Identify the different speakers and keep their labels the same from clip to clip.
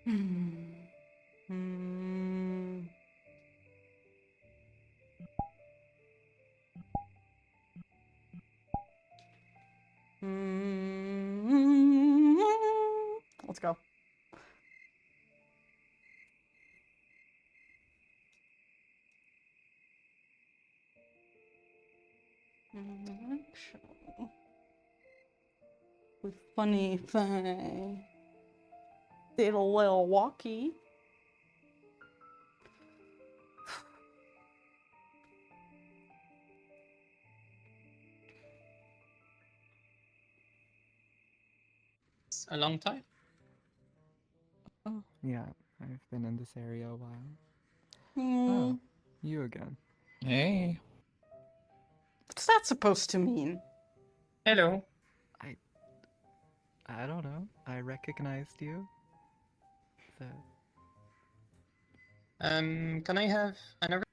Speaker 1: Hmm. Let's go. Funny thing. Did a little walkie.
Speaker 2: It's a long time.
Speaker 1: Oh.
Speaker 3: Yeah, I've been in this area a while.
Speaker 1: Hmm.
Speaker 3: Oh, you again.
Speaker 4: Hey.
Speaker 1: What's that supposed to mean?
Speaker 2: Hello.
Speaker 3: I don't know. I recognized you. So,
Speaker 2: Can I have another?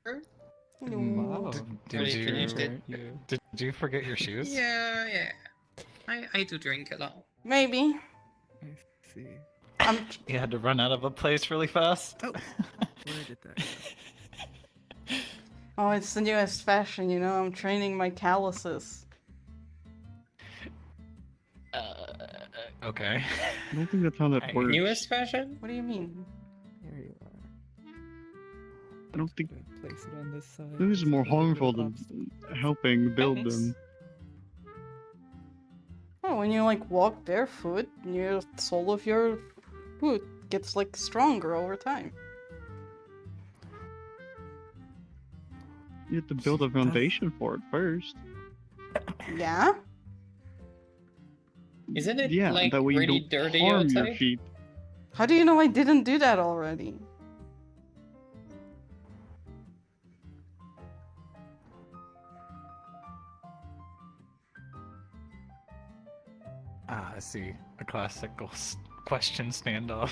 Speaker 3: wow.
Speaker 4: Did
Speaker 2: Really finished it.
Speaker 4: Did you forget your shoes?
Speaker 2: Yeah. I do drink a lot.
Speaker 1: Maybe.
Speaker 3: I see.
Speaker 4: You had to run out of a place really fast.
Speaker 3: Oh, where did that go?
Speaker 1: Oh, it's the newest fashion, you know. I'm training my calluses.
Speaker 4: Okay.
Speaker 5: I don't think that's how that works.
Speaker 2: Newest fashion?
Speaker 1: What do you mean?
Speaker 3: There you are.
Speaker 5: I don't think
Speaker 3: Place it on this side.
Speaker 5: this is more
Speaker 3: It's a little
Speaker 5: harmful
Speaker 3: bit
Speaker 5: than
Speaker 3: obstacle.
Speaker 5: helping build
Speaker 2: Thanks.
Speaker 5: them.
Speaker 1: Oh, when you like walk barefoot, your sole of your boot gets like stronger over time.
Speaker 5: You have to build a foundation for it first.
Speaker 1: Yeah?
Speaker 2: Isn't it
Speaker 5: Yeah,
Speaker 2: like
Speaker 5: that way you
Speaker 2: really
Speaker 5: don't
Speaker 2: dirty
Speaker 5: harm your
Speaker 2: outside?
Speaker 5: feet.
Speaker 1: How do you know I didn't do that already?
Speaker 4: Ah, I see. A classical question standoff.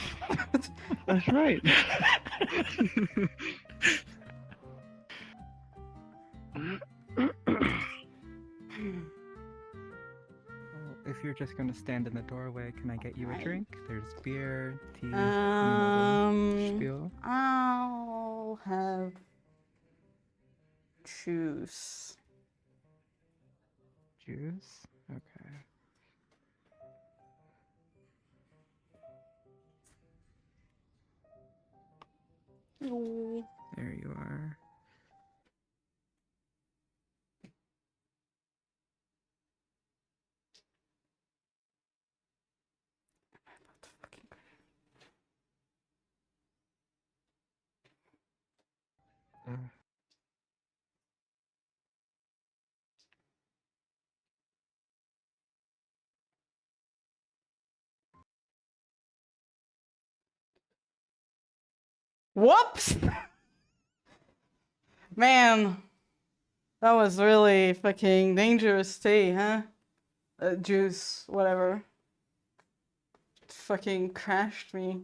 Speaker 5: That's right.
Speaker 3: Well, if you're just gonna stand in the doorway, can I get you a
Speaker 1: I-
Speaker 3: drink? There's beer, tea, you know the
Speaker 1: Um,
Speaker 3: spiel.
Speaker 1: I'll have juice.
Speaker 3: Juice? Okay.
Speaker 1: Ooh.
Speaker 3: There you are. Uh,
Speaker 1: Whoops! Man, that was really fucking dangerous tea, huh? Juice, whatever. It fucking crashed me.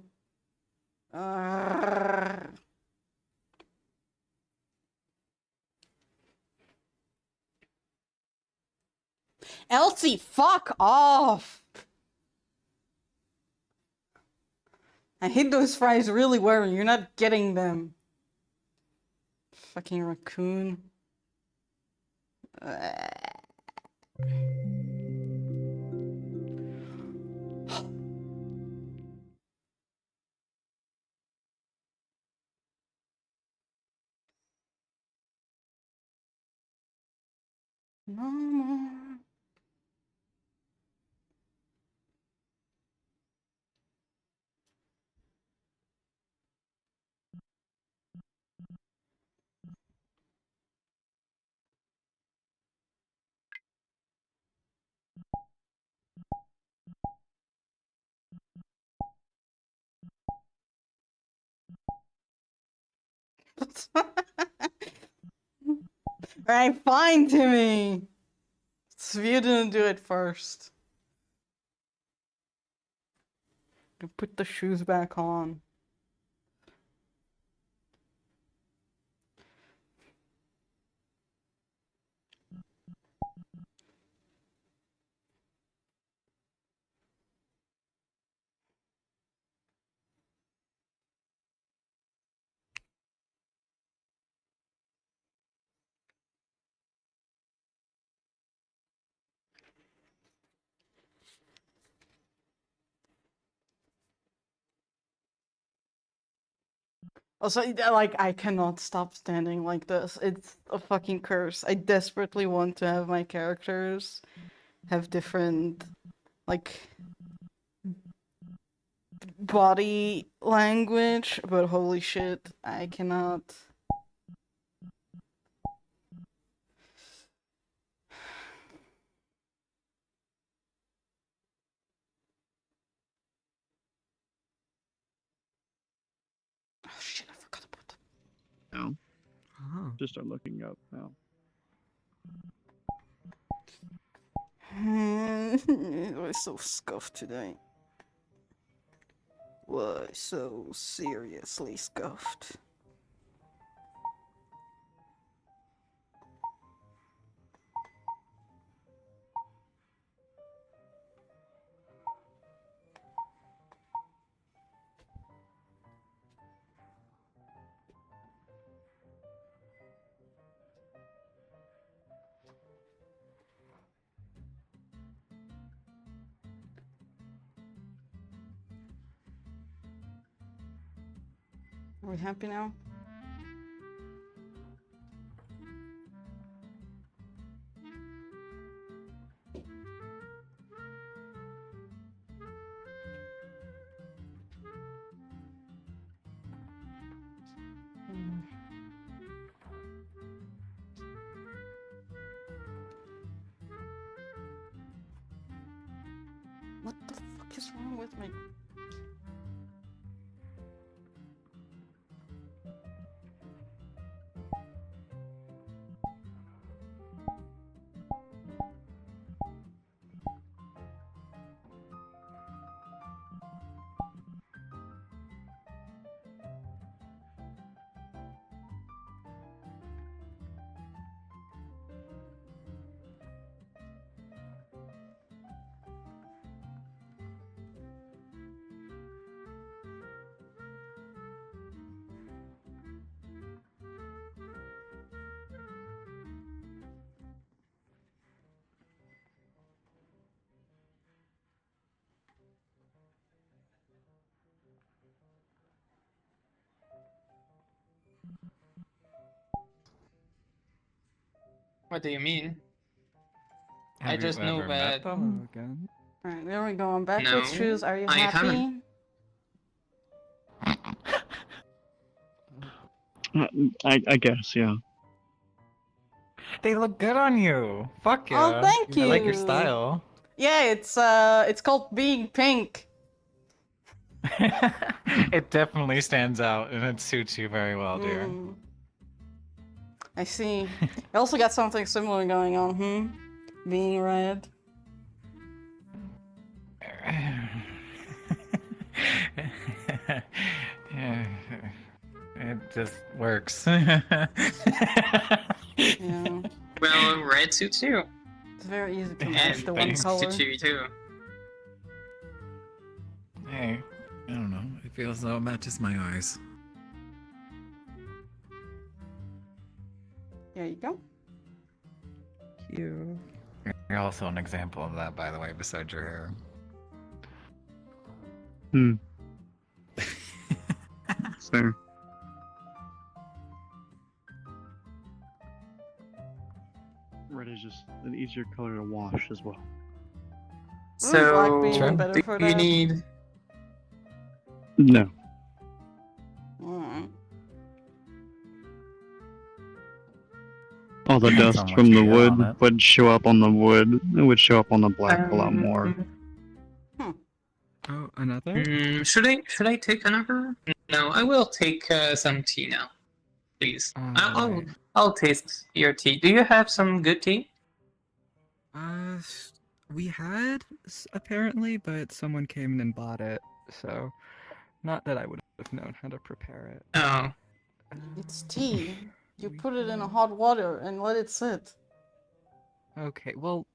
Speaker 1: Arrgh. Elsie, fuck off! I hate those fries really well. You're not getting them. Fucking raccoon. No more. Alright, fine, Timmy. So you didn't do it first. Put the shoes back on. Also, like, I cannot stop standing like this. It's a fucking curse. I desperately want to have my characters have different, like, body language, but holy shit, I cannot. Oh shit, I forgot about that.
Speaker 5: No.
Speaker 3: Oh.
Speaker 5: Just start looking up now.
Speaker 1: Why so scuffed today? Why so seriously scuffed? Are we happy now? What the fuck is wrong with me?
Speaker 2: What do you mean? I
Speaker 4: Have you
Speaker 2: just know
Speaker 4: ever met
Speaker 2: that.
Speaker 4: them?
Speaker 3: Again.
Speaker 1: Alright, there we go. I'm back
Speaker 2: No,
Speaker 1: with shoes. Are you
Speaker 2: I
Speaker 1: happy?
Speaker 2: haven't.
Speaker 5: I guess, yeah.
Speaker 4: They look good on you. Fuck
Speaker 1: Oh,
Speaker 4: yeah.
Speaker 1: thank
Speaker 4: I like your
Speaker 1: you.
Speaker 4: style.
Speaker 1: Yeah, it's called being pink.
Speaker 4: It definitely stands out and it suits you very well, dear.
Speaker 1: Mm. I see. I also got something similar going on, Being red.
Speaker 4: It just works.
Speaker 1: Yeah.
Speaker 2: Well, red suits you.
Speaker 1: It's very easy to
Speaker 2: And
Speaker 1: match the one
Speaker 2: pink
Speaker 1: color.
Speaker 2: suits you too.
Speaker 6: Hey, I don't know. It feels as though it matches my eyes.
Speaker 1: There you go.
Speaker 3: Cute.
Speaker 4: You're also an example of that, by the way, besides your hair.
Speaker 5: Fair. Red is just an easier color to wash as well.
Speaker 1: black being
Speaker 2: So,
Speaker 1: better
Speaker 2: do
Speaker 1: for
Speaker 2: you
Speaker 1: that.
Speaker 2: need?
Speaker 5: No.
Speaker 1: Mm.
Speaker 5: All the
Speaker 4: Depends
Speaker 5: dust
Speaker 4: on what
Speaker 5: from the
Speaker 4: you get on
Speaker 5: wood
Speaker 4: it.
Speaker 5: would show up on the wood. It would show up on the black a lot more.
Speaker 3: Oh, another?
Speaker 2: Should I take another? No, I will take some tea now, please.
Speaker 3: Alright.
Speaker 2: I'll taste your tea. Do you have some good tea?
Speaker 3: We had apparently, but someone came in and bought it, so not that I would have known how to prepare it.
Speaker 2: Oh,
Speaker 1: It's tea. You
Speaker 3: we
Speaker 1: put it in
Speaker 3: have-
Speaker 1: hot water and let it sit.
Speaker 3: Okay, well,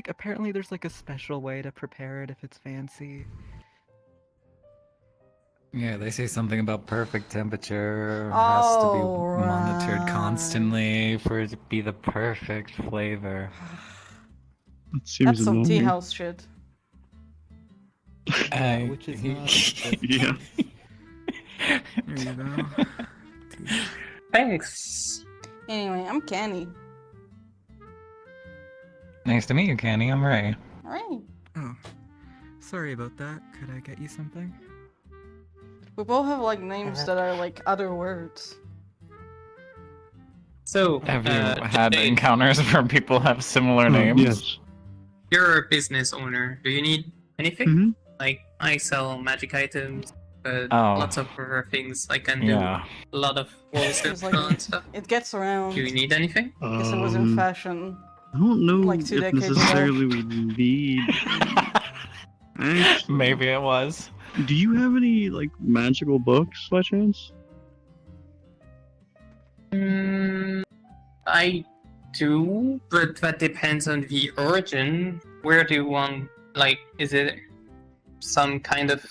Speaker 3: apparently there's like a special way to prepare it if it's fancy.
Speaker 6: Yeah, they say something about perfect temperature has to be
Speaker 1: Oh,
Speaker 6: monitored
Speaker 1: right.
Speaker 6: constantly for it to be the perfect flavor.
Speaker 5: It seems
Speaker 1: That's some tea
Speaker 5: annoying.
Speaker 1: house shit.
Speaker 3: Which is not.
Speaker 5: Yeah.
Speaker 3: There you go.
Speaker 2: Thanks.
Speaker 1: Anyway, I'm Canny.
Speaker 6: Nice to meet you, Canny. I'm Ray.
Speaker 1: Alright.
Speaker 3: Oh, sorry about that. Could I get you something?
Speaker 1: We both have like names that are like other words.
Speaker 2: So,
Speaker 6: Have you had
Speaker 2: Jade,
Speaker 6: encounters where people have similar names?
Speaker 5: Yes.
Speaker 2: you're a business owner. Do you need anything?
Speaker 5: Mm-hmm.
Speaker 2: Like, I sell magic items, but
Speaker 6: Oh.
Speaker 2: lots of other things. I can do
Speaker 6: Yeah.
Speaker 2: a lot of wholesale
Speaker 1: It's like-
Speaker 2: and stuff.
Speaker 1: It gets around.
Speaker 2: Do you need anything?
Speaker 1: Guess it was in fashion.
Speaker 5: I don't know
Speaker 1: like 2
Speaker 5: if
Speaker 1: decades ago.
Speaker 5: necessarily we need. Actually,
Speaker 6: Maybe it was.
Speaker 5: do you have any like magical books by chance?
Speaker 2: I do, but that depends on the origin. Where do you want, like, is it some kind of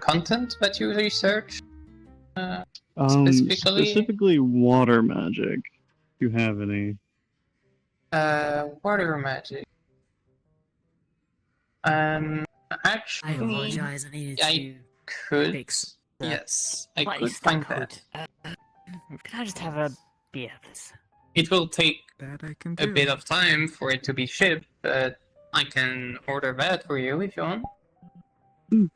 Speaker 2: content that you research? Specifically?
Speaker 5: Specifically water magic. If you have any.
Speaker 2: Water magic.
Speaker 7: I
Speaker 2: Actually,
Speaker 7: apologize. I needed
Speaker 2: I
Speaker 7: to
Speaker 2: could.
Speaker 7: fix the
Speaker 2: Yes, I could
Speaker 7: place
Speaker 2: find
Speaker 7: code.
Speaker 2: that.
Speaker 7: Can I just have a beer, please?
Speaker 2: It will take
Speaker 3: That I can
Speaker 2: a
Speaker 3: do.
Speaker 2: bit of time for it to be shipped, but I can order that for you if you want.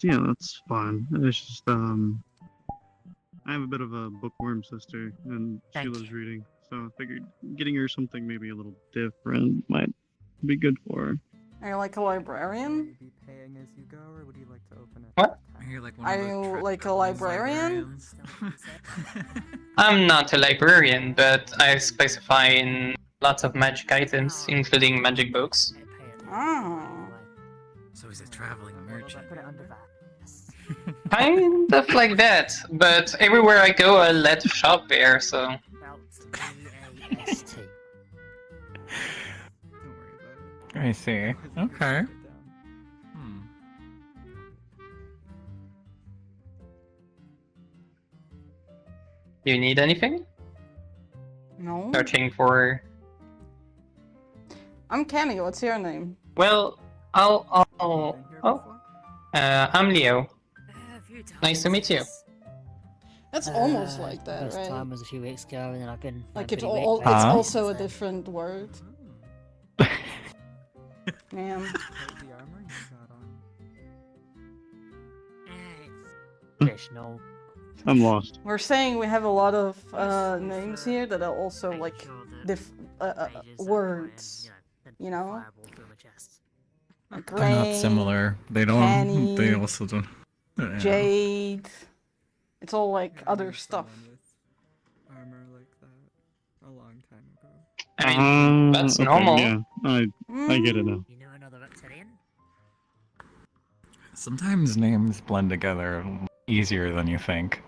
Speaker 5: Yeah, that's fine. It's just I have a bit of a bookworm sister, and she
Speaker 7: Thank
Speaker 5: loves
Speaker 7: you.
Speaker 5: reading, so I figured getting her something maybe a little different might be good for her.
Speaker 1: Are you like a librarian?
Speaker 3: Will you be paying as you go, or would you like to open it?
Speaker 2: What?
Speaker 3: Are you like
Speaker 1: Are you like a librarian?
Speaker 2: I'm not a librarian, but I specify in lots of magic items, including magic books.
Speaker 1: Oh.
Speaker 6: So he's a traveling merchant.
Speaker 7: Put it under that. Yes.
Speaker 2: Kind of like that, but everywhere I go, I let shop there, so.
Speaker 7: Spelt B-A-S-T.
Speaker 3: Don't worry about it.
Speaker 6: I see. Okay. Hmm.
Speaker 2: Do you need anything?
Speaker 1: No.
Speaker 2: Searching for.
Speaker 1: I'm Canny. What's your name?
Speaker 2: Well,
Speaker 3: Been here
Speaker 2: oh,
Speaker 3: before?
Speaker 2: I'm Leo.
Speaker 7: A few times.
Speaker 2: Nice to meet you.
Speaker 1: That's almost like that,
Speaker 7: First
Speaker 1: right?
Speaker 7: time was a few weeks ago, and then I've been
Speaker 1: Like
Speaker 7: pretty
Speaker 1: it's
Speaker 7: weak
Speaker 1: all. It's
Speaker 7: lately,
Speaker 1: also a
Speaker 7: so-
Speaker 1: different word. Man.
Speaker 3: Quite the armor you got on.
Speaker 7: It's traditional.
Speaker 5: I'm lost.
Speaker 1: We're saying we have a lot of names here that are also
Speaker 7: Make
Speaker 1: like
Speaker 7: sure the pages are
Speaker 1: words.
Speaker 7: and,
Speaker 1: you know?
Speaker 7: fireable through my chest.
Speaker 1: Like
Speaker 6: They're not
Speaker 1: Rain,
Speaker 6: similar. They don't.
Speaker 1: Kenny,
Speaker 6: They also don't. Yeah.
Speaker 1: Jade. It's all like
Speaker 3: Yeah, I
Speaker 1: other
Speaker 3: knew
Speaker 1: stuff.
Speaker 3: someone with armor like that a long time ago.
Speaker 2: I mean, that's
Speaker 5: okay,
Speaker 2: normal.
Speaker 5: Yeah, I get it now.
Speaker 7: You know another reptilian?
Speaker 6: Sometimes names blend together easier than you think.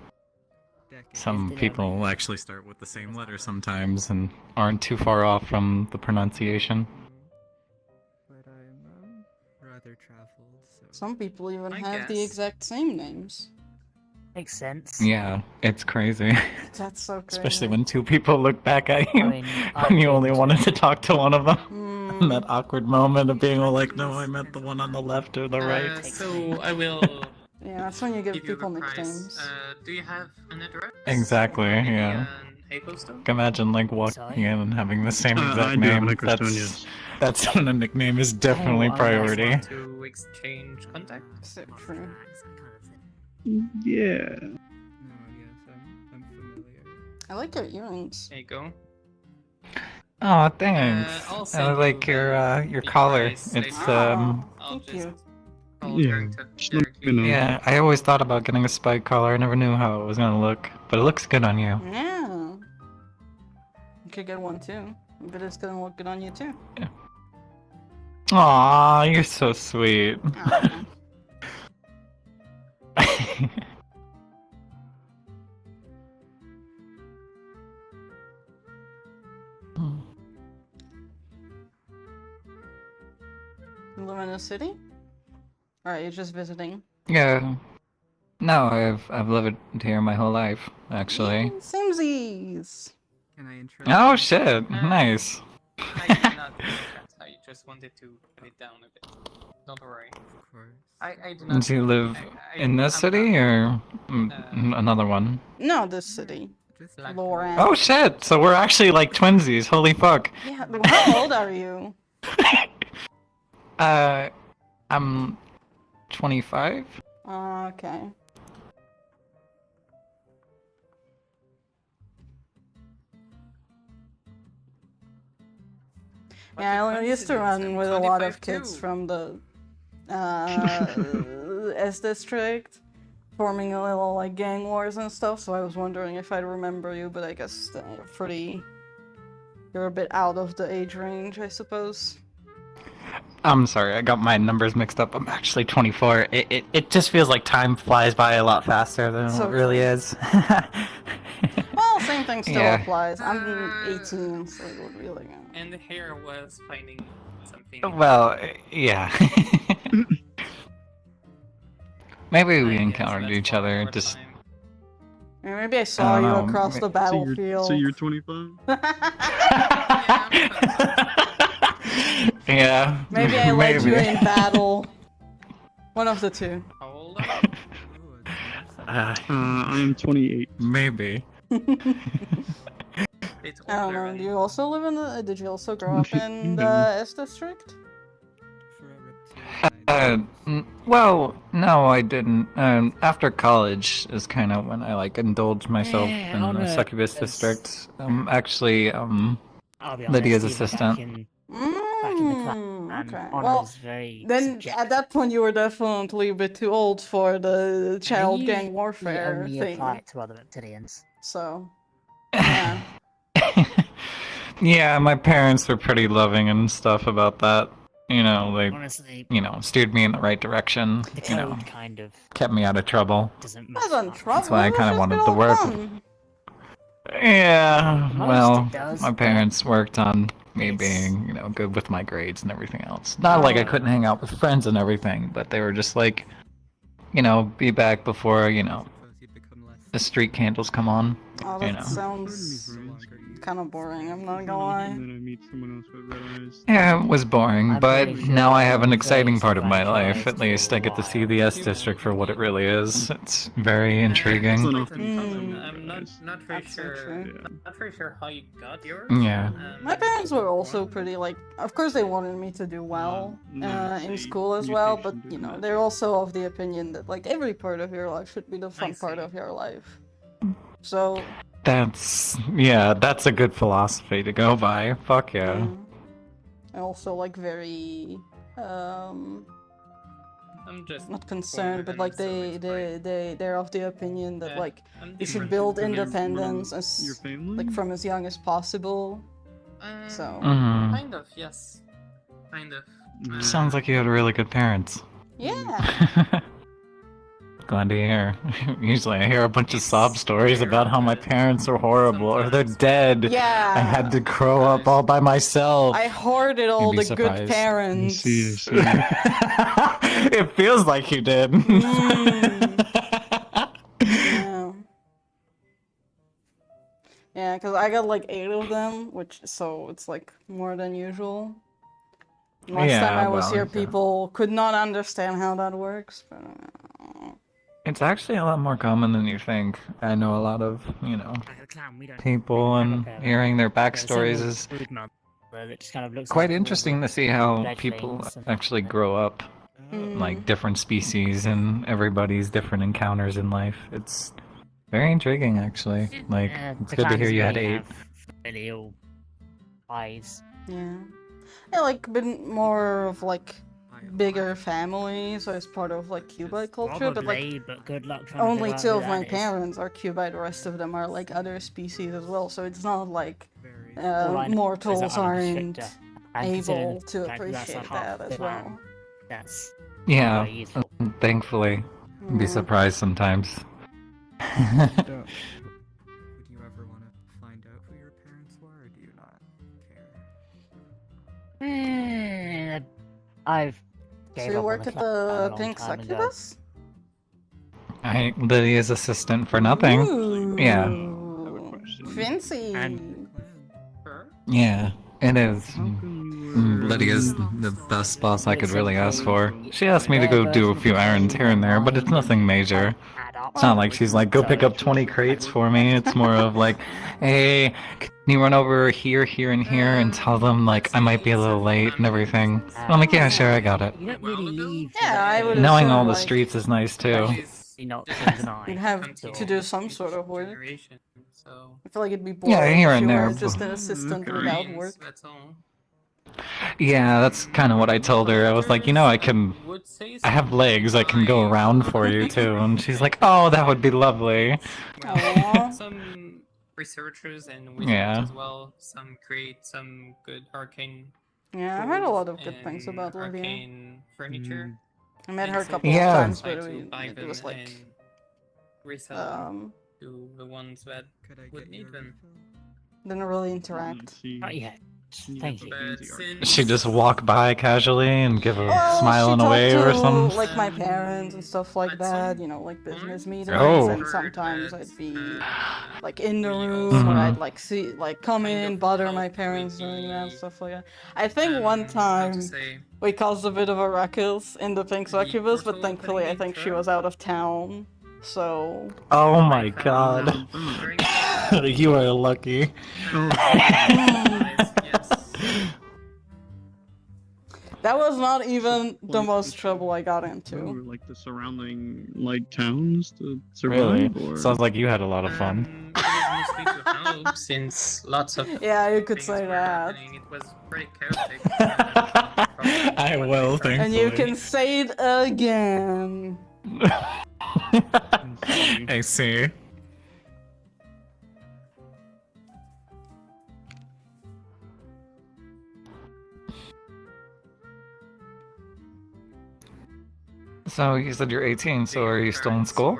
Speaker 3: Decades.
Speaker 6: Some
Speaker 7: Did I
Speaker 6: people
Speaker 7: read-
Speaker 6: actually start with the same letter sometimes and aren't too far off from the pronunciation.
Speaker 3: But I'm rather traveled, so.
Speaker 1: Some people even
Speaker 2: I
Speaker 1: have the
Speaker 2: guess.
Speaker 1: exact same names.
Speaker 7: Makes sense.
Speaker 6: Yeah, it's crazy.
Speaker 1: That's so crazy.
Speaker 6: Especially when two people look back at you
Speaker 7: I mean,
Speaker 6: when you only wanted to talk to one of them.
Speaker 1: Hmm.
Speaker 6: And that awkward moment of being all like, no, I meant the one on the left or the right.
Speaker 2: So I will
Speaker 1: Yeah, that's when you give
Speaker 2: give you the
Speaker 1: people
Speaker 2: price.
Speaker 1: nicknames.
Speaker 2: Do you have an address?
Speaker 6: Exactly,
Speaker 2: Maybe
Speaker 6: yeah.
Speaker 2: an postal?
Speaker 6: Imagine like walking in and having the same
Speaker 5: I
Speaker 6: exact
Speaker 5: do have
Speaker 6: name.
Speaker 5: an Ecclestonian.
Speaker 6: That's when a nickname is definitely
Speaker 7: Oh, I
Speaker 6: priority.
Speaker 2: Want to exchange contact?
Speaker 1: So
Speaker 7: Martial
Speaker 1: true.
Speaker 7: arts, that kind of thing.
Speaker 5: Yeah.
Speaker 3: No, yes, I'm familiar.
Speaker 1: I like your earrings.
Speaker 2: There you go.
Speaker 6: Oh, thanks.
Speaker 2: I'll
Speaker 6: I
Speaker 2: send
Speaker 6: like
Speaker 2: you
Speaker 6: your
Speaker 2: the
Speaker 6: collar.
Speaker 2: price
Speaker 6: It's
Speaker 2: later. I'll
Speaker 1: Thank
Speaker 2: just
Speaker 1: you.
Speaker 2: call
Speaker 5: Yeah,
Speaker 2: director-
Speaker 5: just let
Speaker 2: directly.
Speaker 5: me know.
Speaker 6: yeah. I always thought about getting a spike collar. I never knew how it was gonna look, but it looks good on you.
Speaker 1: Yeah. You could get one too. But it's gonna look good on you too.
Speaker 6: Aw, you're so sweet.
Speaker 1: Aw. You live in a city? Or are you just visiting?
Speaker 6: Yeah. No, I've lived here my whole life, actually.
Speaker 1: Samesies!
Speaker 3: Can I interest
Speaker 6: Oh
Speaker 3: you?
Speaker 6: shit! Nice.
Speaker 2: I did not do that. I just wanted to put it down a bit. Don't worry.
Speaker 3: Of course.
Speaker 2: I do not.
Speaker 6: Do you live
Speaker 2: I-
Speaker 6: in this
Speaker 2: I'm
Speaker 6: city
Speaker 2: not-
Speaker 6: or another one?
Speaker 1: No, this city.
Speaker 3: district.
Speaker 1: Lorath.
Speaker 6: Oh shit! So we're actually like twinsies. Holy fuck.
Speaker 1: Yeah, how old are you?
Speaker 6: I'm 25.
Speaker 1: Okay. Yeah, I used to run with a lot of kids from the S district, forming a little like gang wars and stuff. So I was wondering if I'd remember you, but I guess you're a bit out of the age range, I suppose.
Speaker 6: I'm sorry, I got my numbers mixed up. I'm actually 24. It just feels like time flies by a lot faster than
Speaker 1: So
Speaker 6: it really is.
Speaker 1: Well, same thing still
Speaker 6: Yeah.
Speaker 1: applies. I'm 18, so it would be like.
Speaker 2: And here was finding something.
Speaker 6: Well, yeah. Maybe
Speaker 2: I
Speaker 6: we
Speaker 2: guess
Speaker 6: encountered
Speaker 2: that's
Speaker 6: each
Speaker 2: one
Speaker 6: other
Speaker 2: more
Speaker 6: just.
Speaker 2: time.
Speaker 1: Maybe I saw
Speaker 6: don't
Speaker 1: you
Speaker 6: know,
Speaker 1: across the battlefield.
Speaker 5: So you're 25?
Speaker 6: Yeah.
Speaker 1: Maybe I led you
Speaker 6: maybe.
Speaker 1: in battle. One of the two.
Speaker 2: How old are
Speaker 3: Ooh, it's
Speaker 5: I am 28.
Speaker 6: Maybe.
Speaker 2: you? It's
Speaker 1: I don't
Speaker 2: older,
Speaker 1: know.
Speaker 2: right?
Speaker 1: Do you also live in the? Did you also grow up in the
Speaker 5: No.
Speaker 1: S district?
Speaker 3: forever too.
Speaker 6: Well, no, I didn't. After college is kind of when I like indulged myself
Speaker 7: Yeah,
Speaker 6: in
Speaker 7: on
Speaker 6: the
Speaker 7: a-
Speaker 6: succubus
Speaker 7: as-
Speaker 6: district. Actually,
Speaker 7: I'll be honest,
Speaker 6: Lydia's
Speaker 7: even
Speaker 6: assistant.
Speaker 7: Back in the clan,
Speaker 1: Okay.
Speaker 7: honor
Speaker 1: Well,
Speaker 7: is very
Speaker 1: then
Speaker 7: subjective.
Speaker 1: at that point you were definitely a bit too old for the child
Speaker 7: You
Speaker 1: gang warfare
Speaker 7: only
Speaker 1: thing.
Speaker 7: apply it to other reptilians.
Speaker 1: So, yeah.
Speaker 6: yeah, my parents were pretty loving and stuff about that. You know, they,
Speaker 7: Honestly,
Speaker 6: steered me in the right direction.
Speaker 7: the
Speaker 6: You
Speaker 7: code
Speaker 6: know,
Speaker 7: kind of
Speaker 6: kept me out of trouble.
Speaker 7: doesn't
Speaker 1: That's
Speaker 7: match
Speaker 1: on
Speaker 7: up.
Speaker 1: trouble.
Speaker 6: why I
Speaker 1: it was
Speaker 6: kinda
Speaker 1: just
Speaker 6: wanted
Speaker 1: good
Speaker 6: to
Speaker 1: old
Speaker 6: work.
Speaker 1: fun.
Speaker 6: Yeah,
Speaker 7: Most
Speaker 6: well,
Speaker 7: it does,
Speaker 6: my
Speaker 7: but
Speaker 6: parents worked on me
Speaker 7: it's-
Speaker 6: being, good with my grades and everything else. Not like I couldn't hang out with friends and everything, but they were just like, be back before,
Speaker 3: Suppose you'd become less
Speaker 6: the street candles come on.
Speaker 1: Oh,
Speaker 6: You
Speaker 1: that
Speaker 6: know.
Speaker 1: sounds
Speaker 3: the longer you
Speaker 1: kind of boring. I'm not
Speaker 5: And
Speaker 1: gonna lie.
Speaker 5: then I meet someone else with red eyes.
Speaker 6: Yeah, it was boring,
Speaker 7: I'm
Speaker 6: but
Speaker 7: pretty
Speaker 6: now I
Speaker 7: sure
Speaker 6: have an
Speaker 7: I'm
Speaker 6: exciting
Speaker 7: very
Speaker 6: part of my
Speaker 7: surprised
Speaker 6: life. At
Speaker 7: for
Speaker 6: least
Speaker 7: a
Speaker 6: I get to see
Speaker 7: while.
Speaker 6: the S district for what it really is. It's very
Speaker 5: It's
Speaker 6: intriguing.
Speaker 5: not often you find
Speaker 1: Mm.
Speaker 5: someone with
Speaker 2: I'm
Speaker 5: red
Speaker 2: not
Speaker 5: eyes.
Speaker 2: not very
Speaker 1: That's so
Speaker 2: sure.
Speaker 1: true.
Speaker 5: Yeah.
Speaker 2: Not very sure how you got yours.
Speaker 6: Yeah.
Speaker 1: My parents were also pretty like. Of course, they wanted me to do well
Speaker 5: No,
Speaker 1: in
Speaker 5: it's a
Speaker 1: school as well, but
Speaker 5: mutation doing that.
Speaker 1: they're also of the opinion that like every part of your life should be the fun part
Speaker 2: see.
Speaker 1: of your life. So
Speaker 6: That's a good philosophy to go by. Fuck yeah.
Speaker 1: and also like very
Speaker 2: I'm just
Speaker 1: not concerned, but like they're of the opinion that
Speaker 2: Yeah,
Speaker 1: like
Speaker 2: I'm
Speaker 1: you should
Speaker 2: different.
Speaker 1: build
Speaker 5: Because you're
Speaker 1: independence
Speaker 5: from
Speaker 1: as
Speaker 5: your family?
Speaker 1: like from as young as possible.
Speaker 2: Uh,
Speaker 1: So
Speaker 6: Mhm.
Speaker 2: Kind of, yes. Kind of.
Speaker 5: Mm.
Speaker 6: Sounds like you had really good parents.
Speaker 1: yeah.
Speaker 6: Glad to hear. Usually I hear a bunch of sob stories about how my parents are horrible or they're dead.
Speaker 1: Yeah.
Speaker 6: I had to grow up all by myself.
Speaker 1: I hoarded all
Speaker 6: You'd
Speaker 1: the
Speaker 6: be
Speaker 1: good
Speaker 6: surprised.
Speaker 1: parents.
Speaker 5: I see.
Speaker 6: It feels like you did.
Speaker 1: Yeah. Yeah, because I got like 8 of them, so it's like more than usual. Last
Speaker 6: Yeah,
Speaker 1: time I was
Speaker 6: well,
Speaker 1: here,
Speaker 6: yeah.
Speaker 1: people could not understand how that works. But
Speaker 6: It's actually a lot more common than you think. I know a lot of,
Speaker 7: Like a clan, we don't
Speaker 6: people
Speaker 7: really have a
Speaker 6: and
Speaker 7: parent.
Speaker 6: hearing their
Speaker 7: There's a
Speaker 6: backstories
Speaker 7: single
Speaker 6: is
Speaker 7: brood mother that just kind of looks
Speaker 6: quite
Speaker 7: after all
Speaker 6: interesting
Speaker 7: the
Speaker 6: to see how
Speaker 7: fledglings
Speaker 6: people
Speaker 7: and-
Speaker 6: actually grow up,
Speaker 1: Mm.
Speaker 6: like different species and everybody's different encounters in life. It's very intriguing, actually. Like, it's
Speaker 7: the
Speaker 6: good to hear
Speaker 7: clans
Speaker 6: you had
Speaker 7: really
Speaker 6: 8.
Speaker 7: have really all eyes.
Speaker 1: yeah, like been more of like bigger families, so it's part of like Cubite culture. But like
Speaker 7: Probably, but good luck trying
Speaker 1: only
Speaker 7: to
Speaker 1: 2
Speaker 7: figure out
Speaker 1: of
Speaker 7: who
Speaker 1: my
Speaker 7: that is.
Speaker 1: parents are Cubite. The rest of them are like other species as well. So it's not like
Speaker 3: very
Speaker 7: All I know is
Speaker 1: mortals
Speaker 7: that I'm a
Speaker 1: aren't
Speaker 7: restrictor, and considering
Speaker 1: able
Speaker 7: the
Speaker 1: to
Speaker 7: fact that that's a
Speaker 1: appreciate
Speaker 7: half
Speaker 1: that
Speaker 7: the
Speaker 1: as
Speaker 7: clan,
Speaker 1: well.
Speaker 7: That's
Speaker 6: Yeah,
Speaker 7: very useful.
Speaker 6: thankfully. Be
Speaker 1: Yeah.
Speaker 6: surprised sometimes.
Speaker 3: Would you ever want to find out who your parents were, or do you not care?
Speaker 7: I've
Speaker 1: So
Speaker 7: gave
Speaker 1: you
Speaker 7: up on
Speaker 1: work
Speaker 7: the
Speaker 1: at
Speaker 7: clan a
Speaker 1: the
Speaker 7: long
Speaker 1: Pink
Speaker 7: time ago.
Speaker 1: Succubus?
Speaker 6: I Lydia's assistant for nothing. Yeah.
Speaker 1: Ooh, fancy.
Speaker 7: And-
Speaker 2: Sure.
Speaker 6: Yeah, it is.
Speaker 5: How come you were...
Speaker 6: Lydia's the best boss I could
Speaker 7: It's
Speaker 6: really ask
Speaker 7: simply
Speaker 6: for. She asked me to go do a few errands here and there, but it's nothing major.
Speaker 7: Add
Speaker 6: It's not like she's like, go pick up 20 crates for me. It's more of like, hey, can you run over here, here, and here and tell them like I might be a little late and everything. I'm like, yeah, sure, I got it.
Speaker 7: You don't really leave.
Speaker 1: Yeah, I would
Speaker 6: Knowing
Speaker 1: assume,
Speaker 6: all the
Speaker 1: like,
Speaker 6: streets is nice too.
Speaker 7: You're not tonight.
Speaker 1: You'd have to do some sort of work.
Speaker 2: So
Speaker 1: I feel like it'd be boring
Speaker 6: Yeah, here
Speaker 1: if
Speaker 6: and
Speaker 1: you
Speaker 6: there,
Speaker 1: were just
Speaker 6: but-
Speaker 1: an assistant
Speaker 5: Okay.
Speaker 1: without work.
Speaker 2: That's all.
Speaker 6: Yeah, that's kind of what I told her. I was like, you know, I have legs, I can go around for you too. And she's like, oh, that would be lovely.
Speaker 1: Aw.
Speaker 2: Some researchers and wizards
Speaker 6: Yeah.
Speaker 2: as well. Some create some good arcane.
Speaker 1: Yeah, I've heard a lot of
Speaker 2: tools
Speaker 1: good things
Speaker 2: and
Speaker 1: about Livia.
Speaker 2: arcane furniture.
Speaker 1: I met her a
Speaker 2: And so
Speaker 1: couple
Speaker 6: Yeah.
Speaker 1: of times,
Speaker 2: try
Speaker 1: but
Speaker 2: to buy
Speaker 1: it
Speaker 2: them
Speaker 1: was like,
Speaker 2: and resell them
Speaker 1: um,
Speaker 2: to the ones that would need them.
Speaker 1: didn't really interact.
Speaker 5: Let's see.
Speaker 7: Not yet. Thank you.
Speaker 2: But since
Speaker 6: She just walk by casually and give a
Speaker 1: Well,
Speaker 6: smile
Speaker 1: she
Speaker 6: and a
Speaker 1: talked
Speaker 6: wave or
Speaker 1: to,
Speaker 6: something.
Speaker 1: like, my parents and stuff like
Speaker 2: At
Speaker 1: that,
Speaker 2: some
Speaker 1: you know, like business
Speaker 2: point,
Speaker 1: meetings,
Speaker 6: Oh.
Speaker 1: and sometimes I'd be like in the
Speaker 2: we
Speaker 1: room,
Speaker 2: also
Speaker 1: or
Speaker 6: Mhm.
Speaker 1: I'd like see, like come
Speaker 2: kind
Speaker 1: in,
Speaker 2: of
Speaker 1: bother
Speaker 2: help
Speaker 1: my
Speaker 2: with
Speaker 1: parents doing that,
Speaker 2: the,
Speaker 1: stuff like that. I think one
Speaker 2: how to
Speaker 1: time
Speaker 2: say,
Speaker 1: we caused a bit of a ruckus in the Pink
Speaker 2: the
Speaker 1: Succubus, but
Speaker 2: portal
Speaker 1: thankfully I
Speaker 2: opening
Speaker 1: think she
Speaker 2: intro.
Speaker 1: was out of town, so...
Speaker 6: Oh my
Speaker 2: I found
Speaker 6: god.
Speaker 2: very
Speaker 6: You are lucky.
Speaker 5: Oh,
Speaker 2: yes.
Speaker 1: That was not even the
Speaker 5: Like,
Speaker 1: most trouble I got
Speaker 5: or
Speaker 1: into.
Speaker 5: like the surrounding like towns to
Speaker 6: Really?
Speaker 5: survive, or
Speaker 6: Sounds like you had a lot of fun.
Speaker 2: It was mostly to help since lots of
Speaker 1: Yeah, you could
Speaker 2: things
Speaker 1: say
Speaker 2: were
Speaker 1: that.
Speaker 2: happening. It was pretty chaotic.
Speaker 6: I will, thankfully.
Speaker 1: And you can say it again.
Speaker 6: I see. So you said you're 18, so are you still in school?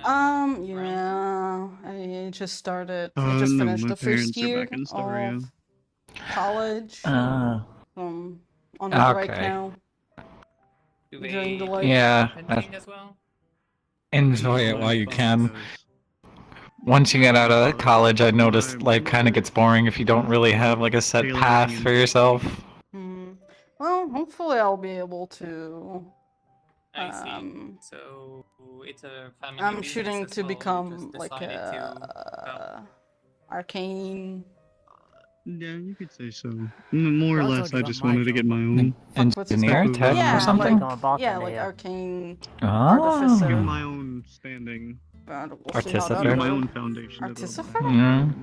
Speaker 1: Yeah, I just started, I just
Speaker 5: no,
Speaker 1: finished
Speaker 5: my
Speaker 1: the first
Speaker 5: parents are
Speaker 1: year
Speaker 5: back in Astoria.
Speaker 1: of college.
Speaker 6: Ah.
Speaker 1: On it right
Speaker 6: Okay.
Speaker 1: now.
Speaker 2: Do
Speaker 1: During the
Speaker 2: they
Speaker 1: life.
Speaker 6: Yeah,
Speaker 2: attending as well?
Speaker 6: enjoy it while you can. Once you get out of college, I noticed life kind of gets boring if you don't really have like a set path for yourself.
Speaker 1: Well, hopefully I'll be able to.
Speaker 2: I see.
Speaker 1: Um,
Speaker 2: So it's a family
Speaker 1: I'm
Speaker 2: business
Speaker 1: shooting
Speaker 2: as
Speaker 1: to
Speaker 2: well. You
Speaker 1: become
Speaker 2: just
Speaker 1: like
Speaker 2: decided to
Speaker 1: arcane.
Speaker 5: Yeah, you could say so. More or
Speaker 7: Well, I
Speaker 5: less,
Speaker 7: told
Speaker 5: I
Speaker 7: you
Speaker 5: just
Speaker 7: about my
Speaker 5: wanted to get
Speaker 7: job.
Speaker 5: my own.
Speaker 1: Fuck, what's his
Speaker 6: Engineer,
Speaker 5: name?
Speaker 6: tech,
Speaker 1: Yeah,
Speaker 6: or something?
Speaker 7: I'm a bartender
Speaker 1: Yeah, like
Speaker 7: here.
Speaker 1: arcane
Speaker 6: Oh.
Speaker 1: artificer.
Speaker 5: Get my own standing.
Speaker 1: But we'll see how
Speaker 6: Artificer?
Speaker 1: that
Speaker 5: Get my
Speaker 1: goes.
Speaker 5: own foundation. to build
Speaker 1: Artificer?
Speaker 5: my-
Speaker 6: Mm,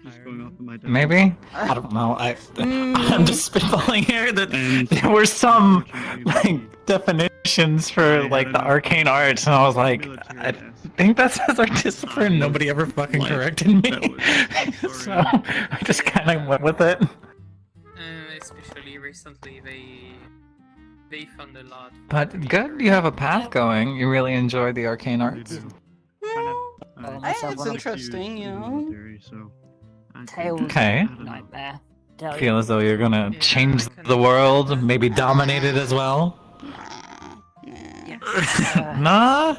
Speaker 5: Just going off of my definition.
Speaker 6: maybe? I don't know. I'm just spitballing here that
Speaker 5: And
Speaker 6: there were some
Speaker 5: unfortunately,
Speaker 6: like definitions for like the arcane arts, and I was like,
Speaker 5: military
Speaker 6: I
Speaker 5: ass.
Speaker 6: think that says artificer, and nobody ever fucking
Speaker 5: Like,
Speaker 6: corrected me.
Speaker 5: that was-
Speaker 6: So I just kind of went with it.
Speaker 2: especially recently, they fund a lot. for
Speaker 6: But good, you have a path going. You really enjoy the arcane
Speaker 5: They
Speaker 6: arts.
Speaker 5: do.
Speaker 7: Well,
Speaker 1: I
Speaker 7: myself
Speaker 1: think it's
Speaker 7: when I'm
Speaker 1: interesting, you
Speaker 5: in the
Speaker 1: know.
Speaker 5: military, so I think-
Speaker 7: Tails.
Speaker 6: Okay.
Speaker 5: I don't know.
Speaker 7: Nightmare. Tell you.
Speaker 6: Feel as though you're gonna change the world, maybe dominate it as well. Nah?
Speaker 1: Nah,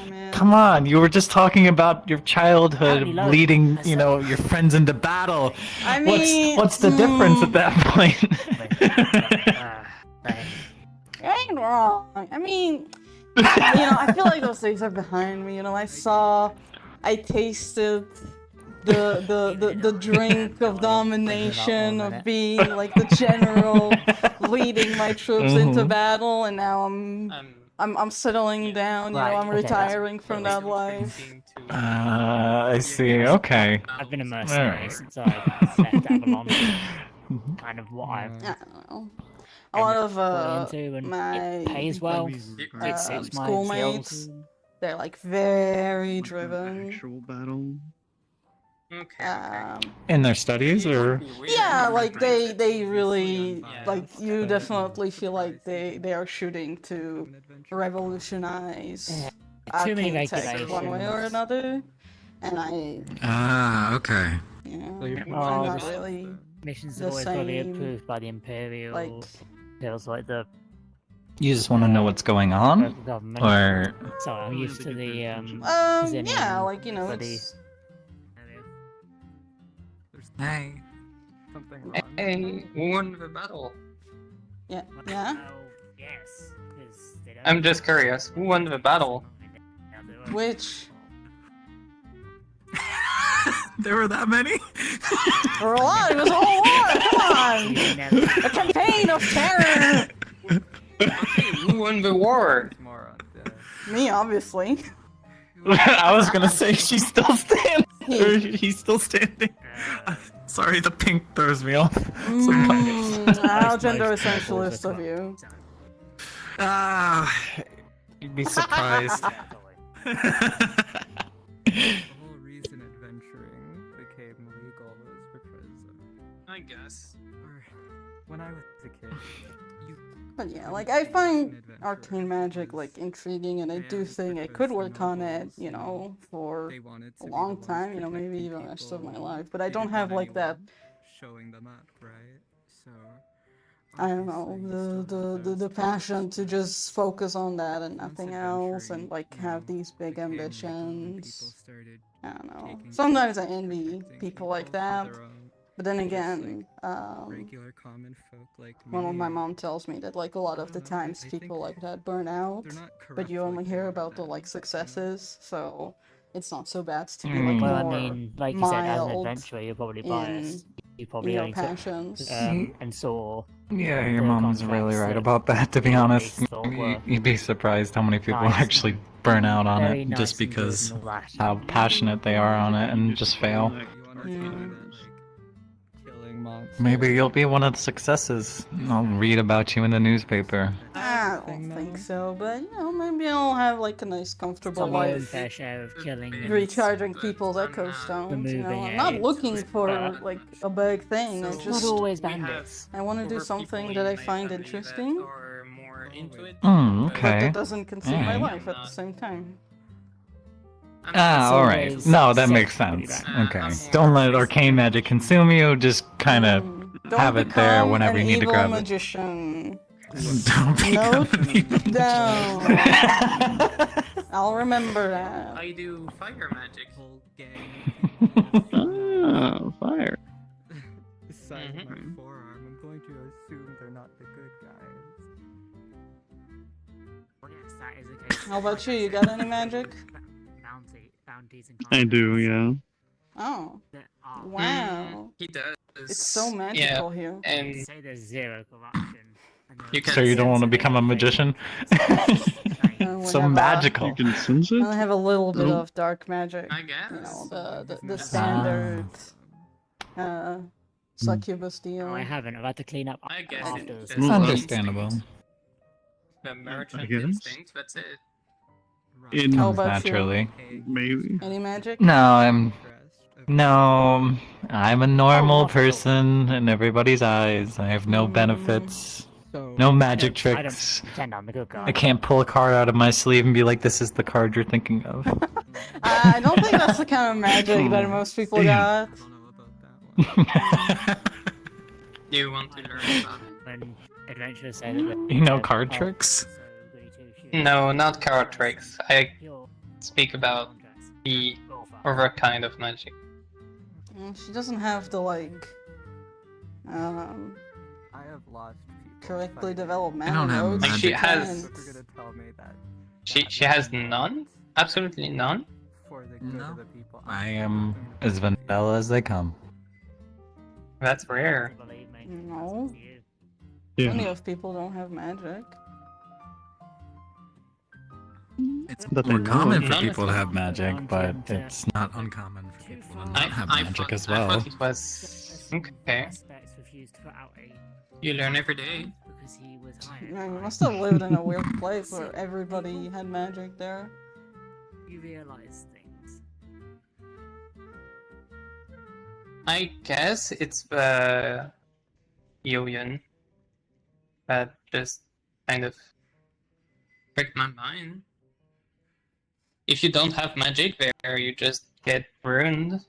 Speaker 1: man.
Speaker 6: Come on, you were just talking about your childhood
Speaker 7: Happy love.
Speaker 6: leading,
Speaker 7: I
Speaker 6: you
Speaker 7: said-
Speaker 6: know, your friends into battle.
Speaker 1: I mean,
Speaker 6: What's the difference at that point?
Speaker 7: Right.
Speaker 1: You ain't wrong. I mean, you know, I feel like those days are behind me. You know, I tasted the drink of domination, of being like the general, leading my troops into
Speaker 6: Mhm.
Speaker 1: battle, and now I'm settling down. You know,
Speaker 7: Right,
Speaker 1: I'm
Speaker 7: okay, that's
Speaker 1: retiring from that life.
Speaker 6: I see, okay.
Speaker 7: I've been a mercenary
Speaker 6: Alright.
Speaker 7: since I left Avalon. Kind of what I've
Speaker 1: I don't know. A lot of
Speaker 7: got into, and
Speaker 1: my
Speaker 7: it pays well.
Speaker 5: Probably
Speaker 7: It suits my
Speaker 1: schoolmates,
Speaker 7: skills.
Speaker 1: they're like very
Speaker 5: like an
Speaker 1: driven.
Speaker 5: Actual battle.
Speaker 1: Um,
Speaker 6: In their studies, or?
Speaker 1: yeah, like they really
Speaker 2: Yeah.
Speaker 1: like you definitely feel like they are shooting to revolutionize
Speaker 7: Yeah, too many
Speaker 1: arcane tech
Speaker 7: regulations.
Speaker 1: one way or another, and I,
Speaker 6: Ah, okay.
Speaker 1: you know,
Speaker 5: So you're
Speaker 1: I'm
Speaker 7: Oh,
Speaker 1: not
Speaker 7: this-
Speaker 1: really
Speaker 7: Missions
Speaker 1: the
Speaker 7: have always got to be
Speaker 1: same,
Speaker 7: approved by the Imperial.
Speaker 1: like.
Speaker 7: Feels like the
Speaker 6: You just want to know what's going on?
Speaker 7: local government.
Speaker 6: Or.
Speaker 7: So I'm
Speaker 5: Oh,
Speaker 7: used
Speaker 5: yeah,
Speaker 7: to
Speaker 5: they
Speaker 7: the
Speaker 5: get attention.
Speaker 1: Yeah,
Speaker 7: Zennian
Speaker 1: like you know,
Speaker 7: bloody-
Speaker 1: it's,
Speaker 6: Hey.
Speaker 2: Hey, who won the battle?
Speaker 1: yeah.
Speaker 7: Oh, yes. 'cause they don't-
Speaker 2: I'm just curious. Who won the battle?
Speaker 1: Which?
Speaker 3: There were that many?
Speaker 1: There were a lot. It was a whole war. Come on.
Speaker 7: You never-
Speaker 1: A campaign of terror.
Speaker 2: Okay, who won the war?
Speaker 3: More on the...
Speaker 1: Me, obviously.
Speaker 6: I was gonna say she's still standing. Or he's still standing.
Speaker 3: Sorry, the pink throws me off.
Speaker 1: How gender essentialist of you.
Speaker 3: You'd be surprised. The whole reason adventuring became legal was because of...
Speaker 2: I guess.
Speaker 3: Or when I was a kid, you...
Speaker 1: But yeah, like, I find arcane magic, like, intriguing, and I do think I could work on it, you know, for
Speaker 3: They wanted
Speaker 1: a
Speaker 3: to be
Speaker 1: long
Speaker 3: the ones
Speaker 1: time, you know, maybe
Speaker 3: protecting
Speaker 1: even the rest of my
Speaker 3: people.
Speaker 1: life. But I
Speaker 3: They
Speaker 1: don't
Speaker 3: didn't
Speaker 1: have,
Speaker 3: want
Speaker 1: like, that,
Speaker 3: anyone showing them up, right? So...
Speaker 1: I don't know, the passion to just focus on that and nothing else, and, like, have these big ambitions. I don't know. Sometimes I envy people like that, but then again,
Speaker 3: Regular common folk like
Speaker 1: one of my
Speaker 3: me,
Speaker 1: mom tells me that, like, a lot of the times people like that burn out,
Speaker 3: they're not
Speaker 1: but
Speaker 3: corrupt
Speaker 1: you only
Speaker 3: like
Speaker 1: hear
Speaker 3: they
Speaker 1: about the,
Speaker 3: are
Speaker 1: like,
Speaker 3: then,
Speaker 1: successes, so it's not so bad to be,
Speaker 6: Mm.
Speaker 1: like,
Speaker 7: Well, I
Speaker 1: more
Speaker 7: mean, like you said, as an
Speaker 1: mild
Speaker 7: adventurer, you're probably
Speaker 1: in
Speaker 7: biased. You probably
Speaker 1: your
Speaker 7: only took,
Speaker 1: passions.
Speaker 7: and saw
Speaker 6: Yeah, your
Speaker 7: the
Speaker 6: mom's really
Speaker 7: contracts
Speaker 6: right
Speaker 7: that
Speaker 6: about that, to be
Speaker 7: you
Speaker 6: honest.
Speaker 7: always thought were
Speaker 6: You'd be surprised how many people
Speaker 7: nice
Speaker 6: actually burn out on
Speaker 7: very
Speaker 6: it
Speaker 7: nice
Speaker 6: just
Speaker 7: and good
Speaker 6: because
Speaker 7: and all that.
Speaker 6: how passionate they are on it and just fail.
Speaker 3: killing monsters.
Speaker 6: Maybe you'll be one of the successes. I'll read about you in the newspaper.
Speaker 1: I don't think so, but you know, maybe I'll have like a nice, comfortable
Speaker 7: Some own
Speaker 1: life,
Speaker 7: fair share of killing and
Speaker 1: recharging people's echo stones. You know,
Speaker 7: removing
Speaker 1: I'm not
Speaker 7: AIDS.
Speaker 1: looking for like a big thing. I
Speaker 7: not
Speaker 1: just
Speaker 7: always
Speaker 2: We have
Speaker 7: bandits.
Speaker 1: I want to do
Speaker 2: over
Speaker 1: something
Speaker 2: people
Speaker 1: that I
Speaker 2: in my
Speaker 1: find
Speaker 2: family
Speaker 1: interesting,
Speaker 2: that are more into it,
Speaker 6: Hmm,
Speaker 2: but-
Speaker 1: but
Speaker 6: okay.
Speaker 1: that doesn't consume my
Speaker 6: Alright.
Speaker 1: life at the same time.
Speaker 2: I'm
Speaker 6: Ah,
Speaker 7: It's
Speaker 6: alright.
Speaker 7: always
Speaker 6: No, that
Speaker 7: safe
Speaker 6: makes
Speaker 7: to do
Speaker 6: sense.
Speaker 2: that.
Speaker 6: Okay.
Speaker 2: I'm
Speaker 6: Don't let
Speaker 2: more
Speaker 6: arcane magic consume you, just kinda
Speaker 1: Don't
Speaker 6: have it there
Speaker 1: become
Speaker 6: whenever
Speaker 1: an
Speaker 6: you need to
Speaker 1: evil
Speaker 6: grab it.
Speaker 1: magician.
Speaker 6: Don't become
Speaker 1: Note
Speaker 6: an evil
Speaker 1: down.
Speaker 6: magician.
Speaker 1: I'll remember that.
Speaker 2: I do fire magic.
Speaker 3: Whole gang.
Speaker 5: Ah, fire.
Speaker 3: The size of my
Speaker 2: Mhm.
Speaker 3: forearm. I'm going to assume they're not the good guys.
Speaker 7: Well, yes, that is the case.
Speaker 1: How about you? You got any magic?
Speaker 7: Bounties and
Speaker 5: I do, yeah.
Speaker 1: Oh,
Speaker 7: that are-
Speaker 1: wow.
Speaker 2: He does.
Speaker 1: It's so magical here.
Speaker 7: You
Speaker 2: And
Speaker 7: say there's zero corruption. and
Speaker 2: You
Speaker 7: there's
Speaker 2: can
Speaker 6: So you don't
Speaker 2: sense
Speaker 6: want to
Speaker 2: it.
Speaker 6: become a magician?
Speaker 1: We
Speaker 6: So
Speaker 1: have,
Speaker 6: magical.
Speaker 5: You can sense it?
Speaker 1: I have a little bit
Speaker 5: Oh.
Speaker 1: of dark magic.
Speaker 2: I guess.
Speaker 1: You know, the
Speaker 3: Ah.
Speaker 1: standard succubus deal.
Speaker 7: No, I haven't. I've had to clean up
Speaker 2: I guess
Speaker 7: after.
Speaker 2: it's
Speaker 5: Well,
Speaker 6: Understandable.
Speaker 2: the merchant
Speaker 5: guess.
Speaker 2: instinct, that's it.
Speaker 5: In
Speaker 1: How
Speaker 6: Comes
Speaker 1: about you?
Speaker 6: naturally.
Speaker 5: maybe.
Speaker 1: Any magic?
Speaker 6: No, No, I'm a normal
Speaker 1: Oh,
Speaker 6: person in everybody's eyes. I have no benefits, no magic
Speaker 7: I don't
Speaker 6: tricks.
Speaker 7: pretend I'm the good guy.
Speaker 6: I can't pull a card out of my sleeve and be like, this is the card you're thinking of.
Speaker 1: I don't think that's the kind of magic that most people got.
Speaker 3: I don't know about that one.
Speaker 2: Do you want to learn about it?
Speaker 7: When adventurers say that
Speaker 6: You know
Speaker 7: they're
Speaker 6: card
Speaker 7: not
Speaker 6: tricks?
Speaker 7: so goody two-shoes.
Speaker 2: No, not card tricks. I
Speaker 7: Pure
Speaker 2: speak about
Speaker 7: contracts.
Speaker 2: the
Speaker 7: Roll for-
Speaker 2: other kind of magic.
Speaker 1: She doesn't have the like
Speaker 3: I have lost people
Speaker 1: correctly
Speaker 3: fighting.
Speaker 1: developed
Speaker 6: I don't have
Speaker 1: modes.
Speaker 2: Like, she
Speaker 1: She
Speaker 2: has-
Speaker 1: can-
Speaker 3: Look, you're gonna tell me that.
Speaker 2: She has none? Absolutely none?
Speaker 3: For the good
Speaker 6: No.
Speaker 3: of the people.
Speaker 6: I am as vanilla as they come.
Speaker 2: That's rare.
Speaker 7: Believe me.
Speaker 1: No.
Speaker 7: That's you.
Speaker 1: Plenty
Speaker 5: Yeah.
Speaker 1: of people don't have magic.
Speaker 6: It's
Speaker 5: That they
Speaker 6: more
Speaker 5: know
Speaker 6: common
Speaker 5: of.
Speaker 6: for
Speaker 2: None
Speaker 6: people to
Speaker 2: of
Speaker 6: have magic, but
Speaker 7: Yeah.
Speaker 6: it's not uncommon for people to
Speaker 7: I-
Speaker 6: not have magic
Speaker 2: thought,
Speaker 6: as
Speaker 2: I
Speaker 6: well.
Speaker 2: thought it was... Okay.
Speaker 7: Aspects refused to put out a
Speaker 2: You learn every day.
Speaker 7: because he was hired.
Speaker 1: Yeah, you
Speaker 7: by-
Speaker 1: must have lived in a weird place where everybody had magic there.
Speaker 7: You realize things.
Speaker 2: I guess it's the Yulian that just kind of tricked my mind. If you don't have magic there, you just get ruined.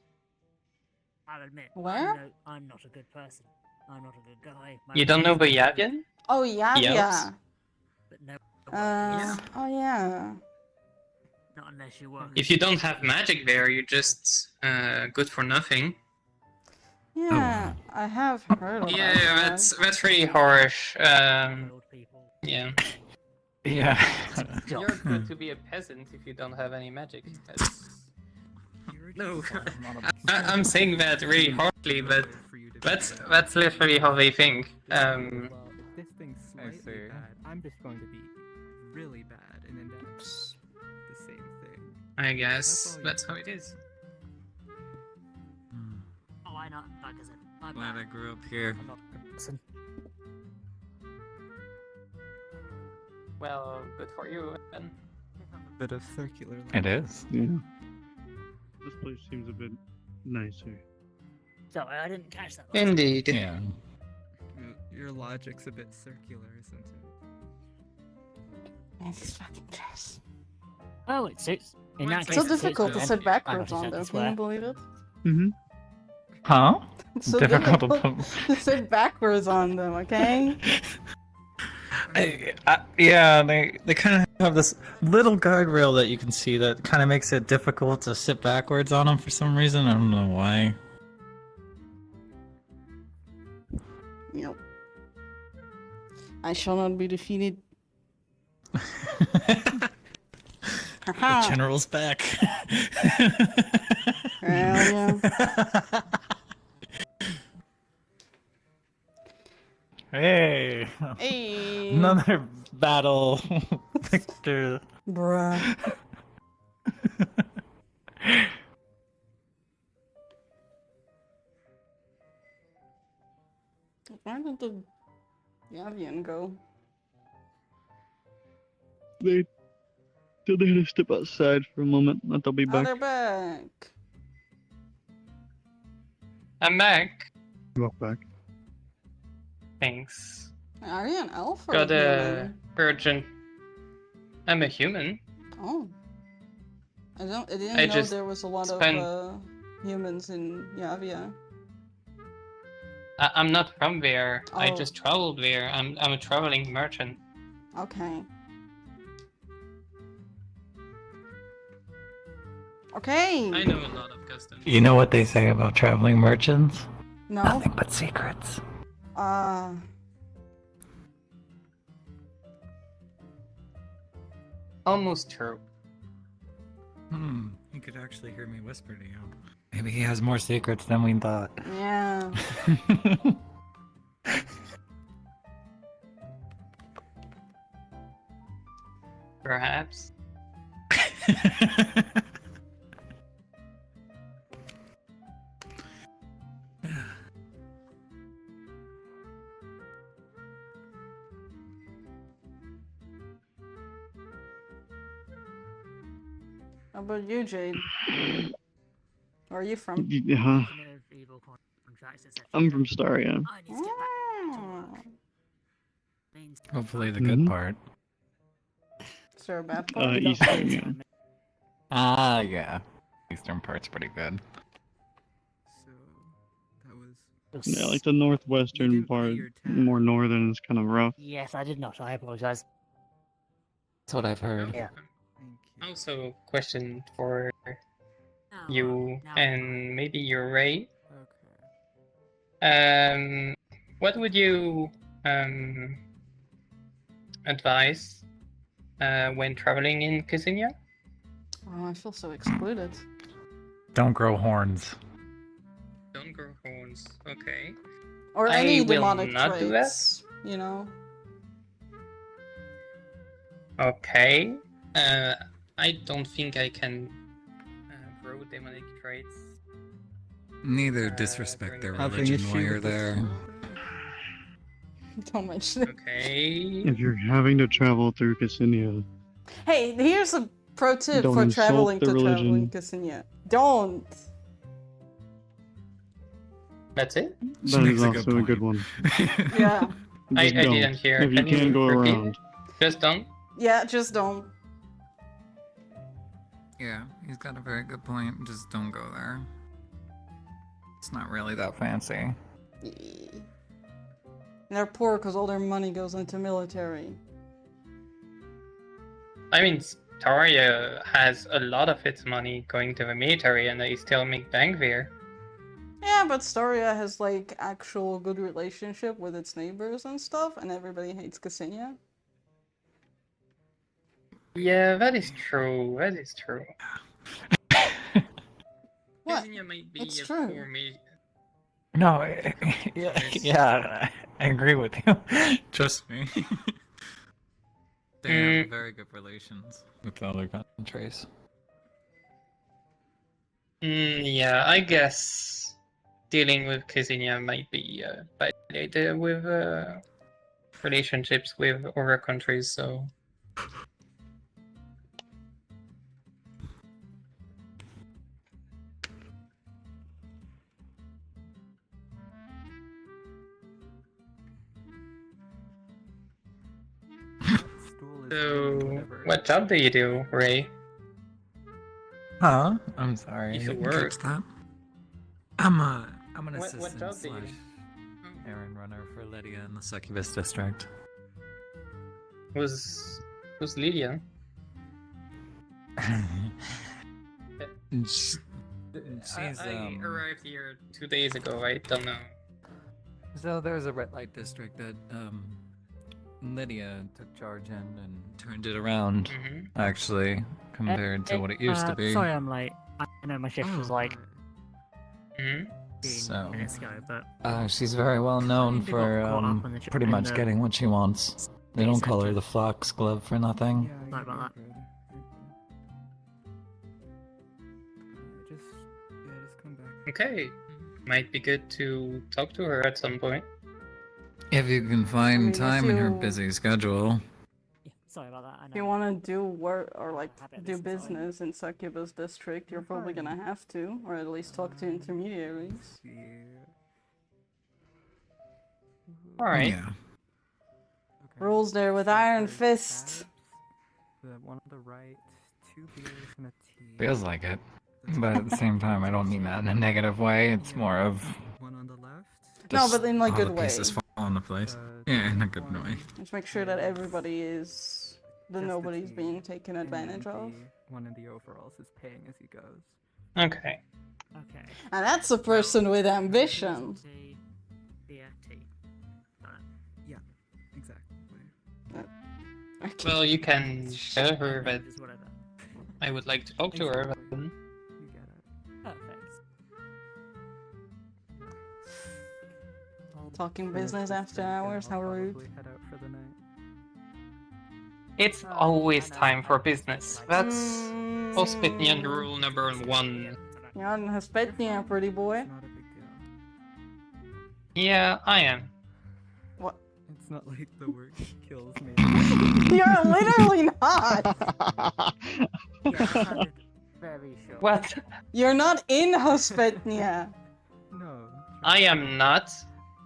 Speaker 7: I'll admit,
Speaker 1: Where?
Speaker 7: I'm not a good person. I'm not a good guy. My
Speaker 2: You don't know the
Speaker 7: reputation is good,
Speaker 2: Yavian?
Speaker 1: Oh yeah,
Speaker 2: Yes.
Speaker 1: yeah.
Speaker 7: But no,
Speaker 1: Oh yeah.
Speaker 7: not unless you work.
Speaker 2: If you don't have magic there, you're just good for nothing.
Speaker 1: Yeah, I have heard about
Speaker 2: Yeah,
Speaker 1: that.
Speaker 2: that's pretty harsh.
Speaker 7: Old people.
Speaker 2: Yeah.
Speaker 6: Yeah.
Speaker 2: You're good to be a peasant if you don't have any magic. No, I'm saying that really harshly, but that's literally how they think.
Speaker 3: Well, if this thing's
Speaker 6: I
Speaker 3: slightly
Speaker 6: see.
Speaker 3: bad, I'm just going to be really bad, and then that's the same thing.
Speaker 2: I guess
Speaker 3: That's all you-
Speaker 2: that's how it is.
Speaker 7: Oh, why not? Like I said, I'm
Speaker 6: Glad I
Speaker 7: not.
Speaker 6: grew up here.
Speaker 7: I'm not a good person.
Speaker 2: Well, good for you. Then.
Speaker 3: Bit of circular.
Speaker 6: It is.
Speaker 5: Yeah. This place seems a bit nicer.
Speaker 7: So I didn't catch that.
Speaker 2: Indeed.
Speaker 6: Yeah.
Speaker 3: Your logic's a bit circular, isn't it?
Speaker 1: Man, these fucking chairs.
Speaker 7: Oh, it suits. In that
Speaker 1: It's
Speaker 7: case,
Speaker 1: so
Speaker 7: it suits
Speaker 1: difficult
Speaker 7: me
Speaker 1: to
Speaker 7: then.
Speaker 1: sit
Speaker 7: I
Speaker 1: backwards
Speaker 7: got
Speaker 1: on
Speaker 7: to
Speaker 1: them.
Speaker 7: set
Speaker 1: Can you
Speaker 7: this
Speaker 1: believe it?
Speaker 5: Mm-hmm.
Speaker 6: Huh?
Speaker 1: It's so
Speaker 6: Difficult to
Speaker 1: difficult
Speaker 6: put.
Speaker 1: to sit backwards on them, okay?
Speaker 6: Yeah, they kind of have this little guardrail that you can see that kind of makes it difficult to sit backwards on them for some reason. I don't know why.
Speaker 1: Yep. I shall not be defeated. Haha.
Speaker 6: General's back.
Speaker 1: Hell yeah.
Speaker 6: Hey,
Speaker 1: Hey.
Speaker 6: another battle victor.
Speaker 1: Bruh. Where did the Yavian go?
Speaker 5: They had to step outside for a moment, but they'll be
Speaker 1: Oh,
Speaker 5: back.
Speaker 1: they're back.
Speaker 2: I'm back.
Speaker 5: Walk back.
Speaker 2: Thanks.
Speaker 1: Are you an elf or
Speaker 2: Got
Speaker 1: a
Speaker 2: a
Speaker 1: human?
Speaker 2: urgent. I'm a human.
Speaker 1: Oh. I didn't
Speaker 2: I
Speaker 1: know
Speaker 2: just
Speaker 1: there was a lot
Speaker 2: spent-
Speaker 1: of humans in Yavia.
Speaker 2: I'm not from there. I
Speaker 1: Oh.
Speaker 2: just traveled there. I'm a traveling merchant.
Speaker 1: Okay. Okay.
Speaker 2: I know a lot of customs.
Speaker 6: You know what they say about traveling merchants?
Speaker 1: No.
Speaker 6: Nothing but secrets.
Speaker 2: Almost true.
Speaker 6: He could actually hear me whisper to you. Maybe he has more secrets than we thought.
Speaker 1: Yeah.
Speaker 2: Perhaps.
Speaker 1: How about you, Jade? Where are you from?
Speaker 5: Yeah,
Speaker 7: Evil contracts, etc.
Speaker 5: I'm from Staria.
Speaker 7: I need to get back to
Speaker 1: Oh.
Speaker 7: work. Means
Speaker 6: Hopefully the good
Speaker 5: Mhm.
Speaker 6: part.
Speaker 1: Is there a bad part?
Speaker 5: Eastern, yeah.
Speaker 6: Ah, yeah. Eastern part's pretty good.
Speaker 3: So that was.
Speaker 5: Yeah, like the northwestern
Speaker 3: didn't pay
Speaker 5: part,
Speaker 3: your tax.
Speaker 5: more northern is kind of rough.
Speaker 7: Yes, I did not. I apologize.
Speaker 6: That's what I've heard.
Speaker 7: Yeah.
Speaker 3: Thank you.
Speaker 2: Also, question for
Speaker 7: Now,
Speaker 2: you
Speaker 7: now
Speaker 2: and maybe your Ray.
Speaker 3: Okay.
Speaker 2: What would you advise when traveling in Khaslana?
Speaker 1: Oh, I feel so excluded.
Speaker 6: Don't grow horns.
Speaker 2: Don't grow horns. Okay.
Speaker 1: Or
Speaker 2: I
Speaker 1: any
Speaker 2: will
Speaker 1: demonic
Speaker 2: not do
Speaker 1: traits, you know?
Speaker 2: Okay. I don't think I can grow demonic traits.
Speaker 6: Neither
Speaker 2: disrespect their
Speaker 3: Having issue with this-
Speaker 1: Don't mention it.
Speaker 2: Okay.
Speaker 5: If you're having to travel through Khaslana,
Speaker 1: Hey, here's a pro tip
Speaker 5: Don't
Speaker 1: for
Speaker 5: insult
Speaker 1: traveling
Speaker 5: the
Speaker 1: to
Speaker 5: religion.
Speaker 1: traveling Khaslana. Don't!
Speaker 2: That's it?
Speaker 5: that is also a good one.
Speaker 1: Yeah.
Speaker 2: I
Speaker 5: Just don't.
Speaker 2: didn't hear.
Speaker 5: If you
Speaker 2: Can you
Speaker 5: can go
Speaker 2: repeat
Speaker 5: around.
Speaker 2: it? Just don't.
Speaker 1: Yeah, just don't.
Speaker 6: Yeah, he's got a very good point. Just don't go there. It's not really that fancy.
Speaker 1: And they're poor because all their money goes into military.
Speaker 2: I mean, Staria has a lot of its money going to the military, and they still make bank there.
Speaker 1: Yeah, but Staria has like actual good relationship with its neighbors and stuff, and everybody hates Khaslana.
Speaker 2: Yeah, that is true. That is true.
Speaker 1: What?
Speaker 2: Elysia might be
Speaker 1: It's
Speaker 2: a
Speaker 1: true.
Speaker 2: poor me.
Speaker 6: No, yeah, I agree with you. Trust me. They have very good relations with the other countries.
Speaker 2: Yeah, I guess dealing with Khaslana might be a bad idea with relationships with other countries, so. So, what job do you do, Ray?
Speaker 6: Huh? I'm sorry.
Speaker 2: If
Speaker 6: I
Speaker 2: it
Speaker 6: didn't catch
Speaker 2: works.
Speaker 6: that. I'm an
Speaker 2: What
Speaker 6: assistant
Speaker 2: job do you
Speaker 6: slash
Speaker 2: do?
Speaker 6: errand runner for Lydia in the Succubus district.
Speaker 2: Who's Lydia?
Speaker 6: She's
Speaker 2: I arrived here 2 days ago. I don't know.
Speaker 6: So there's a red light district that Lydia took charge in and turned it around,
Speaker 2: Mhm.
Speaker 6: actually, compared to what it used to be.
Speaker 7: Sorry I'm late. I know my shift was like
Speaker 2: Mhm.
Speaker 7: 15
Speaker 6: So,
Speaker 7: minutes ago, but
Speaker 6: she's very well known
Speaker 7: Kinda got caught
Speaker 6: for
Speaker 7: up on the
Speaker 6: pretty
Speaker 7: in
Speaker 6: much
Speaker 7: the
Speaker 6: getting what she wants. They don't call her
Speaker 7: center.
Speaker 6: the Foxglove for nothing.
Speaker 7: Sorry about that.
Speaker 3: Just come back.
Speaker 2: Okay. Might be good to talk to her at some point.
Speaker 6: If you can
Speaker 1: I
Speaker 6: find
Speaker 1: mean, if
Speaker 6: time in her
Speaker 1: you-
Speaker 6: busy schedule.
Speaker 7: Yeah, sorry about that. I know.
Speaker 1: If you want to do work or like
Speaker 7: Habit
Speaker 1: do
Speaker 7: this time.
Speaker 1: business in Succubus district, you're probably gonna have to, or at least talk to intermediaries.
Speaker 2: Alright.
Speaker 6: Yeah.
Speaker 1: Rules there with iron fist.
Speaker 3: The one on the right, 2 beers and a tea.
Speaker 6: Feels like it. But at the same time, I don't mean that in a negative way. It's more of
Speaker 3: One on the left.
Speaker 1: No,
Speaker 6: just
Speaker 1: but in like
Speaker 6: all
Speaker 1: good
Speaker 6: the
Speaker 1: way.
Speaker 6: pieces fall into place.
Speaker 3: Uh,
Speaker 6: Yeah, in a good way.
Speaker 1: Just make sure that everybody is, that
Speaker 3: just the
Speaker 1: nobody's
Speaker 3: tea,
Speaker 1: being taken
Speaker 3: and then
Speaker 1: advantage of.
Speaker 3: the one in the overalls is paying as he goes.
Speaker 2: Okay.
Speaker 7: Okay.
Speaker 1: And that's a person with ambition.
Speaker 7: Tea, beer, tea. Got it.
Speaker 3: Exactly.
Speaker 1: Okay.
Speaker 2: Well, you can tell her that
Speaker 7: Just whatever.
Speaker 2: I would like to talk to her.
Speaker 3: Exactly.
Speaker 2: But...
Speaker 3: You get it.
Speaker 7: Perfect.
Speaker 1: Talking business after hours, how rude.
Speaker 3: Head out for the night.
Speaker 2: It's always time for business. That's Hospitnian
Speaker 1: Mm,
Speaker 2: rule number 1.
Speaker 1: You're in Hespetnia, pretty boy.
Speaker 3: It's not a big deal.
Speaker 2: Yeah, I am.
Speaker 1: What?
Speaker 3: It's not like the work kills me.
Speaker 1: You're literally not!
Speaker 7: Yeah, that sounded very sure.
Speaker 2: What?
Speaker 1: You're not in Hespetnia!
Speaker 3: No.
Speaker 2: I am not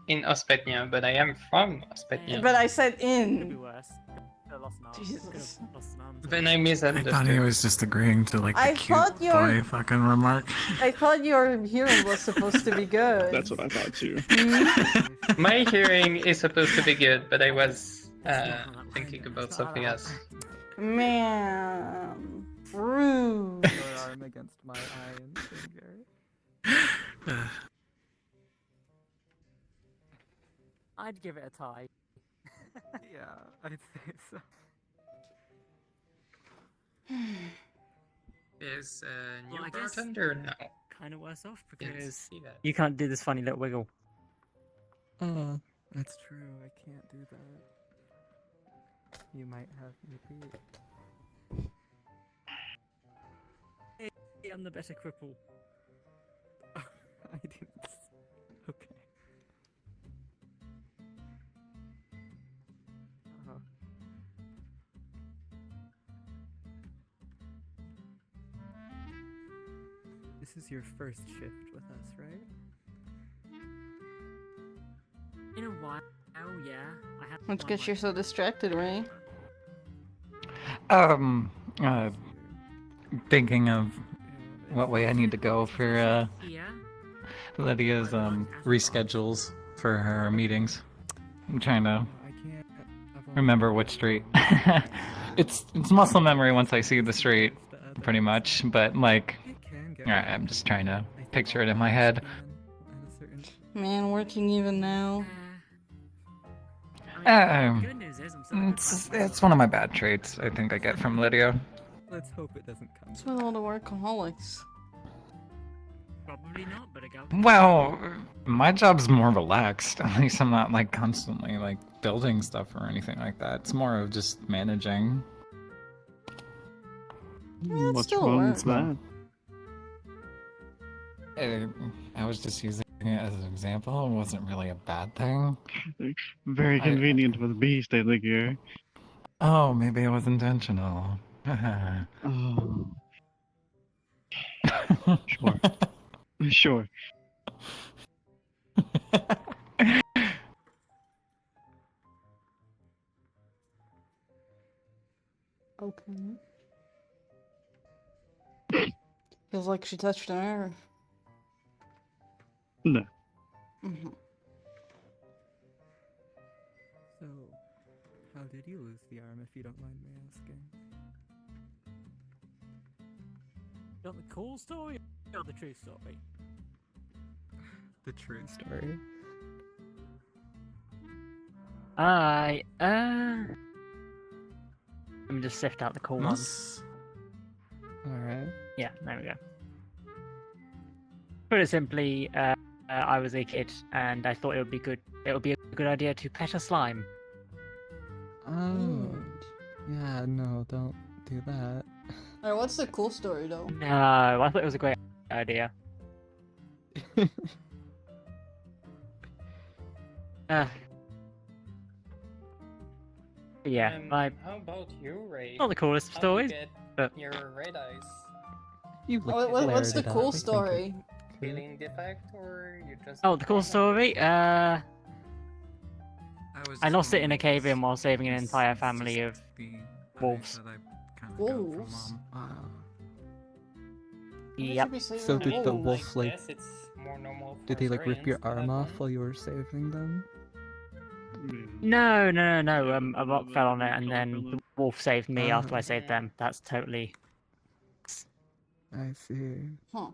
Speaker 2: in Ospetnia, but I am from Ospetnia.
Speaker 1: But I said
Speaker 7: Could be
Speaker 1: in.
Speaker 7: worse. Could've lost an arm.
Speaker 1: Jesus.
Speaker 7: Could've lost an arm.
Speaker 2: Then I
Speaker 6: I thought he
Speaker 2: misunderstood.
Speaker 6: was just agreeing to like the
Speaker 1: I
Speaker 6: cute
Speaker 1: thought your-
Speaker 6: boy fucking remark.
Speaker 1: I thought your hearing was supposed to be good.
Speaker 5: That's what I thought too.
Speaker 2: My hearing is supposed to be good, but I was thinking about
Speaker 7: It's not
Speaker 2: something
Speaker 7: that.
Speaker 2: else.
Speaker 1: Man. Rude.
Speaker 3: Your arm against my iron finger.
Speaker 7: I'd give it a tie.
Speaker 3: Yeah, I'd say so.
Speaker 2: Is a new
Speaker 7: Well, I guess-
Speaker 2: bartender now?
Speaker 7: Kind of worse off
Speaker 2: Yes,
Speaker 7: because
Speaker 2: see that.
Speaker 7: you can't do this funny little wiggle.
Speaker 3: Oh, that's true. I can't do that. You might have me beat.
Speaker 7: Hey, I'm the better cripple.
Speaker 3: I didn't. Okay. Uh-huh. This is your first shift with us, right?
Speaker 7: In a while, yeah. I had.
Speaker 1: Let's
Speaker 7: one
Speaker 1: get you
Speaker 7: like-
Speaker 1: so distracted, Ray.
Speaker 6: Thinking of what way I need to go for
Speaker 7: Yeah.
Speaker 6: Lydia's reschedules for her meetings. I'm trying to
Speaker 3: I can't.
Speaker 6: remember which street. it's muscle memory once I see the street, pretty much. But like, I'm just trying to picture it in my head.
Speaker 1: Man, working even now.
Speaker 7: I Good news is I'm still
Speaker 6: It's one of my bad traits. I think I get from Lydia.
Speaker 3: Let's hope it doesn't come.
Speaker 1: It's with all the workaholics.
Speaker 7: Probably not, but I go.
Speaker 6: Well, my job's more relaxed. At least I'm not like constantly like building stuff or anything like that. It's more of just managing.
Speaker 1: Yeah, it
Speaker 5: What's
Speaker 1: still
Speaker 5: wrong
Speaker 1: works.
Speaker 5: with that?
Speaker 6: I was just using it as an example. It wasn't really a bad thing.
Speaker 5: Very
Speaker 6: I-
Speaker 5: convenient for the beast, I think here.
Speaker 6: Oh, maybe it was intentional.
Speaker 5: Oh, sure. Sure.
Speaker 1: Okay. Feels like she touched a nerve.
Speaker 5: No.
Speaker 1: Mm-hmm.
Speaker 3: So, how did you lose the arm, if you don't mind me asking?
Speaker 7: You want the cool story or the true story?
Speaker 3: The true story.
Speaker 7: Alright, let me just sift out the cool ones.
Speaker 3: Alright.
Speaker 7: Yeah, there we go. Put it simply, I was a kid and I thought it would be a good idea to pet a slime.
Speaker 3: Oh. Yeah, no, don't do that.
Speaker 1: Alright, what's the cool story though?
Speaker 7: No, I thought it was a great idea. Yeah,
Speaker 2: How about you, Ray?
Speaker 7: not the coolest of
Speaker 2: How
Speaker 7: stories.
Speaker 2: you get
Speaker 7: but-
Speaker 2: your red eyes?
Speaker 3: You
Speaker 1: What's the cool
Speaker 3: story?
Speaker 1: story?
Speaker 2: Feeling defect, or you just?
Speaker 7: Oh, the cool story. I lost it in a cave in while saving an entire family of wolves.
Speaker 1: Wolves?
Speaker 7: Yep.
Speaker 3: So did the wolf, like,
Speaker 2: Yes, it's more normal
Speaker 3: did
Speaker 2: for
Speaker 3: they like rip your
Speaker 2: Saurians,
Speaker 3: arm
Speaker 2: but,
Speaker 3: off while you were saving them?
Speaker 7: No. A rock fell on it, and then the wolf saved me after I saved them. That's totally.
Speaker 3: I see.
Speaker 1: Huh.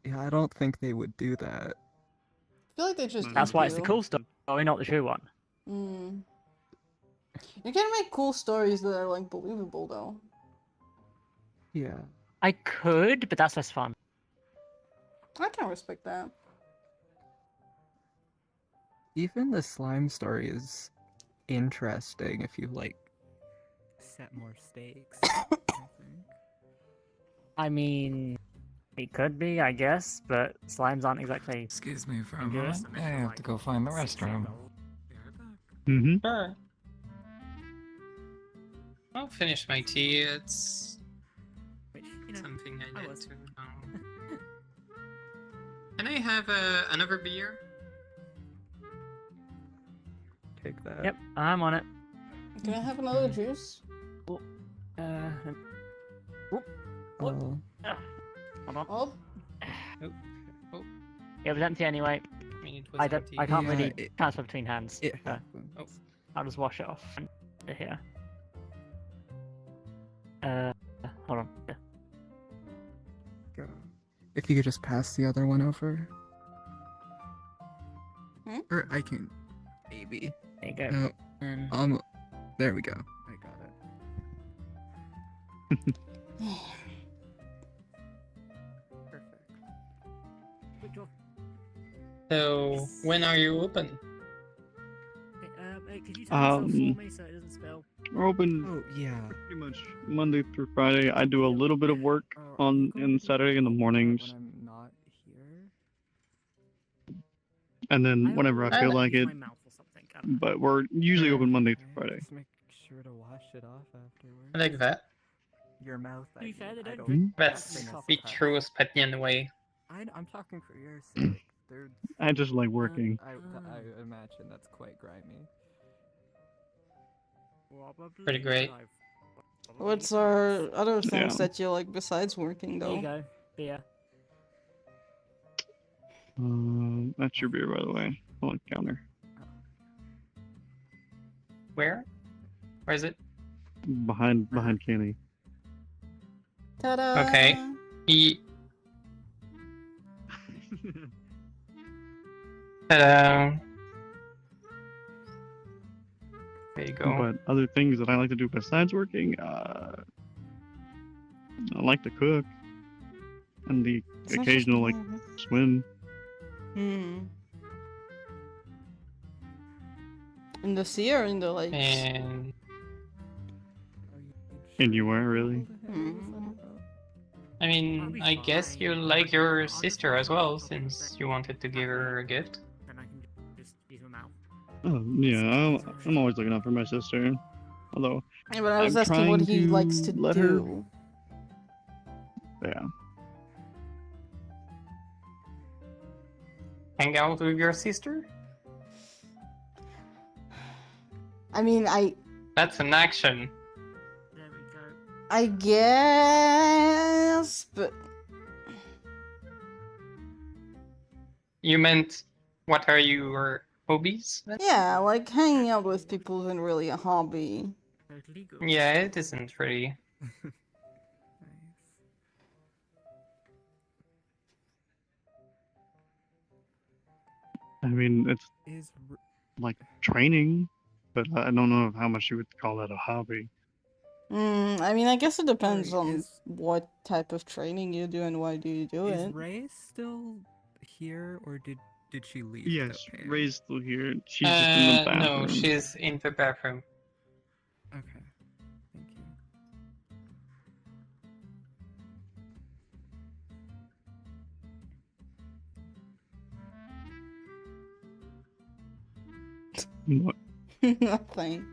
Speaker 3: Yeah, I don't think they would do that.
Speaker 1: I feel like they just
Speaker 7: That's
Speaker 1: eat
Speaker 7: why it's the
Speaker 1: you.
Speaker 7: cool story, not the true one.
Speaker 1: Mm. You can make cool stories that are like believable though.
Speaker 3: Yeah.
Speaker 7: I could, but that's less fun.
Speaker 1: I can respect that.
Speaker 3: Even the slime story is interesting if you like set more stakes. I think.
Speaker 7: I mean, it could be, I guess, but slimes aren't exactly.
Speaker 6: Excuse me for a
Speaker 7: dangerous.
Speaker 6: moment. I have to go find the restroom.
Speaker 5: Mm-hmm.
Speaker 2: Sure. I'll finish my tea. It's
Speaker 7: Which, you know,
Speaker 2: something I
Speaker 7: I
Speaker 2: need
Speaker 7: was.
Speaker 2: to know. Can I have another beer?
Speaker 3: Take that.
Speaker 7: Yep, I'm on it.
Speaker 1: Can I have another juice?
Speaker 7: Uh,
Speaker 3: Oh,
Speaker 7: hold on.
Speaker 1: Oh,
Speaker 7: It was empty anyway.
Speaker 2: I mean, it was
Speaker 7: I don't.
Speaker 2: empty.
Speaker 7: I can't
Speaker 3: Yeah,
Speaker 7: really
Speaker 3: it-
Speaker 7: transfer between hands.
Speaker 3: it
Speaker 7: so
Speaker 3: happens.
Speaker 7: I'll just wash it off. Here. Hold on. Yeah.
Speaker 3: Go. If you could just pass the other one over.
Speaker 1: Hmm?
Speaker 3: Or I can maybe.
Speaker 7: There you go.
Speaker 3: No,
Speaker 7: And
Speaker 3: there we go. I got it. Perfect.
Speaker 7: Quick draw.
Speaker 2: So, when are you open?
Speaker 7: Hey, could you turn this off
Speaker 5: Um,
Speaker 7: for me so it doesn't spill?
Speaker 5: We're open
Speaker 3: Oh yeah.
Speaker 5: pretty much Monday through Friday. I do a little bit of work
Speaker 3: Oh, are you
Speaker 5: on
Speaker 3: going
Speaker 5: in
Speaker 3: to
Speaker 5: Saturday in the
Speaker 3: when
Speaker 5: mornings,
Speaker 3: I'm not here?
Speaker 5: and then whenever I feel like it.
Speaker 7: My mouth or something. I don't know.
Speaker 5: But we're usually open Monday through
Speaker 3: Okay,
Speaker 5: Friday.
Speaker 3: Just make sure to wash it off afterwards.
Speaker 2: I like that.
Speaker 3: Your mouth.
Speaker 7: To be fair, they don't
Speaker 3: don't
Speaker 7: drink
Speaker 2: That's
Speaker 7: Drink off
Speaker 2: the
Speaker 7: the cup.
Speaker 2: truest pet in a way.
Speaker 3: I'm talking for your sake. They're.
Speaker 5: I just like working.
Speaker 3: I imagine that's quite grimy.
Speaker 7: Probably,
Speaker 2: Pretty great.
Speaker 7: but I've
Speaker 1: what's
Speaker 7: probably-
Speaker 1: our other things
Speaker 5: Yeah.
Speaker 1: that you like besides working
Speaker 7: There you
Speaker 1: though?
Speaker 7: go. Beer.
Speaker 5: That's your beer, by the way. On the counter.
Speaker 2: Where? Where is it?
Speaker 5: Behind Kenny.
Speaker 1: Ta-da!
Speaker 2: Okay. He. Ta-da. There you go.
Speaker 5: But other things that I like to do besides working, I like to cook and the
Speaker 1: It's not just
Speaker 5: occasional like
Speaker 1: me.
Speaker 5: swim.
Speaker 1: Hmm. In the sea or in the lakes?
Speaker 2: And
Speaker 5: Anywhere, really.
Speaker 2: I mean, I guess you like your sister as well, since you wanted to give her a gift.
Speaker 7: Then I can just use my mouth.
Speaker 5: Oh yeah, I'm always looking out for my sister. Although
Speaker 1: Yeah, but I was
Speaker 5: I'm
Speaker 1: asking what
Speaker 5: trying
Speaker 1: he likes to
Speaker 5: let her-
Speaker 1: do.
Speaker 5: yeah,
Speaker 2: Hang out with your sister?
Speaker 1: I mean,
Speaker 2: That's an action.
Speaker 7: There we go.
Speaker 1: I guess, but
Speaker 2: You meant, what are your hobbies? then?
Speaker 1: yeah, like hanging out with people isn't really a hobby.
Speaker 7: Totally good.
Speaker 2: Yeah, it isn't really.
Speaker 5: I mean it's
Speaker 3: Is
Speaker 5: like training, but I don't know how much you would call that a hobby.
Speaker 1: I mean, I guess it depends
Speaker 3: Sorry,
Speaker 1: on
Speaker 3: is-
Speaker 1: what type of training you do and why do you do
Speaker 3: is
Speaker 1: it.
Speaker 3: Ray still here, or did she leave?
Speaker 5: Yes,
Speaker 3: that pan?
Speaker 5: Ray's still here. She's just in the bathroom.
Speaker 2: No, she's in the bathroom.
Speaker 3: Okay. Thank you.
Speaker 5: What?
Speaker 1: Nothing.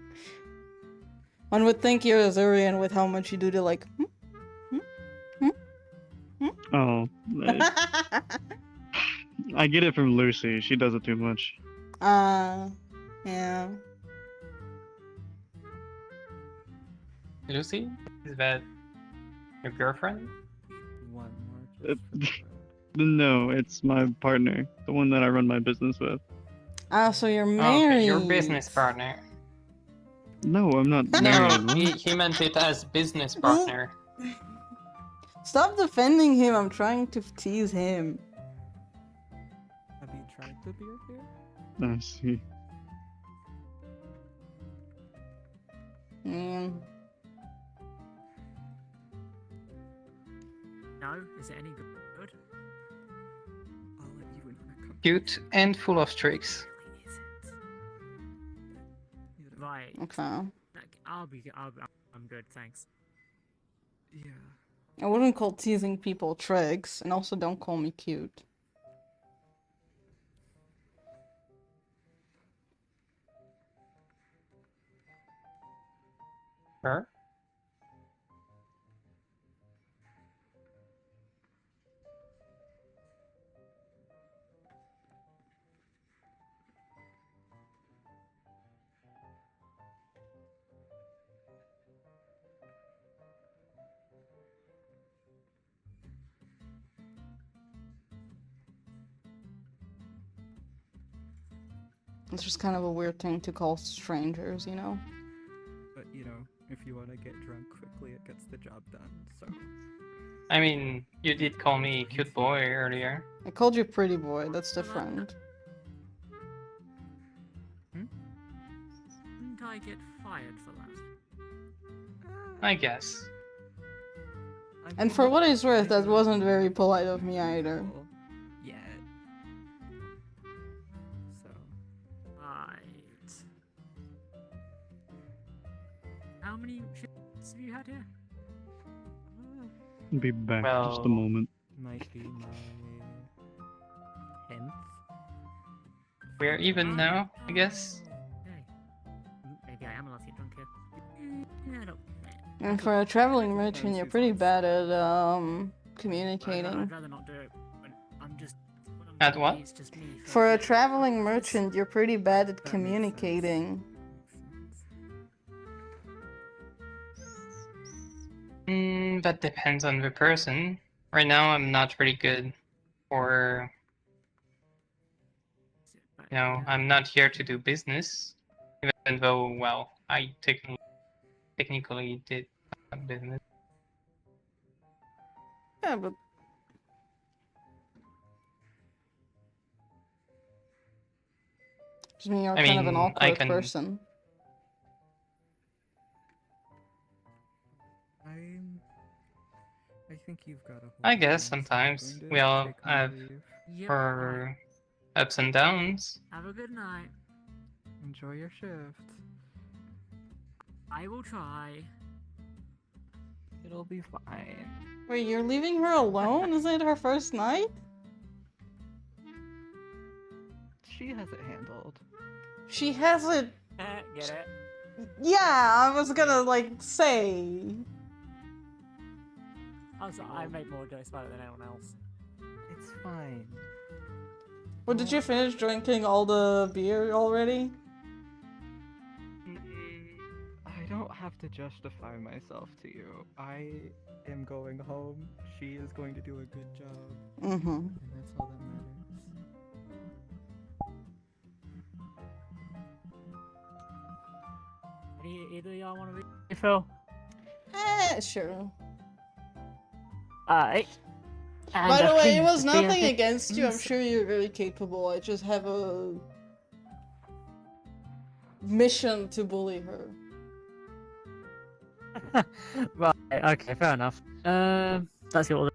Speaker 1: One would think you're Azurian with how much you do to like.
Speaker 5: Oh, I get it from Lucy. She does it too much.
Speaker 1: Yeah.
Speaker 2: Lucy? Is that your girlfriend?
Speaker 3: One more.
Speaker 5: Uh,
Speaker 3: just for the road.
Speaker 5: No, it's my partner, the one that I run my business with.
Speaker 1: So you're
Speaker 2: Oh,
Speaker 1: married.
Speaker 2: okay, your business partner.
Speaker 5: No, I'm not
Speaker 2: No,
Speaker 5: married.
Speaker 2: he,
Speaker 5: What?
Speaker 2: he meant it as business partner.
Speaker 1: Stop defending him. I'm trying to tease him.
Speaker 3: Have you tried the beer here?
Speaker 5: I see.
Speaker 1: Mm.
Speaker 7: No? Is it any good?
Speaker 3: I'll let you in on a company.
Speaker 2: Cute and full of tricks.
Speaker 7: Really, is it?
Speaker 3: You know,
Speaker 7: Right.
Speaker 1: Okay.
Speaker 7: I'm good, thanks.
Speaker 3: Yeah.
Speaker 1: I wouldn't call teasing people tricks, and also don't call me cute.
Speaker 2: Her?
Speaker 1: It's just kind of a weird thing to call strangers, you know?
Speaker 3: But you know, if you want to get drunk quickly, it gets the job done. So.
Speaker 2: I mean, you did call me cute boy earlier.
Speaker 1: I called you pretty boy, that's different.
Speaker 7: Didn't I get fired for that?
Speaker 2: I guess.
Speaker 1: And for what it's worth, that wasn't very polite of me either.
Speaker 3: Yet. So.
Speaker 7: Right. How many shifts have you had here?
Speaker 5: Be back in just a
Speaker 2: Well-
Speaker 5: moment.
Speaker 3: Might be my 10th.
Speaker 2: We're even now, I guess.
Speaker 7: Okay. Maybe I am allowed to get drunk here. Yeah, no.
Speaker 1: And for a traveling merchant, you're pretty bad at, communicating.
Speaker 7: I'd rather not do it. I'm just. when I'm
Speaker 2: At
Speaker 7: happy,
Speaker 2: what?
Speaker 7: It's just me
Speaker 1: For a
Speaker 7: bit.
Speaker 1: traveling merchant, you're pretty bad at
Speaker 3: That makes
Speaker 1: communicating.
Speaker 2: That depends on the person. Right now, I'm not really good for,
Speaker 7: But,
Speaker 2: you know, I'm not here to do business. Even though, well, I technically did some business.
Speaker 1: Yeah, but just mean you're
Speaker 2: I
Speaker 1: kind of an
Speaker 2: mean, I
Speaker 1: awkward
Speaker 2: can-
Speaker 1: person.
Speaker 3: I think you've got a whole
Speaker 2: I guess
Speaker 3: plan, so I'm
Speaker 2: sometimes
Speaker 3: going to
Speaker 2: we all
Speaker 3: take my
Speaker 2: have
Speaker 3: leave.
Speaker 7: Yep.
Speaker 2: our ups and downs.
Speaker 7: Have a good night.
Speaker 3: Enjoy your shift.
Speaker 7: I will try.
Speaker 3: It'll be fine.
Speaker 1: Wait, you're leaving her alone? Isn't it her first night?
Speaker 3: She has it handled.
Speaker 1: She hasn't.
Speaker 7: Get it?
Speaker 1: Yeah, I was gonna like say.
Speaker 7: I'm sorry, I make more jokes about it than anyone else.
Speaker 3: It's fine.
Speaker 1: Well, did you finish drinking all the beer already?
Speaker 3: I don't have to justify myself to you. I am going home. She is going to do a good job.
Speaker 1: Mm-hmm.
Speaker 3: And that's all that matters.
Speaker 7: Either of y'all want to refill?
Speaker 1: Sure.
Speaker 7: Alright.
Speaker 1: By the way, it was nothing against you. I'm sure you're very capable. I just have a mission to bully her.
Speaker 7: Right, okay, fair enough. That's it.
Speaker 1: No.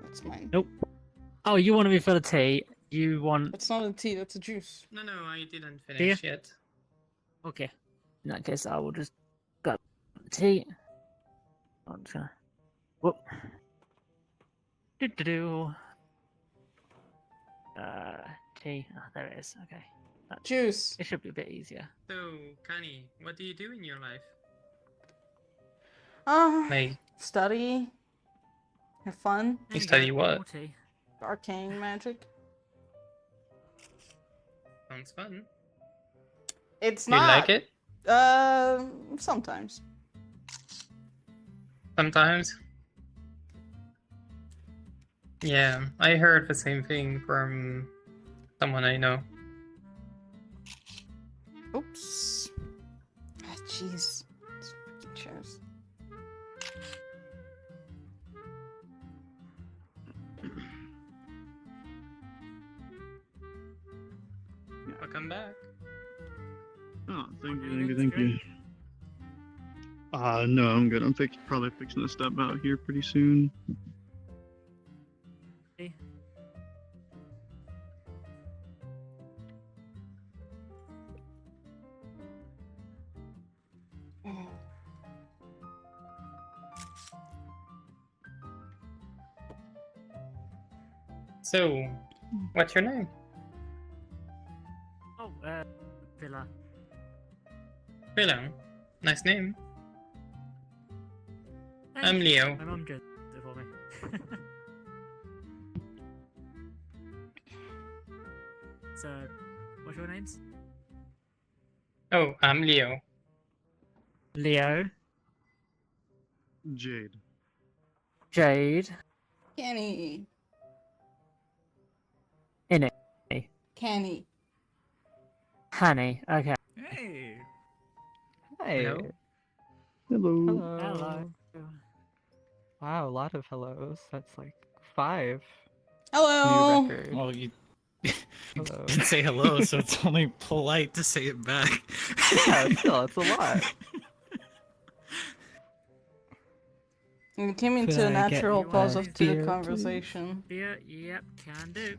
Speaker 1: That's mine.
Speaker 7: Nope. Oh, you want to refill the tea? You want...
Speaker 1: That's not a tea, that's a juice.
Speaker 2: No, I didn't finish yet.
Speaker 7: Okay. In that case, I will just grab the tea. I'm just gonna... Whoop. Do-do-do. Tea. Ah, there it is. Okay.
Speaker 1: Juice.
Speaker 7: It should be a bit easier.
Speaker 2: So, Kani, what do you do in your life?
Speaker 1: Like, study. Have fun.
Speaker 2: You study what?
Speaker 7: More tea.
Speaker 1: Arcane magic.
Speaker 2: Sounds fun.
Speaker 1: It's
Speaker 2: Do you
Speaker 1: not.
Speaker 2: like it?
Speaker 1: Sometimes.
Speaker 2: Sometimes. Yeah, I heard the same thing from someone I know.
Speaker 1: Oops. Ah, jeez. These freaking chairs.
Speaker 2: Welcome back.
Speaker 5: Oh, thank you. No, I'm good. I'm probably fixing to step out here pretty soon.
Speaker 2: So, what's your name?
Speaker 7: Oh, Villa.
Speaker 2: Hello. Nice name. I'm
Speaker 7: Thanks.
Speaker 2: Leo.
Speaker 7: My mum did it for me. So, what's your names?
Speaker 2: Oh, I'm Leo.
Speaker 7: Leo.
Speaker 5: Jade.
Speaker 7: Jade.
Speaker 1: Kenny.
Speaker 7: Innie.
Speaker 1: Kenny.
Speaker 7: Hanny. Okay.
Speaker 4: Hey.
Speaker 3: Hey.
Speaker 2: Hello.
Speaker 5: Hello.
Speaker 7: Hello.
Speaker 3: Wow, a lot of hellos. That's like 5
Speaker 1: Hello.
Speaker 3: new record.
Speaker 4: Well, you
Speaker 3: Hello.
Speaker 4: didn't say hello, so it's only polite to say it back.
Speaker 3: Yeah, still, it's a lot.
Speaker 1: We came into
Speaker 3: Could
Speaker 1: a
Speaker 3: I get
Speaker 1: natural
Speaker 3: you
Speaker 1: pause
Speaker 3: a
Speaker 1: of
Speaker 3: beer,
Speaker 1: the conversation.
Speaker 7: Beer. Yep. Can do.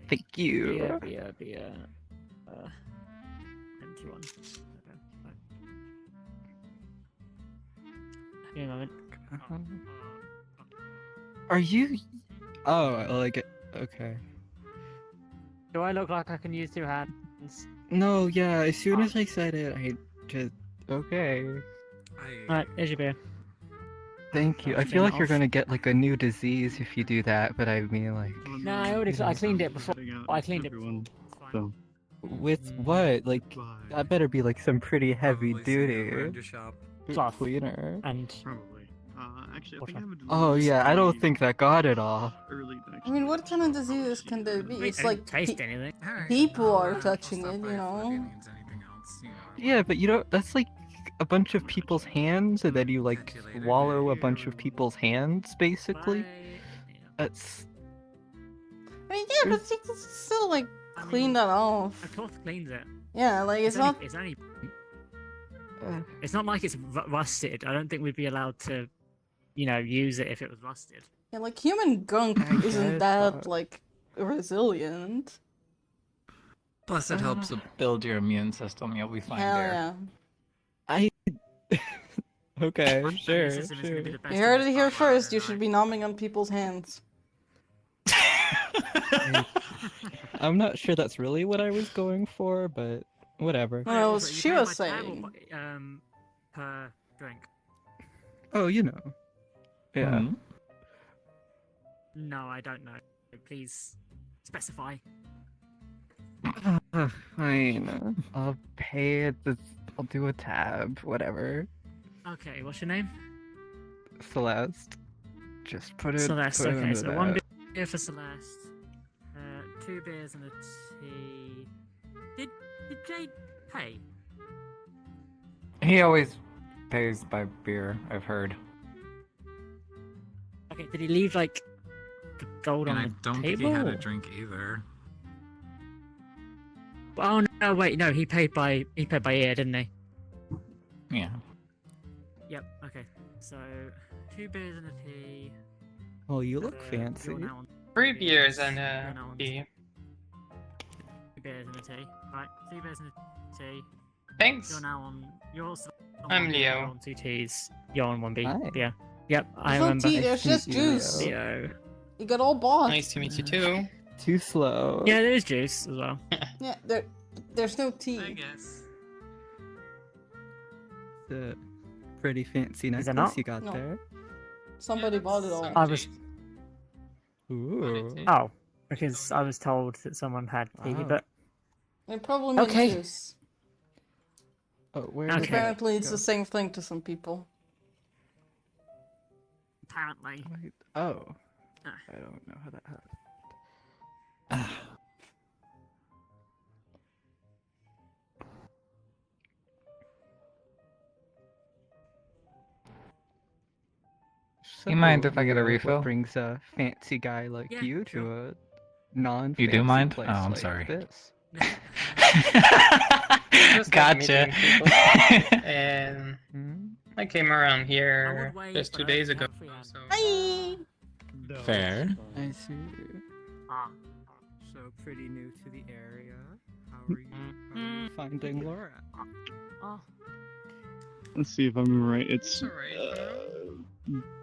Speaker 3: Thank you.
Speaker 7: Beer. Empty one. Okay. Right. Give me a moment.
Speaker 3: Are you? Oh, like okay.
Speaker 7: Do I look like I can use 2 hands?
Speaker 3: No, yeah. As soon as I said it, I just okay.
Speaker 7: Alright, here's your beer.
Speaker 3: Thank you. I feel like you're gonna get like a new disease if you do that, but I mean like
Speaker 7: No, I cleaned it before. I cleaned it
Speaker 5: Everyone,
Speaker 7: before.
Speaker 5: so,
Speaker 3: with what? Like
Speaker 5: bye.
Speaker 3: that better be like some pretty heavy duty
Speaker 7: Fluff.
Speaker 3: cleaner.
Speaker 7: And
Speaker 5: Probably. Actually, I think I have a
Speaker 3: Oh
Speaker 5: delivery
Speaker 3: yeah, I don't
Speaker 5: scheduled
Speaker 3: think that got it all.
Speaker 5: early next
Speaker 1: I mean,
Speaker 5: week.
Speaker 1: what kind of diseases can there be?
Speaker 7: I
Speaker 1: It's
Speaker 7: didn't
Speaker 1: like
Speaker 7: taste anything.
Speaker 1: people are touching it, you know?
Speaker 3: Yeah, but you know that's like a bunch of people's hands, and then you like swallow a bunch of people's hands, basically.
Speaker 7: Bye. Yeah.
Speaker 3: That's
Speaker 1: I mean, yeah, but you can still like clean that off.
Speaker 7: A cloth cleans it.
Speaker 1: Yeah, like it's not.
Speaker 7: It's only. It's not like it's rusted. I don't think we'd be allowed to use it if it was rusted.
Speaker 1: Yeah, like human gunk
Speaker 3: I
Speaker 1: isn't
Speaker 3: guess,
Speaker 1: that like resilient.
Speaker 6: Plus, it helps build your immune system. You'll be fine
Speaker 1: Hell
Speaker 6: there.
Speaker 1: yeah.
Speaker 3: I. Okay,
Speaker 7: Immune
Speaker 3: sure,
Speaker 7: system is gonna be
Speaker 3: sure.
Speaker 7: the best
Speaker 1: You
Speaker 7: in
Speaker 1: heard
Speaker 7: this
Speaker 1: it here
Speaker 7: fight,
Speaker 1: first. You
Speaker 7: right?
Speaker 1: should be numbing on people's hands.
Speaker 3: I'm not sure that's really what I was going for, but whatever.
Speaker 1: No,
Speaker 7: Wait,
Speaker 1: she
Speaker 7: you pay
Speaker 1: was
Speaker 7: by tab or
Speaker 1: saying.
Speaker 7: per drink.
Speaker 3: Oh, you know. Yeah.
Speaker 6: Mhm.
Speaker 7: No, I don't know. Please specify.
Speaker 3: Fine. I'll pay it. I'll do a tab. Whatever.
Speaker 7: Okay, what's your name?
Speaker 3: Celeste. Just put it.
Speaker 7: Celeste.
Speaker 3: put it
Speaker 7: Okay,
Speaker 3: under
Speaker 7: so
Speaker 3: that.
Speaker 7: one beer for Celeste. 2 beers and a tea. Did Jade pay?
Speaker 6: He always pays by beer, I've heard.
Speaker 7: Okay, did he leave like the gold
Speaker 6: And
Speaker 7: on
Speaker 6: I
Speaker 7: the
Speaker 6: don't
Speaker 7: table?
Speaker 6: think he had a drink either.
Speaker 7: Oh no! Wait, no. He paid by ear, didn't he?
Speaker 6: Yeah.
Speaker 7: Yep. Okay. So 2 beers and a tea.
Speaker 3: Oh, you look
Speaker 7: You're
Speaker 3: fancy.
Speaker 7: now on
Speaker 2: 3
Speaker 7: 2
Speaker 2: beers and
Speaker 7: You're
Speaker 2: a
Speaker 7: now on
Speaker 2: tea.
Speaker 7: 2 beers and a tea. Right. 3 beers and a tea.
Speaker 2: Thanks.
Speaker 7: You're now on. You're also on
Speaker 2: I'm
Speaker 7: 1 beer,
Speaker 2: Leo.
Speaker 7: You're on 2 teas. You're on 1 B.
Speaker 3: Hi.
Speaker 7: Yeah. Yep. I
Speaker 1: There's no
Speaker 7: remember.
Speaker 1: tea,
Speaker 3: I
Speaker 1: there's
Speaker 3: see
Speaker 1: just
Speaker 3: you,
Speaker 1: juice.
Speaker 3: Leo.
Speaker 7: Leo.
Speaker 1: You got all bought.
Speaker 2: Nice to meet you too.
Speaker 3: Too slow.
Speaker 7: Yeah, there is juice as well.
Speaker 1: Yeah, there's no
Speaker 2: I
Speaker 1: tea.
Speaker 2: guess.
Speaker 3: The pretty fancy
Speaker 7: Is it
Speaker 3: necklace
Speaker 7: not?
Speaker 3: you got
Speaker 1: No.
Speaker 3: there.
Speaker 1: Somebody bought it all.
Speaker 7: I was-
Speaker 3: Ooh.
Speaker 7: Oh, because I was told that someone had tea,
Speaker 3: Wow.
Speaker 7: but
Speaker 1: It probably meant
Speaker 7: Okay.
Speaker 1: juice.
Speaker 3: Oh, where
Speaker 7: Okay.
Speaker 3: did that
Speaker 1: Apparently, it's
Speaker 3: go?
Speaker 1: the same thing to some people.
Speaker 7: apparently.
Speaker 3: Wait, oh.
Speaker 7: Ah.
Speaker 3: I don't know how that happened.
Speaker 6: You mind if I get a
Speaker 3: Leo, what
Speaker 6: refill?
Speaker 3: brings a fancy guy like
Speaker 7: Yeah,
Speaker 3: you
Speaker 7: sure.
Speaker 3: to a non-fancy
Speaker 6: You do mind?
Speaker 3: place
Speaker 6: Oh, I'm
Speaker 3: like
Speaker 6: sorry.
Speaker 3: this?
Speaker 2: Just like
Speaker 6: Gotcha.
Speaker 2: meeting people. And
Speaker 3: Hmm?
Speaker 2: I came around
Speaker 7: I
Speaker 2: here
Speaker 7: would wait,
Speaker 2: just
Speaker 7: but
Speaker 2: 2
Speaker 7: I
Speaker 2: days
Speaker 7: don't
Speaker 2: ago.
Speaker 7: have free hand.
Speaker 2: So
Speaker 1: Hi.
Speaker 6: Fair.
Speaker 3: I see.
Speaker 7: Ah.
Speaker 3: So pretty new to the area. How are you finding Laura?
Speaker 7: Oh.
Speaker 5: Let's see if I'm right. It's
Speaker 2: alright.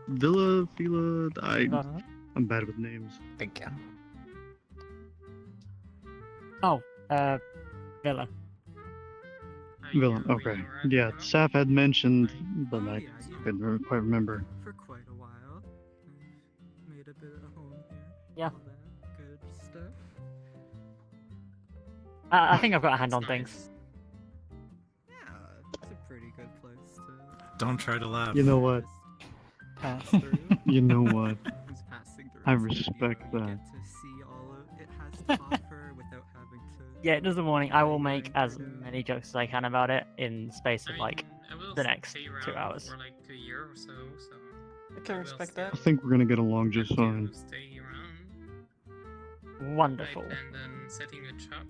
Speaker 5: Villa, Fila.
Speaker 7: God.
Speaker 5: I'm bad with names.
Speaker 6: Thank you.
Speaker 7: Oh, Villa.
Speaker 5: Villa. Okay. Yeah, Saf had mentioned, but I
Speaker 3: Oh, yeah,
Speaker 5: couldn't quite remember.
Speaker 3: For quite a while. I've made a bit of home here.
Speaker 7: Yeah.
Speaker 3: All that good stuff.
Speaker 7: I think I've got a hand on things.
Speaker 3: Yeah, it's a pretty good place to
Speaker 6: Don't try to laugh.
Speaker 5: You know what?
Speaker 3: pass through.
Speaker 5: You know what?
Speaker 3: Who's passing through
Speaker 5: I
Speaker 3: so that,
Speaker 5: respect
Speaker 3: you
Speaker 5: that.
Speaker 3: get to see all of it has to offer without having to.
Speaker 7: Yeah, it does the morning. I will
Speaker 3: Yeah,
Speaker 7: make as
Speaker 3: yeah.
Speaker 7: many jokes as I can about it in the space
Speaker 2: I
Speaker 7: of
Speaker 2: mean,
Speaker 7: like
Speaker 2: I will
Speaker 7: the next
Speaker 2: stay
Speaker 7: 2
Speaker 2: around
Speaker 7: hours.
Speaker 2: For like a year or so.
Speaker 1: I can
Speaker 2: I will
Speaker 1: respect
Speaker 2: still
Speaker 1: that.
Speaker 5: I think we're gonna get along just
Speaker 2: have
Speaker 5: fine.
Speaker 2: to stay around.
Speaker 7: Wonderful.
Speaker 2: I planned on setting a shop.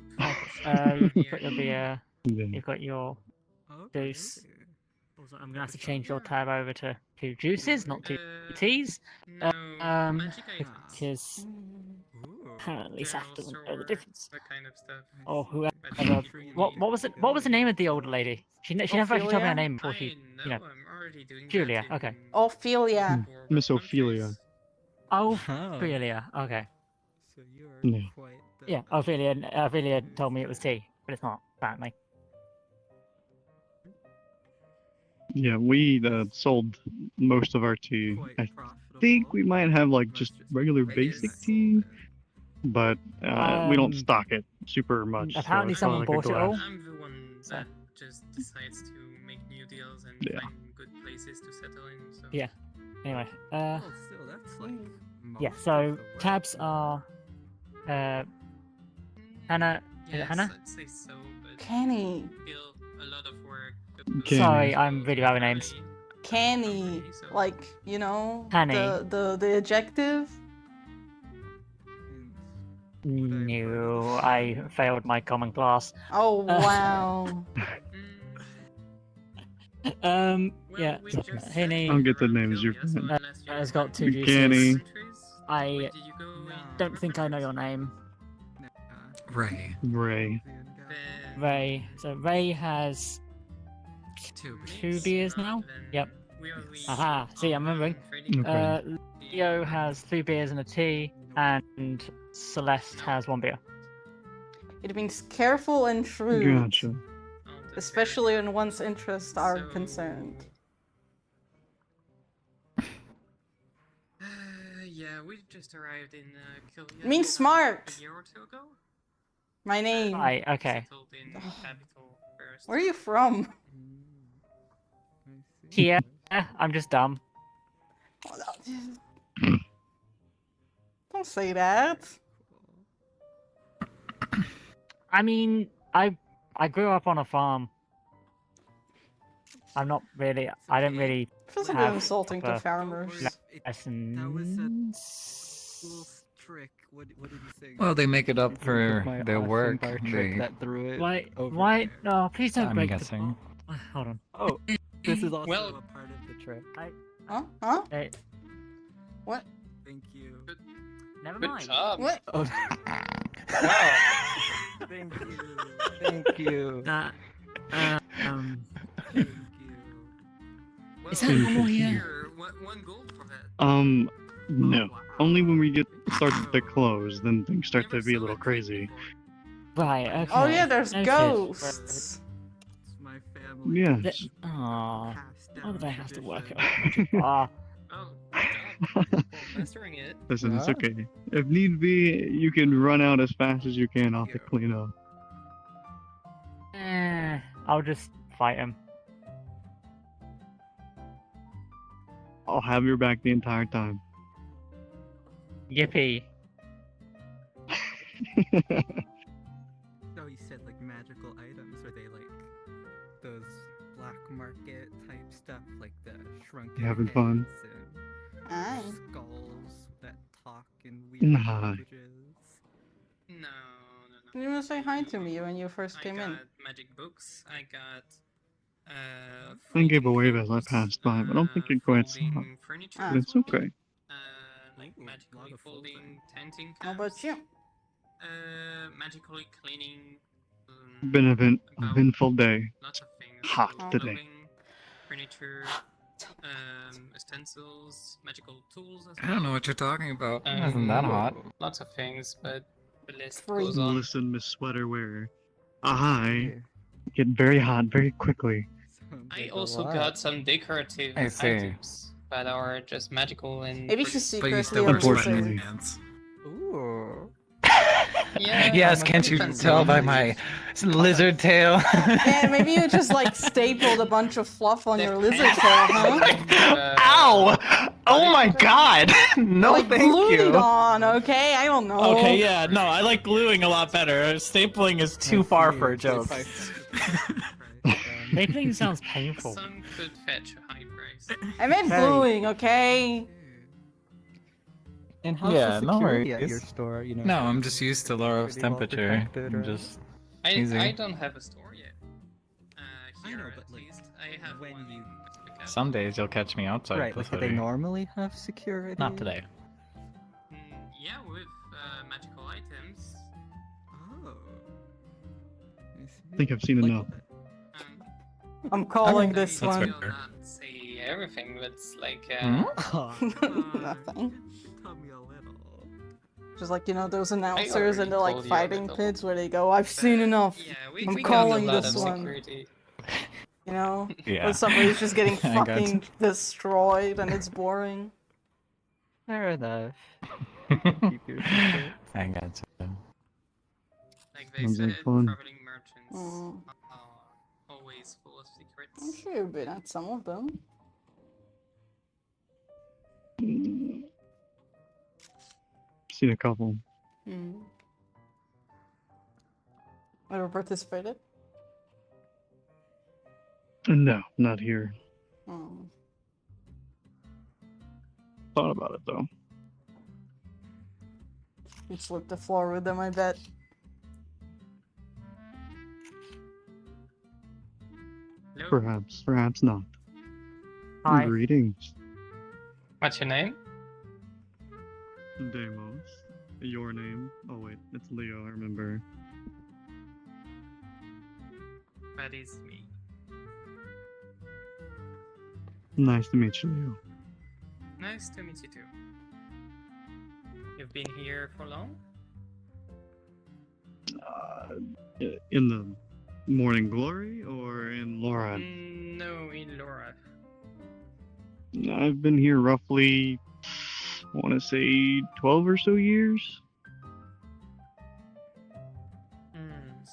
Speaker 7: You've got your beer.
Speaker 5: Yeah.
Speaker 7: You've got your.
Speaker 3: Okay.
Speaker 7: Juice. Also, I'm gonna have to change your tab over to 2 juices, not 2
Speaker 2: Uh,
Speaker 7: teas,
Speaker 2: No, magic items.
Speaker 7: because
Speaker 3: Ooh.
Speaker 7: apparently
Speaker 2: They're
Speaker 7: Saf doesn't know the
Speaker 2: also
Speaker 7: difference.
Speaker 2: That kind of stuff.
Speaker 7: Or whoever.
Speaker 2: Magic
Speaker 7: What was it? What was the name of the old
Speaker 3: Good.
Speaker 7: lady? She never actually told me her
Speaker 1: Ophelia?
Speaker 7: name before
Speaker 2: I
Speaker 7: she.
Speaker 2: know,
Speaker 7: know.
Speaker 2: I'm already doing
Speaker 7: Julia,
Speaker 2: that
Speaker 7: okay.
Speaker 2: in
Speaker 1: Ophelia.
Speaker 2: 4
Speaker 5: Miss
Speaker 2: countries.
Speaker 5: Ophelia.
Speaker 7: Oh,
Speaker 3: Oh.
Speaker 7: Ophelia. Okay.
Speaker 3: So you are
Speaker 5: Yeah.
Speaker 3: quite. The
Speaker 7: Yeah, Ophelia. Ophelia told me it was tea, but it's not apparently.
Speaker 5: Yeah, we sold most of our tea.
Speaker 3: quite
Speaker 5: I
Speaker 3: profitable.
Speaker 5: think we might have like just
Speaker 3: Most
Speaker 5: regular
Speaker 3: just
Speaker 5: basic
Speaker 3: sold
Speaker 5: tea,
Speaker 3: it.
Speaker 5: but we don't
Speaker 7: Um,
Speaker 5: stock it super much.
Speaker 7: apparently
Speaker 5: so it's probably
Speaker 7: someone
Speaker 5: like a
Speaker 7: bought it
Speaker 5: glass.
Speaker 7: all.
Speaker 2: I'm the one
Speaker 7: So-
Speaker 2: that just decides to make new deals and
Speaker 5: Yeah.
Speaker 2: find good places to settle in. So
Speaker 7: Yeah. Anyway,
Speaker 3: Well, still, that's like.
Speaker 7: yeah.
Speaker 3: most
Speaker 7: So
Speaker 3: of the way.
Speaker 7: tabs are. Hannah. Is it
Speaker 2: yes,
Speaker 7: Hannah?
Speaker 2: I'd say so, but
Speaker 1: Kenny.
Speaker 2: still a lot of work.
Speaker 5: Kenny.
Speaker 7: Sorry, I'm really bad with names.
Speaker 1: Kenny. Like, you know,
Speaker 7: Kenny.
Speaker 1: the adjective.
Speaker 3: And
Speaker 7: No, I failed my common class.
Speaker 1: Oh, wow.
Speaker 7: Yeah.
Speaker 2: we just
Speaker 7: Henny
Speaker 5: I'll get the names you're
Speaker 2: Kilvia, so
Speaker 5: playing.
Speaker 2: unless you
Speaker 7: has got two
Speaker 2: have
Speaker 5: Kenny.
Speaker 7: juices.
Speaker 2: countries,
Speaker 7: I
Speaker 2: where did you go in
Speaker 7: don't think I know your
Speaker 2: countries?
Speaker 7: name.
Speaker 6: Ray.
Speaker 5: Ray.
Speaker 7: Ray. So Ray has two beers now? Yep. Aha, see, I'm remembering.
Speaker 5: Okay.
Speaker 7: Leo has 3 beers and a tea, and Celeste has 1 beer.
Speaker 1: It means careful and shrewd,
Speaker 5: Gotcha.
Speaker 1: especially when one's interests are concerned.
Speaker 2: Yeah, we just arrived in Kilvia.
Speaker 1: It means smart.
Speaker 2: A year or two ago.
Speaker 1: My name.
Speaker 7: Right, okay.
Speaker 2: Settled in capital first.
Speaker 1: Where are you from?
Speaker 7: Here, I'm just dumb.
Speaker 1: Don't say that.
Speaker 7: I mean, I grew up on a farm. I don't really
Speaker 1: Feels a bit
Speaker 7: have
Speaker 1: insulting to
Speaker 7: proper
Speaker 1: farmers.
Speaker 7: lessons.
Speaker 3: Trick. What did you say?
Speaker 6: Well, they make it up
Speaker 3: With
Speaker 6: for
Speaker 3: my
Speaker 6: their
Speaker 3: Austin
Speaker 6: work.
Speaker 3: bar trick
Speaker 6: They,
Speaker 3: that threw it
Speaker 7: Why?
Speaker 3: over.
Speaker 7: Why? No, please don't
Speaker 6: I'm
Speaker 7: break
Speaker 6: guessing.
Speaker 7: the. Hold on.
Speaker 3: Oh, this is also
Speaker 2: Well-
Speaker 3: a part of the trick.
Speaker 1: Huh? Huh?
Speaker 7: Hey,
Speaker 1: What?
Speaker 3: Thank you.
Speaker 7: never
Speaker 2: Good
Speaker 7: mind.
Speaker 2: job.
Speaker 1: What?
Speaker 3: Oh,
Speaker 6: wow.
Speaker 3: thank you. Thank you.
Speaker 7: That.
Speaker 3: Thank you.
Speaker 2: Well,
Speaker 7: Is that normal here?
Speaker 2: here? One gold for that.
Speaker 5: No.
Speaker 3: wow.
Speaker 5: Only when we get started to close, then things start to be a little crazy.
Speaker 7: Right. Okay.
Speaker 1: Oh yeah, there's
Speaker 7: Noted.
Speaker 1: ghosts.
Speaker 3: It's my family.
Speaker 5: Yes.
Speaker 7: Aw.
Speaker 3: Passed
Speaker 7: Why
Speaker 3: down
Speaker 7: did I have to work
Speaker 3: tradition.
Speaker 7: it? Ah.
Speaker 2: Oh, good job. Mastering it.
Speaker 5: Listen, it's
Speaker 6: Huh?
Speaker 5: okay. If need be, you can run out as fast as you can off the
Speaker 3: Yeah.
Speaker 5: cleanup.
Speaker 7: I'll just fight him.
Speaker 5: I'll have your back the entire time.
Speaker 7: Yippee.
Speaker 3: So you said like magical items, are they like those black market type stuff, like the shrunken
Speaker 5: You having fun?
Speaker 3: heads
Speaker 1: Aye.
Speaker 3: and skulls that talk in weird
Speaker 5: Nah.
Speaker 3: languages?
Speaker 2: No.
Speaker 1: You didn't say hi to me when you first
Speaker 2: I
Speaker 1: came
Speaker 2: got
Speaker 1: in.
Speaker 2: magic books. I got.
Speaker 5: I gave a
Speaker 2: folding
Speaker 5: wave as I
Speaker 2: clothes,
Speaker 5: passed by, but I don't think it quite saw.
Speaker 2: folding furniture
Speaker 1: Ah.
Speaker 5: But
Speaker 2: as
Speaker 5: it's
Speaker 2: well,
Speaker 5: okay.
Speaker 2: Like
Speaker 3: Ooh,
Speaker 2: magically
Speaker 3: lot of
Speaker 2: folding
Speaker 3: folding.
Speaker 2: tenting
Speaker 1: How about
Speaker 2: caps,
Speaker 1: you?
Speaker 2: magically cleaning.
Speaker 5: Been a
Speaker 2: about
Speaker 5: eventful day.
Speaker 2: lots of things.
Speaker 5: Hot
Speaker 2: so
Speaker 5: today.
Speaker 2: clothing, furniture, utensils, magical tools as
Speaker 6: I
Speaker 2: well.
Speaker 6: don't know what you're talking about. It wasn't that hot.
Speaker 2: Lots of things, but the list
Speaker 1: Free.
Speaker 2: goes on.
Speaker 5: Listen, Miss Sweater Wearer. I get very hot very quickly.
Speaker 3: Sounds
Speaker 2: I
Speaker 3: like a
Speaker 2: also
Speaker 3: lot.
Speaker 2: got some decorative
Speaker 6: I see.
Speaker 2: items that are just magical and.
Speaker 1: Maybe she's
Speaker 2: pretty.
Speaker 6: But you
Speaker 1: secretly
Speaker 6: still
Speaker 1: a
Speaker 6: wear
Speaker 5: Unfortunately.
Speaker 1: wizard.
Speaker 6: sweatpants.
Speaker 3: Ooh.
Speaker 2: Yeah,
Speaker 6: Yes,
Speaker 2: but
Speaker 6: can't you
Speaker 2: depends
Speaker 6: tell
Speaker 2: on
Speaker 6: by
Speaker 2: the-
Speaker 6: my lizard tail?
Speaker 1: Yeah, maybe you just like stapled a bunch of fluff on your lizard
Speaker 2: Depends.
Speaker 1: tail, huh?
Speaker 6: Ow! Oh my god! No,
Speaker 1: like
Speaker 6: thank
Speaker 1: glued
Speaker 6: you.
Speaker 1: it on, okay? I don't know.
Speaker 8: Okay, yeah, no, I like gluing a lot better. Stapling is too far for a joke.
Speaker 7: Stapling sounds painful.
Speaker 2: Some could fetch a high price.
Speaker 1: I meant
Speaker 7: Very.
Speaker 1: gluing, okay?
Speaker 3: And how's
Speaker 6: Yeah,
Speaker 3: the
Speaker 6: no
Speaker 3: security at your
Speaker 6: worries.
Speaker 3: store? You know.
Speaker 6: No, I'm just used to Lorath's
Speaker 3: Pretty well
Speaker 6: temperature.
Speaker 3: protected,
Speaker 6: I'm
Speaker 3: right?
Speaker 6: just
Speaker 2: I
Speaker 6: Easy.
Speaker 2: don't have a store yet. Here
Speaker 3: know,
Speaker 2: at
Speaker 3: but, like,
Speaker 2: least. I have
Speaker 3: when
Speaker 2: one
Speaker 3: you-
Speaker 2: in the capital.
Speaker 6: some days you'll catch me outside
Speaker 3: Right,
Speaker 6: the
Speaker 3: like do they
Speaker 6: city.
Speaker 3: normally have security?
Speaker 6: Not today.
Speaker 2: Yeah, with magical items.
Speaker 3: Oh.
Speaker 5: I think I've seen enough.
Speaker 2: Um,
Speaker 1: I'm calling
Speaker 2: I
Speaker 1: this
Speaker 6: That's
Speaker 1: one.
Speaker 2: will not say everything, but it's like
Speaker 6: Hmm?
Speaker 1: Nothing.
Speaker 3: Tell me a little.
Speaker 1: Just like, you know, those announcers in
Speaker 2: already
Speaker 1: the like
Speaker 2: told you a
Speaker 1: fighting
Speaker 2: little.
Speaker 1: pits where they go, I've seen enough.
Speaker 2: Yeah,
Speaker 1: I'm
Speaker 2: we
Speaker 1: calling
Speaker 2: got a lot
Speaker 1: this
Speaker 2: of
Speaker 1: one.
Speaker 2: security.
Speaker 1: You know?
Speaker 6: Yeah.
Speaker 1: When somebody's just getting
Speaker 6: I got
Speaker 1: fucking destroyed and it's boring.
Speaker 3: Fair enough. Keep your secret.
Speaker 6: I got you.
Speaker 2: Like they
Speaker 5: Sounds
Speaker 2: said,
Speaker 5: like fun.
Speaker 2: traveling merchants
Speaker 1: Mm.
Speaker 2: are always full of secrets.
Speaker 1: I'm sure you've been at some of them.
Speaker 5: Seen a couple.
Speaker 1: Hmm. Ever participated?
Speaker 5: No, not here.
Speaker 1: Oh.
Speaker 5: Thought about it though.
Speaker 1: You swept the floor with them, I bet.
Speaker 2: Hello.
Speaker 5: Perhaps not.
Speaker 7: Hi.
Speaker 5: Greetings,
Speaker 2: What's your name?
Speaker 5: Deimos. Your name? Oh wait, it's Leo. I remember.
Speaker 2: That is me.
Speaker 5: Nice to meet you, Leo.
Speaker 2: Nice to meet you too. You've been here for long?
Speaker 5: In the Morning Glory or in Lorath?
Speaker 2: No, in Lorath.
Speaker 5: I've been here roughly, I want to say, 12 or so years.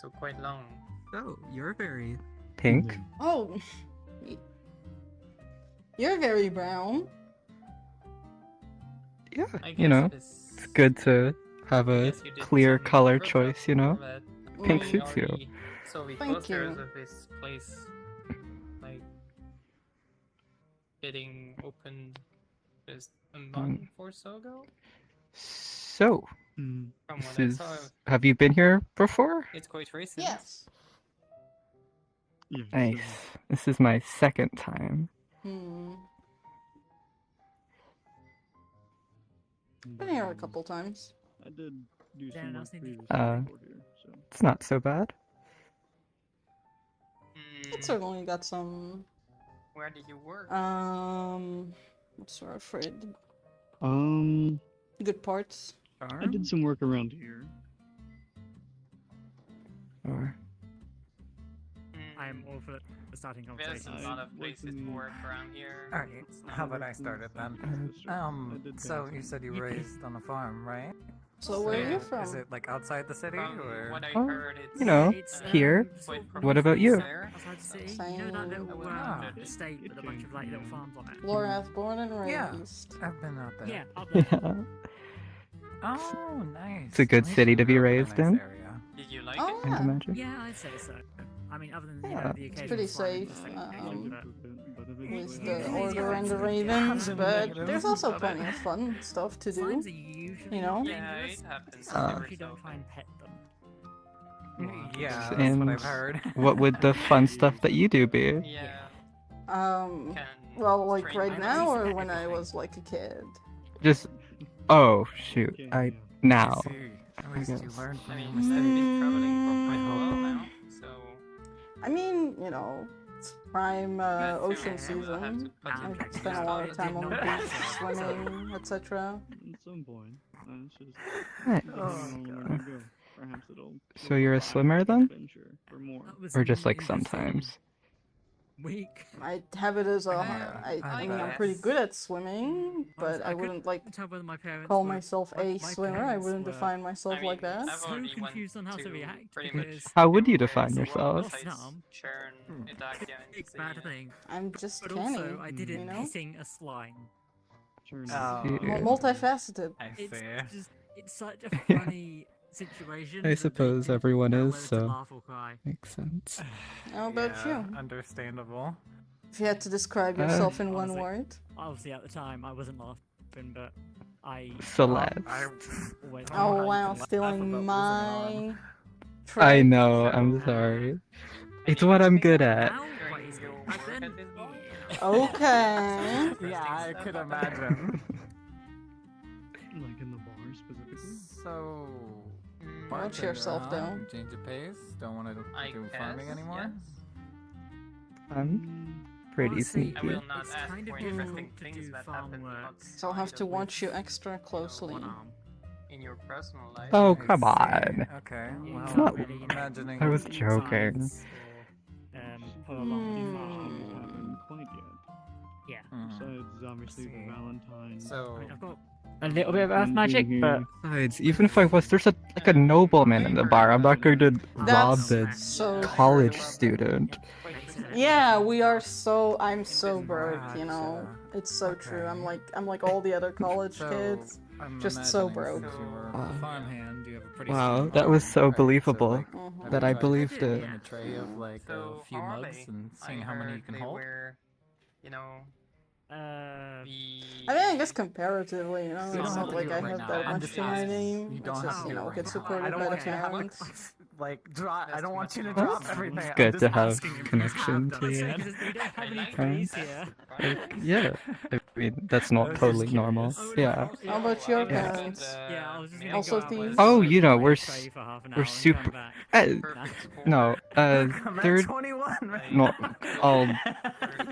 Speaker 2: So quite long.
Speaker 3: Oh, you're very
Speaker 4: Pink?
Speaker 1: Oh, you're very brown.
Speaker 4: Yeah,
Speaker 2: I
Speaker 4: you know,
Speaker 2: guess
Speaker 4: it's good to have a
Speaker 2: guess you did
Speaker 4: clear
Speaker 2: some
Speaker 4: color
Speaker 2: research
Speaker 4: choice, you know?
Speaker 2: that
Speaker 4: Pink
Speaker 2: we
Speaker 4: suits you.
Speaker 2: already saw the
Speaker 1: Thank
Speaker 2: posters
Speaker 1: you.
Speaker 2: of this place, like, getting open just a month or so ago.
Speaker 4: So,
Speaker 5: Mm,
Speaker 2: From what
Speaker 4: this
Speaker 2: I saw,
Speaker 4: is... Have you been here before?
Speaker 2: it's quite recent.
Speaker 1: Yes.
Speaker 5: yes,
Speaker 4: Nice. This is my second time.
Speaker 1: Been here a couple times.
Speaker 5: I did do
Speaker 7: Yeah,
Speaker 5: some
Speaker 7: no,
Speaker 5: work
Speaker 7: same.
Speaker 5: previously
Speaker 4: Uh,
Speaker 5: before here, so.
Speaker 4: It's not so bad.
Speaker 1: It certainly got some.
Speaker 2: Where did you work?
Speaker 1: What's the word for it?
Speaker 5: Um,
Speaker 1: Good parts.
Speaker 5: I did some work around here.
Speaker 4: Or...
Speaker 7: I'm all for starting
Speaker 2: There's
Speaker 7: conversations.
Speaker 2: a lot of
Speaker 5: I
Speaker 2: places
Speaker 5: worked
Speaker 2: to
Speaker 5: in-
Speaker 2: work around here.
Speaker 9: Alright,
Speaker 2: It's not-
Speaker 9: how about I start it then? So you said you were raised on a farm, right?
Speaker 1: So where are you
Speaker 2: Yeah.
Speaker 1: from?
Speaker 9: Is it like outside the city,
Speaker 2: From
Speaker 9: or?
Speaker 2: what I
Speaker 4: Oh,
Speaker 2: heard, it's
Speaker 4: you know,
Speaker 7: It's,
Speaker 4: here.
Speaker 7: sort of
Speaker 4: What about you?
Speaker 2: There.
Speaker 7: Outside the city,
Speaker 1: Same.
Speaker 7: you know that little
Speaker 9: Ah.
Speaker 7: estate with a bunch of like little farms on it.
Speaker 1: Lorath, born and
Speaker 9: Yeah.
Speaker 1: raised.
Speaker 9: I've been out there.
Speaker 7: Yeah, up there.
Speaker 4: Yeah.
Speaker 9: Oh, nice.
Speaker 4: It's a good
Speaker 9: At least
Speaker 4: city
Speaker 9: you
Speaker 4: to be
Speaker 9: grew up in a
Speaker 4: raised
Speaker 9: nice
Speaker 4: in.
Speaker 9: area.
Speaker 2: Did you like
Speaker 1: Oh,
Speaker 2: it?
Speaker 4: Can't
Speaker 1: yeah.
Speaker 4: imagine.
Speaker 7: Yeah, I'd say so. I mean, other than
Speaker 4: Yeah.
Speaker 7: the occasional
Speaker 1: pretty
Speaker 7: farming
Speaker 1: safe,
Speaker 7: mistake, but-
Speaker 1: With
Speaker 7: Yeah.
Speaker 1: the Order and the Ravens, but there's also plenty of fun stuff to do.
Speaker 7: Farms are usually
Speaker 1: You know?
Speaker 2: Yeah,
Speaker 7: dangerous,
Speaker 2: it happens.
Speaker 7: so
Speaker 4: Uh,
Speaker 7: you don't try and pet them.
Speaker 9: Yeah, that's what
Speaker 4: And
Speaker 9: I've heard.
Speaker 4: what would the fun stuff that you do be?
Speaker 2: Yeah.
Speaker 1: Um,
Speaker 2: Can
Speaker 1: well, like
Speaker 2: train
Speaker 1: right
Speaker 2: my
Speaker 1: now
Speaker 2: voice
Speaker 1: or
Speaker 2: and
Speaker 1: when I
Speaker 2: everything.
Speaker 1: was like a kid?
Speaker 4: Just... Oh, shoot.
Speaker 5: Okay,
Speaker 4: I...
Speaker 5: yeah.
Speaker 4: Now.
Speaker 9: I see. At least you
Speaker 4: guess.
Speaker 9: learned
Speaker 2: I
Speaker 9: from
Speaker 2: mean,
Speaker 9: your
Speaker 2: I've
Speaker 9: mistakes.
Speaker 2: been traveling for quite a while now, so
Speaker 1: I mean, you know, it's prime
Speaker 2: That's true.
Speaker 1: ocean
Speaker 2: I will have to
Speaker 1: season.
Speaker 2: put
Speaker 7: I've
Speaker 2: in
Speaker 1: Spent a lot of time on the
Speaker 7: Didn't
Speaker 1: beach,
Speaker 7: know.
Speaker 1: swimming, etc.
Speaker 5: At some point. It's just
Speaker 4: Nice.
Speaker 5: I don't know where to go. Perhaps it'll.
Speaker 4: So you're a
Speaker 5: provide
Speaker 4: swimmer then?
Speaker 5: Adventure for more.
Speaker 7: That was
Speaker 4: Or just
Speaker 7: an
Speaker 4: like
Speaker 7: interesting
Speaker 4: sometimes?
Speaker 7: Week.
Speaker 1: I have it as a.
Speaker 9: Yeah,
Speaker 1: I
Speaker 9: I
Speaker 1: mean, I'm pretty
Speaker 2: guess.
Speaker 1: good at swimming, but I
Speaker 7: could
Speaker 1: wouldn't like
Speaker 7: tell whether my parents
Speaker 1: call
Speaker 7: were-
Speaker 1: myself
Speaker 7: my-
Speaker 1: a
Speaker 7: my
Speaker 1: swimmer. I
Speaker 7: parents
Speaker 1: wouldn't
Speaker 7: were
Speaker 1: define myself
Speaker 2: I mean,
Speaker 1: like that.
Speaker 2: I've
Speaker 7: so
Speaker 2: already went
Speaker 7: confused on how to react
Speaker 2: pretty
Speaker 7: because
Speaker 2: much
Speaker 4: How would you
Speaker 2: everywhere
Speaker 4: define
Speaker 2: in the world
Speaker 4: yourself?
Speaker 2: besides
Speaker 7: Islam.
Speaker 2: Chern, Elysia, and
Speaker 7: big bad
Speaker 2: Elysia.
Speaker 7: thing.
Speaker 1: I'm just
Speaker 7: But
Speaker 1: canny.
Speaker 7: also, I did it
Speaker 1: you know?
Speaker 7: pissing a slime.
Speaker 5: Turn
Speaker 9: Oh.
Speaker 4: Yeah.
Speaker 1: Multifaceted.
Speaker 9: I
Speaker 7: It's
Speaker 9: see.
Speaker 7: just, it's such a funny situation.
Speaker 4: I
Speaker 7: that they
Speaker 4: suppose
Speaker 7: didn't
Speaker 4: everyone
Speaker 7: know
Speaker 4: is,
Speaker 7: whether to
Speaker 4: so-
Speaker 7: laugh or cry.
Speaker 4: Makes sense.
Speaker 1: How about
Speaker 9: Yeah,
Speaker 1: you?
Speaker 9: understandable.
Speaker 1: If you had to describe yourself in one
Speaker 7: honestly.
Speaker 1: word.
Speaker 7: Obviously, at the time, I wasn't laughing, but I
Speaker 4: Celeste.
Speaker 7: always.
Speaker 1: Oh
Speaker 9: you
Speaker 1: wow,
Speaker 9: can laugh
Speaker 1: stealing
Speaker 9: about losing an
Speaker 1: my.
Speaker 4: I
Speaker 1: trick.
Speaker 4: know, I'm sorry. It's what I'm good at.
Speaker 7: Now,
Speaker 2: During
Speaker 7: crazy.
Speaker 2: your
Speaker 7: Back
Speaker 2: work
Speaker 7: then,
Speaker 2: at this bar?
Speaker 7: yeah.
Speaker 1: Okay.
Speaker 9: Yeah, I could imagine.
Speaker 5: Like in the bar specifically.
Speaker 9: So,
Speaker 2: Mm,
Speaker 1: Watch
Speaker 9: bartender,
Speaker 1: yourself,
Speaker 9: huh?
Speaker 1: though.
Speaker 9: Change of pace. Don't want to
Speaker 2: I
Speaker 9: do
Speaker 2: guess,
Speaker 9: farming anymore.
Speaker 2: yes.
Speaker 4: I'm pretty
Speaker 7: Honestly,
Speaker 2: I
Speaker 4: sneaky.
Speaker 2: will not
Speaker 7: It's
Speaker 2: ask
Speaker 7: kind of
Speaker 2: for interesting
Speaker 7: difficult to
Speaker 2: things
Speaker 7: do
Speaker 2: that
Speaker 7: farm
Speaker 2: happen
Speaker 7: work.
Speaker 1: So I'll have to watch you extra closely.
Speaker 7: One arm.
Speaker 2: in your personal life.
Speaker 4: Oh,
Speaker 9: I
Speaker 4: come
Speaker 9: see.
Speaker 4: on.
Speaker 9: Okay,
Speaker 7: Yeah,
Speaker 9: well,
Speaker 4: It's not-
Speaker 7: really,
Speaker 9: imagining.
Speaker 4: I was joking.
Speaker 7: Science or, pull along too far.
Speaker 5: Haven't quite yet.
Speaker 7: Yeah.
Speaker 9: Mhm.
Speaker 5: Besides, obviously, the
Speaker 9: See.
Speaker 5: Valentine.
Speaker 9: So,
Speaker 7: I mean, I've got a little bit of earth
Speaker 5: Being
Speaker 7: magic,
Speaker 5: here.
Speaker 7: but
Speaker 4: Besides, even if I was, there's a nobleman in the bar. I'm not going to rob
Speaker 1: That's
Speaker 4: the
Speaker 1: so
Speaker 4: college
Speaker 1: true.
Speaker 4: student.
Speaker 1: Yeah, we are so. I'm so broke, you know.
Speaker 9: Gotcha.
Speaker 1: It's so true.
Speaker 9: Okay.
Speaker 1: I'm like all the other college
Speaker 9: so
Speaker 1: kids.
Speaker 9: I'm
Speaker 1: just so
Speaker 9: imagining
Speaker 1: broke.
Speaker 9: since you were
Speaker 4: Wow.
Speaker 9: a farmhand, you have a pretty
Speaker 4: Wow,
Speaker 9: strong
Speaker 4: that was
Speaker 9: arm,
Speaker 4: so
Speaker 9: right?
Speaker 4: believable
Speaker 9: like,
Speaker 1: Mhm.
Speaker 4: that I
Speaker 9: tried
Speaker 4: believed
Speaker 9: putting
Speaker 4: it.
Speaker 9: in a tray of like
Speaker 2: So
Speaker 9: a few
Speaker 2: how are
Speaker 9: mugs
Speaker 2: they?
Speaker 9: and
Speaker 2: I
Speaker 9: seeing how many you
Speaker 2: heard
Speaker 9: can
Speaker 2: they
Speaker 9: hold.
Speaker 2: were, you know, the.
Speaker 1: I mean, I guess comparatively, you know,
Speaker 9: You
Speaker 1: it's
Speaker 9: don't have
Speaker 1: not
Speaker 9: to
Speaker 1: like
Speaker 9: do
Speaker 1: I
Speaker 9: it right
Speaker 1: have
Speaker 9: now.
Speaker 1: that
Speaker 9: I'm
Speaker 1: much
Speaker 9: just
Speaker 1: to my
Speaker 9: asking.
Speaker 1: name.
Speaker 9: You
Speaker 1: It's
Speaker 9: don't have
Speaker 1: just,
Speaker 9: to
Speaker 1: you
Speaker 9: do
Speaker 1: know,
Speaker 9: it
Speaker 1: get
Speaker 9: right now.
Speaker 1: supported
Speaker 7: I don't
Speaker 1: by the
Speaker 7: want to have
Speaker 1: parents.
Speaker 9: Like, I don't want you to drop everything.
Speaker 4: It's
Speaker 9: I'm
Speaker 4: good
Speaker 9: just
Speaker 4: to have
Speaker 9: asking if you
Speaker 4: connection
Speaker 9: have
Speaker 4: to
Speaker 9: those.
Speaker 4: it.
Speaker 7: Because we don't have any
Speaker 2: like
Speaker 7: trees
Speaker 2: that.
Speaker 7: here.
Speaker 4: Like, yeah, I mean that's not
Speaker 9: was
Speaker 4: totally
Speaker 9: just
Speaker 4: normal.
Speaker 9: curious.
Speaker 4: Yeah.
Speaker 1: How about your
Speaker 4: Yeah.
Speaker 1: parents?
Speaker 7: Yeah, I was just gonna
Speaker 1: Also
Speaker 7: go out
Speaker 1: thieves?
Speaker 7: with
Speaker 4: Oh,
Speaker 7: like,
Speaker 4: you know,
Speaker 7: play
Speaker 4: we're
Speaker 7: a trade for half an
Speaker 4: we're
Speaker 7: hour and
Speaker 4: super.
Speaker 7: come back.
Speaker 2: Perfect score.
Speaker 4: No,
Speaker 9: I'm at
Speaker 4: they're
Speaker 9: 21, man.
Speaker 4: not all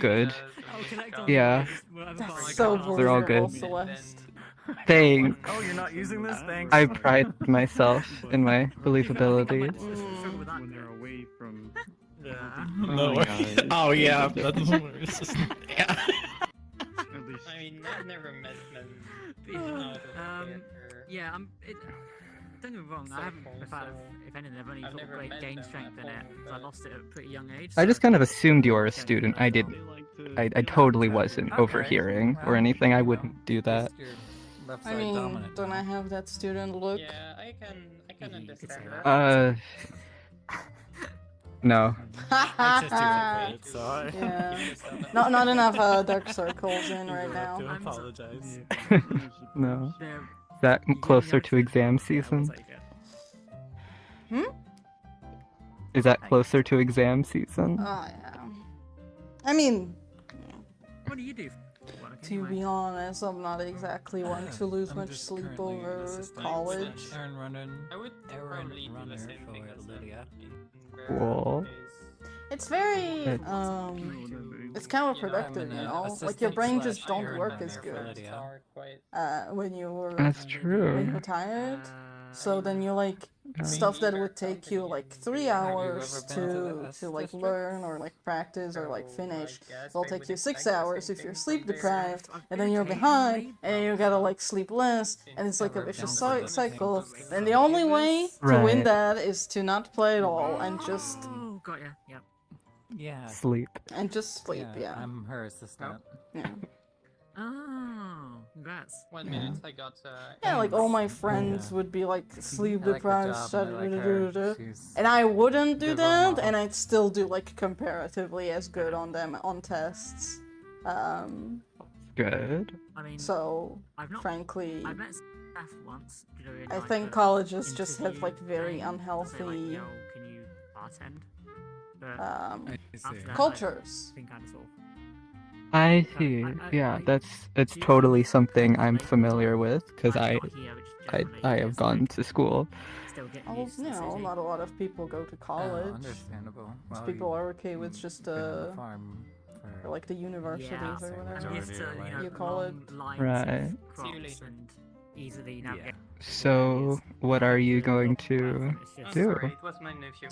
Speaker 4: good.
Speaker 7: Oh, connect on
Speaker 4: Yeah.
Speaker 7: we'll have a
Speaker 1: That's
Speaker 7: party
Speaker 1: so
Speaker 7: call.
Speaker 4: They're all
Speaker 1: believable,
Speaker 4: good.
Speaker 1: Celeste.
Speaker 4: Thanks.
Speaker 9: Oh, you're not using this? Thanks.
Speaker 4: I pride myself in my believability.
Speaker 5: When they're away from.
Speaker 8: No.
Speaker 4: my God.
Speaker 8: Oh yeah. That's it's just, yeah.
Speaker 5: At least.
Speaker 2: I mean, I've never met them.
Speaker 7: Yeah, don't get me wrong, I haven't, if anything, I've only
Speaker 2: I've
Speaker 7: sort of
Speaker 2: never met
Speaker 7: gained
Speaker 2: them
Speaker 7: strength
Speaker 2: at
Speaker 7: in it,
Speaker 2: home,
Speaker 7: because I
Speaker 2: but-
Speaker 7: lost it at a pretty young age.
Speaker 4: I just
Speaker 7: so-
Speaker 4: kind of assumed you were a student. I didn't. I totally wasn't
Speaker 9: Okay,
Speaker 4: overhearing or
Speaker 9: well,
Speaker 4: anything. I
Speaker 9: you know,
Speaker 4: wouldn't do that.
Speaker 9: just your left
Speaker 1: I
Speaker 9: side
Speaker 1: mean,
Speaker 9: dominant
Speaker 1: don't I
Speaker 9: now.
Speaker 1: have that student look?
Speaker 2: Yeah, I can
Speaker 7: You could say
Speaker 2: understand
Speaker 7: that.
Speaker 2: that.
Speaker 4: No.
Speaker 7: Access to it,
Speaker 1: yeah.
Speaker 7: so
Speaker 1: Not enough dark circles in right now.
Speaker 7: I'm
Speaker 8: apologize.
Speaker 4: No.
Speaker 7: They're-
Speaker 4: Is that
Speaker 7: you get
Speaker 4: closer
Speaker 7: me
Speaker 4: to
Speaker 7: out
Speaker 4: exam
Speaker 7: yeah,
Speaker 4: season?
Speaker 7: we'll take it.
Speaker 4: Is that closer to exam season?
Speaker 1: Oh yeah. I mean,
Speaker 7: What do you do for work,
Speaker 1: to
Speaker 7: anyway?
Speaker 1: be honest, I'm not exactly one to lose
Speaker 9: I'm
Speaker 1: much
Speaker 9: just
Speaker 1: sleep
Speaker 9: currently an
Speaker 1: over
Speaker 9: assistant
Speaker 1: college.
Speaker 9: Aaron running.
Speaker 2: I would
Speaker 9: Aaron
Speaker 2: probably do the
Speaker 9: runner
Speaker 2: same
Speaker 9: for
Speaker 2: thing as
Speaker 9: Lydia.
Speaker 4: Cool.
Speaker 1: It's very
Speaker 4: It's-
Speaker 1: it's counterproductive,
Speaker 9: I'm
Speaker 1: you
Speaker 9: an
Speaker 1: know? Like
Speaker 9: assistant
Speaker 1: your brain
Speaker 9: slash
Speaker 1: just don't
Speaker 9: Aaron
Speaker 1: work
Speaker 9: runner
Speaker 1: as
Speaker 9: for
Speaker 1: good
Speaker 9: Lydia.
Speaker 1: when you're
Speaker 4: That's
Speaker 1: when
Speaker 4: true.
Speaker 1: you're tired. So then you like stuff that would take you like 3 hours
Speaker 9: Have you ever been to the S
Speaker 1: to like
Speaker 9: district?
Speaker 1: learn or like practice or like finish. It'll take you 6 hours if you're sleep
Speaker 2: there.
Speaker 1: deprived, and then you're behind, and you gotta like sleep less, and it's like a vicious cycle. And the only way to win
Speaker 4: Right.
Speaker 1: that is to not play at all and just
Speaker 7: Oh, got ya. Yep.
Speaker 9: Yeah.
Speaker 4: Sleep.
Speaker 1: sleep. Yeah.
Speaker 9: I'm her assistant.
Speaker 1: Yeah.
Speaker 7: Oh, congrats.
Speaker 2: 1 minute, I got.
Speaker 1: Yeah, like all my friends
Speaker 9: Yeah.
Speaker 1: would be like sleep
Speaker 9: I like the
Speaker 1: deprived,
Speaker 9: job, and I like her. She's
Speaker 1: and I wouldn't do
Speaker 9: good role
Speaker 1: that,
Speaker 9: model.
Speaker 1: and I'd still do like comparatively as good on them on tests.
Speaker 4: Good.
Speaker 7: I mean,
Speaker 1: So
Speaker 7: I've not.
Speaker 1: frankly,
Speaker 7: I met Steph once. During,
Speaker 1: I
Speaker 7: like,
Speaker 1: think
Speaker 7: a
Speaker 1: colleges just have
Speaker 7: interview
Speaker 1: like very
Speaker 7: thing, to say, like,
Speaker 1: unhealthy
Speaker 7: Yo, can you bartend? But
Speaker 9: I see.
Speaker 7: after that,
Speaker 1: cultures.
Speaker 7: It's been kind of sort of.
Speaker 4: I see. Yeah, it's totally something I'm familiar with because I have gone to school.
Speaker 7: Still getting
Speaker 1: Oh,
Speaker 7: used to
Speaker 1: you
Speaker 7: the
Speaker 1: know,
Speaker 7: city.
Speaker 1: not a lot of people go to college.
Speaker 9: Understandable.
Speaker 1: Most
Speaker 9: Well,
Speaker 1: people
Speaker 9: you-
Speaker 1: are okay with just
Speaker 9: been on the farm
Speaker 1: or like the universities
Speaker 7: Yeah,
Speaker 1: or
Speaker 9: same
Speaker 1: whatever.
Speaker 7: I'm used to
Speaker 9: majority,
Speaker 7: you know
Speaker 1: you call it.
Speaker 7: long lines
Speaker 4: Right.
Speaker 7: of crops
Speaker 2: later.
Speaker 7: and easily navigate.
Speaker 4: So, what are you going to
Speaker 2: Oh,
Speaker 4: do
Speaker 2: sorry, it was my nephew.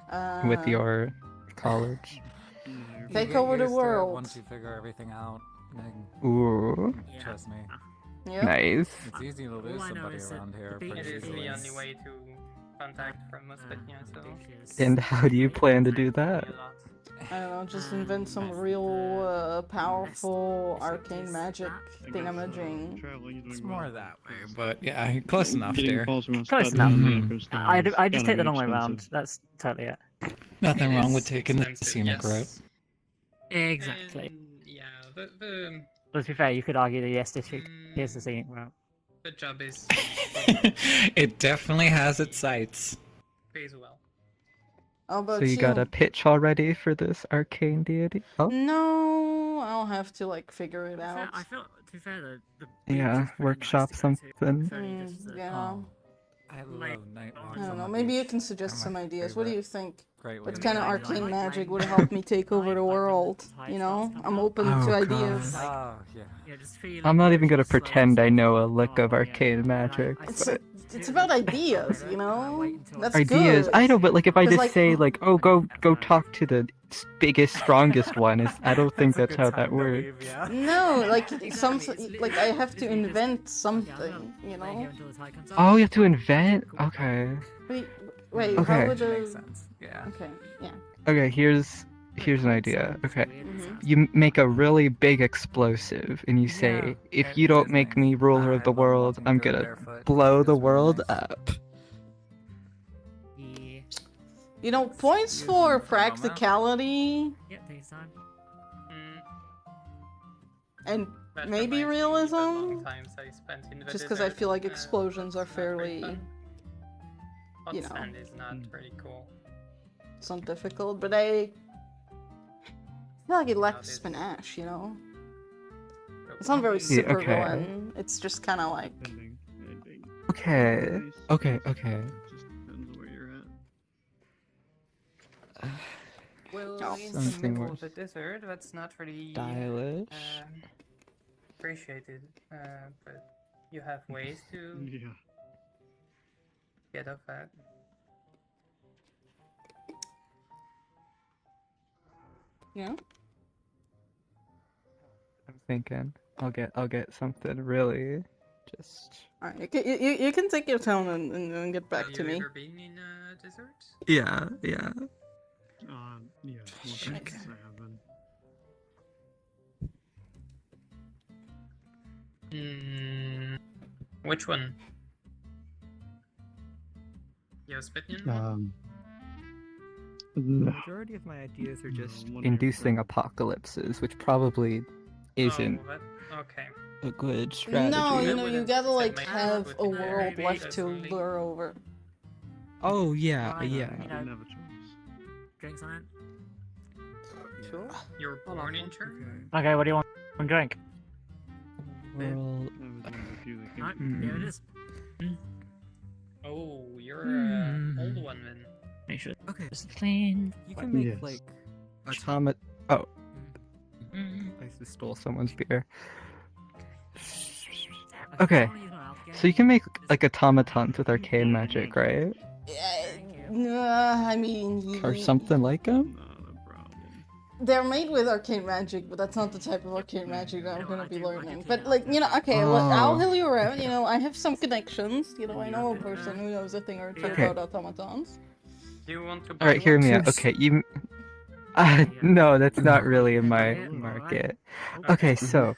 Speaker 4: with your college?
Speaker 9: You
Speaker 1: Take
Speaker 9: get
Speaker 1: over the
Speaker 9: used to it
Speaker 1: world.
Speaker 9: Once you figure everything out, then,
Speaker 4: Ooh,
Speaker 7: Yeah.
Speaker 9: trust me.
Speaker 1: Yeah.
Speaker 4: nice.
Speaker 9: It's easy to
Speaker 7: All
Speaker 9: lose
Speaker 7: I know
Speaker 9: somebody
Speaker 7: is that
Speaker 9: around here
Speaker 7: the
Speaker 9: pretty
Speaker 7: beach
Speaker 2: It is
Speaker 9: easily.
Speaker 2: the only way to contact from Mospetia, so.
Speaker 4: And how do you plan to do that?
Speaker 1: I don't know, just invent some real powerful arcane magic thingamajig.
Speaker 8: It's more that way, but yeah, close enough there.
Speaker 7: Close enough. I just take the long way round. That's totally it.
Speaker 8: Nothing
Speaker 2: It
Speaker 8: wrong
Speaker 2: is
Speaker 8: with taking the
Speaker 2: expensive,
Speaker 8: scenic
Speaker 2: yes.
Speaker 8: route.
Speaker 7: Exactly.
Speaker 2: And, yeah, the
Speaker 7: But to be fair, you could argue the yes district is the scenic route.
Speaker 2: the job is
Speaker 8: It definitely has its sights.
Speaker 2: pays well.
Speaker 1: How about
Speaker 4: So you got a pitch already for this arcane deity? Oh,
Speaker 1: No, I'll have to like figure it out.
Speaker 7: I feel, to be fair, the beach
Speaker 4: yeah,
Speaker 7: is pretty
Speaker 4: workshop
Speaker 7: nice to go to.
Speaker 4: something.
Speaker 7: It's only just the-
Speaker 1: Yeah.
Speaker 9: Oh, I love night walks
Speaker 1: I don't
Speaker 9: on
Speaker 1: know.
Speaker 9: the
Speaker 1: Maybe you
Speaker 9: beach.
Speaker 1: can suggest
Speaker 9: They're
Speaker 1: some
Speaker 9: my
Speaker 1: ideas. What do
Speaker 9: favorite.
Speaker 1: you think?
Speaker 9: Great way
Speaker 1: What
Speaker 9: to
Speaker 1: kind of
Speaker 9: go.
Speaker 1: arcane
Speaker 7: like
Speaker 1: magic
Speaker 7: rain.
Speaker 1: would help me take over
Speaker 7: Like
Speaker 1: the
Speaker 7: when
Speaker 1: world?
Speaker 7: tide
Speaker 1: You
Speaker 7: starts
Speaker 1: know,
Speaker 7: to come
Speaker 1: I'm
Speaker 7: up.
Speaker 1: open
Speaker 4: Oh,
Speaker 1: to
Speaker 4: God.
Speaker 1: ideas.
Speaker 9: Oh, yeah.
Speaker 7: Yeah, just feel
Speaker 4: I'm not even gonna
Speaker 7: slow
Speaker 4: pretend I know a
Speaker 7: slow
Speaker 4: lick of
Speaker 7: fall, yeah.
Speaker 4: arcane
Speaker 7: And I-
Speaker 4: magic,
Speaker 7: I
Speaker 1: It's
Speaker 4: but
Speaker 1: it's about ideas, you know. That's
Speaker 4: ideas.
Speaker 1: good.
Speaker 4: I know, but like if I
Speaker 1: 'Cause,
Speaker 4: just
Speaker 1: like-
Speaker 4: say like, oh, go talk to the biggest, strongest one, is I don't think that's how that works.
Speaker 1: No, like some
Speaker 7: Exactly, it's
Speaker 1: like I have to
Speaker 7: literally just-
Speaker 1: invent
Speaker 7: Yeah, I'm
Speaker 1: something,
Speaker 7: gonna
Speaker 1: you
Speaker 7: lay here
Speaker 1: know.
Speaker 7: until the tide comes up.
Speaker 4: Oh, you have to invent. Okay.
Speaker 1: Wait,
Speaker 4: Okay.
Speaker 1: how would
Speaker 9: Makes
Speaker 1: a
Speaker 9: sense. Yeah.
Speaker 1: okay, yeah.
Speaker 4: Okay. Here's an idea. Okay.
Speaker 1: Mhm.
Speaker 4: You make a really big explosive, and you say,
Speaker 9: Yeah,
Speaker 4: if you don't make
Speaker 9: Disney.
Speaker 4: me ruler
Speaker 9: I
Speaker 4: of the
Speaker 9: love
Speaker 4: world,
Speaker 9: walking
Speaker 4: I'm
Speaker 9: good
Speaker 4: gonna
Speaker 9: barefoot.
Speaker 4: blow
Speaker 9: It's
Speaker 4: the
Speaker 9: really
Speaker 4: world
Speaker 9: nice.
Speaker 4: up.
Speaker 7: Yeah.
Speaker 1: You know, points
Speaker 9: Use
Speaker 1: for
Speaker 9: them for a moment.
Speaker 1: practicality
Speaker 7: Yeah, take your time.
Speaker 2: Mm,
Speaker 1: and
Speaker 2: that
Speaker 1: maybe
Speaker 2: reminds me of the
Speaker 1: realism.
Speaker 2: long times I spent in the
Speaker 1: Just because I
Speaker 2: desert,
Speaker 1: feel like
Speaker 2: uh,
Speaker 1: explosions are
Speaker 2: that's not very
Speaker 1: fairly.
Speaker 2: fun. Hot
Speaker 1: you know.
Speaker 2: sand is not very cool.
Speaker 1: It's not difficult, but I feel like it lacks panache, you know? It's not very
Speaker 4: Yeah,
Speaker 1: super
Speaker 4: okay.
Speaker 1: villain. It's just kind of like...
Speaker 4: Okay. Okay.
Speaker 5: Just depends where you're at.
Speaker 2: Well,
Speaker 1: Oh.
Speaker 2: in the
Speaker 4: Something
Speaker 2: middle
Speaker 4: more
Speaker 2: of the desert, that's not really
Speaker 4: stylish.
Speaker 2: appreciated. But you have ways to
Speaker 5: Yeah.
Speaker 2: get off that.
Speaker 1: Yeah?
Speaker 4: I'm thinking I'll get something really just.
Speaker 1: Alright, you can take your time and get back
Speaker 2: Have
Speaker 1: to
Speaker 2: you
Speaker 1: me.
Speaker 2: ever been in a desert?
Speaker 4: Yeah.
Speaker 5: Yeah. Once or
Speaker 1: Okay.
Speaker 5: twice I have been.
Speaker 2: Which one? Yospitian?
Speaker 4: The
Speaker 5: No.
Speaker 4: majority of my ideas are just
Speaker 5: No, one
Speaker 4: inducing
Speaker 5: or-
Speaker 4: apocalypses, which probably isn't
Speaker 2: Oh,
Speaker 4: a
Speaker 2: okay.
Speaker 4: good strategy.
Speaker 1: No, you
Speaker 2: That
Speaker 1: know, you
Speaker 2: wouldn't
Speaker 1: gotta
Speaker 2: set
Speaker 1: like
Speaker 2: my
Speaker 1: have
Speaker 2: foot
Speaker 1: a
Speaker 2: in there,
Speaker 1: world left to
Speaker 2: personally.
Speaker 1: lure over.
Speaker 4: Oh yeah,
Speaker 7: Right,
Speaker 4: yeah.
Speaker 5: I
Speaker 7: you know,
Speaker 5: didn't have a choice.
Speaker 7: Drinks on it?
Speaker 3: Sure.
Speaker 2: You were born in Church?
Speaker 7: Okay, what do you want to drink?
Speaker 4: World.
Speaker 5: I was one of the few that came
Speaker 7: Right,
Speaker 5: from
Speaker 7: here it
Speaker 4: Mm.
Speaker 7: is.
Speaker 2: Oh, you're
Speaker 7: Hmm.
Speaker 2: old one then.
Speaker 7: Make sure
Speaker 4: Okay.
Speaker 7: it's clean.
Speaker 4: You can make
Speaker 5: Yes.
Speaker 4: like automat. Oh,
Speaker 7: Mm.
Speaker 4: I just stole someone's beer. Okay,
Speaker 7: someone who's not out
Speaker 4: so you can make like automatons with arcane magic, right?
Speaker 1: I mean,
Speaker 4: Or something like them?
Speaker 5: Not a problem.
Speaker 1: they're made with arcane magic, but that's not the type of arcane magic that I'm gonna be learning. But like, you know, okay, look, I'll
Speaker 4: Oh.
Speaker 1: heal you around. You know, I have some connections. You know, I know a person who knows a thing or two
Speaker 4: Okay.
Speaker 1: about automatons.
Speaker 2: Do you want to
Speaker 4: All right, hear me out.
Speaker 7: Yes.
Speaker 4: Okay, you. No, that's not really in my market. Okay, so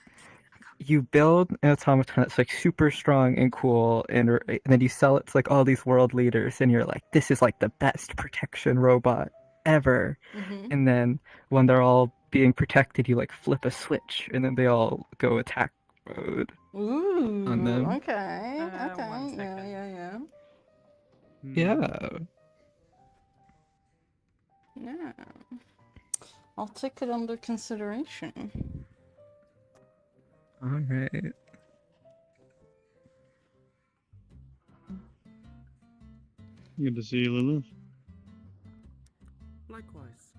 Speaker 4: you build an automaton that's like super strong and cool, and then you sell it to like all these world leaders, and you're like, this is like the best protection robot ever.
Speaker 1: Mm-hmm.
Speaker 4: And then when they're all being protected, you like flip a switch, and then they all go attack mode.
Speaker 1: Ooh,
Speaker 4: On them.
Speaker 1: okay, okay,
Speaker 2: one
Speaker 1: yeah,
Speaker 2: second.
Speaker 1: yeah,
Speaker 4: Yeah.
Speaker 1: yeah. I'll take it under consideration.
Speaker 4: All right.
Speaker 5: Good to see you, Lilith.
Speaker 10: Likewise.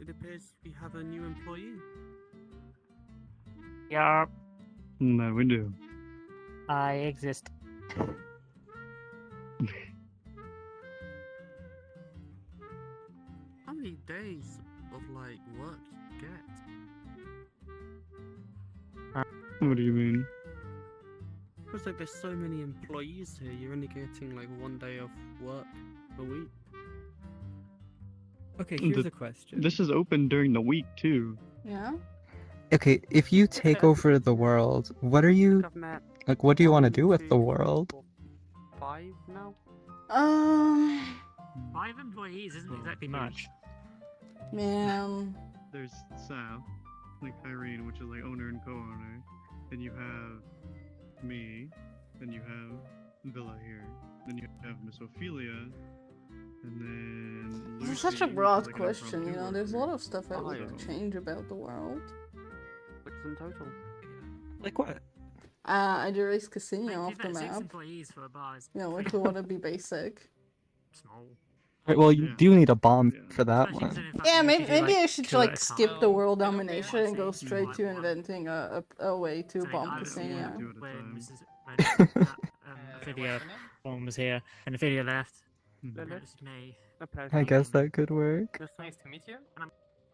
Speaker 10: It appears we have a new employee.
Speaker 7: Yeah,
Speaker 5: That we do.
Speaker 7: I exist.
Speaker 10: How many days of like work you get?
Speaker 5: What do you mean?
Speaker 10: Looks like there's so many employees here. You're only getting like 1 day of work a week.
Speaker 4: Okay,
Speaker 5: here's
Speaker 4: here's
Speaker 5: a
Speaker 4: a question.
Speaker 5: This is open during the week too.
Speaker 1: Yeah.
Speaker 4: Okay, if you take over the world, what are you like? What do you want to do with the world?
Speaker 10: 5 now?
Speaker 7: 5 employees isn't exactly much.
Speaker 1: Man.
Speaker 5: There's Saf, like Irene, which is like owner and co-owner. Then you have me. Then you have Villa here. Then you have Miss Ophelia. And then
Speaker 1: This is
Speaker 5: Lucy,
Speaker 1: such a
Speaker 5: which is
Speaker 1: broad
Speaker 5: like an
Speaker 1: question, you
Speaker 5: impromptu
Speaker 1: know, there's a
Speaker 5: worker.
Speaker 1: lot of stuff I would change about the world.
Speaker 10: Which in total?
Speaker 4: Like what?
Speaker 1: I'd erase Casino
Speaker 7: Like,
Speaker 1: off
Speaker 7: you've
Speaker 1: the
Speaker 7: got 6
Speaker 1: map.
Speaker 7: employees for a bar. Is
Speaker 1: You know, if we want to be basic.
Speaker 7: small.
Speaker 4: Right, well, you
Speaker 5: Yeah.
Speaker 4: do need a bomb
Speaker 5: Yeah.
Speaker 4: for that
Speaker 7: Especially
Speaker 4: one.
Speaker 7: considering the fact
Speaker 1: Yeah,
Speaker 7: that you
Speaker 1: maybe
Speaker 7: have to do,
Speaker 1: maybe I
Speaker 7: like,
Speaker 1: should
Speaker 7: 2 at
Speaker 1: like
Speaker 7: a
Speaker 1: skip
Speaker 7: time.
Speaker 1: the world
Speaker 2: I don't
Speaker 1: domination
Speaker 2: really
Speaker 1: and go
Speaker 7: want to
Speaker 1: straight
Speaker 7: say
Speaker 1: to
Speaker 7: one.
Speaker 1: inventing a way to
Speaker 7: So, like,
Speaker 1: bomb
Speaker 7: I was
Speaker 1: Casino.
Speaker 7: here
Speaker 5: Two at a
Speaker 7: when
Speaker 5: time.
Speaker 7: Mrs. when
Speaker 2: What
Speaker 7: Ophelia
Speaker 2: happened?
Speaker 7: Form was here, and Ophelia left.
Speaker 5: Mhm.
Speaker 7: And it was me.
Speaker 10: A pleasure.
Speaker 4: I guess that could work.
Speaker 2: Nice to meet you.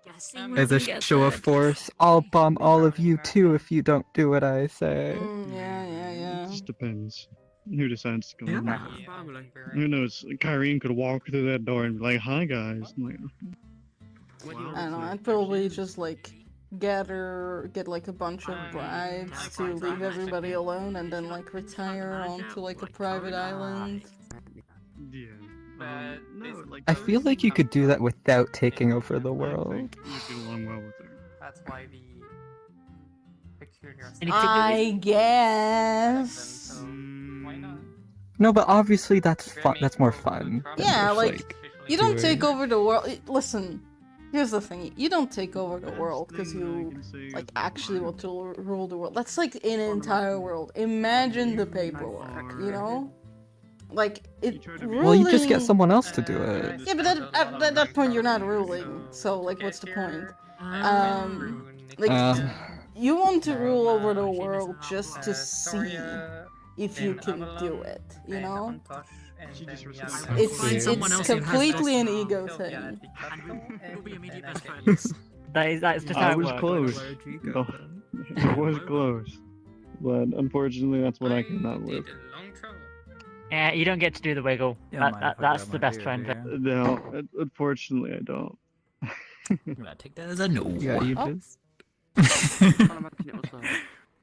Speaker 7: Guessing
Speaker 2: As
Speaker 7: we
Speaker 4: As a
Speaker 7: can get
Speaker 4: show of
Speaker 7: there.
Speaker 4: force, I'll bomb all of you too if you don't do what I say.
Speaker 1: Yeah.
Speaker 5: It just depends. Who decides to come in?
Speaker 4: Yeah.
Speaker 10: Family.
Speaker 5: Who knows? Kyrene could walk through that door and be like, "Hi guys." I'm like,
Speaker 10: What do you
Speaker 1: I
Speaker 10: want
Speaker 1: don't know,
Speaker 10: to
Speaker 1: I'd probably just like get like a bunch of bribes to leave everybody alone and then like retire onto like a private island.
Speaker 5: yeah.
Speaker 2: But
Speaker 5: no, like
Speaker 4: I feel like you could do that without taking over the
Speaker 5: I
Speaker 4: world.
Speaker 5: think you get along well with her.
Speaker 2: That's why the peculiar
Speaker 7: Any
Speaker 2: stuff
Speaker 1: I guess.
Speaker 2: so why not?
Speaker 4: No, but obviously that's fun. That's more fun. than
Speaker 1: Yeah,
Speaker 4: just,
Speaker 1: like- You don't take
Speaker 6: doing.
Speaker 1: over the world. Listen, here's the thing. You don't take over the world because you like actually want to rule the world. That's like an entire world. Imagine the paperwork, you know? Like it.
Speaker 4: Well, you just get
Speaker 1: ruling-
Speaker 4: someone else to do it.
Speaker 1: Yeah, but at that point you're not ruling. So like, what's the point? Like you want to rule over the world just to see if you can do it. You know? It's completely an ego thing.
Speaker 7: That's just
Speaker 5: I
Speaker 7: how it
Speaker 5: was
Speaker 7: works.
Speaker 5: close. Oh, it was close. But unfortunately, that's what I came out with.
Speaker 7: Yeah, you don't get to do the wiggle. That's the best friend.
Speaker 5: No, unfortunately, I don't.
Speaker 8: I'm gonna take that as a no.
Speaker 4: Yeah, you did.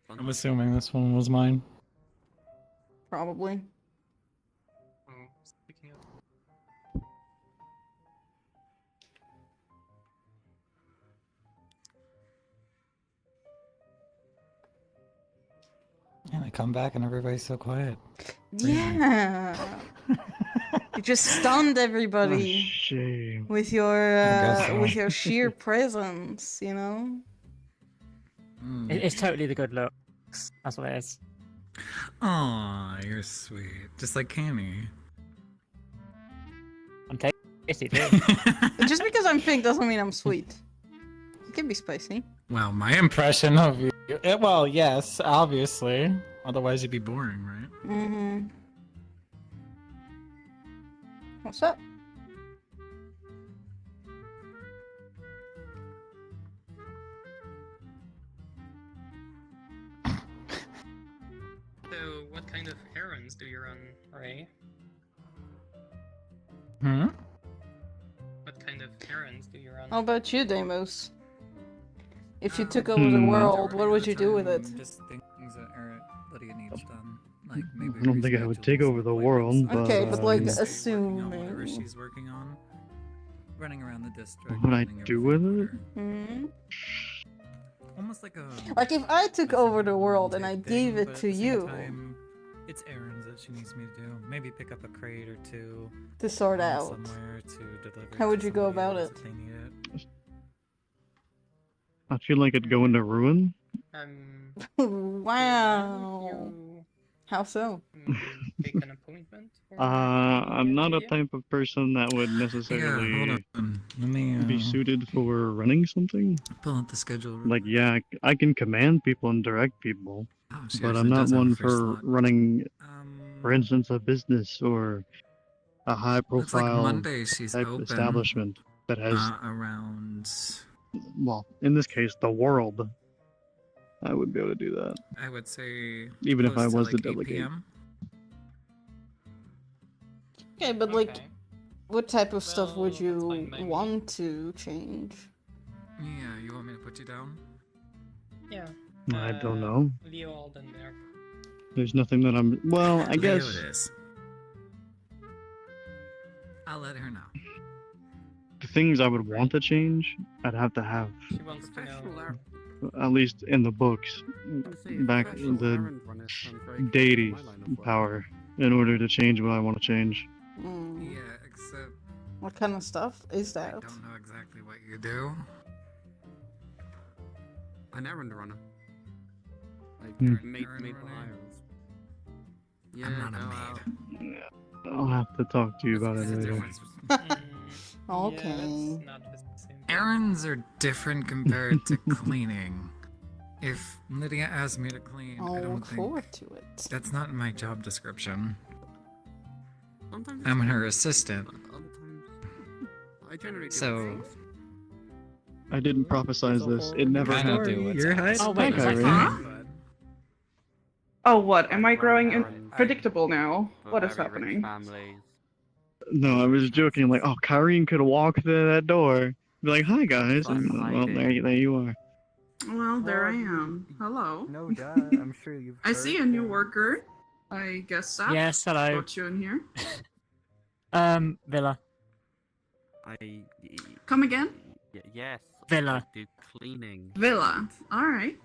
Speaker 8: I'm assuming this one was mine.
Speaker 1: Probably.
Speaker 6: And I come back and everybody's so quiet.
Speaker 1: Yeah. You just stunned everybody
Speaker 5: Shame.
Speaker 1: with
Speaker 6: guess so.
Speaker 1: your sheer presence, you know?
Speaker 7: It's totally the good looks. That's what it is.
Speaker 9: Aw, you're sweet. Just like Cammy.
Speaker 7: I'm tasty too.
Speaker 1: Just because I'm pink doesn't mean I'm sweet. It can be spicy.
Speaker 9: Well, my
Speaker 8: Impression of you. Well, yes, obviously. Otherwise, you'd be boring, right?
Speaker 1: Mm-hmm. What's up?
Speaker 2: So, what kind of errands do you run, Ray?
Speaker 8: Hmm?
Speaker 2: What kind of errands do you run?
Speaker 1: How about you, Deimos? If you took over the world, what would you do with it?
Speaker 9: Just things that Lydia needs done. Like maybe
Speaker 5: I don't think I would take over the world, but...
Speaker 1: Okay, but like,
Speaker 9: whatever
Speaker 1: assuming...
Speaker 9: she's working on. Running around the district.
Speaker 5: What would I
Speaker 9: running
Speaker 5: do with
Speaker 9: everything
Speaker 5: it?
Speaker 9: for her.
Speaker 1: Hmm?
Speaker 9: Almost like a...
Speaker 1: Like, if I took over the world and I gave
Speaker 9: thing,
Speaker 1: it
Speaker 9: but
Speaker 1: to
Speaker 9: at the same
Speaker 1: you
Speaker 9: time, it's errands that she needs me to do. Maybe pick up a crate or two.
Speaker 1: to sort out,
Speaker 9: Somewhere to deliver
Speaker 1: how
Speaker 9: to
Speaker 1: would you go
Speaker 9: somebody
Speaker 1: about
Speaker 9: else
Speaker 1: it?
Speaker 9: if they need it.
Speaker 5: I feel like it'd go into ruin.
Speaker 1: Wow. How so?
Speaker 2: Make an appointment?
Speaker 5: I'm not a type of person that would
Speaker 9: Yeah, hold
Speaker 5: necessarily
Speaker 9: on. Let me
Speaker 5: be suited for running something.
Speaker 9: pull up the schedule.
Speaker 5: Like, yeah, I can command people and direct people,
Speaker 9: Oh, she
Speaker 5: but
Speaker 9: actually
Speaker 5: I'm not
Speaker 9: does have a
Speaker 5: one
Speaker 9: first
Speaker 5: for
Speaker 9: slot.
Speaker 5: running, for
Speaker 9: Um,
Speaker 5: instance, a business or a
Speaker 9: looks like
Speaker 5: high-profile
Speaker 9: Monday she's
Speaker 5: type
Speaker 9: open.
Speaker 5: establishment that has,
Speaker 9: Around.
Speaker 5: well, in this case, the world. I would be able to do that.
Speaker 9: I would say.
Speaker 5: Even if
Speaker 9: close
Speaker 5: I
Speaker 9: to,
Speaker 5: was
Speaker 9: like,
Speaker 5: the
Speaker 9: 8
Speaker 5: delegate.
Speaker 9: PM.
Speaker 1: Okay, but like, what type of stuff would you want to change?
Speaker 9: Yeah, you want me to put you down?
Speaker 2: Yeah.
Speaker 5: I don't know.
Speaker 2: Leo Aldenberg.
Speaker 5: There's nothing that I'm. Well, I
Speaker 9: Leo
Speaker 5: guess
Speaker 9: it is. I'll let her know.
Speaker 5: the things I would want to change, I'd have to have,
Speaker 2: She wants to know.
Speaker 5: at least in the books, back the deity power in order to change what I want to change.
Speaker 1: Hmm.
Speaker 9: Yeah, except
Speaker 1: What kind of stuff is
Speaker 9: I
Speaker 1: that?
Speaker 9: don't know exactly what you do.
Speaker 10: An errand runner. Like,
Speaker 5: Hmm.
Speaker 10: made
Speaker 9: Errand
Speaker 10: by
Speaker 9: runner.
Speaker 10: irons. Yeah,
Speaker 9: I'm not a
Speaker 10: go
Speaker 9: maid.
Speaker 10: out.
Speaker 5: I'll have to talk to you about it
Speaker 9: There's a
Speaker 5: later.
Speaker 9: difference.
Speaker 1: Okay.
Speaker 2: Yeah, that's not the same.
Speaker 9: Errands are different compared to cleaning. If Lydia asks me to clean, I
Speaker 1: I'll
Speaker 9: don't
Speaker 1: look
Speaker 9: think
Speaker 1: forward to it.
Speaker 9: that's not in my job description.
Speaker 10: Sometimes
Speaker 9: I'm
Speaker 10: it's
Speaker 9: her
Speaker 10: fun,
Speaker 9: assistant.
Speaker 10: but other times I generally do
Speaker 9: So-
Speaker 10: it first.
Speaker 5: I didn't prophesize this. It never
Speaker 6: I don't
Speaker 5: happened.
Speaker 6: do what's
Speaker 9: You're
Speaker 6: happening.
Speaker 9: hiding.
Speaker 7: Oh wait, is that
Speaker 5: Okay,
Speaker 7: fine?
Speaker 11: Oh, what? Am I growing
Speaker 10: Errands
Speaker 11: predictable now?
Speaker 10: for
Speaker 11: What is
Speaker 10: very rich
Speaker 11: happening?
Speaker 10: families.
Speaker 5: No, I was joking. Like, oh, Kyrene could walk through that door, be like, "Hi guys," and well, there you are.
Speaker 11: Well, there I am. Hello.
Speaker 4: No doubt. I'm sure you've.
Speaker 11: I see a new worker. I guess that.
Speaker 7: Yes, hello.
Speaker 11: Got you in here.
Speaker 7: Villa.
Speaker 10: I.
Speaker 11: Come again?
Speaker 10: Yes.
Speaker 7: Villa.
Speaker 10: I do cleaning.
Speaker 11: Villa. All right.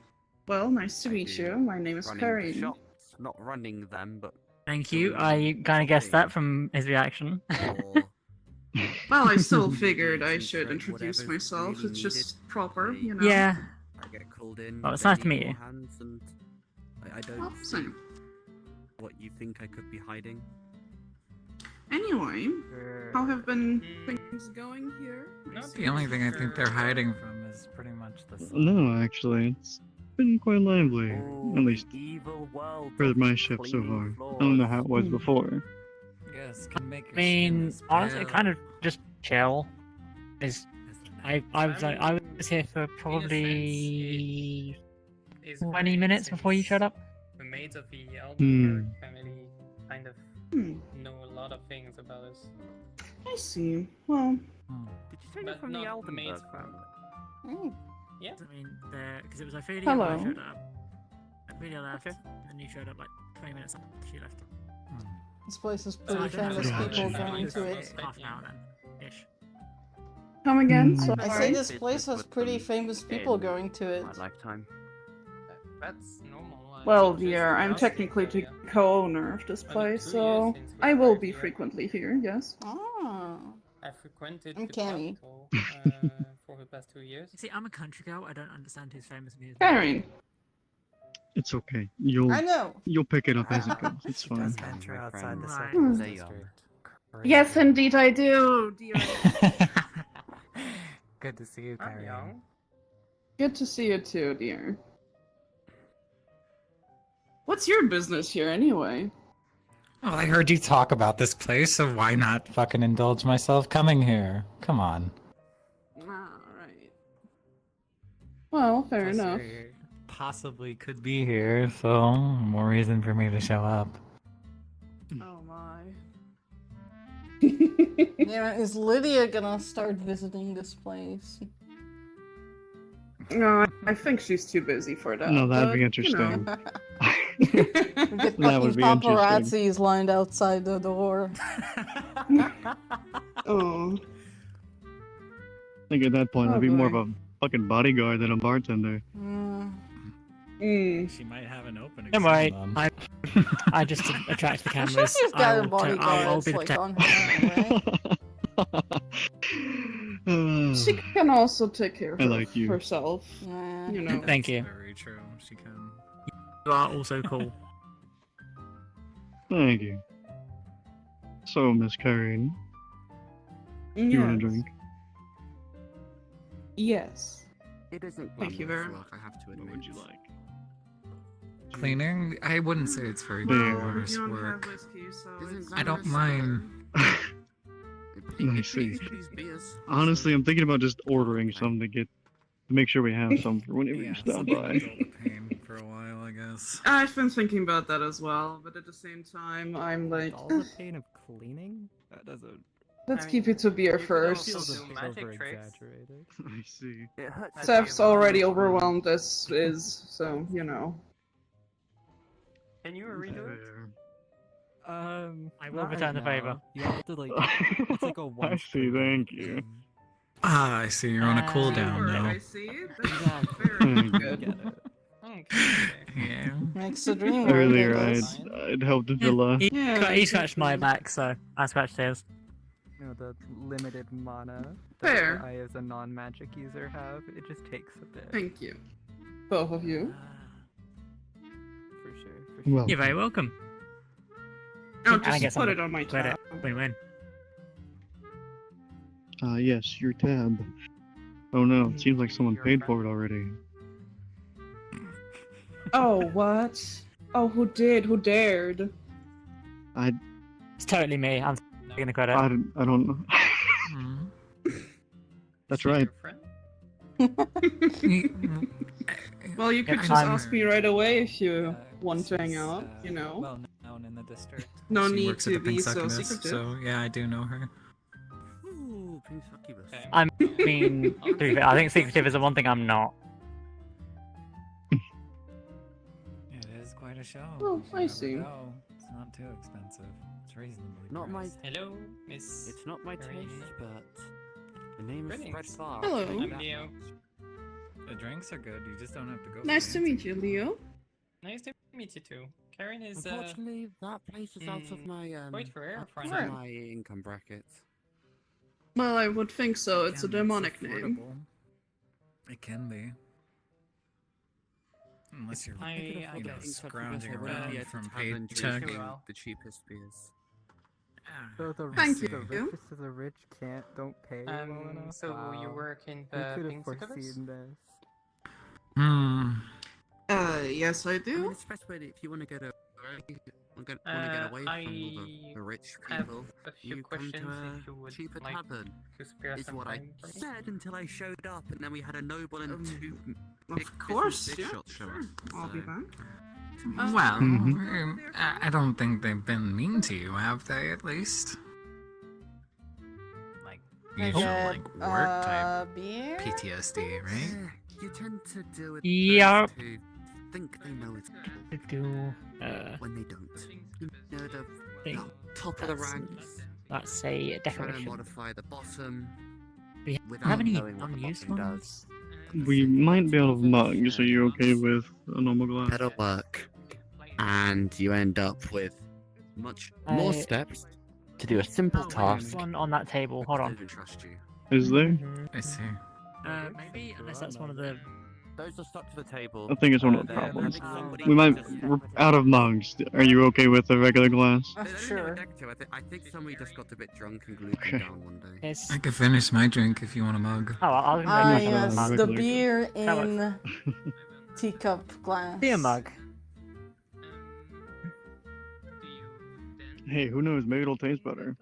Speaker 11: Well, nice to
Speaker 10: I
Speaker 11: meet
Speaker 10: do
Speaker 11: you. My name is
Speaker 10: running
Speaker 11: Karin.
Speaker 10: shops, not running them, but
Speaker 7: Thank you. I kind of guessed that from his reaction.
Speaker 10: or
Speaker 11: Well, I still figured I should introduce myself. It's just proper, you know.
Speaker 7: Yeah.
Speaker 10: I get called in.
Speaker 7: Oh, it's
Speaker 10: they
Speaker 7: nice to
Speaker 10: need
Speaker 7: meet
Speaker 10: more
Speaker 7: you.
Speaker 10: Hands and I don't
Speaker 11: Oh,
Speaker 10: see
Speaker 11: same.
Speaker 10: what you think I could be hiding.
Speaker 11: Anyway, how have been things going here?
Speaker 9: The only thing I think they're hiding from is pretty much the sun.
Speaker 5: No, actually, it's been quite lively. At least
Speaker 10: Evil world.
Speaker 5: for my ship so far. I don't know how it was before.
Speaker 9: Yes, can make your
Speaker 7: I mean,
Speaker 9: skin
Speaker 7: honestly,
Speaker 9: pale.
Speaker 7: kind of just chill. Is I was here for probably
Speaker 2: Is
Speaker 7: 20 minutes before you showed up.
Speaker 2: The maids of the Elder
Speaker 5: Hmm.
Speaker 2: family kind of know a lot of things about us.
Speaker 11: I see. Well,
Speaker 10: Did you say
Speaker 2: But
Speaker 10: you're from the
Speaker 2: not
Speaker 10: Eldenberg
Speaker 2: maids
Speaker 10: family?
Speaker 2: Yeah.
Speaker 7: I mean, because it was Ophelia
Speaker 11: Hello.
Speaker 7: when I showed up. Ophelia left, and then you showed up like 20 minutes after she left.
Speaker 1: This place is
Speaker 7: So
Speaker 1: pretty
Speaker 7: I don't know
Speaker 1: famous
Speaker 7: how
Speaker 1: people
Speaker 7: much
Speaker 1: going to it.
Speaker 7: half an hour then, ish.
Speaker 11: come again?
Speaker 5: Hmm.
Speaker 1: I say this place has pretty famous people going to it.
Speaker 10: My lifetime.
Speaker 2: That's normal.
Speaker 11: Well,
Speaker 2: just
Speaker 11: dear, I'm
Speaker 2: just
Speaker 11: technically the
Speaker 2: Italia.
Speaker 11: co-owner of this
Speaker 2: Only
Speaker 11: place,
Speaker 2: 2
Speaker 11: so
Speaker 2: years since we
Speaker 11: I will
Speaker 2: arrived
Speaker 11: be
Speaker 2: here.
Speaker 11: frequently here, yes.
Speaker 1: Oh.
Speaker 2: I frequented
Speaker 1: I'm
Speaker 2: the
Speaker 1: canny.
Speaker 2: capital for the past 2 years.
Speaker 7: See, I'm a country girl. I don't understand who's famous and who's
Speaker 11: Karen.
Speaker 5: It's okay.
Speaker 1: I know.
Speaker 5: You'll pick it up as it goes. It's
Speaker 4: She
Speaker 5: fine.
Speaker 4: does venture outside the
Speaker 7: Right.
Speaker 4: central
Speaker 11: Hmm.
Speaker 4: district.
Speaker 11: Yes, indeed I do, dear.
Speaker 4: Good to see you,
Speaker 2: I'm
Speaker 4: Karen.
Speaker 2: young.
Speaker 11: Good to see you too, dear. What's your business here, anyway?
Speaker 6: Well, I heard you talk about this place, so why not fucking indulge myself coming here? Come on.
Speaker 11: Alright. Well, fair
Speaker 6: Plus,
Speaker 11: enough.
Speaker 6: you possibly could be here, so more reason for me to show up.
Speaker 11: Oh my.
Speaker 1: Yeah, is Lydia gonna start visiting this place?
Speaker 11: No, I think she's too busy for that.
Speaker 5: No, that'd
Speaker 11: but,
Speaker 5: be
Speaker 11: you
Speaker 5: interesting.
Speaker 11: know.
Speaker 1: We get
Speaker 5: That would
Speaker 1: fucking
Speaker 5: be
Speaker 1: paparazzis lined outside the door.
Speaker 11: Oh.
Speaker 5: I think at that point, I'd be more of a fucking bodyguard than a bartender.
Speaker 7: She might have an opening. Don't worry, I just attract the
Speaker 1: I'm sure
Speaker 7: cameras.
Speaker 1: she's got a
Speaker 7: I'll
Speaker 1: bodyguard
Speaker 7: be the
Speaker 1: like
Speaker 7: protector.
Speaker 1: on her own, right?
Speaker 11: She can also take care of
Speaker 5: I like you.
Speaker 11: herself.
Speaker 1: Nah.
Speaker 11: You know.
Speaker 7: Thank you.
Speaker 9: Very true. She can.
Speaker 7: You are also cool.
Speaker 5: Thank you. So, Miss Karen, you want a drink?
Speaker 11: Yes.
Speaker 10: It isn't
Speaker 11: Thank you very
Speaker 10: glamorous work, I have to admit.
Speaker 5: What would you like?
Speaker 9: Cleaning? I wouldn't say it's very
Speaker 5: There.
Speaker 9: glamorous
Speaker 11: You don't
Speaker 9: work.
Speaker 11: have whiskey, so
Speaker 10: Isn't
Speaker 11: it's
Speaker 9: I don't
Speaker 10: glamorous
Speaker 9: mind.
Speaker 5: I see.
Speaker 10: These beers.
Speaker 5: Honestly, I'm thinking about just ordering some to make sure we have some for whenever
Speaker 9: Yeah,
Speaker 5: you stop
Speaker 9: something
Speaker 5: by.
Speaker 9: to dull the pain for a while, I guess.
Speaker 11: I've been thinking about that as well, but at the same time, I'm like,
Speaker 4: All the pain of cleaning? That doesn't
Speaker 11: let's
Speaker 2: I
Speaker 11: keep
Speaker 2: mean,
Speaker 11: it to beer
Speaker 2: you could
Speaker 11: first.
Speaker 2: also
Speaker 4: feel
Speaker 2: do magic
Speaker 4: over
Speaker 2: tricks.
Speaker 4: exaggerated.
Speaker 5: I see.
Speaker 10: It hurts.
Speaker 11: Seth's already overwhelmed as is, so, you know.
Speaker 2: Can you redo it?
Speaker 5: Fair.
Speaker 7: I will
Speaker 4: not
Speaker 7: return the
Speaker 4: right
Speaker 7: favour.
Speaker 4: now. You have to like, it's like a
Speaker 5: I
Speaker 4: once
Speaker 5: see,
Speaker 4: per
Speaker 5: thank
Speaker 4: day
Speaker 5: you.
Speaker 4: thing.
Speaker 9: Ah, I see. You're on a cooldown
Speaker 11: Sure,
Speaker 9: now.
Speaker 11: I see. That's
Speaker 4: Exactly.
Speaker 11: very
Speaker 5: Hmm.
Speaker 4: I
Speaker 11: good.
Speaker 4: get it.
Speaker 2: Okay.
Speaker 9: Yeah.
Speaker 1: Makes the dream work,
Speaker 5: Earlier,
Speaker 1: I
Speaker 5: I'd,
Speaker 1: guess.
Speaker 5: I'd helped Villa.
Speaker 11: Yeah,
Speaker 7: He scratched my
Speaker 11: exactly.
Speaker 7: back, so I scratched his.
Speaker 4: You know, the limited mana
Speaker 11: Fair.
Speaker 4: that I as a non-magic user have, it just takes a bit.
Speaker 11: Thank you. Both of you.
Speaker 4: For sure, for sure.
Speaker 5: Well,
Speaker 7: You're very welcome.
Speaker 11: I'll
Speaker 7: And I
Speaker 11: just
Speaker 7: guess
Speaker 11: put
Speaker 7: I'm
Speaker 11: it on my
Speaker 7: Credit.
Speaker 11: tab.
Speaker 7: Win-win.
Speaker 5: yes, your tab. Oh no, it seems like someone paid for it already.
Speaker 11: Oh, what? Oh, who did? Who dared?
Speaker 7: It's totally me. I'm taking the credit.
Speaker 5: I don't know.
Speaker 9: Mhm.
Speaker 5: That's
Speaker 2: Is he
Speaker 5: right.
Speaker 2: your friend?
Speaker 11: Well, you could
Speaker 7: Yeah,
Speaker 11: just
Speaker 7: I'm-
Speaker 11: ask me right away if you
Speaker 4: Uh,
Speaker 11: want to hang
Speaker 4: she's,
Speaker 11: out, you know.
Speaker 4: Well known in the district.
Speaker 11: No
Speaker 9: She
Speaker 11: need
Speaker 9: works at
Speaker 11: to
Speaker 9: the
Speaker 11: be
Speaker 9: Pink
Speaker 11: so
Speaker 9: Succubus,
Speaker 11: secretive.
Speaker 9: so yeah, I do know her.
Speaker 10: Ooh, pink succubus.
Speaker 2: Okay.
Speaker 7: I mean, to be fair, I think secretive is the one thing I'm not.
Speaker 9: It is quite a show.
Speaker 11: Oh,
Speaker 9: You should
Speaker 11: I
Speaker 9: never
Speaker 11: see.
Speaker 9: go. It's not too expensive. It's reasonably
Speaker 10: Not my-
Speaker 9: priced.
Speaker 2: Hello, Miss.
Speaker 10: It's not my
Speaker 2: Karen.
Speaker 10: taste, but the name is Fred
Speaker 2: Greetings.
Speaker 10: Farr.
Speaker 11: Hello.
Speaker 10: I'll tell you
Speaker 2: I'm
Speaker 10: that
Speaker 2: Leo.
Speaker 10: much.
Speaker 9: The drinks are good. You just don't have to go.
Speaker 11: Nice to
Speaker 9: fancy.
Speaker 11: meet you, Leo.
Speaker 2: Nice to meet you too. Karen is
Speaker 10: Unfortunately, that place is out of my
Speaker 2: quite rare
Speaker 10: out
Speaker 2: for
Speaker 10: of
Speaker 2: an
Speaker 10: my income bracket.
Speaker 11: Well, I would think so. It's a
Speaker 9: Again,
Speaker 11: demonic name.
Speaker 9: affordable. It can be. Unless you're,
Speaker 2: I
Speaker 9: you know,
Speaker 2: guess
Speaker 9: scrounging
Speaker 2: the
Speaker 9: around
Speaker 2: Roleplay
Speaker 9: from
Speaker 3: Tavern
Speaker 9: paycheck.
Speaker 3: drinking
Speaker 2: Well.
Speaker 3: the cheapest beers.
Speaker 4: So the
Speaker 11: Thank
Speaker 4: the
Speaker 11: you.
Speaker 4: richest of the rich don't pay well enough.
Speaker 2: So you
Speaker 4: Wow.
Speaker 2: work in
Speaker 4: We
Speaker 2: the
Speaker 4: could have
Speaker 2: things service?
Speaker 4: foreseen this.
Speaker 11: Yes, I
Speaker 3: I mean,
Speaker 11: do.
Speaker 3: especially if you want to get want to get away from all the rich
Speaker 2: have
Speaker 3: people,
Speaker 2: a few
Speaker 3: you come
Speaker 2: questions
Speaker 3: to
Speaker 2: if you
Speaker 3: a
Speaker 2: would
Speaker 3: cheaper
Speaker 2: like
Speaker 3: tavern.
Speaker 2: to spare
Speaker 3: Is
Speaker 2: some
Speaker 3: what I
Speaker 2: time for me.
Speaker 3: said until I showed up, and then we had a noble and two big
Speaker 11: Of course,
Speaker 3: business
Speaker 11: yeah.
Speaker 3: big shots show
Speaker 11: Sure.
Speaker 3: up.
Speaker 11: I'll be
Speaker 3: so-
Speaker 11: back.
Speaker 9: Well,
Speaker 5: Mhm.
Speaker 9: I don't think they've been mean to you, have they? At least, like usual, like work type
Speaker 1: beer?
Speaker 9: PTSD, right?
Speaker 3: Yeah, you tend to deal with
Speaker 7: Yep.
Speaker 3: those who think they know it's
Speaker 7: To do,
Speaker 3: when they don't. You know, the
Speaker 7: thing.
Speaker 3: top of the
Speaker 7: That's-
Speaker 3: ranks,
Speaker 7: That's a
Speaker 3: trying to
Speaker 7: decoration.
Speaker 3: modify the bottom.
Speaker 7: Do you
Speaker 3: without
Speaker 7: have any
Speaker 3: knowing what the
Speaker 7: unused
Speaker 3: bottom
Speaker 7: ones?
Speaker 5: We might be out of mugs. Are you okay with a normal glass?
Speaker 3: That'll work. And you end up with much more
Speaker 7: I-
Speaker 3: steps to do a simple
Speaker 7: There's
Speaker 3: task.
Speaker 7: one on that table. Hold
Speaker 3: I
Speaker 7: on.
Speaker 3: don't even trust you.
Speaker 5: Is there?
Speaker 7: Mhm.
Speaker 9: I see.
Speaker 7: Maybe, unless that's one of the.
Speaker 3: Those are stuck to the table.
Speaker 5: I think it's one of the
Speaker 3: They're
Speaker 5: problems.
Speaker 3: having somebody
Speaker 5: We might.
Speaker 3: just-
Speaker 5: We're out of mugs. Are you okay with a regular glass?
Speaker 3: They don't even have
Speaker 1: Sure.
Speaker 3: a deck to. I think somebody just got a bit drunk and glued them down one day.
Speaker 7: It's...
Speaker 9: I could finish my drink if you want a mug.
Speaker 7: Oh, I'll
Speaker 1: Ah,
Speaker 7: make
Speaker 1: yes,
Speaker 7: a mug.
Speaker 1: the beer
Speaker 7: That
Speaker 1: in teacup glass.
Speaker 7: Beer mug.
Speaker 5: Hey, who knows? Maybe it'll taste better.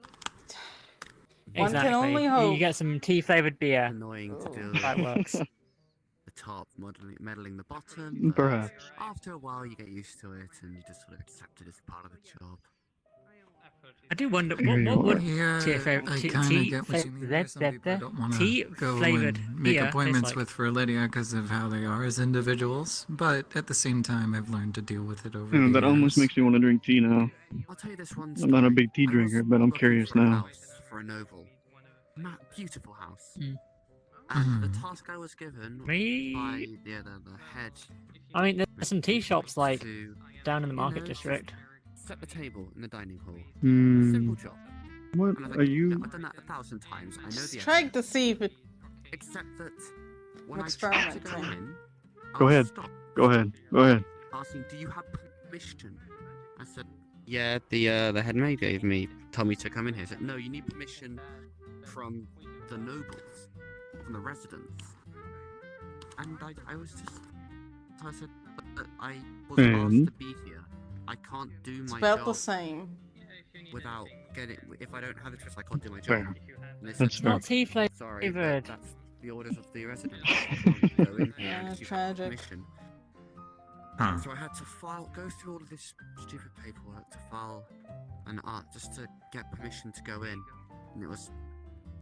Speaker 1: One can
Speaker 7: Exactly.
Speaker 1: only hope.
Speaker 7: You get some tea flavored beer.
Speaker 3: Annoying to
Speaker 1: Oh.
Speaker 3: do.
Speaker 7: That works.
Speaker 3: The top, meddling the bottom. but
Speaker 5: Perhaps.
Speaker 3: After a while, you get used to it, and you just sort of accept it as part of the job.
Speaker 7: I do wonder
Speaker 5: Here you
Speaker 7: what would
Speaker 5: are.
Speaker 9: Yeah,
Speaker 7: tea
Speaker 9: I
Speaker 7: flavored
Speaker 9: kind of get what you mean. There's some people don't want
Speaker 7: tea
Speaker 9: to go
Speaker 7: flavored
Speaker 9: and make
Speaker 7: beer
Speaker 9: appointments
Speaker 7: tastes
Speaker 9: with for Lydia because of how they are as individuals. But at the same time, I've learned to deal with it over
Speaker 5: Yeah,
Speaker 9: the
Speaker 5: that almost
Speaker 9: years.
Speaker 5: makes me want to drink tea now.
Speaker 3: I'll tell you this one
Speaker 5: I'm not a
Speaker 3: story.
Speaker 5: big tea
Speaker 3: I
Speaker 5: drinker,
Speaker 3: was
Speaker 5: but I'm
Speaker 3: looking
Speaker 5: curious
Speaker 3: for a
Speaker 5: now.
Speaker 3: house for a noble. Beautiful house.
Speaker 7: Mm.
Speaker 3: And the
Speaker 9: Mhm.
Speaker 3: task I was given
Speaker 7: Me.
Speaker 3: by the head
Speaker 7: I mean, there's some tea shops like
Speaker 3: to
Speaker 7: down in the market
Speaker 3: know,
Speaker 7: district.
Speaker 3: set the table in the dining hall.
Speaker 5: Hmm.
Speaker 3: Simple job.
Speaker 5: What
Speaker 3: And I was
Speaker 5: are
Speaker 3: like,
Speaker 5: you?
Speaker 3: I've done that 1,000 times. I know the
Speaker 1: Check
Speaker 3: effort.
Speaker 1: to see if it.
Speaker 3: Except that when
Speaker 1: I'm
Speaker 3: I tried to go
Speaker 1: experimenting.
Speaker 3: in,
Speaker 5: Go
Speaker 3: I was
Speaker 5: ahead.
Speaker 3: stopped,
Speaker 5: Go ahead. Go ahead.
Speaker 3: asking, "Do you have permission?" I said, "Yeah, the head maid told me to come in here." I said, "No, you need permission from the nobles, from the residents." And I was just, so I said, "But I was asked
Speaker 5: And?
Speaker 3: to be here. I can't do
Speaker 1: It's
Speaker 3: my
Speaker 1: about
Speaker 3: job
Speaker 1: the same.
Speaker 3: without getting. If I don't have the trust, I can't do my
Speaker 5: Fair.
Speaker 3: job." And they said,
Speaker 5: That's fair.
Speaker 7: Not tea flavored.
Speaker 3: "Sorry, but
Speaker 7: Flavored.
Speaker 3: that's the orders of the residents. You can't go in here
Speaker 1: Yeah,
Speaker 3: unless you have
Speaker 1: tragic.
Speaker 3: permission."
Speaker 9: Huh.
Speaker 3: So I had to go through all of this stupid paperwork to file an art just to get permission to go in, and it was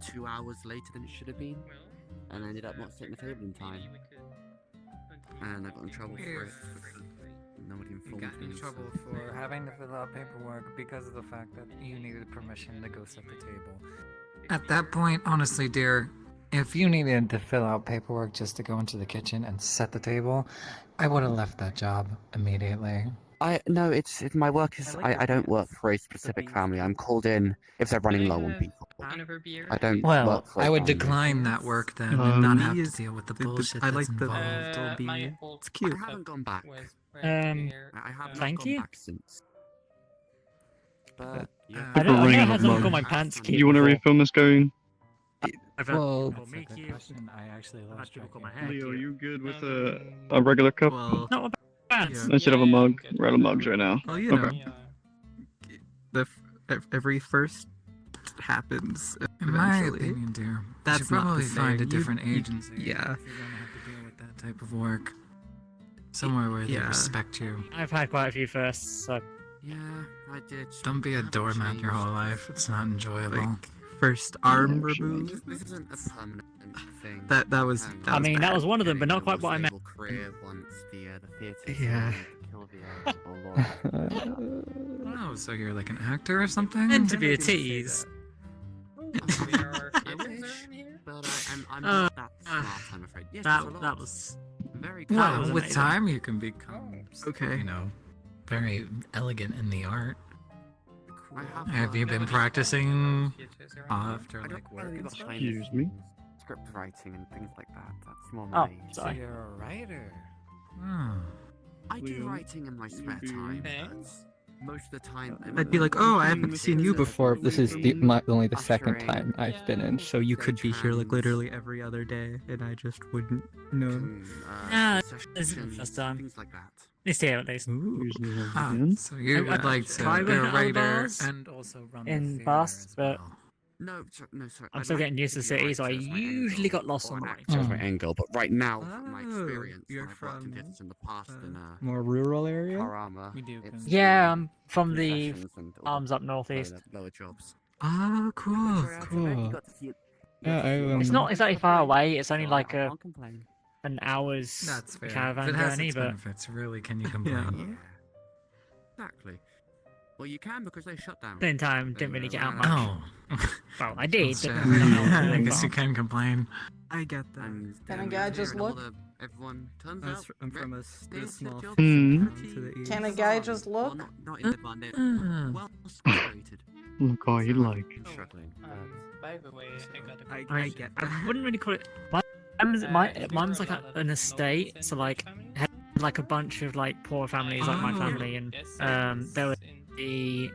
Speaker 3: 2 hours later than it should have been, and I ended up not setting the table in time, and I got in trouble for it. Nobody
Speaker 9: You
Speaker 3: informed
Speaker 9: got
Speaker 3: me.
Speaker 9: in trouble for having to fill out paperwork because of the fact that you needed permission to go set the table. At that point, honestly, dear, if you needed to fill out paperwork just to go into the kitchen and set the table, I would have left that job immediately.
Speaker 3: It's my work is I don't work for a specific family. I'm called in if they're running low on people. I don't
Speaker 9: Well,
Speaker 3: work for a
Speaker 9: I would
Speaker 3: family.
Speaker 9: decline that work then and not have to deal with the bullshit
Speaker 4: I
Speaker 9: that's
Speaker 4: like the
Speaker 9: involved.
Speaker 4: little bee. It's cute.
Speaker 3: I haven't gone back.
Speaker 7: Um,
Speaker 3: I have not
Speaker 7: thank
Speaker 3: gone
Speaker 7: you.
Speaker 3: back since. But yeah.
Speaker 7: I don't.
Speaker 5: We're
Speaker 7: I
Speaker 5: running
Speaker 7: know
Speaker 5: out
Speaker 7: it
Speaker 5: of
Speaker 7: hasn't got
Speaker 5: mugs.
Speaker 7: my pants key.
Speaker 5: You want to
Speaker 7: before.
Speaker 5: refill Miss Going?
Speaker 4: Well,
Speaker 9: That's a good question. I actually lost track of
Speaker 5: Leo, are you good with a regular cup?
Speaker 4: well,
Speaker 7: Not about pants.
Speaker 4: Yeah.
Speaker 5: Instead of a mug, we're out of mugs right now.
Speaker 4: well, you know,
Speaker 5: Okay.
Speaker 4: every first happens
Speaker 9: In my
Speaker 4: eventually.
Speaker 9: opinion, dear, you
Speaker 4: That's
Speaker 9: should
Speaker 4: not the
Speaker 9: probably find a
Speaker 4: same. You-
Speaker 9: different
Speaker 4: you-
Speaker 9: agency
Speaker 4: yeah.
Speaker 9: if you're gonna have to deal with that type of work. Somewhere where they
Speaker 4: Yeah.
Speaker 9: respect you.
Speaker 7: I've had quite a few firsts, so
Speaker 3: Yeah, I did.
Speaker 9: Don't be a
Speaker 3: Haven't
Speaker 9: doormat your whole
Speaker 3: changed.
Speaker 9: life. It's not enjoyable.
Speaker 4: Like first arm
Speaker 5: Oh, shit.
Speaker 4: removed.
Speaker 3: This isn't a permanent thing.
Speaker 4: That was.
Speaker 3: And
Speaker 4: That
Speaker 7: I
Speaker 4: was
Speaker 7: mean,
Speaker 4: bad.
Speaker 7: that was one of them, but not quite
Speaker 3: Getting
Speaker 7: what I
Speaker 3: a
Speaker 7: meant.
Speaker 3: stable career once the theatre
Speaker 4: Yeah.
Speaker 3: Kilvia or Lorath.
Speaker 9: Oh, so you're like an actor or something?
Speaker 7: meant to be a tease.
Speaker 3: I wish, but I'm not that smart, I'm afraid. Yes, there's a lot.
Speaker 7: That was.
Speaker 3: Very
Speaker 7: That
Speaker 9: Well,
Speaker 7: was
Speaker 9: with
Speaker 7: amazing.
Speaker 9: time you can become,
Speaker 4: Okay.
Speaker 9: you know, very elegant in the art. Have you been practicing after like work and stuff?
Speaker 5: Excuse me?
Speaker 3: Script writing and things like that. That's more
Speaker 7: Oh,
Speaker 3: my.
Speaker 9: So
Speaker 7: sorry.
Speaker 9: you're a writer. Hmm.
Speaker 3: I do
Speaker 5: Leo,
Speaker 3: writing in my spare
Speaker 5: maybe-
Speaker 3: time.
Speaker 2: Thanks.
Speaker 3: But most of the time,
Speaker 4: I'd be like, oh, I haven't seen you before. This is only the second
Speaker 3: Ushering.
Speaker 4: time I've been in, so you could be here like literally every other day, and I just wouldn't know.
Speaker 7: Nah, this is the first time.
Speaker 3: Things like that.
Speaker 7: It's here at least.
Speaker 5: Usually have
Speaker 9: Ah,
Speaker 5: again.
Speaker 9: so you would like to
Speaker 7: Try
Speaker 9: be a
Speaker 7: running other
Speaker 9: writer
Speaker 7: bars
Speaker 9: and also run the
Speaker 7: in
Speaker 9: theater
Speaker 7: Bast,
Speaker 9: as
Speaker 7: but
Speaker 9: well.
Speaker 3: No, sorry.
Speaker 7: I'm
Speaker 3: I'd
Speaker 7: still
Speaker 3: like
Speaker 7: getting used to the
Speaker 3: be a
Speaker 7: city, so I
Speaker 3: writer as my end
Speaker 7: usually
Speaker 3: goal,
Speaker 7: got lost
Speaker 3: or
Speaker 7: on
Speaker 3: an
Speaker 7: the way.
Speaker 3: actor as my
Speaker 9: Hmm.
Speaker 3: end goal, but right now, from my
Speaker 4: Oh,
Speaker 3: experience,
Speaker 4: you're
Speaker 3: I've worked in
Speaker 4: from,
Speaker 3: theatres in the past in
Speaker 4: More rural area?
Speaker 3: Karama.
Speaker 9: We do
Speaker 3: It's
Speaker 7: Yeah, I'm from the
Speaker 3: concessions and all the
Speaker 7: farms up northeast.
Speaker 3: lower jobs.
Speaker 4: Ah, cool, cool. Yeah,
Speaker 7: It's not exactly far away. It's only like
Speaker 3: I can't complain.
Speaker 7: an hour's
Speaker 9: That's fair.
Speaker 7: caravan
Speaker 9: if it has
Speaker 7: journey,
Speaker 9: its
Speaker 7: but
Speaker 9: benefits, really, can you complain?
Speaker 3: Exactly. Well, you can because they shut down.
Speaker 7: same time didn't really get out much.
Speaker 9: Oh.
Speaker 7: Well, I did, but
Speaker 9: So,
Speaker 7: not
Speaker 9: I
Speaker 7: really
Speaker 9: guess you
Speaker 7: far.
Speaker 9: can complain.
Speaker 4: I get that.
Speaker 3: And
Speaker 1: Can a
Speaker 3: then
Speaker 1: guy
Speaker 3: you're
Speaker 1: just
Speaker 3: here and all
Speaker 1: look?
Speaker 3: everyone turns
Speaker 4: I'm
Speaker 3: out.
Speaker 4: from a
Speaker 3: they
Speaker 4: small
Speaker 3: sit
Speaker 5: Hmm.
Speaker 3: jobs,
Speaker 4: to the east.
Speaker 1: Can a guy just
Speaker 3: Well,
Speaker 1: look?
Speaker 3: not in the band. They're
Speaker 9: Mm.
Speaker 3: well situated.
Speaker 5: Look all you like.
Speaker 3: Struggling.
Speaker 2: By the way, I got a
Speaker 4: I
Speaker 2: question.
Speaker 4: get
Speaker 7: I wouldn't really call it. Mine's like an estate, so like had like a bunch of like poor families, like my
Speaker 9: Oh.
Speaker 7: family, and there were the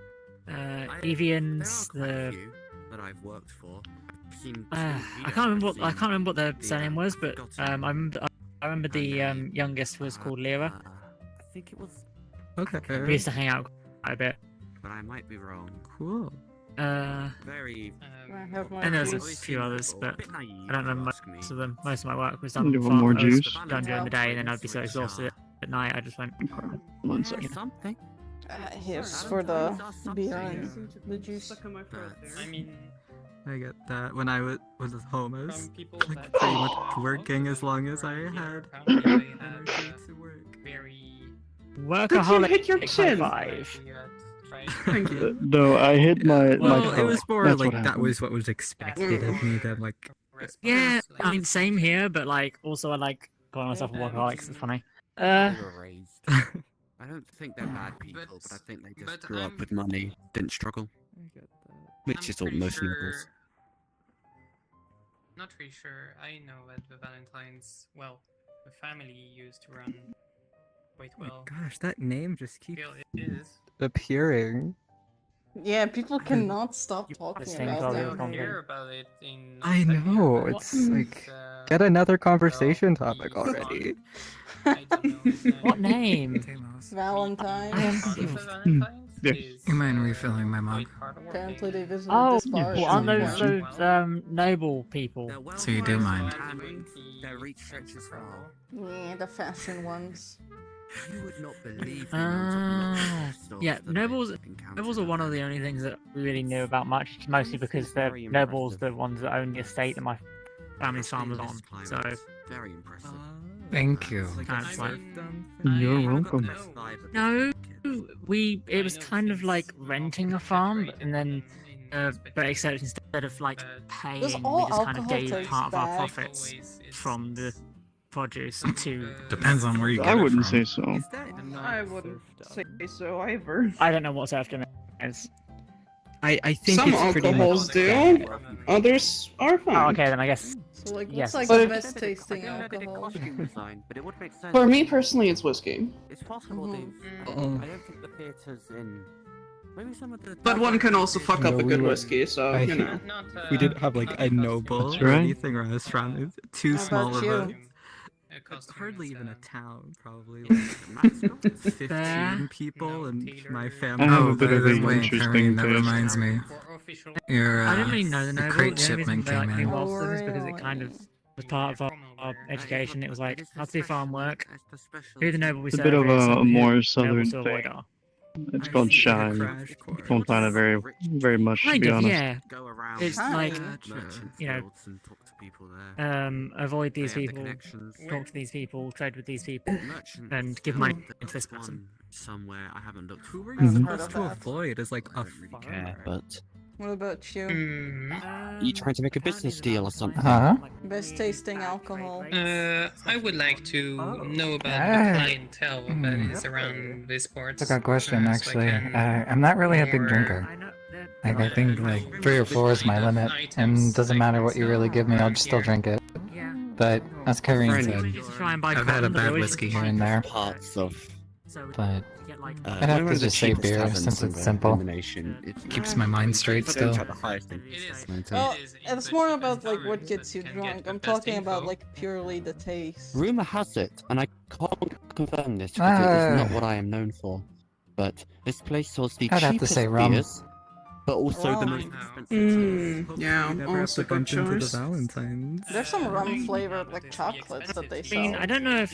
Speaker 7: Evians,
Speaker 3: There are quite a
Speaker 7: the
Speaker 3: few that I've worked for. I've seen two
Speaker 7: I
Speaker 3: here.
Speaker 7: can't remember
Speaker 3: I've
Speaker 7: what
Speaker 3: seen
Speaker 7: their
Speaker 3: the,
Speaker 7: surname was, but
Speaker 3: forgotten
Speaker 7: I remember the
Speaker 3: name.
Speaker 7: youngest was called Lyra.
Speaker 3: I think it was,
Speaker 7: We
Speaker 4: Okay.
Speaker 7: used to hang out quite a bit.
Speaker 3: but I might be wrong.
Speaker 4: Cool.
Speaker 3: Very.
Speaker 1: I have my
Speaker 7: And there's a
Speaker 1: juice.
Speaker 7: few others,
Speaker 3: a
Speaker 7: but
Speaker 3: bit naive,
Speaker 7: I don't
Speaker 3: if you
Speaker 7: remember
Speaker 3: ask me.
Speaker 7: most of them. Most of my work was done
Speaker 5: You want more
Speaker 7: was
Speaker 5: juice?
Speaker 7: done during the day, and then I'd be so exhausted at night. I just went.
Speaker 5: One second.
Speaker 3: Something.
Speaker 1: Here's for the beer and the juice.
Speaker 5: Stuck in my throat there.
Speaker 2: I mean,
Speaker 4: I get that. When I was homeless,
Speaker 2: from people
Speaker 4: like
Speaker 2: that
Speaker 4: pretty much
Speaker 2: are
Speaker 4: working as long as I
Speaker 2: here,
Speaker 4: had
Speaker 2: apparently they have
Speaker 4: energy to work.
Speaker 2: very
Speaker 7: Workaholic.
Speaker 11: hit your
Speaker 7: high
Speaker 11: chin.
Speaker 7: five.
Speaker 11: Thank you.
Speaker 5: No, I hit my
Speaker 4: Well,
Speaker 5: throat.
Speaker 4: it was more
Speaker 5: That's
Speaker 4: like
Speaker 5: what
Speaker 4: that
Speaker 5: happened.
Speaker 4: was what was expected of me. Then like,
Speaker 7: Yeah, I mean, same here, but like, also I like calling myself a workaholic 'cause it's funny.
Speaker 3: They were raised. I don't think they're bad people, but I think they just
Speaker 2: but
Speaker 3: grew
Speaker 2: I'm-
Speaker 3: up with money, didn't struggle,
Speaker 4: I get that.
Speaker 3: which is all most levels.
Speaker 2: Not really sure. I know that the Valentines, well, the family used to run quite
Speaker 4: Oh my
Speaker 2: well.
Speaker 4: gosh, that name just keeps
Speaker 2: Still, it is.
Speaker 4: appearing.
Speaker 1: Yeah, people cannot stop talking
Speaker 7: same
Speaker 1: about
Speaker 7: colour
Speaker 2: Still
Speaker 7: of
Speaker 1: them.
Speaker 7: content.
Speaker 2: hear about it in.
Speaker 4: I
Speaker 2: Australia,
Speaker 4: know,
Speaker 2: but
Speaker 4: it's like,
Speaker 2: it's,
Speaker 4: get another conversation
Speaker 2: well,
Speaker 4: topic
Speaker 2: he's
Speaker 4: already.
Speaker 2: on- I don't know his name.
Speaker 7: What name?
Speaker 9: Tamos.
Speaker 1: Valentine.
Speaker 7: I am
Speaker 2: Son of the
Speaker 7: confused.
Speaker 2: Valentines
Speaker 5: Yeah.
Speaker 2: is,
Speaker 9: You mind refilling my mug?
Speaker 2: quite hardworking.
Speaker 1: Apparently they visited
Speaker 7: Oh,
Speaker 1: this bar.
Speaker 7: well,
Speaker 1: at
Speaker 7: aren't
Speaker 1: some
Speaker 7: those
Speaker 1: point.
Speaker 7: those noble people?
Speaker 3: They're well
Speaker 9: So you do mind.
Speaker 3: and their reach stretches far.
Speaker 1: Yeah, the fashion ones.
Speaker 3: You would not believe the amount of luxury
Speaker 7: Yeah,
Speaker 3: stuff that
Speaker 7: nobles-
Speaker 3: I've encountered
Speaker 7: Nobles are one of the only things that we really knew about much, mostly because they're
Speaker 3: Very
Speaker 7: nobles,
Speaker 3: impressive.
Speaker 7: the ones that own the estate that my family's farm was
Speaker 3: In
Speaker 7: on.
Speaker 3: this
Speaker 7: So
Speaker 3: climate, very impressive.
Speaker 9: Thank you.
Speaker 4: Like
Speaker 7: Kind
Speaker 4: a
Speaker 7: of like-
Speaker 4: serfdom
Speaker 2: I
Speaker 4: thing.
Speaker 5: You're
Speaker 2: don't
Speaker 5: welcome.
Speaker 2: know.
Speaker 3: Best vibe of
Speaker 7: no,
Speaker 3: it.
Speaker 7: it was kind of like renting a farm, and then but except instead of like paying, we
Speaker 1: all
Speaker 7: just kind of
Speaker 1: alcohol
Speaker 7: gave
Speaker 1: tastes
Speaker 7: part of our
Speaker 1: bad.
Speaker 7: profits from the produce to.
Speaker 9: Depends on where you get
Speaker 5: I
Speaker 9: it
Speaker 5: wouldn't
Speaker 9: from.
Speaker 5: say so.
Speaker 4: Is that not
Speaker 11: I wouldn't say
Speaker 4: serfdom?
Speaker 11: so either.
Speaker 7: I don't know what serfdom is.
Speaker 4: I think
Speaker 11: Some
Speaker 4: it's pretty
Speaker 11: alcohols
Speaker 4: much
Speaker 11: do. Others are fine.
Speaker 7: Oh, okay, then I guess.
Speaker 1: So like,
Speaker 7: Yes.
Speaker 1: what's like
Speaker 11: But
Speaker 1: the
Speaker 11: if-
Speaker 1: best tasting
Speaker 3: I don't know the
Speaker 1: alcohol?
Speaker 3: costume design, but it would make sense.
Speaker 11: For me personally, it's whiskey.
Speaker 3: It's possible
Speaker 1: Mhm.
Speaker 3: they've.
Speaker 4: Oh.
Speaker 3: I don't think the theaters in. Maybe some of the.
Speaker 11: But one can also fuck
Speaker 4: No,
Speaker 11: up a
Speaker 4: we
Speaker 11: good
Speaker 4: were-
Speaker 11: whiskey, so
Speaker 4: I-
Speaker 11: you know.
Speaker 4: We didn't have like a noble
Speaker 5: That's
Speaker 4: or
Speaker 5: right.
Speaker 4: anything where I was from. It was too
Speaker 1: How
Speaker 4: small
Speaker 1: about
Speaker 4: of
Speaker 1: you?
Speaker 4: a. Hardly even a town, probably like 15 people, and my family.
Speaker 5: I have
Speaker 9: Oh,
Speaker 5: a bit
Speaker 9: by
Speaker 5: of
Speaker 9: the
Speaker 5: an
Speaker 9: way,
Speaker 5: interesting
Speaker 9: Kareem, that
Speaker 5: taste.
Speaker 9: reminds me. Your
Speaker 7: I didn't really know the noble.
Speaker 9: crate
Speaker 7: The only reason
Speaker 9: shipment
Speaker 7: they like
Speaker 9: came
Speaker 7: me
Speaker 9: in.
Speaker 7: involved in this because it kind of was part of our education. It was like how to do farm work, who the noble we
Speaker 5: It's a
Speaker 7: serve
Speaker 5: bit of
Speaker 7: is,
Speaker 5: a
Speaker 7: and who
Speaker 5: more
Speaker 7: the
Speaker 5: southern
Speaker 7: nobles to
Speaker 5: thing.
Speaker 7: avoid are.
Speaker 5: It's
Speaker 4: I
Speaker 5: called
Speaker 4: see a
Speaker 5: Shine.
Speaker 4: crash course.
Speaker 5: Don't find it very much, to
Speaker 7: Kind
Speaker 5: be
Speaker 7: of,
Speaker 5: honest.
Speaker 7: yeah.
Speaker 3: Go around
Speaker 7: It's
Speaker 1: Hi.
Speaker 7: like
Speaker 3: merchants'
Speaker 7: you know,
Speaker 3: guilds and talk to people there.
Speaker 7: avoid
Speaker 3: They
Speaker 7: these
Speaker 3: have the
Speaker 7: people,
Speaker 3: connections.
Speaker 7: talk to these people, trade with these people.
Speaker 3: Merchants
Speaker 7: and give money
Speaker 3: guild,
Speaker 7: to this
Speaker 3: there's
Speaker 7: person.
Speaker 3: one somewhere I haven't looked.
Speaker 4: Who were
Speaker 1: Haven't
Speaker 4: you
Speaker 1: heard
Speaker 4: supposed
Speaker 1: of
Speaker 4: to
Speaker 1: that.
Speaker 4: avoid as like a
Speaker 3: I don't really care,
Speaker 4: farmer?
Speaker 3: but
Speaker 1: What about you?
Speaker 3: You trying to make a business deal or something?
Speaker 6: Huh?
Speaker 1: Best tasting alcohol.
Speaker 2: I would like to know about the
Speaker 6: Ah.
Speaker 2: clientele that is around this port.
Speaker 6: That's a good question,
Speaker 2: so I
Speaker 6: actually.
Speaker 2: can
Speaker 6: I'm not really a big
Speaker 2: more-
Speaker 6: drinker. Like, I think like 3 or 4 is my limit, and doesn't matter what you really give me, I'll just still drink it. But as Kyrene said,
Speaker 7: Try and buy
Speaker 6: I've had a
Speaker 7: cotton,
Speaker 6: bad
Speaker 7: but
Speaker 6: whiskey here and there,
Speaker 3: Parts of.
Speaker 6: but
Speaker 3: Uh,
Speaker 6: I'd have
Speaker 3: one
Speaker 6: to
Speaker 3: of the
Speaker 6: just say
Speaker 3: cheapest
Speaker 6: beer
Speaker 3: taverns
Speaker 6: since
Speaker 3: in
Speaker 6: it's
Speaker 3: the-
Speaker 6: simple.
Speaker 3: in the nation. It
Speaker 6: Keeps my mind straight
Speaker 3: Don't
Speaker 6: still.
Speaker 3: try the highest thing.
Speaker 1: Well, it's more about like what gets you drunk. I'm talking about like purely the taste.
Speaker 3: Rumor has it, and I can't confirm this because it is not
Speaker 6: Ah.
Speaker 3: what I am known for, but this place sells the
Speaker 6: I'd have to
Speaker 3: cheapest
Speaker 6: say rum.
Speaker 3: beers, but also the
Speaker 1: Rum.
Speaker 3: most expensive.
Speaker 11: Yeah,
Speaker 4: You never have
Speaker 11: also
Speaker 4: to
Speaker 11: good
Speaker 4: bump into the
Speaker 11: choice.
Speaker 4: Valentines.
Speaker 1: There's some rum flavored like chocolates that they
Speaker 7: I mean,
Speaker 1: sell.
Speaker 7: I don't know if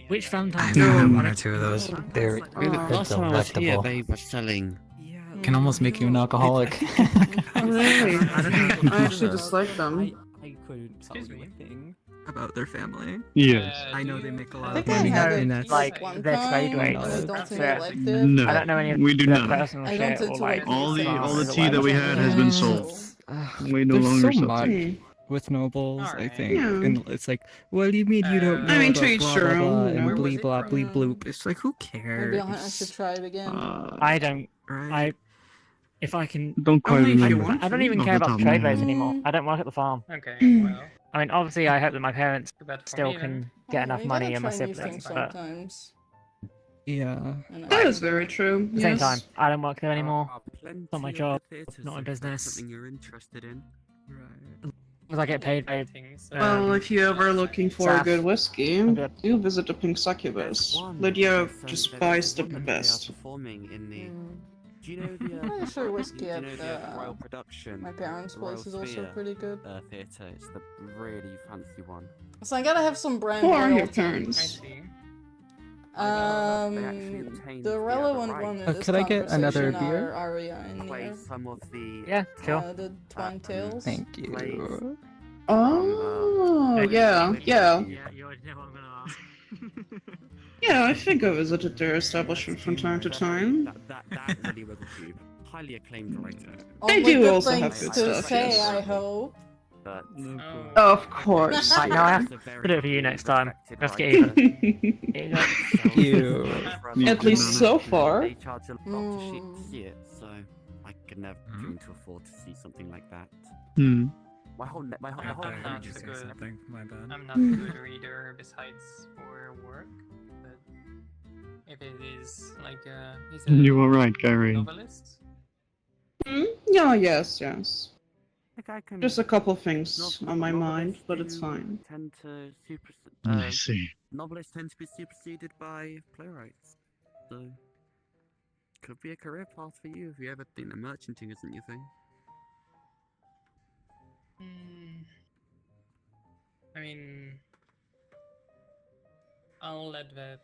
Speaker 7: which Valentine.
Speaker 6: I've had 1 or 2 of those. They're
Speaker 3: Last time I was here,
Speaker 6: delectable.
Speaker 3: they were selling.
Speaker 6: Can almost make you an alcoholic.
Speaker 11: Oh, really?
Speaker 7: I don't know.
Speaker 11: I actually dislike them.
Speaker 4: I couldn't tell you anything about their family.
Speaker 5: Yes.
Speaker 4: I know they make a
Speaker 1: I
Speaker 4: lot
Speaker 1: think
Speaker 4: of
Speaker 1: I
Speaker 4: money,
Speaker 1: had
Speaker 4: and
Speaker 1: it
Speaker 4: that's
Speaker 7: like,
Speaker 1: one
Speaker 7: their
Speaker 1: time,
Speaker 7: trade
Speaker 1: but
Speaker 7: rates.
Speaker 1: I don't
Speaker 7: That's
Speaker 1: think I
Speaker 7: it.
Speaker 1: liked it.
Speaker 5: No,
Speaker 7: I don't know any of
Speaker 5: we do
Speaker 7: their
Speaker 5: not.
Speaker 7: personal
Speaker 1: I
Speaker 7: shit
Speaker 1: don't
Speaker 7: or
Speaker 1: tend to
Speaker 7: like
Speaker 1: like
Speaker 5: All the
Speaker 1: farms
Speaker 5: tea that we had has been sold. We no
Speaker 4: There's
Speaker 5: longer
Speaker 4: so
Speaker 5: sell
Speaker 4: much
Speaker 5: tea.
Speaker 4: with nobles, I
Speaker 2: Alright.
Speaker 4: think,
Speaker 11: Yeah.
Speaker 4: and it's like, what do you mean you don't know
Speaker 11: I mean,
Speaker 4: about
Speaker 11: to each
Speaker 4: blah
Speaker 11: their
Speaker 4: blah blah
Speaker 11: own,
Speaker 4: and
Speaker 11: you know.
Speaker 4: blee blah blee
Speaker 1: from?
Speaker 4: bloop? It's like, who
Speaker 1: Maybe
Speaker 4: cares?
Speaker 1: I should try it again.
Speaker 7: I don't.
Speaker 4: Right?
Speaker 7: If I can.
Speaker 5: Don't quite
Speaker 11: Only if you
Speaker 5: remember.
Speaker 11: want.
Speaker 7: I don't even
Speaker 5: Off
Speaker 7: care
Speaker 5: the
Speaker 7: about
Speaker 5: top
Speaker 7: the
Speaker 5: of my
Speaker 7: trade rates
Speaker 5: head.
Speaker 7: anymore. I don't work at the farm.
Speaker 2: Okay,
Speaker 11: Mm.
Speaker 2: well,
Speaker 7: I mean, obviously, I hope that my parents
Speaker 2: too bad for
Speaker 7: still
Speaker 2: me
Speaker 7: can
Speaker 1: Oh,
Speaker 7: get enough
Speaker 1: you
Speaker 7: money
Speaker 1: gotta
Speaker 7: and my
Speaker 1: try new
Speaker 7: siblings,
Speaker 1: things
Speaker 7: but
Speaker 1: sometimes.
Speaker 4: Yeah.
Speaker 1: And
Speaker 11: That is very true.
Speaker 7: at the same
Speaker 11: Yes.
Speaker 7: time, I don't work there anymore.
Speaker 3: Plenty
Speaker 7: not my
Speaker 3: of
Speaker 7: job,
Speaker 3: good theatres
Speaker 7: not my
Speaker 3: if that's
Speaker 7: business.
Speaker 3: Something you're interested in.
Speaker 4: Right.
Speaker 7: As I get paid, I
Speaker 2: things.
Speaker 11: Well, if you're ever looking for a
Speaker 7: Saf.
Speaker 11: good whiskey,
Speaker 7: I'm good.
Speaker 11: do visit the Pink Succubus. Lydia just buys the best.
Speaker 3: Performing in the.
Speaker 1: Mm.
Speaker 3: Do you know the?
Speaker 1: I'm sure whiskey
Speaker 3: do you
Speaker 1: at
Speaker 3: know the Royal Production?
Speaker 1: my parents'
Speaker 3: the Royal
Speaker 1: place is also
Speaker 3: Sphere,
Speaker 1: pretty good.
Speaker 3: Theatre. It's the really fancy one.
Speaker 1: So I gotta have some brand
Speaker 11: Who are your
Speaker 1: loyalty.
Speaker 2: I
Speaker 11: parents?
Speaker 2: see.
Speaker 3: They actually obtained
Speaker 1: The relevant
Speaker 3: right
Speaker 1: one in
Speaker 4: Oh,
Speaker 1: this
Speaker 4: could I get another
Speaker 1: conversation
Speaker 4: beer?
Speaker 1: are Aria and
Speaker 3: play
Speaker 1: Nier.
Speaker 3: some of the.
Speaker 7: yeah, sure.
Speaker 1: The Twine Tales.
Speaker 4: Thank you.
Speaker 11: Oh, yeah, yeah.
Speaker 7: Yeah, you already know what I'm gonna ask.
Speaker 11: Yeah, I think I visited their establishment from time to time.
Speaker 3: That really was a tube. Highly acclaimed writer.
Speaker 11: They
Speaker 1: Only
Speaker 11: do
Speaker 1: good
Speaker 11: also have
Speaker 1: things
Speaker 11: good
Speaker 1: to
Speaker 11: stuff,
Speaker 1: say,
Speaker 11: yes.
Speaker 1: I hope.
Speaker 3: But
Speaker 11: Of course.
Speaker 7: Right, now I have to do it for you next time. Let's get even.
Speaker 4: You.
Speaker 11: At least so far.
Speaker 3: They charge a lot to
Speaker 1: Mm.
Speaker 3: see it, so I could never dream to afford to see something like that.
Speaker 5: Hmm.
Speaker 3: My whole my whole,
Speaker 2: I'm
Speaker 3: my whole
Speaker 2: not
Speaker 3: country
Speaker 2: good.
Speaker 3: something.
Speaker 9: My bad.
Speaker 2: I'm not a good reader besides for work, but if it is like he's a
Speaker 5: You are right, Kyrie.
Speaker 2: novelist.
Speaker 11: Yeah, yes.
Speaker 3: Like I can
Speaker 11: Just a couple things
Speaker 3: Nov-
Speaker 11: on my mind,
Speaker 3: novelists
Speaker 11: but it's
Speaker 3: do
Speaker 11: fine.
Speaker 3: Tend to
Speaker 5: I see.
Speaker 3: novelists tend to be superseded by playwrights, so could be a career path for you if you ever think that merchanting isn't your thing.
Speaker 2: I mean, I'll let that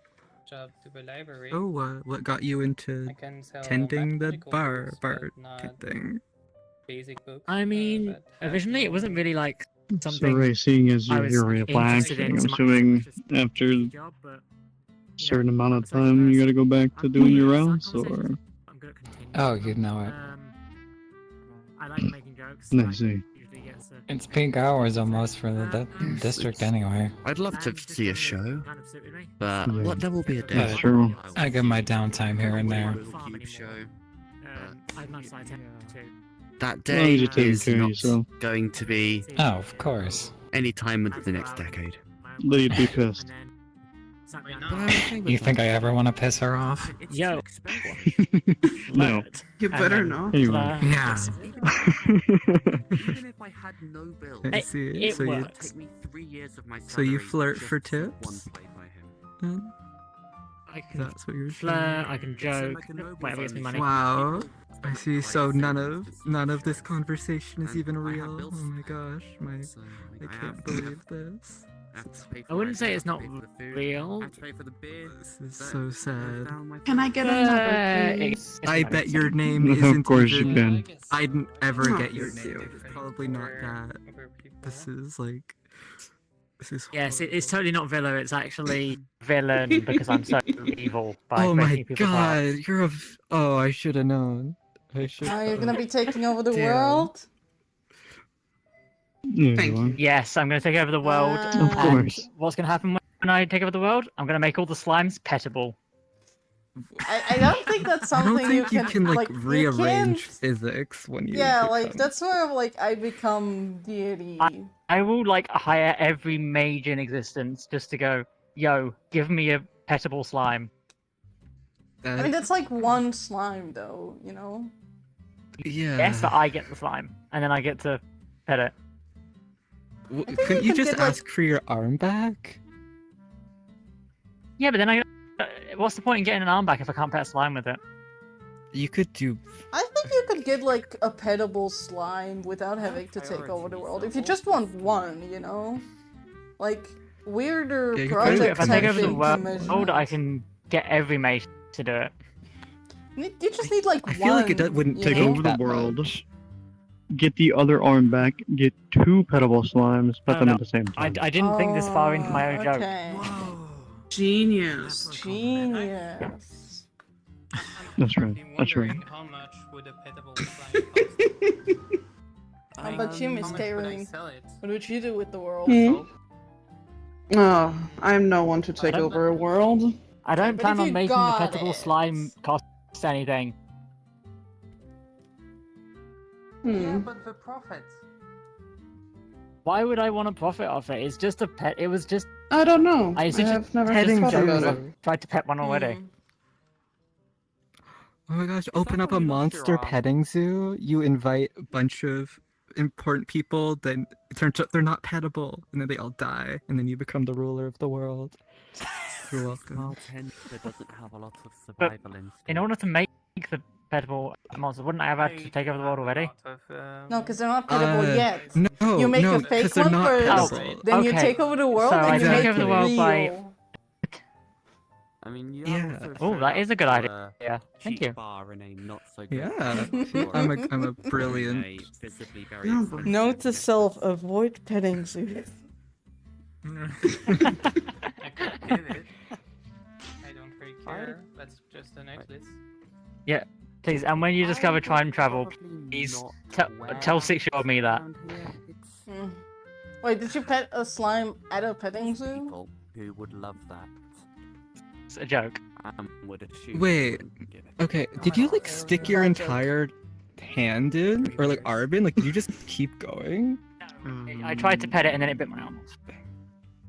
Speaker 2: job to the library.
Speaker 4: Oh, what got you into
Speaker 2: I can sell
Speaker 4: tending the
Speaker 2: magical
Speaker 4: bar
Speaker 2: books, but not
Speaker 4: thing?
Speaker 2: basic books.
Speaker 7: I mean,
Speaker 2: that have
Speaker 7: originally it wasn't really like
Speaker 5: So
Speaker 7: something
Speaker 5: Ray, seeing as
Speaker 7: I
Speaker 5: you're
Speaker 7: was
Speaker 5: here at
Speaker 7: interested in
Speaker 5: I'm
Speaker 7: so much.
Speaker 5: assuming
Speaker 7: It's just
Speaker 5: after a
Speaker 7: job, but
Speaker 5: certain amount of
Speaker 7: it's like
Speaker 5: time you
Speaker 7: this.
Speaker 5: gotta go back to
Speaker 7: I'm
Speaker 5: doing your
Speaker 7: good at
Speaker 5: rounds,
Speaker 7: side
Speaker 5: or?
Speaker 7: conversations. I'm good at continuing.
Speaker 6: Oh, you know it.
Speaker 7: I like making jokes.
Speaker 5: I
Speaker 7: like,
Speaker 5: see.
Speaker 7: usually gets a-
Speaker 6: It's peak hours almost for the district anyway.
Speaker 3: I'd love to
Speaker 7: and just
Speaker 3: see a
Speaker 7: kind of-
Speaker 3: show,
Speaker 7: kind of suited me.
Speaker 3: but
Speaker 5: Yeah.
Speaker 3: there will be a day.
Speaker 6: That's
Speaker 5: true.
Speaker 6: I get my downtime here and there.
Speaker 3: Cube show.
Speaker 7: I'd much like to.
Speaker 3: That
Speaker 5: As long
Speaker 3: day
Speaker 5: as you're taking
Speaker 3: is
Speaker 5: care of
Speaker 3: not
Speaker 5: yourself.
Speaker 3: going to be
Speaker 6: Oh, of course.
Speaker 3: any time within the next decade.
Speaker 5: Lydia'd be pissed.
Speaker 6: You think I ever want to piss her off?
Speaker 7: Yo.
Speaker 5: No.
Speaker 11: You better not.
Speaker 5: Anyway.
Speaker 6: Yeah.
Speaker 3: Even if I had no bills,
Speaker 4: I see.
Speaker 7: it
Speaker 4: So you,
Speaker 3: it would
Speaker 7: works.
Speaker 3: take me 3 years of my
Speaker 4: so you
Speaker 3: salary
Speaker 4: flirt
Speaker 3: just
Speaker 4: for
Speaker 3: to see
Speaker 4: tips?
Speaker 3: one play by him.
Speaker 7: I can
Speaker 4: That's what you're
Speaker 7: flirt,
Speaker 4: saying.
Speaker 7: I can joke, whatever gets me money.
Speaker 4: Wow. I see. So none of this conversation is even real. Oh my gosh, I can't believe this.
Speaker 7: I wouldn't say it's not real.
Speaker 4: This is so sad.
Speaker 11: Can I get another, please?
Speaker 4: I bet your name
Speaker 5: Of
Speaker 4: isn't
Speaker 5: course you
Speaker 4: even.
Speaker 5: can.
Speaker 4: I'd ever
Speaker 11: Oh,
Speaker 4: get your
Speaker 11: thank
Speaker 4: name.
Speaker 11: you.
Speaker 4: It's probably not that. This is like. This is.
Speaker 7: Yes, it's totally not Villa, it's actually villain because I'm so evil by
Speaker 4: Oh my
Speaker 7: breaking people apart.
Speaker 4: god, you're a. Oh, I should have known. I should.
Speaker 1: Oh, you're gonna be taking over the
Speaker 4: Damn.
Speaker 1: world?
Speaker 11: Thank you.
Speaker 7: Yes, I'm going to take over the world.
Speaker 1: Of
Speaker 7: and
Speaker 5: course.
Speaker 7: what's going to happen when I take over the world? I'm going to make all the slimes pettable.
Speaker 1: I don't think that's
Speaker 4: I
Speaker 1: something
Speaker 4: don't think you can like
Speaker 1: you
Speaker 4: rearrange
Speaker 1: can't-
Speaker 4: physics when you.
Speaker 1: Yeah, like
Speaker 4: become-
Speaker 1: that's more of like I become deity.
Speaker 7: I will like hire every mage in existence just to go, yo, give me a pettable slime.
Speaker 1: I mean, that's like one slime, though, you know?
Speaker 4: Yeah.
Speaker 7: Yes, but I get the slime, and then I get to pet it.
Speaker 4: Couldn't you
Speaker 1: could
Speaker 4: just
Speaker 1: get, like-
Speaker 4: ask for your arm back?
Speaker 7: Yeah, but then what's the point in getting an arm back if I can't pet a slime with it?
Speaker 4: You could do.
Speaker 1: I think you could get like a pettable slime without having to take over the world. If you just want one, you know? Like, weirder
Speaker 4: Yeah, you could probably
Speaker 7: If
Speaker 1: projects
Speaker 7: I
Speaker 1: have
Speaker 7: take over the
Speaker 1: big
Speaker 7: world,
Speaker 1: commissions.
Speaker 7: I can get every mage to do it.
Speaker 1: You just need like
Speaker 4: I
Speaker 1: one.
Speaker 4: feel like it wouldn't
Speaker 1: you
Speaker 5: Take
Speaker 1: know?
Speaker 5: over the
Speaker 4: that
Speaker 5: world.
Speaker 4: much.
Speaker 5: Get the other arm back. Get 2 pettable slimes. Pet them
Speaker 7: No,
Speaker 5: at the same
Speaker 7: I
Speaker 5: time.
Speaker 7: didn't think this far into my own joke.
Speaker 1: Okay.
Speaker 11: Genius.
Speaker 1: Genius.
Speaker 5: That's right. That's right.
Speaker 2: Wondering how much would a pettable slime cost?
Speaker 1: How about you, Miss
Speaker 2: How much would I
Speaker 1: Karen?
Speaker 2: sell it?
Speaker 1: What would you do with the world?
Speaker 11: Oh, I'm no one to take
Speaker 7: don't-
Speaker 11: over a world.
Speaker 7: I don't
Speaker 1: But
Speaker 7: plan
Speaker 1: if
Speaker 7: on
Speaker 1: you
Speaker 7: making the
Speaker 1: got
Speaker 7: pettable
Speaker 1: it-
Speaker 7: slime cost anything.
Speaker 11: Hmm.
Speaker 2: But the profit.
Speaker 7: Why would I want to profit off it? It's just a pet. It was just.
Speaker 11: I don't know.
Speaker 7: I
Speaker 11: I
Speaker 7: used to
Speaker 11: have never
Speaker 4: petting
Speaker 11: thought about
Speaker 4: jokes.
Speaker 11: it.
Speaker 7: tried to pet one already.
Speaker 1: Hmm.
Speaker 4: Oh my gosh! Open
Speaker 3: that
Speaker 4: up a
Speaker 3: when you lost
Speaker 4: monster
Speaker 3: your arm?
Speaker 4: petting zoo. You invite a bunch of important people. Then it turns out they're not pettable, and then they all die, and then you become the ruler of the world. You're welcome.
Speaker 3: Bartender doesn't have a lot of
Speaker 7: But
Speaker 3: survival instinct.
Speaker 7: in order to make the pettable monsters, wouldn't I have had to take over the world already?
Speaker 1: No, because they're not pettable yet.
Speaker 4: No,
Speaker 1: You make
Speaker 4: no,
Speaker 1: a fake
Speaker 4: 'cause they're
Speaker 1: one
Speaker 4: not
Speaker 1: first,
Speaker 4: pettable.
Speaker 1: then you
Speaker 7: Okay.
Speaker 1: take over the world,
Speaker 7: So
Speaker 1: and
Speaker 7: I
Speaker 1: you
Speaker 7: take
Speaker 1: make
Speaker 7: over
Speaker 1: it
Speaker 7: the world by-
Speaker 1: real.
Speaker 3: I mean, you
Speaker 4: Yeah.
Speaker 3: have also
Speaker 7: Oh,
Speaker 3: showed
Speaker 7: that
Speaker 3: up
Speaker 7: is a good
Speaker 3: to
Speaker 7: idea. Yeah, thank
Speaker 3: cheap
Speaker 7: you.
Speaker 3: bar in a not so good
Speaker 4: Yeah,
Speaker 3: store
Speaker 4: I'm a
Speaker 3: in a
Speaker 4: brilliant.
Speaker 3: visibly very
Speaker 11: No.
Speaker 3: expensive
Speaker 1: Note to
Speaker 3: gift
Speaker 1: self:
Speaker 3: shop.
Speaker 1: avoid petting zoos.
Speaker 2: I could get it. I don't really care. That's just a necklace.
Speaker 7: Please, and when you discover
Speaker 3: I
Speaker 7: time
Speaker 3: would
Speaker 7: travel,
Speaker 3: probably
Speaker 7: please
Speaker 3: not
Speaker 7: tell
Speaker 3: wear
Speaker 7: 6-year-old me that.
Speaker 3: around here. It's
Speaker 1: Hmm. Wait, did you pet a slime at a petting zoo?
Speaker 3: people who would love that.
Speaker 7: It's a joke.
Speaker 3: Would assume
Speaker 4: Wait,
Speaker 3: you wouldn't give it.
Speaker 4: Okay, did you like
Speaker 1: it was
Speaker 4: stick
Speaker 1: a
Speaker 4: your
Speaker 1: bad joke.
Speaker 4: entire hand in, or like arm in? Like, did you just keep going?
Speaker 7: I tried to pet it and then it bit my arm off.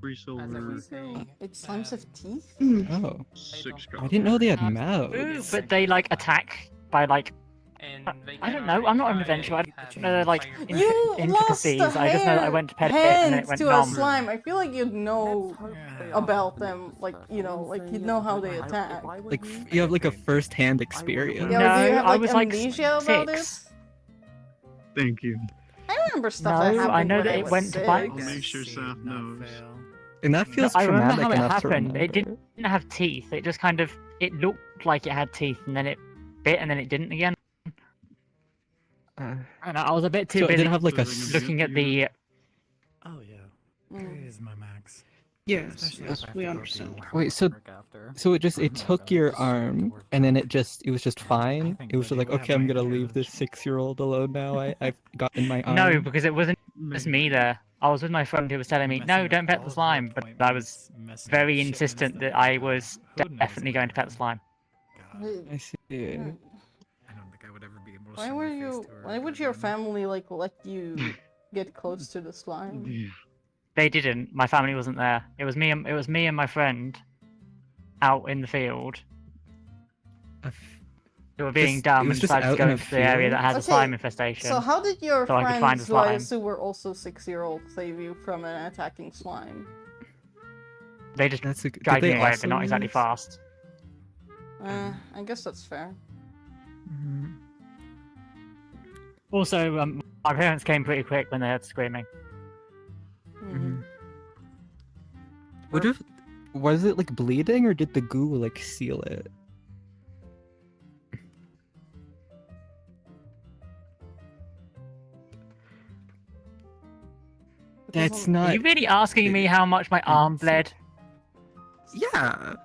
Speaker 5: 3
Speaker 2: As I
Speaker 5: silver,
Speaker 2: was saying,
Speaker 1: Wait, slimes have teeth?
Speaker 4: Oh,
Speaker 5: 6
Speaker 4: I
Speaker 5: gold.
Speaker 4: didn't know they had
Speaker 7: Ooh,
Speaker 4: mouths.
Speaker 7: but they like attack by like
Speaker 2: and they
Speaker 7: I don't
Speaker 2: cannot
Speaker 7: know. I'm not an
Speaker 2: reply
Speaker 7: adventurer. I
Speaker 2: and
Speaker 7: don't know like
Speaker 2: fire
Speaker 7: in-
Speaker 1: You lost
Speaker 7: intricacies.
Speaker 1: the
Speaker 7: I just know that I went to pet it and then it
Speaker 1: hands
Speaker 7: went
Speaker 1: to a
Speaker 7: numb.
Speaker 1: slime. I feel like you'd know
Speaker 3: Let's hope they
Speaker 1: about
Speaker 3: are
Speaker 1: them, like,
Speaker 3: first.
Speaker 1: you know, like you'd know how they attack.
Speaker 4: Like, you have like a first-hand experience.
Speaker 1: Yeah,
Speaker 7: No,
Speaker 1: do you have
Speaker 7: I
Speaker 1: like
Speaker 7: was, like,
Speaker 1: amnesia about
Speaker 7: 6.
Speaker 1: it?
Speaker 5: Thank you.
Speaker 1: I remember stuff that
Speaker 7: No,
Speaker 1: happened
Speaker 7: I know
Speaker 1: when
Speaker 7: that
Speaker 1: I
Speaker 7: it
Speaker 1: was
Speaker 7: went to bite-
Speaker 1: six.
Speaker 5: I'll make sure Saf knows.
Speaker 4: And that feels
Speaker 7: I remember
Speaker 4: traumatic
Speaker 7: how it
Speaker 4: enough to
Speaker 7: happened. It
Speaker 4: remember.
Speaker 7: didn't have teeth. It just kind of it looked like it had teeth, and then it bit, and then it didn't again. And I was a bit too
Speaker 4: So it
Speaker 7: busy
Speaker 4: didn't have like a
Speaker 7: looking at the.
Speaker 9: Oh yeah,
Speaker 1: Mm.
Speaker 9: it is my max.
Speaker 11: Yes,
Speaker 9: Especially
Speaker 11: yes,
Speaker 9: if I have
Speaker 11: we
Speaker 9: to go
Speaker 11: understand.
Speaker 9: do
Speaker 4: Wait, so
Speaker 9: work after.
Speaker 4: it just it
Speaker 9: Oh my
Speaker 4: took
Speaker 9: God,
Speaker 4: your
Speaker 9: it's straight to
Speaker 4: arm
Speaker 9: work.
Speaker 4: and then it was just fine.
Speaker 9: think
Speaker 4: It was just
Speaker 9: Lydia
Speaker 4: like,
Speaker 9: would
Speaker 4: okay,
Speaker 9: have
Speaker 4: I'm
Speaker 9: my
Speaker 4: gonna
Speaker 9: idea.
Speaker 4: leave this 6-year-old alone now. I've gotten my arm.
Speaker 7: No, because it wasn't just
Speaker 5: Maybe.
Speaker 7: me there. I was with my friend who was telling me,
Speaker 9: Messing
Speaker 7: no,
Speaker 9: up
Speaker 7: don't pet
Speaker 9: all
Speaker 7: the
Speaker 9: of
Speaker 7: slime.
Speaker 9: your
Speaker 7: But I
Speaker 9: appointments,
Speaker 7: was
Speaker 9: messing up
Speaker 7: very
Speaker 9: shit
Speaker 7: insistent
Speaker 9: and
Speaker 7: that
Speaker 9: stuff.
Speaker 7: I was
Speaker 9: Who knows
Speaker 7: definitely going to pet the slime.
Speaker 9: God,
Speaker 4: I see.
Speaker 9: I don't think I would ever be able to
Speaker 1: Why
Speaker 9: show
Speaker 1: were
Speaker 9: my face
Speaker 1: you?
Speaker 9: to her
Speaker 1: Why
Speaker 9: ever
Speaker 1: would your
Speaker 9: again.
Speaker 1: family like let you get close to the slime?
Speaker 5: Yeah.
Speaker 7: They didn't. My family wasn't there. It was me. It was me and my friend out in the field. Who were being
Speaker 4: Just- it
Speaker 7: dumb
Speaker 4: was
Speaker 7: and
Speaker 4: just
Speaker 7: decided to
Speaker 4: out
Speaker 7: go
Speaker 4: in a
Speaker 7: into the area that
Speaker 4: field?
Speaker 7: has a
Speaker 1: Okay,
Speaker 7: slime infestation.
Speaker 1: So how did your
Speaker 7: So I could find the
Speaker 1: friends, who I
Speaker 7: slime.
Speaker 1: assume were also 6-year-old, save you from an attacking slime?
Speaker 7: They just
Speaker 4: That's a, did
Speaker 7: dragged
Speaker 4: they
Speaker 7: me away.
Speaker 4: also
Speaker 7: They're not exactly
Speaker 4: lose?
Speaker 7: fast.
Speaker 1: I guess that's fair.
Speaker 4: Mhm.
Speaker 7: Also, my parents came pretty quick when they heard screaming.
Speaker 1: Hmm.
Speaker 4: What if was it like bleeding or did the goo like seal it? That's
Speaker 1: doesn't-
Speaker 7: Are
Speaker 4: not.
Speaker 7: you really asking me how much my arm bled?
Speaker 4: Yeah.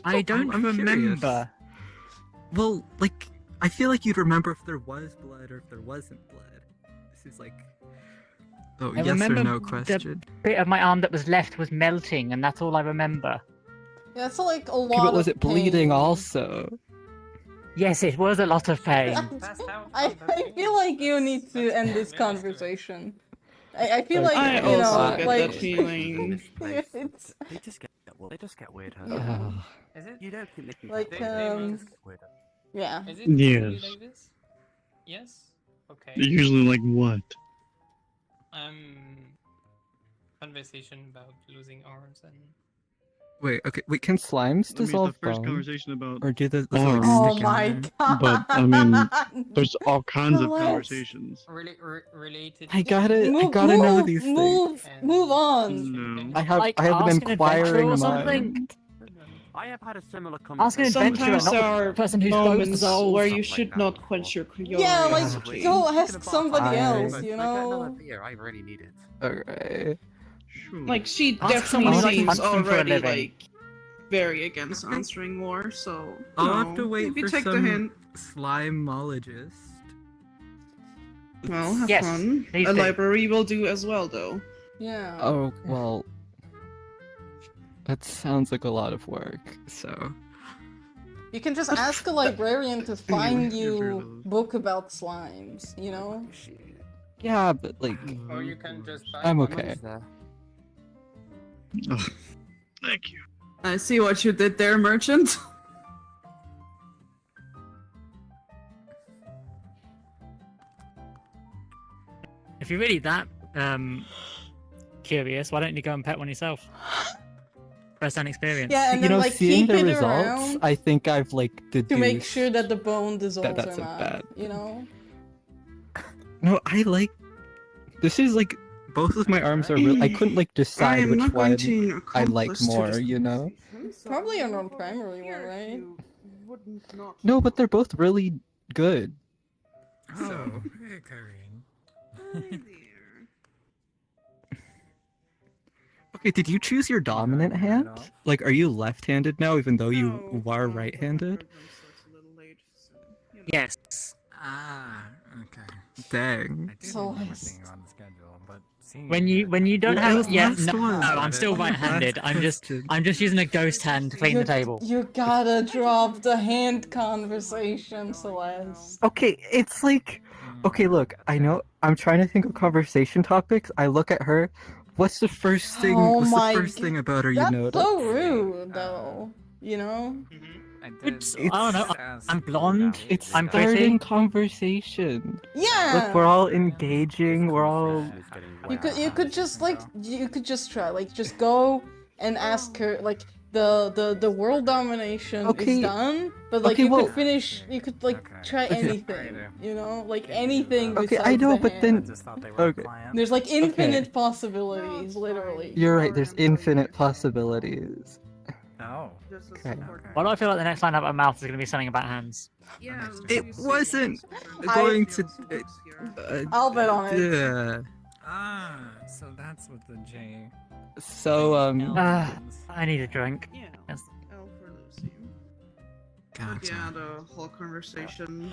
Speaker 4: I don't
Speaker 3: I'm curious.
Speaker 4: remember. Well, like, I feel like you'd remember if there was blood or if there wasn't blood. This is like, oh,
Speaker 7: I
Speaker 4: yes or
Speaker 7: remember
Speaker 4: no
Speaker 7: the
Speaker 4: question.
Speaker 7: bit of my arm that was left was melting, and that's all I remember.
Speaker 1: Yeah, it's like a
Speaker 4: Okay,
Speaker 1: lot
Speaker 4: but was
Speaker 1: of
Speaker 4: it bleeding
Speaker 1: pain.
Speaker 4: also?
Speaker 7: Yes, it was a lot of pain.
Speaker 1: I feel like you need to end this conversation. I feel like,
Speaker 11: I
Speaker 1: you
Speaker 11: also
Speaker 1: know,
Speaker 11: get
Speaker 1: like...
Speaker 11: that feeling.
Speaker 1: it's...
Speaker 3: They just get weird.
Speaker 4: Ugh.
Speaker 2: Is it?
Speaker 3: You don't think they can
Speaker 1: Like,
Speaker 3: get weird? They just get weirder.
Speaker 1: Yeah.
Speaker 2: Is it
Speaker 5: Yes.
Speaker 2: really like this? Yes? Okay.
Speaker 5: Usually like what?
Speaker 2: Conversation about losing arms and...
Speaker 4: Wait, okay, wait, can slimes
Speaker 5: I mean, it's
Speaker 4: dissolve
Speaker 5: the first
Speaker 4: bone?
Speaker 5: conversation about
Speaker 4: Or do the
Speaker 5: arms.
Speaker 1: Oh
Speaker 4: stick in
Speaker 1: my
Speaker 4: there?
Speaker 1: god!
Speaker 5: But, I mean, there's all kinds of
Speaker 1: Celeste.
Speaker 5: conversations.
Speaker 2: related...
Speaker 4: I gotta know these things.
Speaker 1: Move on!
Speaker 5: No.
Speaker 4: I have
Speaker 7: Like,
Speaker 4: an
Speaker 7: ask an adventurer
Speaker 4: inquiring
Speaker 7: or something?
Speaker 4: mind.
Speaker 3: I have had a similar
Speaker 7: Ask an
Speaker 3: conversation.
Speaker 7: adventurer,
Speaker 11: Sometimes
Speaker 7: not
Speaker 11: there
Speaker 7: the
Speaker 11: are
Speaker 7: person who's
Speaker 11: moments
Speaker 7: dissolved.
Speaker 11: where you
Speaker 3: Stuff like
Speaker 11: should
Speaker 3: that
Speaker 11: not
Speaker 3: before.
Speaker 11: quench your
Speaker 1: Yeah, like,
Speaker 11: curiosity.
Speaker 1: go ask somebody else,
Speaker 4: Fine.
Speaker 1: you
Speaker 3: Can I get another
Speaker 1: know?
Speaker 3: beer? I really need it.
Speaker 4: Alright.
Speaker 5: Sure.
Speaker 11: Like, she
Speaker 7: Ask someone
Speaker 11: definitely
Speaker 7: who
Speaker 11: seems
Speaker 7: hunts them for a
Speaker 11: already,
Speaker 7: living.
Speaker 11: like, very against answering more, so...
Speaker 4: I'll
Speaker 11: no,
Speaker 4: have to wait
Speaker 11: maybe
Speaker 4: for
Speaker 11: take the
Speaker 4: some
Speaker 11: hint.
Speaker 4: slimologist.
Speaker 11: Well, have
Speaker 7: Yes,
Speaker 11: fun.
Speaker 7: please
Speaker 11: A
Speaker 7: do.
Speaker 11: library will do as well, though.
Speaker 1: Yeah.
Speaker 4: Oh, well. That sounds like a lot of work, so.
Speaker 1: You can just ask a librarian to find
Speaker 5: You're very
Speaker 1: you
Speaker 5: low.
Speaker 1: book about slimes, you know?
Speaker 4: Yeah, but like,
Speaker 2: Or you can just buy
Speaker 4: I'm
Speaker 2: one.
Speaker 4: okay.
Speaker 5: Oh, thank you.
Speaker 11: I see what you did there, merchant.
Speaker 7: If you're really that curious, why don't you go and pet one yourself? First-hand experience.
Speaker 1: Yeah, and
Speaker 4: You
Speaker 1: then
Speaker 4: know,
Speaker 1: like
Speaker 4: seeing
Speaker 1: keep
Speaker 4: the
Speaker 1: it
Speaker 4: results,
Speaker 1: around
Speaker 4: I think I've like deduced.
Speaker 1: to make sure that the bone dissolves
Speaker 4: that's
Speaker 1: or
Speaker 4: a
Speaker 1: not.
Speaker 4: bad
Speaker 1: You know?
Speaker 4: No, I like. This is like both of my arms are real. I couldn't like
Speaker 11: I
Speaker 4: decide
Speaker 11: am
Speaker 4: which
Speaker 11: not going
Speaker 4: one
Speaker 11: to
Speaker 4: I like
Speaker 11: accomplice to
Speaker 4: more.
Speaker 11: this
Speaker 4: You know?
Speaker 1: Probably a non-primary one, right?
Speaker 4: No, but they're both really good.
Speaker 9: Oh, hey, Karine.
Speaker 4: Okay, did you choose your dominant hand? Like, are you left-handed now, even though you are right-handed?
Speaker 7: Yes.
Speaker 9: Ah, okay.
Speaker 4: Dang.
Speaker 9: I do
Speaker 1: So
Speaker 9: remember
Speaker 1: nice.
Speaker 9: seeing you on the schedule, but seeing
Speaker 7: When
Speaker 9: you
Speaker 7: you don't
Speaker 4: Well,
Speaker 7: have
Speaker 4: it was
Speaker 7: yeah
Speaker 4: last
Speaker 7: no,
Speaker 4: one.
Speaker 7: no, I'm still right-handed.
Speaker 4: Last
Speaker 7: I'm just using a ghost hand to clean the table.
Speaker 1: You gotta drop the hand conversation, Celeste.
Speaker 4: Okay, it's like, okay, look, I know I'm trying to think of conversation topics. I look at her. What's the first thing?
Speaker 1: Oh
Speaker 4: what's
Speaker 1: my
Speaker 4: the first thing about her you
Speaker 1: That's
Speaker 4: notice?
Speaker 1: so rude, though. You know?
Speaker 9: I did
Speaker 7: It's, I don't know.
Speaker 9: ask
Speaker 7: I'm blonde.
Speaker 9: about
Speaker 4: It's
Speaker 7: I'm
Speaker 9: that.
Speaker 7: pretty.
Speaker 4: starting conversation.
Speaker 1: Yeah.
Speaker 4: Look, we're all engaging. We're all.
Speaker 1: You could just like you could just try like just go and ask her like the world domination
Speaker 4: Okay.
Speaker 1: is done, but like
Speaker 4: Okay,
Speaker 1: you
Speaker 4: well-
Speaker 1: could finish you could like
Speaker 9: Okay.
Speaker 1: try
Speaker 4: Okay.
Speaker 1: anything, you know, like anything.
Speaker 4: Okay,
Speaker 1: besides
Speaker 4: I know,
Speaker 1: the
Speaker 4: but
Speaker 1: hand.
Speaker 4: then-
Speaker 9: I just thought they were
Speaker 4: Okay.
Speaker 9: a client.
Speaker 1: There's like infinite possibilities, literally.
Speaker 4: You're right. There's infinite possibilities.
Speaker 9: Oh.
Speaker 4: Okay.
Speaker 7: Why do I feel like the next line out of my mouth is going to be something about hands?
Speaker 11: Yeah,
Speaker 4: It wasn't
Speaker 1: I-
Speaker 4: going to.
Speaker 1: I'll bet on it.
Speaker 4: Yeah.
Speaker 9: Ah, so that's what the J.
Speaker 4: So
Speaker 7: I need a drink.
Speaker 11: Yeah.
Speaker 7: Yes.
Speaker 11: L for Lucy.
Speaker 9: Gotcha.
Speaker 11: Yeah, the whole conversation.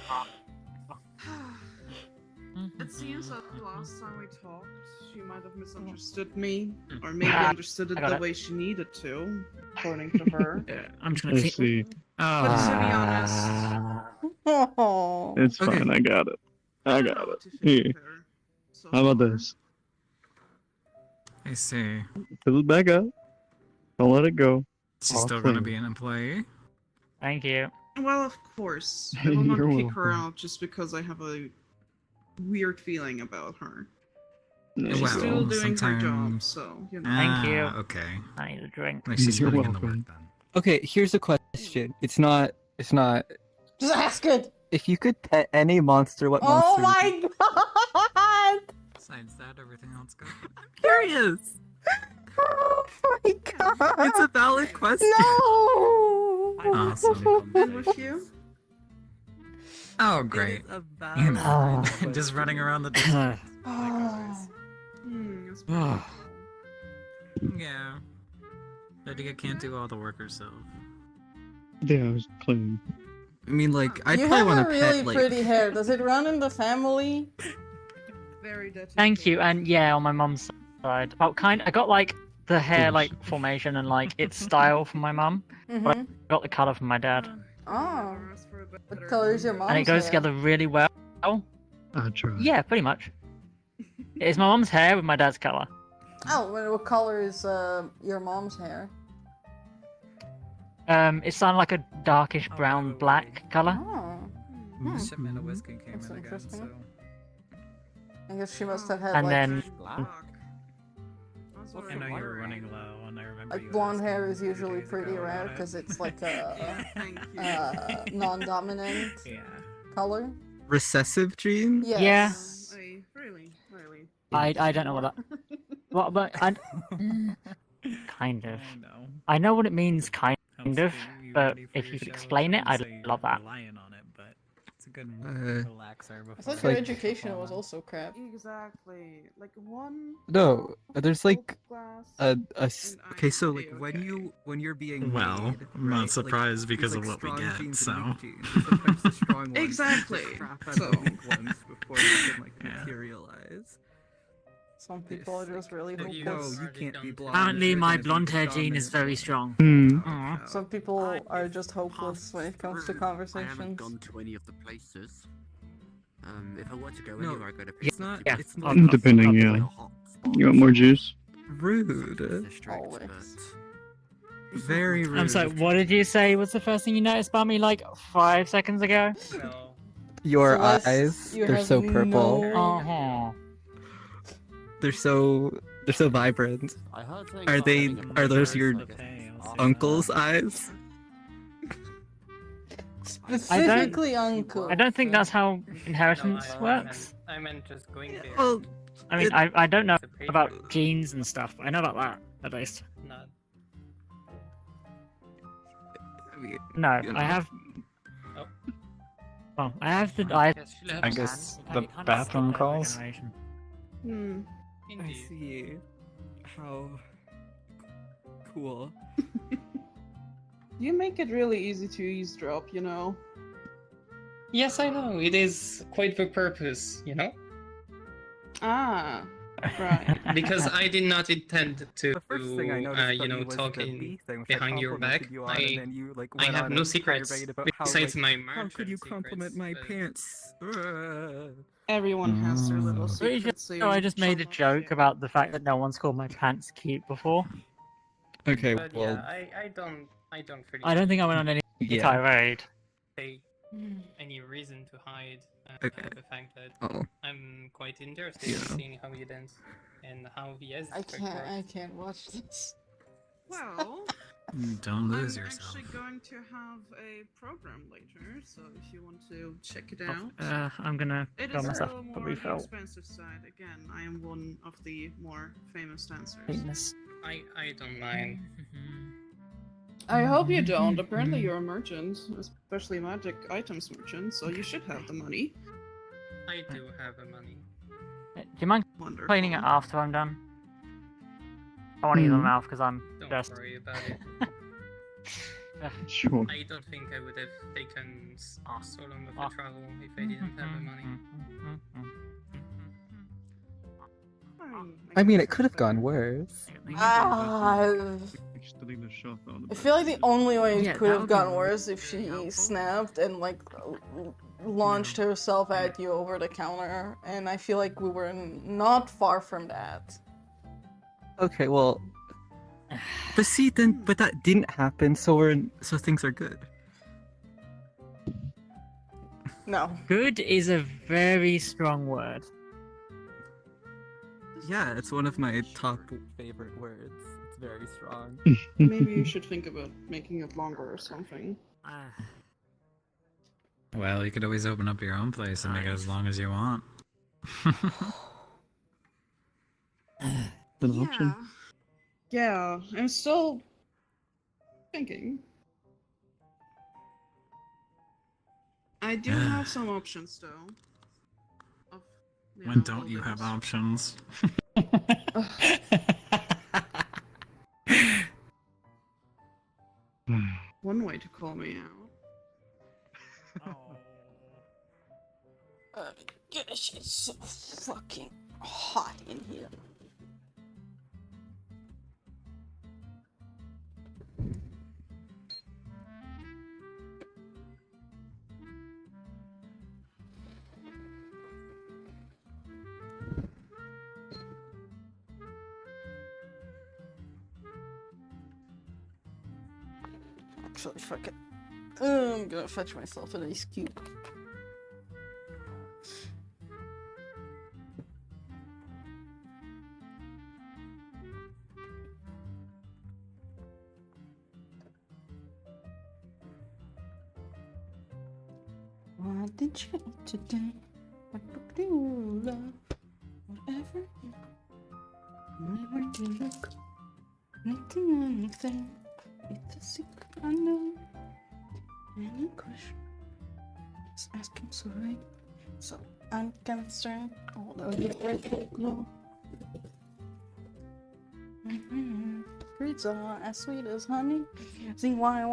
Speaker 11: It seems that the last time we talked, she might have misunderstood me, or maybe understood it
Speaker 7: I got
Speaker 11: the
Speaker 7: it.
Speaker 11: way she needed to, according to her.
Speaker 7: I'm just
Speaker 5: I
Speaker 7: going to
Speaker 5: see.
Speaker 11: But to be honest,
Speaker 1: Oh.
Speaker 5: It's
Speaker 4: Okay.
Speaker 5: fine. I got it. I got
Speaker 11: know
Speaker 5: it.
Speaker 11: what to feel
Speaker 5: Here.
Speaker 11: with her so
Speaker 5: How about
Speaker 11: far.
Speaker 5: this?
Speaker 9: I see.
Speaker 5: Fill it back up. Don't let it go.
Speaker 9: She's
Speaker 5: All
Speaker 9: still gonna
Speaker 5: clean.
Speaker 9: be an employee.
Speaker 7: Thank you.
Speaker 11: Well, of course. I will not
Speaker 5: You're
Speaker 11: kick her
Speaker 5: welcome.
Speaker 11: out just because I have a weird feeling about her.
Speaker 5: No,
Speaker 11: She's
Speaker 9: Well,
Speaker 11: still doing her job,
Speaker 9: sometimes-
Speaker 11: so, you know.
Speaker 7: Thank you.
Speaker 9: Okay.
Speaker 7: I need a drink.
Speaker 9: At least she's
Speaker 5: You're
Speaker 9: putting in the
Speaker 5: welcome.
Speaker 9: work then.
Speaker 4: okay, here's a question. It's not.
Speaker 1: Just ask it.
Speaker 4: If you could pet any monster, what
Speaker 1: Oh
Speaker 4: monster? would you-
Speaker 1: my god!
Speaker 9: Besides that, everything else good.
Speaker 4: Curious.
Speaker 1: Oh my god!
Speaker 4: It's a valid question.
Speaker 1: No!
Speaker 9: Awesome.
Speaker 11: And with you?
Speaker 9: Oh, great. You know, just running around the district.
Speaker 1: Oh.
Speaker 11: It's
Speaker 9: Yeah. Lydia can't do all the work herself.
Speaker 5: Yeah, I was playing.
Speaker 3: I mean, like, I'd
Speaker 1: You
Speaker 3: probably
Speaker 1: have
Speaker 3: want
Speaker 1: a
Speaker 3: to
Speaker 1: really
Speaker 3: pet, like...
Speaker 1: pretty hair. Does it run in the family?
Speaker 11: Very dirty.
Speaker 7: Thank you, and yeah, on my mum's side. Oh, I got like the hair like formation and like its style from my mum. But I got the color from my dad.
Speaker 1: Oh. What color is your mom's
Speaker 7: And it goes
Speaker 1: hair?
Speaker 7: together really well.
Speaker 5: I try.
Speaker 7: Yeah, pretty much. It's my mom's hair with my dad's color.
Speaker 1: Oh, well, what color is your mom's hair?
Speaker 7: It's kind of like a darkish brown black color.
Speaker 1: Oh.
Speaker 9: The shipment of whiskey came
Speaker 1: That's
Speaker 9: in again,
Speaker 1: interesting.
Speaker 9: so...
Speaker 1: I guess she must have had
Speaker 7: And
Speaker 1: like,
Speaker 7: then
Speaker 9: I know you were running low, and I remember you
Speaker 1: like blonde
Speaker 9: asking
Speaker 1: hair
Speaker 9: me
Speaker 1: is
Speaker 9: a few
Speaker 1: usually
Speaker 9: days
Speaker 1: pretty
Speaker 9: ago
Speaker 1: rare
Speaker 9: about it.
Speaker 1: because it's like a
Speaker 11: Thank you.
Speaker 1: non-dominant
Speaker 9: Yeah.
Speaker 1: color.
Speaker 3: Recessive gene?
Speaker 1: Yes.
Speaker 11: Really.
Speaker 7: I don't know what that. What, but I kind of.
Speaker 9: I know.
Speaker 7: I know what it means, kind
Speaker 9: Helps
Speaker 7: of.
Speaker 9: get you
Speaker 7: But
Speaker 9: ready for
Speaker 7: if
Speaker 9: your
Speaker 7: you could
Speaker 9: show.
Speaker 7: explain it,
Speaker 9: I
Speaker 7: I'd
Speaker 9: wouldn't say
Speaker 7: love
Speaker 9: you're
Speaker 7: that.
Speaker 9: relying on it, but it's a good relaxer
Speaker 1: I
Speaker 9: before.
Speaker 1: thought your
Speaker 4: like-
Speaker 1: education was also crap.
Speaker 11: Exactly. Like one.
Speaker 4: No, there's like
Speaker 11: glass.
Speaker 3: Okay, so, like, when you're being
Speaker 12: Well,
Speaker 3: made,
Speaker 12: I'm not
Speaker 3: right,
Speaker 12: surprised
Speaker 3: like,
Speaker 12: because
Speaker 3: there's,
Speaker 12: of
Speaker 3: like,
Speaker 12: what we
Speaker 3: strong
Speaker 12: get,
Speaker 3: genes
Speaker 12: so.
Speaker 3: and weak genes, and sometimes the strong ones
Speaker 11: Exactly.
Speaker 3: strap on
Speaker 11: So-
Speaker 3: the weak ones before they can, like,
Speaker 12: Yeah.
Speaker 3: materialize.
Speaker 1: Some people are just really
Speaker 3: Like,
Speaker 1: hopeless.
Speaker 3: no, you can't be blonde.
Speaker 7: Apparently,
Speaker 3: you're
Speaker 7: my
Speaker 3: gonna be
Speaker 7: blonde hair gene is
Speaker 3: dominant.
Speaker 7: very strong.
Speaker 5: Hmm.
Speaker 1: Some people are just hopeless when it comes to
Speaker 3: I haven't
Speaker 1: conversations.
Speaker 3: gone to any of the places. If I were to go
Speaker 7: No,
Speaker 3: anywhere, I'd go to
Speaker 7: it's
Speaker 3: places.
Speaker 7: not-
Speaker 3: It's
Speaker 7: yeah,
Speaker 3: not
Speaker 5: Depending,
Speaker 3: like
Speaker 5: yeah.
Speaker 3: a hot spot.
Speaker 5: You want more juice?
Speaker 3: Rude.
Speaker 1: Always.
Speaker 3: Very rude.
Speaker 7: I'm sorry, what did you say was the first thing you noticed about me like 5 seconds ago?
Speaker 4: Your
Speaker 1: Celeste,
Speaker 4: eyes,
Speaker 1: you
Speaker 4: they're
Speaker 1: have
Speaker 4: so purple.
Speaker 1: no-
Speaker 7: Uh-huh.
Speaker 3: They're so vibrant.
Speaker 10: I heard things
Speaker 3: Are
Speaker 10: about
Speaker 3: they?
Speaker 10: having a
Speaker 3: Are those your
Speaker 9: Okay, I'll say
Speaker 3: uncle's eyes?
Speaker 1: Specifically, uncle.
Speaker 7: I don't think that's how inheritance
Speaker 2: No,
Speaker 7: works.
Speaker 2: I meant just going there.
Speaker 3: Well,
Speaker 7: I mean,
Speaker 3: it-
Speaker 7: I don't know
Speaker 2: It's a paper.
Speaker 7: about genes and stuff. But I know about that, at least.
Speaker 2: Not.
Speaker 3: I mean,
Speaker 7: No,
Speaker 3: you know.
Speaker 7: I have.
Speaker 2: Oh.
Speaker 7: Well, I have the. I
Speaker 6: I guess the
Speaker 7: kind of
Speaker 6: bathroom
Speaker 7: skipped that
Speaker 6: calls.
Speaker 7: generation.
Speaker 11: Hmm.
Speaker 3: I
Speaker 2: Indeed.
Speaker 3: see. How cool.
Speaker 11: You make it really easy to eavesdrop, you know.
Speaker 2: Yes, I know. It is quite the purpose, you know?
Speaker 11: Ah. Right.
Speaker 2: Because I did not intend to,
Speaker 3: The first thing I noticed
Speaker 2: you
Speaker 3: from
Speaker 2: know,
Speaker 3: you was
Speaker 2: talk
Speaker 3: the
Speaker 2: in
Speaker 3: bee thing, which I
Speaker 2: behind your
Speaker 3: complimented
Speaker 2: back.
Speaker 3: you on, and then you, like,
Speaker 2: I
Speaker 3: went
Speaker 2: have
Speaker 3: on
Speaker 2: no
Speaker 3: a
Speaker 2: secrets
Speaker 3: tirade about how,
Speaker 2: besides
Speaker 3: like,
Speaker 2: my
Speaker 3: how
Speaker 2: merchant
Speaker 3: could you compliment my
Speaker 2: secrets, but-
Speaker 3: pants?
Speaker 11: Everyone has their little
Speaker 7: Pretty
Speaker 11: secrets.
Speaker 7: sure I just made a joke about the fact that no one's called my pants cute before.
Speaker 3: Okay,
Speaker 2: But
Speaker 3: well,
Speaker 2: yeah, I don't really
Speaker 7: I don't think I went on any
Speaker 3: yeah.
Speaker 7: tirade.
Speaker 2: say any reason to hide
Speaker 3: Okay.
Speaker 2: the fact that
Speaker 3: Oh,
Speaker 2: I'm quite interested
Speaker 3: Yeah.
Speaker 2: in seeing how he dance and how he has
Speaker 1: I can't watch this.
Speaker 11: Well,
Speaker 12: Don't lose
Speaker 11: I'm
Speaker 12: yourself.
Speaker 11: actually going to have a program later, so if you want to check it
Speaker 7: Oh,
Speaker 11: out.
Speaker 7: I'm gonna
Speaker 11: It
Speaker 7: go
Speaker 11: is
Speaker 7: myself
Speaker 11: a
Speaker 7: a
Speaker 11: more
Speaker 7: refill.
Speaker 11: expensive side. Again, I am one of the more famous dancers.
Speaker 7: Weakness.
Speaker 2: I don't mind.
Speaker 11: I hope you don't. Apparently, you're a merchant, especially magic items merchant, so you should have the money.
Speaker 2: I do have the money.
Speaker 7: Do you mind
Speaker 11: Wonderful.
Speaker 7: cleaning it after I'm done? I want to use my
Speaker 5: Hmm.
Speaker 7: mouth because I'm
Speaker 2: Don't
Speaker 7: just.
Speaker 2: worry about it.
Speaker 5: Sure.
Speaker 2: I don't think I would have taken so long of
Speaker 7: Ah.
Speaker 2: a travel if I didn't have the money.
Speaker 4: I mean, it could have gone worse.
Speaker 1: Ah,
Speaker 5: Stealing the shot on the
Speaker 1: I feel like the only way it
Speaker 7: Yeah,
Speaker 1: could
Speaker 7: that
Speaker 1: have
Speaker 7: would be
Speaker 1: gotten worse if she snapped and like launched herself at you over the counter, and I feel like we were not far from that.
Speaker 4: Okay, well,
Speaker 3: but see, but that didn't happen, so things are good.
Speaker 1: No.
Speaker 7: Good is a very strong word.
Speaker 3: Yeah, it's one of my top favorite words. It's very strong.
Speaker 11: Maybe you should think about making it longer or something.
Speaker 12: Well, you could always open up your own place and make it as long as you want.
Speaker 5: An option.
Speaker 11: Yeah, I'm still thinking. I do have some options though. Of,
Speaker 12: When
Speaker 11: know,
Speaker 12: don't
Speaker 11: all
Speaker 12: you have
Speaker 11: this.
Speaker 12: options?
Speaker 11: One way to call me
Speaker 1: gosh, it's so fucking hot in here. Actually, fuck it. I'm gonna fetch myself an ice cube. What did you eat today? What book do you love? Whatever you whenever you look, anything. It's a secret I know. Any question? Just ask him so right. So I'm concerned. Oh, that was a great glow. Fruits are as sweet as honey. See why?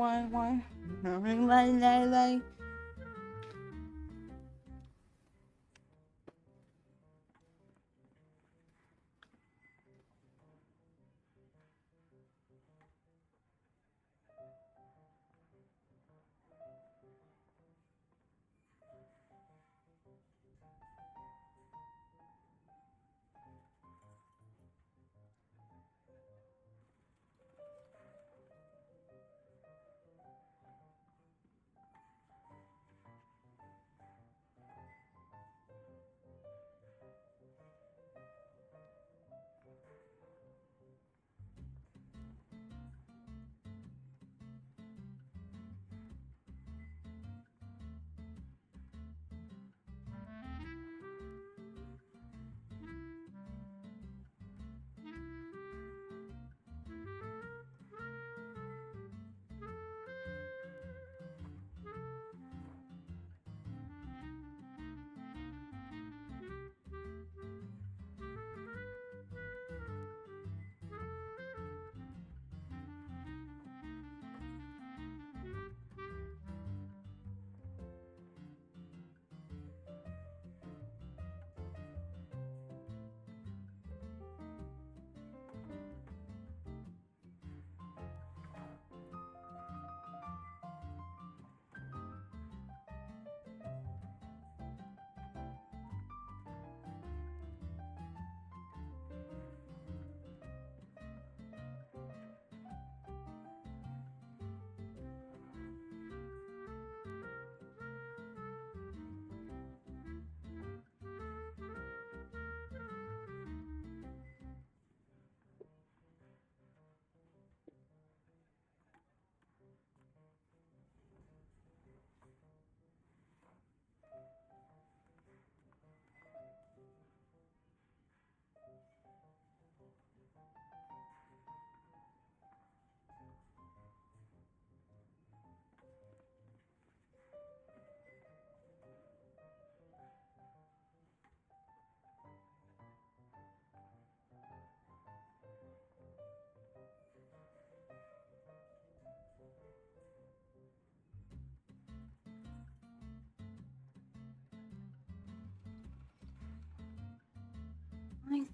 Speaker 1: Like.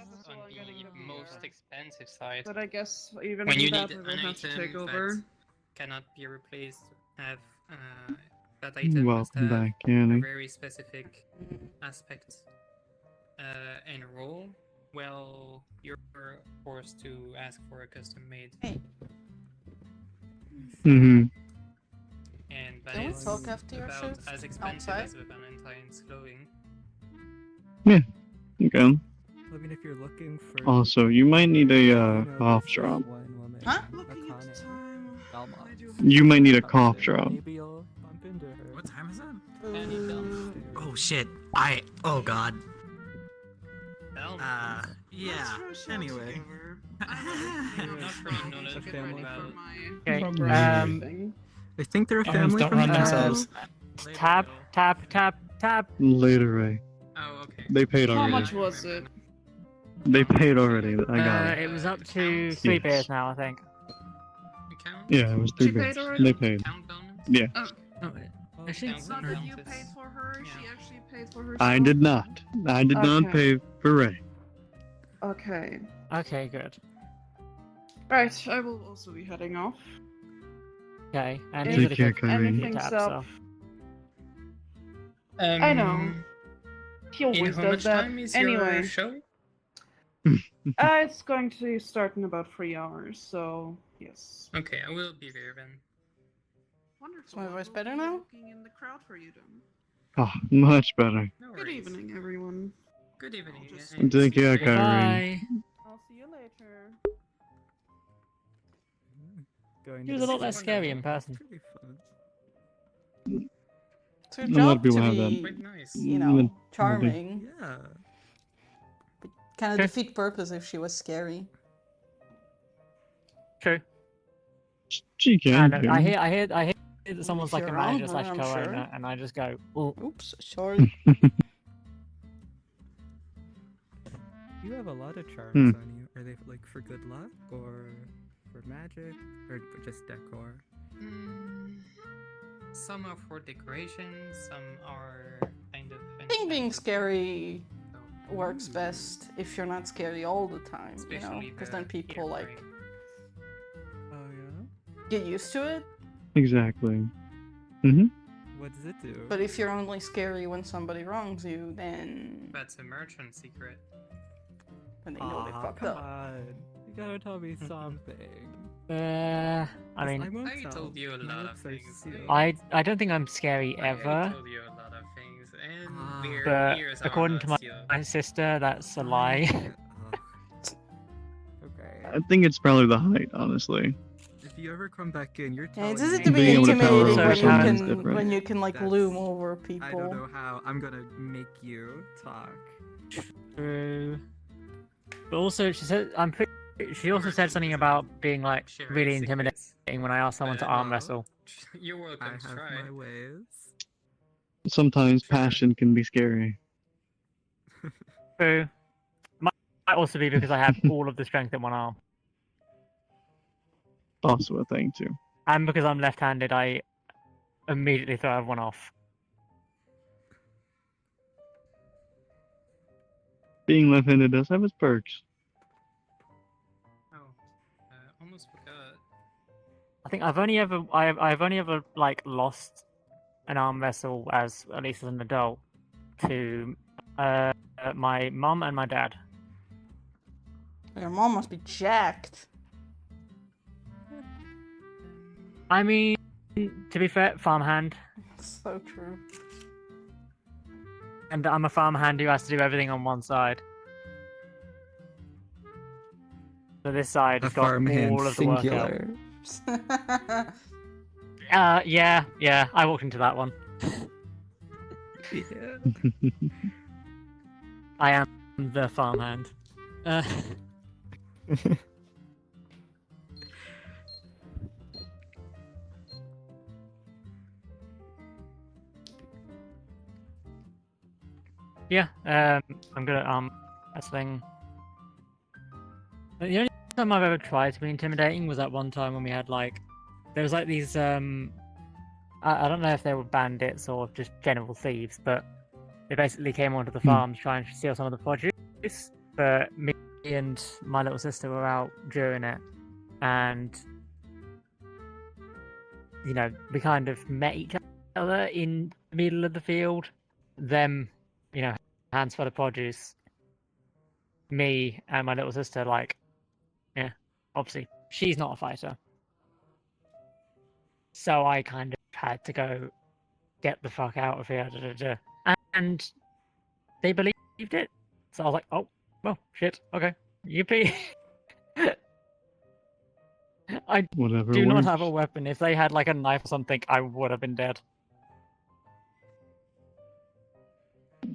Speaker 2: on the most expensive side.
Speaker 11: But I guess even
Speaker 2: When you
Speaker 11: that
Speaker 2: need
Speaker 11: I will
Speaker 2: an
Speaker 11: have to
Speaker 2: item
Speaker 11: take
Speaker 2: that
Speaker 11: over.
Speaker 2: cannot be replaced, that item must
Speaker 5: Welcome
Speaker 2: have
Speaker 5: back,
Speaker 2: a
Speaker 5: Annie.
Speaker 2: very specific aspect and role. Well, you're forced to ask for a custom made.
Speaker 5: Mm-hmm.
Speaker 2: And that
Speaker 1: Can we
Speaker 2: is
Speaker 1: talk after your
Speaker 2: about
Speaker 1: shift?
Speaker 2: as expensive
Speaker 1: Outside?
Speaker 2: as the Valentine's clothing.
Speaker 5: Yeah. Okay.
Speaker 4: I mean, if you're looking for.
Speaker 5: Also, you might need a
Speaker 4: You know,
Speaker 5: cough
Speaker 4: there's
Speaker 5: drop.
Speaker 4: one woman,
Speaker 1: Huh?
Speaker 11: Looking at the
Speaker 4: Akane,
Speaker 11: time.
Speaker 4: Belmont.
Speaker 11: I do
Speaker 5: You might need a
Speaker 4: Comes
Speaker 5: cough
Speaker 4: in,
Speaker 5: drop.
Speaker 4: Maybe you'll bump into her.
Speaker 12: What time is it?
Speaker 9: Oh shit. Oh god. Yeah.
Speaker 11: Let's throw
Speaker 9: Anyway.
Speaker 11: together.
Speaker 2: Not really knowledge
Speaker 11: Get
Speaker 4: family
Speaker 11: ready
Speaker 2: about
Speaker 11: for my
Speaker 7: Okay,
Speaker 11: program thing.
Speaker 4: I think they're a
Speaker 8: Arms
Speaker 4: family
Speaker 8: don't
Speaker 4: from
Speaker 8: run
Speaker 4: Japan.
Speaker 8: themselves.
Speaker 7: Tab, tab, tab, tab.
Speaker 5: Later, Ray.
Speaker 2: Oh, okay.
Speaker 5: They paid
Speaker 11: How
Speaker 5: already.
Speaker 11: much was it?
Speaker 5: They paid already. I got it.
Speaker 7: It was up to 3
Speaker 5: Yes.
Speaker 7: beers now, I think.
Speaker 2: Count?
Speaker 5: Yeah, it was
Speaker 11: She
Speaker 5: 3
Speaker 11: paid
Speaker 5: bits.
Speaker 11: already?
Speaker 5: They paid.
Speaker 2: Count bonus?
Speaker 5: Yeah.
Speaker 7: Oh, actually,
Speaker 2: Count
Speaker 11: It's not that you
Speaker 2: bonuses.
Speaker 11: paid for her, she
Speaker 2: Yeah.
Speaker 11: actually paid for herself.
Speaker 5: I did not. I did not
Speaker 11: Okay.
Speaker 5: pay for Ray.
Speaker 11: Okay.
Speaker 7: okay, good.
Speaker 11: Right, I will also be heading off.
Speaker 7: Okay, and
Speaker 11: Take
Speaker 7: these are the
Speaker 5: care,
Speaker 7: good
Speaker 5: Kyrie.
Speaker 11: Anything's
Speaker 7: tabs,
Speaker 11: up.
Speaker 7: so.
Speaker 11: I know. He
Speaker 2: In
Speaker 11: always
Speaker 2: how
Speaker 11: does
Speaker 2: much
Speaker 11: that.
Speaker 2: time is
Speaker 11: Anyway,
Speaker 2: your show?
Speaker 11: it's going to start in about 3 hours, so yes.
Speaker 2: Okay, I will be there then.
Speaker 11: Wonderful.
Speaker 1: Is my
Speaker 11: I
Speaker 1: voice
Speaker 11: will
Speaker 1: better
Speaker 11: be
Speaker 1: now?
Speaker 11: Looking in the crowd for you then.
Speaker 5: Oh, much better.
Speaker 2: No
Speaker 11: Good
Speaker 2: worries.
Speaker 11: evening, everyone.
Speaker 2: Good evening.
Speaker 11: I'll just-
Speaker 2: and
Speaker 5: Take care,
Speaker 2: speak later.
Speaker 5: Kyrie.
Speaker 7: Bye.
Speaker 11: I'll see you later.
Speaker 4: Going
Speaker 7: He
Speaker 4: to
Speaker 7: was a
Speaker 4: the
Speaker 7: lot less
Speaker 4: cinema.
Speaker 7: scary in person.
Speaker 4: Pretty fun.
Speaker 1: It's your
Speaker 5: A lot of
Speaker 1: job
Speaker 5: people
Speaker 1: to
Speaker 5: have that.
Speaker 1: be,
Speaker 2: Quite nice.
Speaker 1: you know,
Speaker 5: Even-
Speaker 1: charming.
Speaker 4: Yeah.
Speaker 1: Kind of
Speaker 7: Okay.
Speaker 1: defeat purpose if she was scary.
Speaker 7: True.
Speaker 5: She can.
Speaker 7: I
Speaker 5: do.
Speaker 7: hear that someone's like a
Speaker 1: you're
Speaker 7: manager
Speaker 1: wrong,
Speaker 7: slash
Speaker 1: I'm
Speaker 7: co-owner,
Speaker 1: sure.
Speaker 7: and I just go, oh,
Speaker 1: Oops, sorry.
Speaker 4: You have a lot of charms
Speaker 5: Hmm.
Speaker 4: on you. Are they like for good luck or for magic or just decor?
Speaker 2: Some are for decoration, some are kind of.
Speaker 1: I think being scary
Speaker 2: So,
Speaker 1: works best if you're not scary all the time, you know?
Speaker 2: especially
Speaker 1: Because
Speaker 2: the
Speaker 1: then people like
Speaker 2: earring.
Speaker 4: Oh yeah.
Speaker 1: get used to it.
Speaker 5: Exactly. Mm-hmm.
Speaker 4: What does it do?
Speaker 1: But if you're only scary when somebody wrongs you, then
Speaker 2: That's a merchant secret.
Speaker 1: they know they fucked
Speaker 4: come
Speaker 1: up.
Speaker 4: on. You gotta tell me something.
Speaker 7: I mean,
Speaker 4: won't
Speaker 2: I
Speaker 4: tell.
Speaker 2: told you a
Speaker 4: My
Speaker 2: lot of
Speaker 4: lips are
Speaker 2: things.
Speaker 4: sealed.
Speaker 7: I don't think I'm scary
Speaker 2: I
Speaker 7: ever,
Speaker 2: told you a lot of things, and
Speaker 3: Ah.
Speaker 2: we're
Speaker 7: but
Speaker 2: ears are
Speaker 7: according to
Speaker 2: not sealed.
Speaker 7: my sister, that's a lie.
Speaker 4: Okay.
Speaker 5: I think it's probably the height, honestly.
Speaker 4: If you ever come back in, you're
Speaker 1: Yeah,
Speaker 4: telling
Speaker 1: it's easy
Speaker 4: me
Speaker 1: to be
Speaker 5: Being able to tell
Speaker 1: intimidating
Speaker 7: over
Speaker 1: when you
Speaker 7: someone's
Speaker 1: can
Speaker 5: different.
Speaker 1: like
Speaker 4: That's-
Speaker 1: loom over
Speaker 4: I don't
Speaker 1: people.
Speaker 4: know how. I'm gonna make you talk.
Speaker 7: True. But also, she said She also said something about being like
Speaker 2: Sharing
Speaker 7: really
Speaker 2: secrets.
Speaker 7: intimidating when I asked someone to
Speaker 2: But-
Speaker 7: arm wrestle.
Speaker 2: You're
Speaker 4: I
Speaker 2: welcome
Speaker 4: have
Speaker 2: to try.
Speaker 4: my ways.
Speaker 5: Sometimes passion can be scary.
Speaker 7: True. Might also be because I have all of the strength in one arm.
Speaker 5: Also a thing too.
Speaker 7: And because I'm left-handed, I immediately throw everyone off.
Speaker 5: Being left-handed does have its perks.
Speaker 2: Oh, almost forgot.
Speaker 7: I think I've only ever like lost an arm wrestle as at least as an adult to my mum and my dad.
Speaker 1: Your mom must be jacked.
Speaker 7: I mean, to be fair, farmhand,
Speaker 1: So true.
Speaker 7: and I'm a farmhand who has to do everything on one side. So this side has got
Speaker 4: farmhand
Speaker 7: all of the work out.
Speaker 4: singular.
Speaker 7: Yeah, I walked into that one.
Speaker 4: Yeah.
Speaker 7: I am the farmhand. Yeah, I'm good at wrestling. The only time I've ever tried to be intimidating was that one time when we had like, there was like these I don't know if they were bandits or just general thieves, but they basically came onto the farm to try and steal some of the produce. but me and my little sister were out during it, and you know, we kind of met each other in the middle of the field. Them, you know, hands full of produce. Me and my little sister, like, yeah, obviously she's not a fighter, so I kind of had to go get the fuck out of here. And they believed it, so I was like, oh, well, shit, okay, yippee. I
Speaker 5: Whatever
Speaker 7: do not
Speaker 5: works.
Speaker 7: have a weapon. If they had like a knife or something, I would have been dead.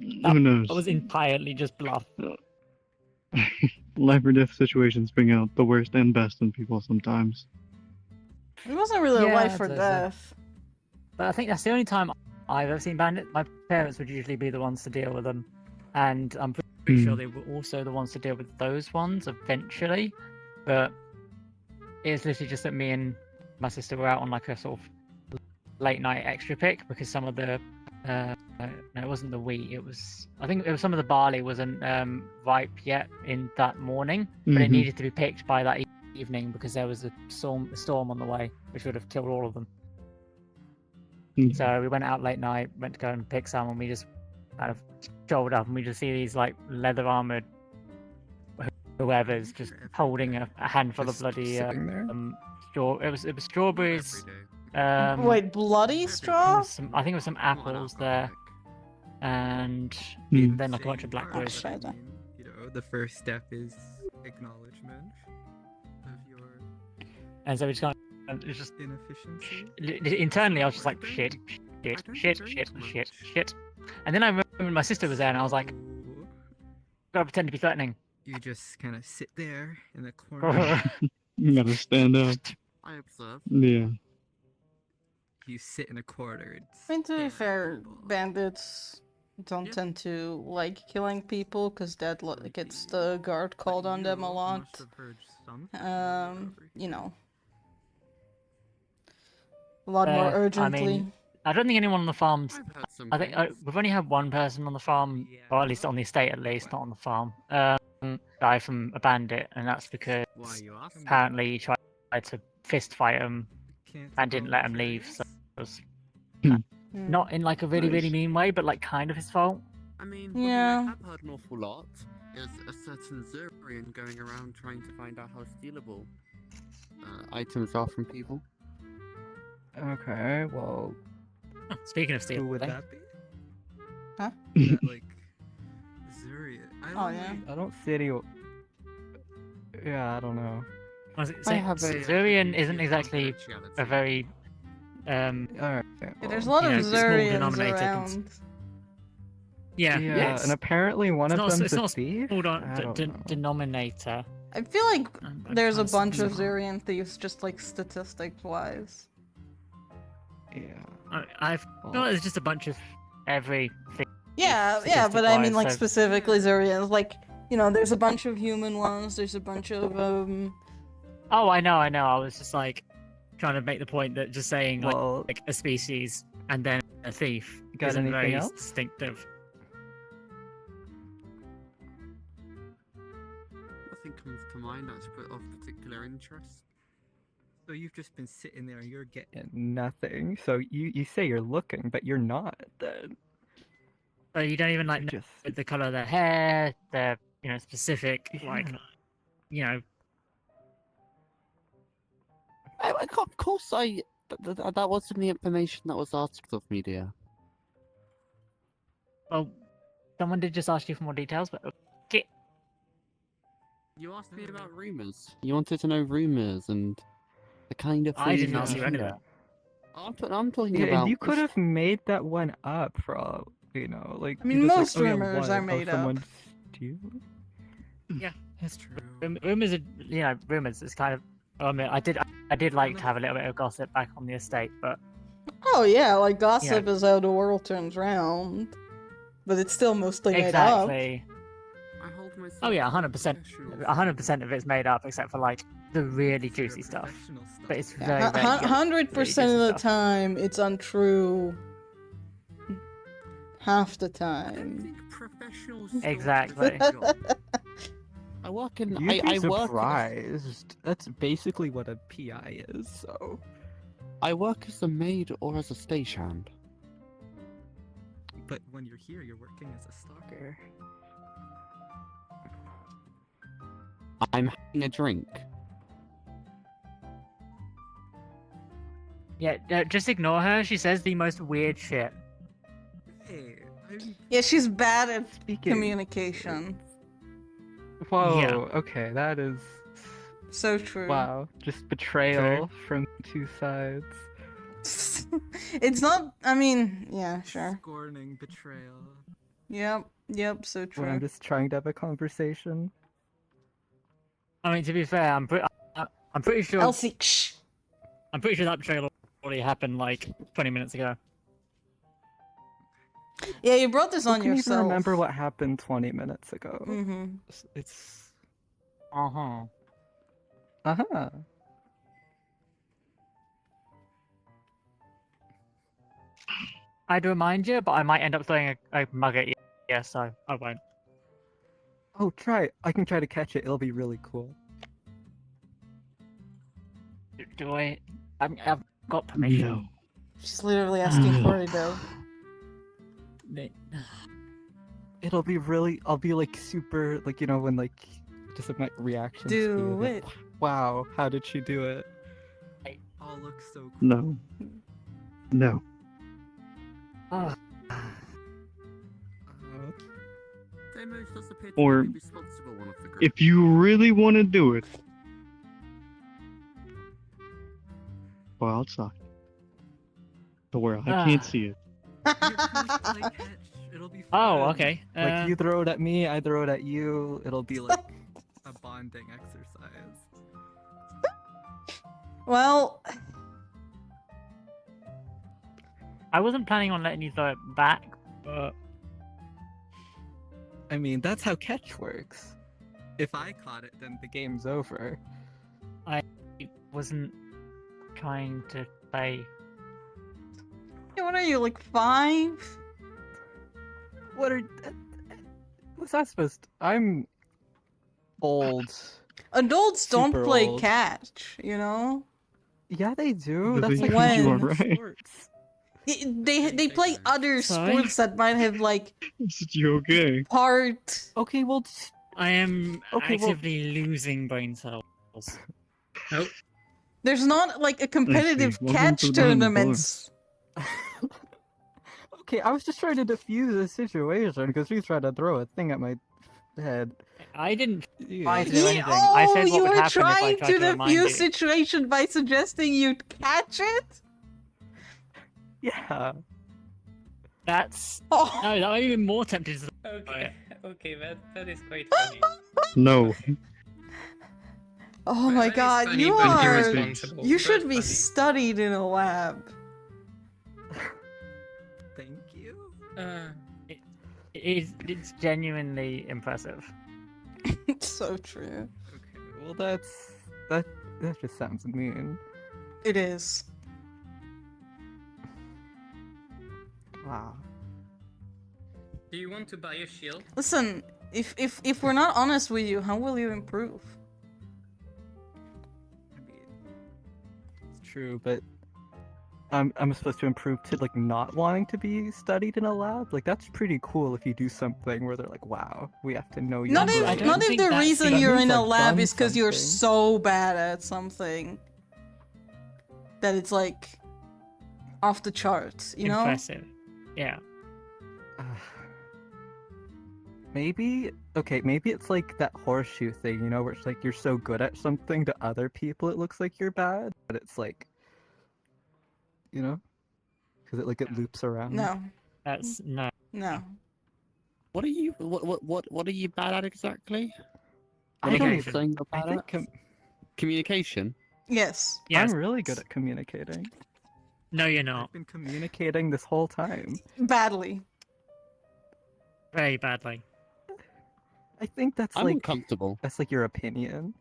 Speaker 5: Who knows?
Speaker 7: That was entirely just bluff.
Speaker 5: Life or death situations bring out the worst and best in people sometimes.
Speaker 1: It wasn't really a
Speaker 7: Yeah,
Speaker 1: life or
Speaker 7: there's
Speaker 1: death.
Speaker 7: But I think that's the only time I've ever seen bandits. My parents would usually be the ones to deal with them, and I'm pretty sure they were also the ones to deal with those ones eventually. But it's literally just that me and my sister were out on like a sort of late night extra pick because some of the no, it wasn't the wheat. I think it was some of the barley wasn't ripe yet in that morning, but it needed to be picked by that evening because there was a storm on the way, which would have killed all of them. So we went out late night, went to go and pick some, and we just kind of strolled up, and we just see these like leather armored whoever's just holding a handful of bloody straw. It was strawberries.
Speaker 1: Wait, bloody straw?
Speaker 7: I think it was some apples there, and then like a bunch of blackberries.
Speaker 1: Oh, shit.
Speaker 13: You know, the first step is acknowledgement of your
Speaker 7: And so we just kind of, it's just
Speaker 13: inefficiency.
Speaker 7: internally, I was just like shit, and then I remember my sister was there, and I was like, gotta pretend to be threatening.
Speaker 13: You just kind of sit there in the corner.
Speaker 5: You gotta stand up.
Speaker 3: I observe.
Speaker 5: Yeah.
Speaker 13: You sit in a corner and
Speaker 1: I mean, to be fair, bandits don't tend to like killing people because that gets the guard called on them a lot. You know, a lot more urgently.
Speaker 7: I mean, I don't think anyone on the farms. I think we've only had one person on the farm, or at least on the estate, at least not on the farm. Die from a bandit, and that's because apparently he tried to fist fight him and didn't let him leave. So it was not in like a really mean way, but like kind of his fault.
Speaker 3: I mean, one thing I have heard an awful lot is a certain Zurian going around trying to find out how stealable items are from people.
Speaker 4: Okay, well.
Speaker 7: Speaking of stealing,
Speaker 13: who would that be?
Speaker 1: Huh?
Speaker 13: Like Zurian.
Speaker 4: I don't see any. Yeah, I don't know.
Speaker 7: Zurian isn't exactly a very
Speaker 4: Alright.
Speaker 1: There's a lot of
Speaker 7: small
Speaker 1: Zurians
Speaker 7: denominator
Speaker 1: around.
Speaker 7: Yeah,
Speaker 4: and apparently one of them's a thief.
Speaker 7: Hold on, denominator.
Speaker 1: I feel like there's a bunch of Zurian thieves, just like statistics-wise.
Speaker 4: Yeah.
Speaker 7: I feel like there's just a bunch of everything.
Speaker 1: Yeah, but I mean, like,
Speaker 7: so-
Speaker 1: specifically Zurians. Like, you know, there's a bunch of human ones, there's a bunch of,
Speaker 7: Oh, I know. I was just, like, trying to make the point that just saying, like a species and then a thief
Speaker 4: got
Speaker 7: isn't
Speaker 4: anything
Speaker 7: very
Speaker 4: else?
Speaker 7: distinctive.
Speaker 3: Nothing comes to mind that's of particular interest.
Speaker 13: So you've just been sitting there and you're getting
Speaker 4: Nothing. So you say you're looking, but you're not. Then.
Speaker 7: So you don't even, like, know the colour of their hair, their, you know, specific, like, you know...
Speaker 3: Of course, that wasn't the information that was asked of me, dear.
Speaker 7: Well, someone did just ask you for more details, but okay.
Speaker 3: You asked me about rumors. You wanted to know rumors and the kind of things.
Speaker 7: I didn't ask you any of that.
Speaker 3: I'm talking
Speaker 4: Yeah,
Speaker 3: about.
Speaker 4: and you could have made that one up for all, you know, like.
Speaker 1: I mean,
Speaker 4: you're
Speaker 1: most
Speaker 4: just like,
Speaker 1: rumors are made up.
Speaker 4: someone stealing?
Speaker 7: Yeah,
Speaker 13: that's true.
Speaker 7: Rumors are, you know, rumors is kind of... I mean, I did like to have a little bit of gossip back on the estate, but...
Speaker 1: Oh yeah, like, gossip is how the world turns round. But it's still mostly made up.
Speaker 7: Exactly. Oh yeah, 100%. 100% of it's made up, except for, like, the really juicy stuff. But it's very, very
Speaker 1: 100% of the time, it's untrue. half the time.
Speaker 3: Professional.
Speaker 7: Exactly.
Speaker 3: I work in.
Speaker 4: You'd be
Speaker 3: I work.
Speaker 4: surprised. That's basically what a PI is. So.
Speaker 3: I work as a maid or as a stagehand.
Speaker 13: But when you're here, you're working as a stalker.
Speaker 3: I'm having a drink.
Speaker 7: Yeah, just ignore her. She says the most weird shit.
Speaker 13: Hey, I'm...
Speaker 1: Yeah, she's bad at
Speaker 4: Speaking.
Speaker 1: communication.
Speaker 4: Whoa.
Speaker 7: Yeah.
Speaker 4: Okay, that is.
Speaker 1: So true.
Speaker 4: Wow. Just betrayal from two sides.
Speaker 1: It's not. I mean, yeah, sure.
Speaker 13: Scorning betrayal.
Speaker 1: Yep, so true.
Speaker 4: When I'm just trying to have a conversation.
Speaker 7: I mean, to be fair, I'm pretty sure.
Speaker 1: Elsie, shh.
Speaker 7: I'm pretty sure that betrayal already happened like 20 minutes ago.
Speaker 1: Yeah, you brought this
Speaker 4: Who
Speaker 1: on
Speaker 4: can
Speaker 1: yourself.
Speaker 4: even remember what happened 20 minutes ago?
Speaker 1: Mm-hmm.
Speaker 4: It's.
Speaker 7: Uh-huh.
Speaker 4: Uh-huh.
Speaker 7: I'd remind you, but I might end up throwing a mug at you. Yeah, so I won't.
Speaker 4: Oh, try it. I can try to catch it. It'll be really cool.
Speaker 7: Do I? I've got permission.
Speaker 4: No.
Speaker 1: She's literally asking for it though.
Speaker 4: It'll be really. I'll be like super, like, you know, when like just like my reaction.
Speaker 1: Do
Speaker 4: speed,
Speaker 1: it.
Speaker 4: like, wow, how did she do it?
Speaker 13: All looks so cool.
Speaker 5: No. No.
Speaker 3: Demos does appear to
Speaker 5: Or
Speaker 3: be the responsible one of the group.
Speaker 5: if you really want to do it, go outside. To where I can't see it.
Speaker 13: It'll be fun.
Speaker 7: Oh, okay.
Speaker 4: Like you throw it at me, I throw it at you. It'll be like
Speaker 13: A bonding exercise.
Speaker 1: Well,
Speaker 7: I wasn't planning on letting you throw it back, but
Speaker 4: I mean, that's how catch works. If I caught it, then the game's over.
Speaker 7: I wasn't trying to say.
Speaker 1: what are you, like 5?
Speaker 4: What are? What's that supposed to? I'm old.
Speaker 1: Adults don't
Speaker 4: Super
Speaker 1: play
Speaker 4: old.
Speaker 1: catch, you know?
Speaker 4: Yeah, they do.
Speaker 5: But
Speaker 4: That's
Speaker 5: they
Speaker 4: like
Speaker 1: you
Speaker 4: one
Speaker 5: are
Speaker 4: of
Speaker 5: right.
Speaker 4: sports.
Speaker 1: They play other
Speaker 7: Sorry?
Speaker 1: sports that might have like
Speaker 5: Is you okay?
Speaker 1: part.
Speaker 4: Okay, well,
Speaker 7: I am
Speaker 4: Okay, well-
Speaker 7: actively losing brain cells.
Speaker 2: Nope.
Speaker 1: There's not like a competitive
Speaker 5: Welcome
Speaker 1: catch
Speaker 5: to the Diamond
Speaker 1: tournaments.
Speaker 4: okay, I was just trying to defuse the situation because she's trying to throw a thing at my head.
Speaker 7: I didn't
Speaker 4: Yeah.
Speaker 7: try to do
Speaker 1: Yeah,
Speaker 7: anything. I said
Speaker 1: you
Speaker 7: what would
Speaker 1: were
Speaker 7: happen if I
Speaker 1: trying
Speaker 7: tried
Speaker 1: to
Speaker 7: to remind
Speaker 1: defuse
Speaker 7: you.
Speaker 1: situation by suggesting you'd catch it?
Speaker 4: Yeah.
Speaker 7: That's
Speaker 1: Oh,
Speaker 7: no, that would be even more tempted to.
Speaker 2: Okay, that is quite funny.
Speaker 5: No.
Speaker 1: oh
Speaker 2: Well,
Speaker 1: my
Speaker 2: that is
Speaker 1: god,
Speaker 2: funny,
Speaker 1: you
Speaker 2: but
Speaker 1: are.
Speaker 2: irresponsible.
Speaker 1: You should
Speaker 2: But
Speaker 1: be
Speaker 2: funny.
Speaker 1: studied in a lab.
Speaker 13: Thank you.
Speaker 7: It's genuinely impressive.
Speaker 1: It's so true.
Speaker 4: Okay, well, that just sounds mean.
Speaker 1: It is.
Speaker 4: Wow.
Speaker 2: Do you want to buy a shield?
Speaker 1: Listen, if we're not honest with you, how will you improve?
Speaker 4: I mean, it's true, but I'm supposed to improve to like not wanting to be studied in a lab. Like that's pretty cool if you do something where they're like, "Wow, we have to know you."
Speaker 1: Not
Speaker 7: I
Speaker 1: if
Speaker 7: don't
Speaker 1: not if
Speaker 7: think
Speaker 1: the
Speaker 7: that's
Speaker 1: reason
Speaker 7: the-
Speaker 1: you're
Speaker 4: That
Speaker 1: in
Speaker 4: means
Speaker 1: a
Speaker 4: I've
Speaker 1: lab
Speaker 4: done
Speaker 1: is because you're
Speaker 4: something.
Speaker 1: so bad at something that it's like off the charts, you know?
Speaker 7: Impressive. Yeah.
Speaker 4: Maybe maybe it's like that horseshoe thing, you know, where it's like you're so good at something to other people it looks like you're bad, but it's like, you know, because it loops around.
Speaker 1: No,
Speaker 7: That's no.
Speaker 1: no.
Speaker 3: What are you? What are you bad at exactly?
Speaker 4: I
Speaker 3: What
Speaker 4: don't
Speaker 3: are you
Speaker 4: even.
Speaker 3: saying you're
Speaker 4: I
Speaker 3: bad
Speaker 4: think
Speaker 3: at? Communication.
Speaker 1: Yes.
Speaker 7: Yes.
Speaker 4: I'm really good at communicating.
Speaker 7: No, you're not.
Speaker 4: I've been communicating this whole time.
Speaker 1: Badly.
Speaker 7: Very badly.
Speaker 4: I think that's
Speaker 3: I'm
Speaker 4: like
Speaker 3: uncomfortable.
Speaker 4: that's like your opinion.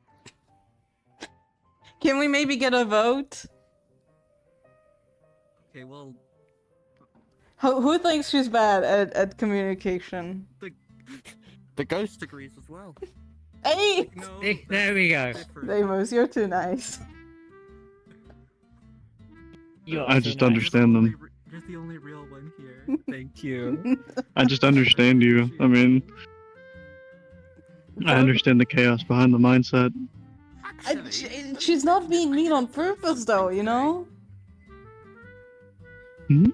Speaker 1: Can we maybe get a vote?
Speaker 13: Okay, well,
Speaker 1: Who thinks she's bad at communication?
Speaker 3: The ghost agrees as well.
Speaker 1: Hey!
Speaker 10: No,
Speaker 7: There we go.
Speaker 1: Deimos, you're too nice.
Speaker 5: I just understand them.
Speaker 13: You're the only real one here.
Speaker 4: Thank you.
Speaker 5: I just understand you. I mean, I understand the chaos behind the mindset.
Speaker 1: She's not being mean on purpose, though, you know?
Speaker 5: Hmm?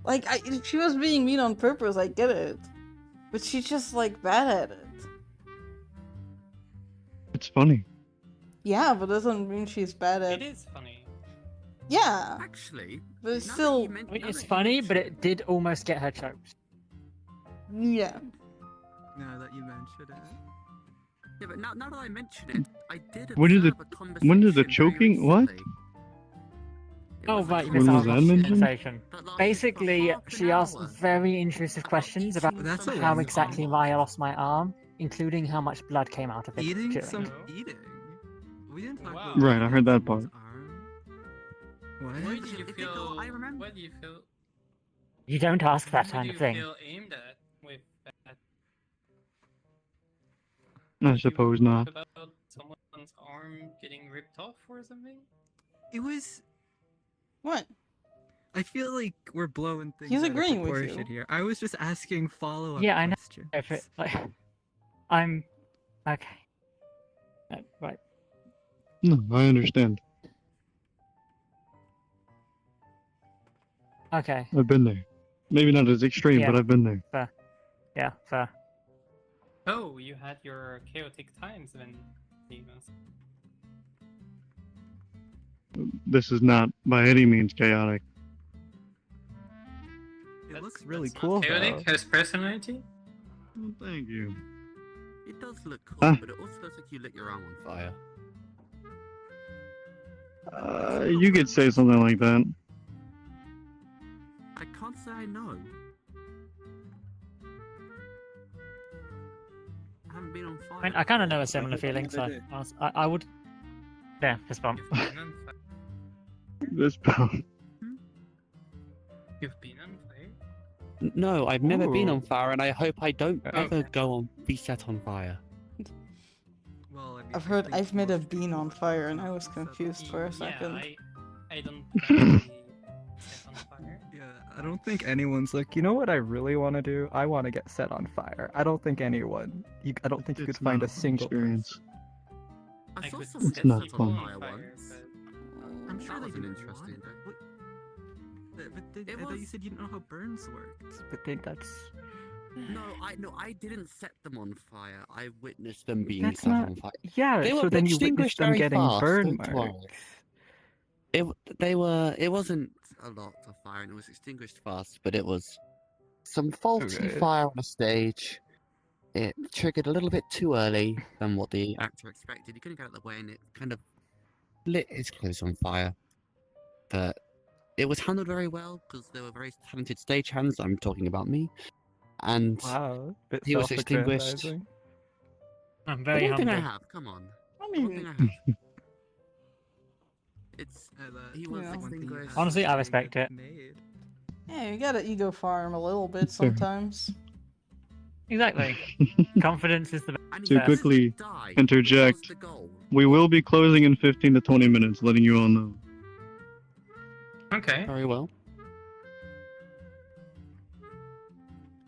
Speaker 1: Like, if she was being mean on purpose, I get it. But she's just, like, bad at it.
Speaker 5: It's funny.
Speaker 1: Yeah, but doesn't mean she's bad at...
Speaker 2: It is funny.
Speaker 1: Yeah.
Speaker 3: Actually,
Speaker 1: but it's still...
Speaker 7: I mean, it's funny, but it did almost get her choked.
Speaker 1: Yeah.
Speaker 13: Now that you mentioned it.
Speaker 3: Yeah, but now that I mention it, I did
Speaker 5: When did
Speaker 3: observe
Speaker 5: the
Speaker 3: a conversation
Speaker 5: when did the
Speaker 3: very
Speaker 5: choking what?
Speaker 3: recently.
Speaker 7: Oh, right, you
Speaker 5: When
Speaker 7: missed
Speaker 5: was
Speaker 7: out
Speaker 5: that
Speaker 7: on the
Speaker 5: mentioned?
Speaker 7: conversation. Basically, she asked very intrusive questions about
Speaker 13: That's a
Speaker 7: how
Speaker 13: long
Speaker 7: exactly I lost my arm, including how much blood came out of it.
Speaker 13: Eating
Speaker 7: during.
Speaker 13: some eating. We didn't talk
Speaker 2: Wow.
Speaker 13: about
Speaker 5: Right, I heard that part.
Speaker 13: What?
Speaker 2: Why do you feel?
Speaker 3: I remember.
Speaker 2: What do you feel?
Speaker 7: You don't ask that
Speaker 2: What
Speaker 7: kind
Speaker 2: do
Speaker 7: of
Speaker 2: you
Speaker 7: thing.
Speaker 2: feel aimed at with that?
Speaker 5: I suppose
Speaker 2: Talk
Speaker 5: not.
Speaker 2: about someone's arm getting ripped off or something?
Speaker 13: It was.
Speaker 1: What?
Speaker 13: I feel like we're blowing things
Speaker 1: He's
Speaker 13: out of
Speaker 1: agreeing with
Speaker 13: proportion
Speaker 1: you.
Speaker 13: here. I was just asking follow-up
Speaker 7: Yeah, I know.
Speaker 13: questions.
Speaker 7: If it, like, I'm okay. Right.
Speaker 5: No, I understand.
Speaker 7: Okay.
Speaker 5: I've been there. Maybe not as extreme,
Speaker 7: Yeah.
Speaker 5: but I've been there.
Speaker 7: Fair. Yeah. Fair.
Speaker 2: Oh, you had your chaotic times then, Deimos.
Speaker 5: This is not by any means chaotic.
Speaker 13: It looks
Speaker 4: really
Speaker 2: That's
Speaker 4: cool,
Speaker 2: not chaotic.
Speaker 4: though.
Speaker 2: Has personality.
Speaker 5: Well, thank you.
Speaker 3: It does look cool,
Speaker 5: Huh?
Speaker 3: but it also looks like you lit your arm on fire.
Speaker 5: You could say something like that.
Speaker 3: I can't say I know. I haven't been on fire.
Speaker 7: I mean, I kind of know a similar feeling, so I would. Yeah, fist bump.
Speaker 2: You've been on fire.
Speaker 5: This pound.
Speaker 2: You've been on fire.
Speaker 3: No, I've never been
Speaker 5: Ooh.
Speaker 3: on fire, and I hope I don't
Speaker 2: Okay.
Speaker 3: ever go on be set on fire.
Speaker 13: Well, I mean,
Speaker 1: I've
Speaker 13: I
Speaker 1: heard
Speaker 13: think
Speaker 1: I've made a
Speaker 13: most
Speaker 1: bean on
Speaker 13: people
Speaker 1: fire and I
Speaker 13: have
Speaker 1: was
Speaker 13: set
Speaker 1: confused for a second.
Speaker 2: Yeah, I don't plan to be set on fire.
Speaker 13: Yeah, I don't think
Speaker 4: Anyone's like, you know what I really want to do? I want to get set on fire. I don't think anyone. I don't think you could
Speaker 5: It's
Speaker 4: find
Speaker 5: not
Speaker 4: a single
Speaker 5: experience.
Speaker 3: I saw
Speaker 2: could
Speaker 3: someone
Speaker 2: set
Speaker 3: get
Speaker 5: not
Speaker 3: set on
Speaker 5: fun.
Speaker 3: fire once. I'm sure
Speaker 13: That
Speaker 3: they
Speaker 13: wasn't
Speaker 3: did interesting.
Speaker 13: But
Speaker 3: It
Speaker 13: I thought you
Speaker 3: was-
Speaker 13: said you didn't know how burns worked.
Speaker 4: But think that's
Speaker 3: No, I didn't set them on fire. I witnessed them being
Speaker 4: That's
Speaker 3: set
Speaker 4: not-
Speaker 3: on fire.
Speaker 4: yeah.
Speaker 3: They
Speaker 4: So
Speaker 3: were
Speaker 4: then you witness
Speaker 3: extinguished
Speaker 4: them
Speaker 3: very
Speaker 4: getting
Speaker 3: fast,
Speaker 4: burn
Speaker 3: don't worry.
Speaker 4: marks.
Speaker 3: It wasn't a lot of fire, and it was extinguished fast, but it was some faulty
Speaker 4: Okay.
Speaker 3: fire on a stage. It triggered a little bit too early than what the actor expected. He couldn't get out of the way, and it kind of lit his clothes on fire. But it was handled very well because there were very talented stagehands. I'm talking about me, and
Speaker 4: Wow, bit
Speaker 3: he was extinguished.
Speaker 4: self-aggrandizing.
Speaker 7: I'm
Speaker 3: I
Speaker 7: very
Speaker 3: don't think I
Speaker 7: humble.
Speaker 3: have. Come on.
Speaker 1: I
Speaker 3: I don't think
Speaker 1: mean,
Speaker 3: I have. It's he was
Speaker 1: Yeah.
Speaker 3: extinguished.
Speaker 7: Honestly, I respect it.
Speaker 1: yeah, you gotta ego farm a little bit sometimes.
Speaker 7: Exactly. Confidence is the
Speaker 3: And
Speaker 5: To
Speaker 3: he
Speaker 7: best.
Speaker 5: quickly
Speaker 3: died, which
Speaker 5: interject,
Speaker 3: was the goal.
Speaker 5: we will be closing in 15 to 20 minutes, letting you all know.
Speaker 2: Okay.
Speaker 3: Very well.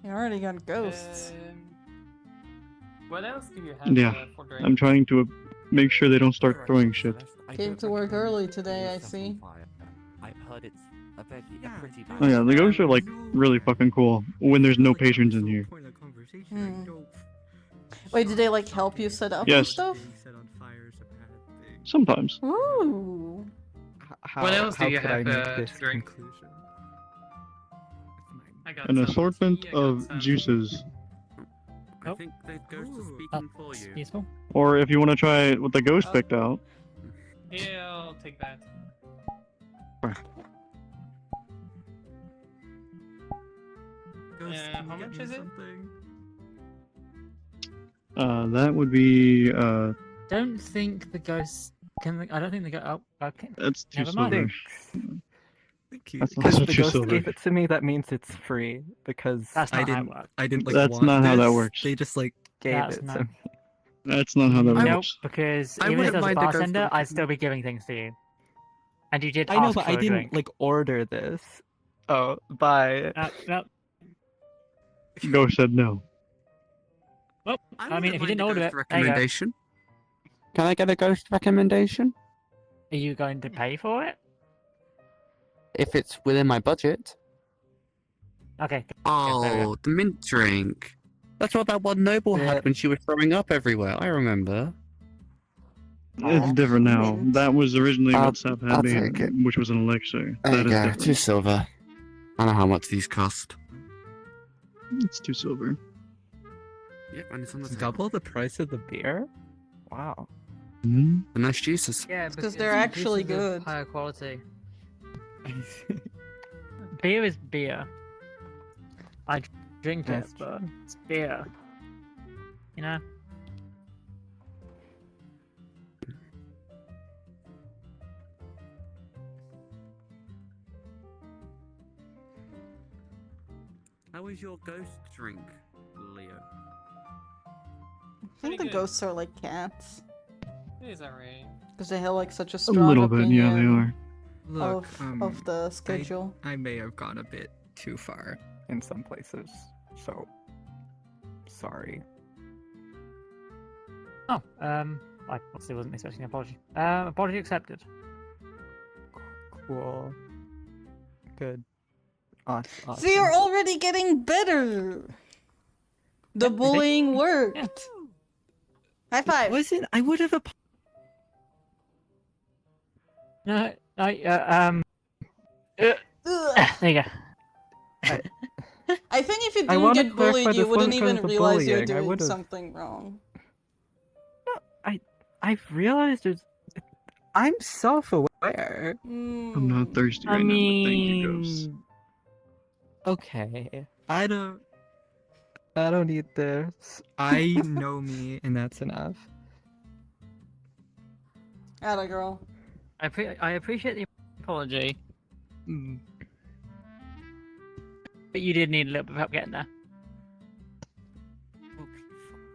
Speaker 1: You already got ghosts.
Speaker 2: What else do you have
Speaker 5: Yeah,
Speaker 2: for drink?
Speaker 5: I'm trying to make sure they don't start throwing shit.
Speaker 1: Came to work early today, I see.
Speaker 3: I've heard it's a pretty bad.
Speaker 5: Oh yeah, the ghosts are like really fucking cool when there's no patrons in here.
Speaker 1: Hmm. Wait, did they like help you set up and
Speaker 5: Yes.
Speaker 1: stuff?
Speaker 5: Sometimes.
Speaker 1: Ooh.
Speaker 2: What else do you
Speaker 4: could I
Speaker 2: have
Speaker 4: make
Speaker 2: to
Speaker 4: this
Speaker 2: drink?
Speaker 4: conclusion?
Speaker 2: I got
Speaker 5: An
Speaker 2: some
Speaker 5: assortment
Speaker 2: tea, I got
Speaker 5: of
Speaker 2: some-
Speaker 5: juices.
Speaker 3: I think the ghost is speaking for
Speaker 7: That's
Speaker 3: you.
Speaker 7: useful.
Speaker 5: Or if you want to try what the ghost picked out.
Speaker 2: Yeah, I'll take that. How much is it?
Speaker 5: That would be
Speaker 7: Don't think the ghosts can. I don't think they go. Oh, okay.
Speaker 5: that's too
Speaker 7: Never mind.
Speaker 5: silver. That's not
Speaker 4: Because
Speaker 5: so
Speaker 4: the
Speaker 5: true,
Speaker 4: ghost
Speaker 5: Silver.
Speaker 4: gave it to me, that means it's free. Because
Speaker 7: That's
Speaker 4: I
Speaker 7: not how it
Speaker 4: didn't,
Speaker 7: works.
Speaker 4: I didn't like
Speaker 5: That's
Speaker 4: want
Speaker 5: not how that
Speaker 4: this.
Speaker 5: works.
Speaker 4: They just like gave
Speaker 7: That's
Speaker 4: it
Speaker 7: not-
Speaker 4: to me.
Speaker 5: That's not how that
Speaker 7: Nope,
Speaker 5: works.
Speaker 7: because
Speaker 3: I
Speaker 7: even if
Speaker 3: wouldn't
Speaker 7: there was a
Speaker 3: mind a ghost
Speaker 7: bartender,
Speaker 3: that
Speaker 7: I'd still be giving things to you. And you did
Speaker 4: I know,
Speaker 7: ask
Speaker 4: but
Speaker 7: for
Speaker 4: I
Speaker 7: a
Speaker 4: didn't
Speaker 7: drink.
Speaker 4: like order this. Oh, bye.
Speaker 7: No.
Speaker 5: Ghost said no.
Speaker 7: Well, I mean,
Speaker 3: wouldn't
Speaker 7: if you
Speaker 3: mind
Speaker 7: didn't
Speaker 3: a
Speaker 7: order
Speaker 3: ghost
Speaker 7: it, there you go.
Speaker 3: recommendation. Can I get a ghost recommendation?
Speaker 7: Are you going to pay for it?
Speaker 3: If it's within my budget.
Speaker 7: Okay.
Speaker 3: Oh, the mint drink. That's what that one noble
Speaker 4: Yeah.
Speaker 3: had when she was throwing up everywhere. I remember.
Speaker 5: It's different now. That was originally
Speaker 3: I'll-
Speaker 5: what Sap
Speaker 3: I'll
Speaker 5: had
Speaker 3: take it.
Speaker 5: me, which was an elixir.
Speaker 3: There
Speaker 5: That
Speaker 3: you
Speaker 5: is
Speaker 3: go.
Speaker 5: different.
Speaker 3: 2 silver. I know how much these cost.
Speaker 5: It's 2 silver.
Speaker 3: Yep, and it's on the
Speaker 4: It's
Speaker 3: table.
Speaker 4: double the price of the beer? Wow.
Speaker 5: Hmm?
Speaker 3: The nice juices.
Speaker 7: Yeah,
Speaker 1: because they're actually good.
Speaker 7: Higher quality. Beer is beer. I drink it,
Speaker 4: That's
Speaker 7: but it's beer. You know?
Speaker 3: How was your ghost drink, Leo?
Speaker 1: I think the ghosts are like cats.
Speaker 2: It is alright.
Speaker 1: Because they have like such a
Speaker 5: A
Speaker 1: strong
Speaker 5: little bit, yeah, they
Speaker 1: opinion
Speaker 5: are.
Speaker 13: Look,
Speaker 1: of the schedule.
Speaker 13: I may have gone a bit too far.
Speaker 4: In some places. So, sorry.
Speaker 7: Oh, I obviously wasn't expecting an apology. Apology accepted.
Speaker 4: Cool. Good. Awesome.
Speaker 1: See, you're already getting better. The bullying worked. High five.
Speaker 4: Wasn't I would have
Speaker 7: No,
Speaker 1: Ugh.
Speaker 7: there you go.
Speaker 1: I think if you
Speaker 4: I
Speaker 1: didn't
Speaker 4: wanna
Speaker 1: get
Speaker 4: clarify
Speaker 1: bullied, you
Speaker 4: this
Speaker 1: wouldn't
Speaker 4: wasn't 'cause
Speaker 1: even
Speaker 4: of the
Speaker 1: realize you're
Speaker 4: bullying, I
Speaker 1: doing
Speaker 4: would've-
Speaker 1: something wrong.
Speaker 4: I've realized there's I'm self-aware.
Speaker 5: I'm not thirsty
Speaker 7: I
Speaker 5: right now, but thank you, Ghost.
Speaker 7: mean,
Speaker 4: Okay. I don't need this. I know me and that's enough.
Speaker 1: Atta girl.
Speaker 7: I appreciate the apology, but you did need a little bit of help getting there.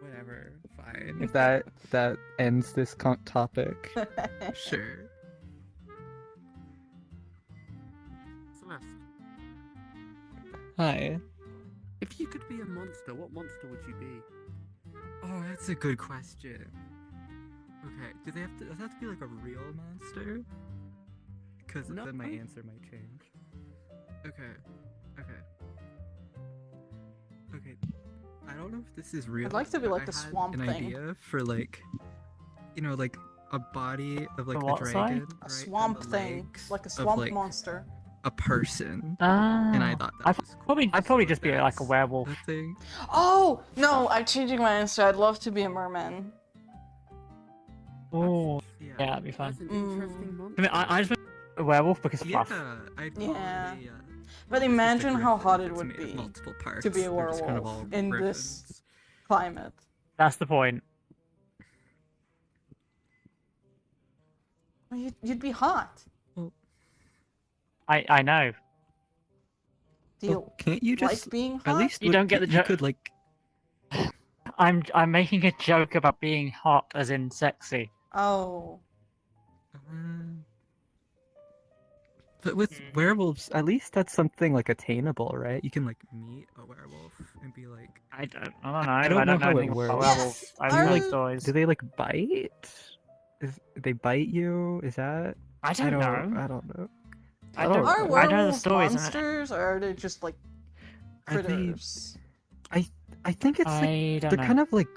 Speaker 13: Whatever, fine.
Speaker 4: If that ends this topic.
Speaker 13: Sure.
Speaker 3: Celeste,
Speaker 4: Hi.
Speaker 3: if you could be a monster, what monster would you be?
Speaker 13: Oh, that's a good question. Okay, does it have to be like a real monster? Because
Speaker 3: No.
Speaker 13: then my answer might change. Okay. I don't know if this is real.
Speaker 1: I'd like to be
Speaker 13: but
Speaker 1: like
Speaker 13: I
Speaker 1: the
Speaker 13: had
Speaker 1: Swamp
Speaker 13: an
Speaker 1: Thing.
Speaker 13: idea for like, like a body of like
Speaker 7: A
Speaker 13: a
Speaker 7: what, sorry?
Speaker 13: dragon,
Speaker 1: A
Speaker 13: right,
Speaker 1: swamp
Speaker 13: and the
Speaker 1: thing.
Speaker 13: legs
Speaker 1: Like a
Speaker 13: of,
Speaker 1: swamp
Speaker 13: like,
Speaker 1: monster.
Speaker 13: a person.
Speaker 7: And
Speaker 13: I thought that was cool.
Speaker 7: I'd probably just
Speaker 13: So
Speaker 7: be like a
Speaker 13: that's
Speaker 7: werewolf.
Speaker 13: the thing.
Speaker 1: Oh! No, I'm changing my answer. I'd love to be a merman.
Speaker 7: Oh, yeah, that'd be fun.
Speaker 3: That's an interesting monster.
Speaker 7: I mean, I just went a werewolf because of
Speaker 13: Yeah,
Speaker 7: fluff.
Speaker 13: I'd
Speaker 1: Yeah.
Speaker 13: probably,
Speaker 1: But
Speaker 13: just a
Speaker 1: imagine how
Speaker 13: griffin
Speaker 1: hot
Speaker 13: if
Speaker 1: it
Speaker 13: it's
Speaker 1: would
Speaker 13: made of
Speaker 1: be
Speaker 13: multiple parts.
Speaker 1: to be a
Speaker 13: They're just kind of
Speaker 1: werewolf
Speaker 13: all
Speaker 1: in
Speaker 13: griffins.
Speaker 1: this climate.
Speaker 7: That's the point.
Speaker 1: Well, you'd be hot.
Speaker 7: I know.
Speaker 1: Do you
Speaker 13: Well, can't you just
Speaker 1: like being hot?
Speaker 13: at least
Speaker 7: You don't get the
Speaker 13: you
Speaker 7: joke.
Speaker 13: could like
Speaker 7: I'm making a joke about being hot, as in sexy.
Speaker 1: Oh.
Speaker 13: But with werewolves, at least that's something like attainable, right? You can like meet a werewolf and be like,
Speaker 7: I don't know.
Speaker 13: I don't know how
Speaker 7: anything
Speaker 13: it
Speaker 7: about
Speaker 13: works.
Speaker 7: werewolves.
Speaker 1: Yes,
Speaker 7: I've
Speaker 1: are-
Speaker 7: heard stories.
Speaker 4: Do they like bite? They bite you? Is that?
Speaker 7: I don't know.
Speaker 4: I don't know.
Speaker 7: I don't-
Speaker 1: Are
Speaker 7: I know the
Speaker 1: werewolves
Speaker 7: stories, and
Speaker 1: monsters, or are they just like
Speaker 4: Are they-
Speaker 1: critters?
Speaker 4: I think it's like
Speaker 7: I don't
Speaker 4: they're
Speaker 7: know.
Speaker 4: kind of like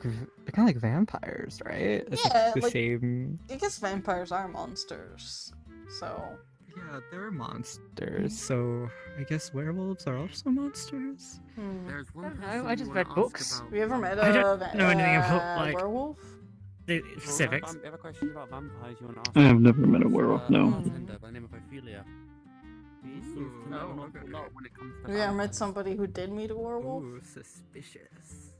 Speaker 4: vampires, right? It's
Speaker 1: Yeah,
Speaker 4: the
Speaker 1: like-
Speaker 4: same.
Speaker 1: I guess vampires are monsters. So.
Speaker 13: yeah, they're monsters. So I guess werewolves are also monsters.
Speaker 3: There's one
Speaker 7: I don't know,
Speaker 3: person
Speaker 7: I just
Speaker 3: wanna
Speaker 7: read
Speaker 3: ask
Speaker 7: books.
Speaker 3: about
Speaker 1: Have you ever met
Speaker 7: I don't
Speaker 1: a
Speaker 7: know anything about, like-
Speaker 1: werewolf?
Speaker 7: The
Speaker 3: Well,
Speaker 7: specifics.
Speaker 3: if you have a question about vampires you want to ask
Speaker 5: I have
Speaker 3: about,
Speaker 5: never met a
Speaker 3: there's,
Speaker 5: werewolf, no.
Speaker 3: a bartender by the name of Ophelia. He seems to know an awful lot when it comes to
Speaker 1: Have you ever met
Speaker 3: vampires.
Speaker 1: somebody who did meet a werewolf?
Speaker 13: Ooh, suspicious.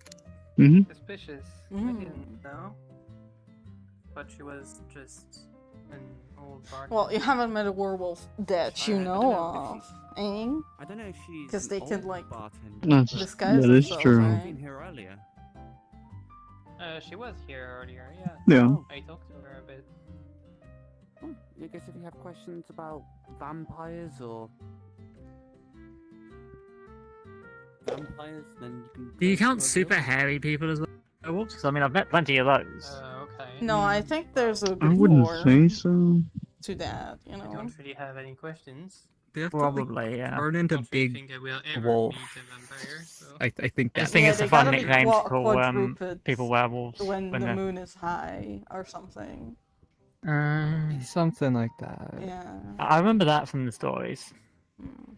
Speaker 5: Mm-hmm.
Speaker 2: Suspicious. I
Speaker 1: Mm.
Speaker 2: didn't know. But she was just an old bartender.
Speaker 1: Well, you haven't met a werewolf that you
Speaker 3: I don't
Speaker 1: know
Speaker 3: know if
Speaker 1: of, eh?
Speaker 3: I don't know if she's
Speaker 1: 'Cause they
Speaker 3: an
Speaker 1: can,
Speaker 3: old
Speaker 1: like,
Speaker 3: bartender,
Speaker 5: That's-
Speaker 3: but
Speaker 1: disguise
Speaker 5: that is
Speaker 1: themselves,
Speaker 5: true.
Speaker 3: she's
Speaker 1: right?
Speaker 3: been here earlier.
Speaker 2: She was here earlier, yeah.
Speaker 5: Yeah.
Speaker 2: I talked to her a bit.
Speaker 3: Oh, I guess if you have questions about vampires or vampires, then you can.
Speaker 7: Do you
Speaker 3: go
Speaker 7: count
Speaker 3: to a
Speaker 7: super
Speaker 3: guild.
Speaker 7: hairy people as werewolves? Because I mean, I've met plenty of those.
Speaker 2: Okay.
Speaker 1: No, I think there's a
Speaker 5: I
Speaker 1: good
Speaker 5: wouldn't
Speaker 1: lore
Speaker 5: say so.
Speaker 1: to that, you
Speaker 2: I
Speaker 1: know?
Speaker 2: don't really have any questions.
Speaker 13: They have
Speaker 7: Probably,
Speaker 13: to, like,
Speaker 7: yeah.
Speaker 13: turn into
Speaker 2: Don't really
Speaker 13: big
Speaker 2: think I will ever
Speaker 13: wolf.
Speaker 2: meet a vampire, so...
Speaker 13: I think
Speaker 7: I
Speaker 13: that.
Speaker 7: just think
Speaker 1: Yeah,
Speaker 7: it's
Speaker 1: they
Speaker 7: a fun
Speaker 1: gotta be
Speaker 7: nickname to call
Speaker 1: quadruped
Speaker 7: people werewolves
Speaker 1: when the
Speaker 7: they're...
Speaker 1: moon is high or something.
Speaker 4: Something like that.
Speaker 1: Yeah.
Speaker 7: I remember that from the stories.
Speaker 1: Hmm.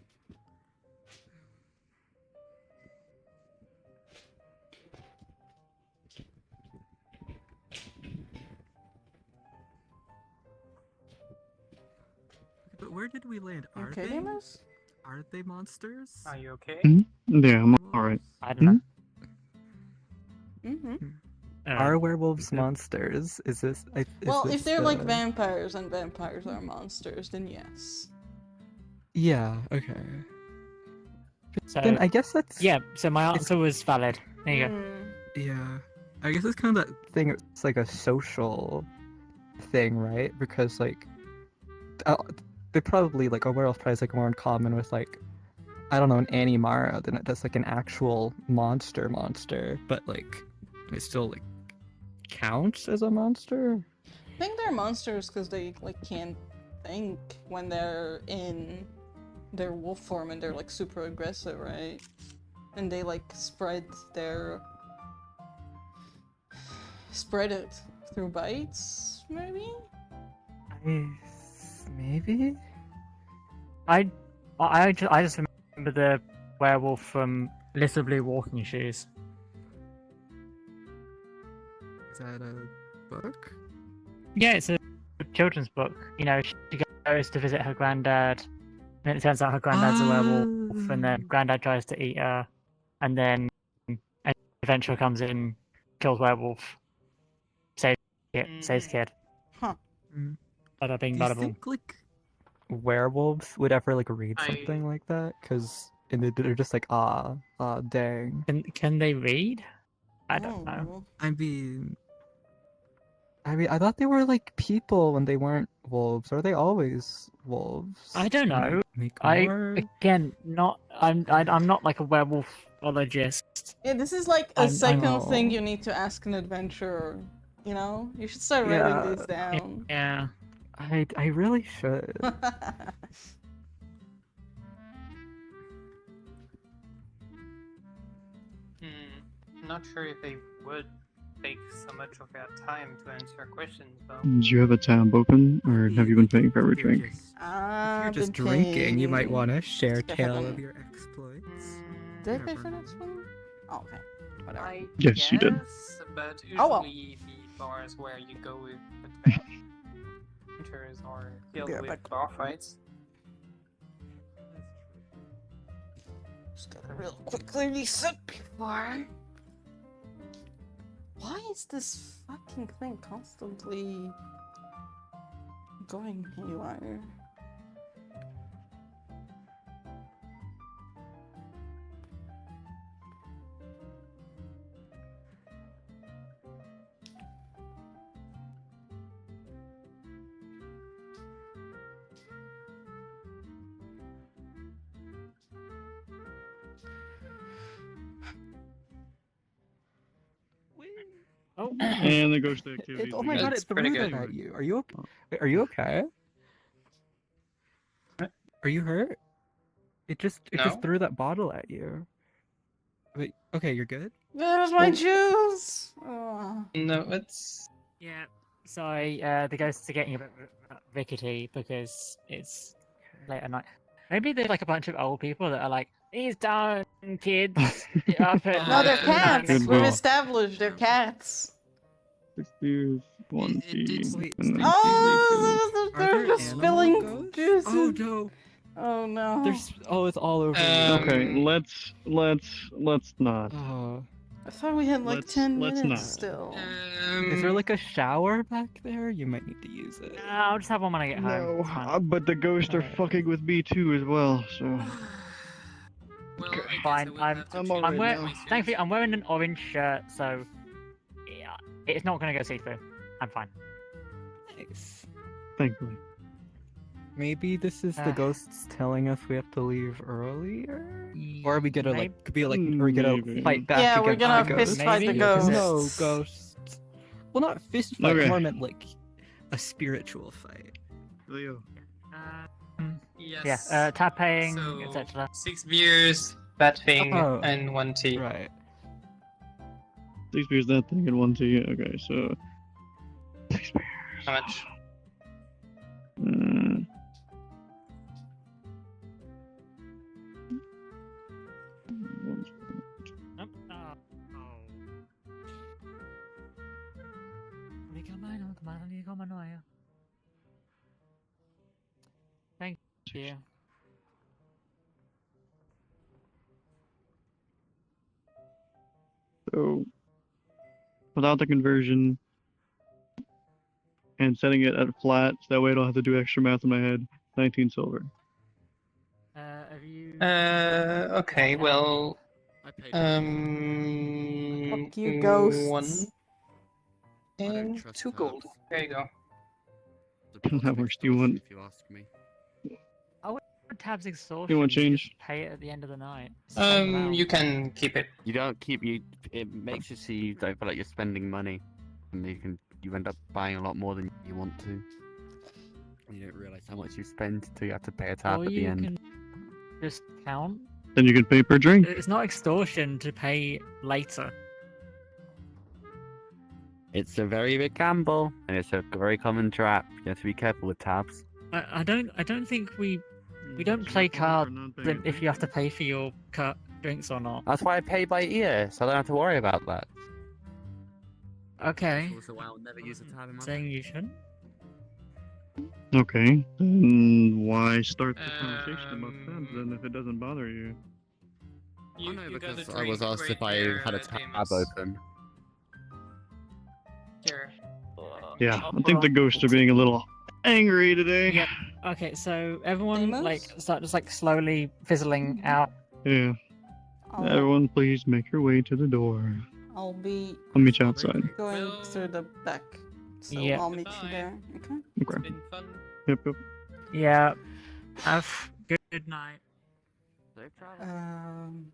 Speaker 13: But where did we land? Are
Speaker 1: Okay,
Speaker 13: they?
Speaker 1: Demas?
Speaker 13: Are they monsters?
Speaker 2: Are you okay?
Speaker 5: Yeah, I'm alright.
Speaker 7: I don't know.
Speaker 1: Mm-hmm.
Speaker 4: Are werewolves monsters? Is this?
Speaker 1: Well, if
Speaker 4: this
Speaker 1: they're like
Speaker 4: the-
Speaker 1: vampires and vampires are monsters, then yes.
Speaker 4: Yeah. Okay.
Speaker 7: So,
Speaker 4: Then I guess that's.
Speaker 7: yeah, so my answer was valid. There you go.
Speaker 1: Hmm.
Speaker 13: Yeah. I guess it's kind of that.
Speaker 4: Thing. It's like a social thing, right? Because like, they probably like a werewolf probably is like more in common with like, I don't know, an animara than it does like an actual monster. But like, it still like counts as a monster.
Speaker 1: I think they're monsters because they like can't think when they're in their wolf form and they're like super aggressive, right? And they like spread it through bites, maybe?
Speaker 4: Maybe.
Speaker 7: I just remember the werewolf from Little Blue Walking Shoes.
Speaker 13: Is that a book?
Speaker 7: Yeah, it's a children's book. You know, she goes to visit her granddad, and it turns out her granddad's a werewolf, and then granddad tries to eat her, and then an adventurer comes in, kills werewolf, saves kid.
Speaker 1: Huh.
Speaker 7: Bada bing,
Speaker 13: Do you
Speaker 7: bada boom.
Speaker 13: think like
Speaker 4: Werewolves would ever like read
Speaker 2: I-
Speaker 4: something like that? Because they're just like dang.
Speaker 7: Can they read? I don't know.
Speaker 13: I mean,
Speaker 4: I thought they were like people when they weren't wolves. Are they always wolves?
Speaker 7: I don't know.
Speaker 13: make
Speaker 7: I
Speaker 13: more?
Speaker 7: again not. I'm not like a werewolfologist.
Speaker 1: Yeah, this is like a
Speaker 7: I'm-
Speaker 1: second
Speaker 4: I'm-
Speaker 1: thing you need to ask an adventurer. You know, you should start writing these down.
Speaker 7: Yeah.
Speaker 4: I really should.
Speaker 2: Not sure if they would take so much of their time to answer questions, though.
Speaker 5: Do you have a tab open, or have you been paying for every drink?
Speaker 13: If
Speaker 1: I've
Speaker 13: you're just
Speaker 1: been
Speaker 13: drinking, you might
Speaker 1: paying-
Speaker 13: want to share
Speaker 1: I
Speaker 13: tale
Speaker 1: haven't-
Speaker 13: of your exploits.
Speaker 1: Did I pay
Speaker 13: Whatever.
Speaker 1: for this one? Oh, okay. Whatever.
Speaker 2: I
Speaker 5: Yes, you did.
Speaker 2: guess, but usually
Speaker 1: Oh, well.
Speaker 2: the bars where you go with adventurers are filled
Speaker 1: Yeah,
Speaker 2: with
Speaker 1: but-
Speaker 2: bar fights.
Speaker 1: Just gotta real quickly reset before. Why is this fucking thing constantly going haywire?
Speaker 7: Oh.
Speaker 5: And the ghost activities.
Speaker 4: Oh my god!
Speaker 2: That's
Speaker 4: It threw
Speaker 2: pretty
Speaker 4: that
Speaker 2: good.
Speaker 4: at you. Are you okay? Wait, are you okay? Are you hurt? It just
Speaker 2: No.
Speaker 4: threw that bottle at you.
Speaker 13: Wait, okay, you're good?
Speaker 1: There's my juice! Oh.
Speaker 2: No, it's...
Speaker 7: Yeah. Sorry, the ghosts are getting a bit rickety because it's late at night. Maybe they're like a bunch of old people that are like, "He's done, kids." Up at
Speaker 1: No, they're
Speaker 7: night."
Speaker 1: cats!
Speaker 5: Good
Speaker 1: We've
Speaker 5: ball.
Speaker 1: established they're cats!
Speaker 5: 60, 1
Speaker 13: Wait,
Speaker 5: and
Speaker 1: Oh,
Speaker 13: Are
Speaker 1: they're
Speaker 13: there
Speaker 1: just
Speaker 13: animal
Speaker 1: spilling
Speaker 13: ghosts?
Speaker 1: juice.
Speaker 13: Oh no!
Speaker 1: Oh no.
Speaker 4: There's it's all over.
Speaker 2: Um,
Speaker 5: Okay, let's not.
Speaker 4: Oh.
Speaker 1: I thought we had like
Speaker 5: Let's-
Speaker 1: 10
Speaker 5: let's
Speaker 1: minutes
Speaker 5: not.
Speaker 1: still.
Speaker 4: Is there like a shower back there? You might need to use it.
Speaker 7: I'll just have one when I get home.
Speaker 5: No,
Speaker 7: It's fine.
Speaker 5: but the ghosts are fucking with me too as well. So
Speaker 2: Well, I guess
Speaker 7: Fine.
Speaker 2: I would
Speaker 7: I'm
Speaker 2: have to
Speaker 5: I'm
Speaker 2: change
Speaker 5: alright
Speaker 7: I'm wearing.
Speaker 5: now.
Speaker 2: my suit.
Speaker 7: Thankfully, I'm wearing an orange shirt, so yeah, it's not gonna go see through. I'm fine.
Speaker 4: Nice.
Speaker 5: thankfully.
Speaker 4: Maybe this is the
Speaker 7: Uh.
Speaker 4: ghosts telling us we have to leave earlier? Or are we gonna like be like
Speaker 5: Mm,
Speaker 4: are we gonna
Speaker 5: maybe.
Speaker 4: fight back
Speaker 1: Yeah, we're
Speaker 4: against
Speaker 1: gonna
Speaker 4: the ghosts?
Speaker 1: fist fight the
Speaker 7: Maybe,
Speaker 1: ghosts.
Speaker 4: No ghosts. Well, not fist fight.
Speaker 5: Okay.
Speaker 4: More meant like a spiritual fight.
Speaker 5: Leo.
Speaker 2: Yes.
Speaker 7: Yeah. Tapping,
Speaker 2: So,
Speaker 7: etc.
Speaker 2: 6 beers, that thing,
Speaker 4: Oh.
Speaker 2: and 1 tea.
Speaker 4: Right.
Speaker 5: 6 beers, that thing, and 1 tea. Okay, so 6 beers.
Speaker 2: How much?
Speaker 7: Thank you.
Speaker 5: So without the conversion and setting it at flat, so that way I don't have to do extra math in my head. 19 silver.
Speaker 7: Have you?
Speaker 2: Okay, well,
Speaker 1: Fuck you, ghosts.
Speaker 2: 1
Speaker 3: I don't
Speaker 2: and
Speaker 3: trust
Speaker 2: 2 gold.
Speaker 3: herbs.
Speaker 2: There you go.
Speaker 5: That works. Do you want?
Speaker 3: If you ask me.
Speaker 7: Tabs exhaustion.
Speaker 5: You want
Speaker 7: just
Speaker 5: change?
Speaker 7: Pay it at the end of the night. It's the same amount.
Speaker 2: You can keep it.
Speaker 3: You don't keep you. It makes it so you don't feel like you're spending money, and you end up buying a lot more than you want to. And you don't realize how much you spend until you have to pay a tab
Speaker 7: Or
Speaker 3: at the
Speaker 7: you
Speaker 3: end.
Speaker 7: can just count.
Speaker 5: Then you can pay per drink.
Speaker 7: It's not extortion to pay later.
Speaker 3: It's a very big gamble, and it's a very common trap. You have to be careful with tabs.
Speaker 7: I don't think we don't play cards if you have to pay for your drinks or not.
Speaker 3: That's why I pay by ear, so I don't have to worry about that.
Speaker 7: Okay.
Speaker 3: Also, why I'll never use a tab in my
Speaker 7: Saying you shouldn't.
Speaker 5: Okay. Then why start the conversation about tabs then if it doesn't bother you?
Speaker 2: You,
Speaker 3: I know
Speaker 2: you got a
Speaker 3: because I was
Speaker 2: drink
Speaker 3: asked
Speaker 2: right
Speaker 3: if I
Speaker 2: there,
Speaker 3: had a tab
Speaker 2: Amos.
Speaker 3: open.
Speaker 2: Here.
Speaker 5: Yeah, I think the ghosts are being a little angry today.
Speaker 7: Yep. Okay, so everyone
Speaker 1: Amos?
Speaker 7: like start just like slowly fizzling out.
Speaker 5: Yeah.
Speaker 1: I'll,
Speaker 5: Everyone, please make your way to the door.
Speaker 1: I'll be
Speaker 5: I'll meet you outside.
Speaker 1: going
Speaker 2: Well,
Speaker 1: through the back. So
Speaker 7: yeah.
Speaker 1: I'll meet you
Speaker 2: Goodbye.
Speaker 1: there. Okay?
Speaker 2: It's
Speaker 5: Okay.
Speaker 2: been fun.
Speaker 5: Yep, yep.
Speaker 7: Yeah. Have good night.
Speaker 1: Um.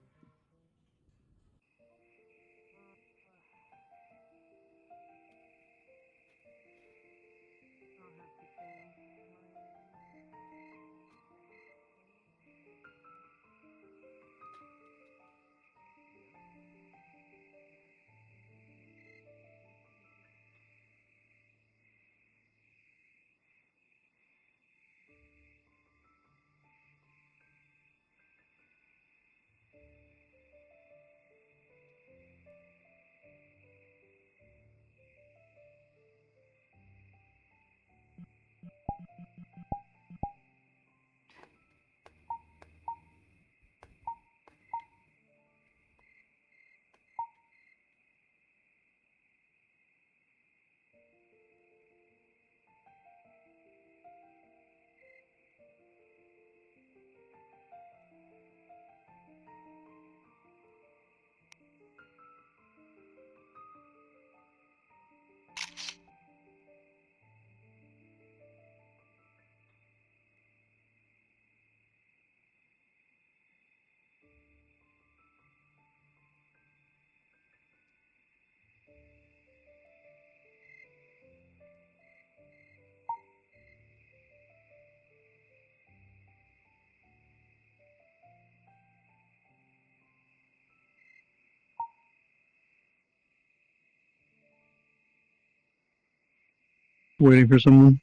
Speaker 5: Waiting for someone.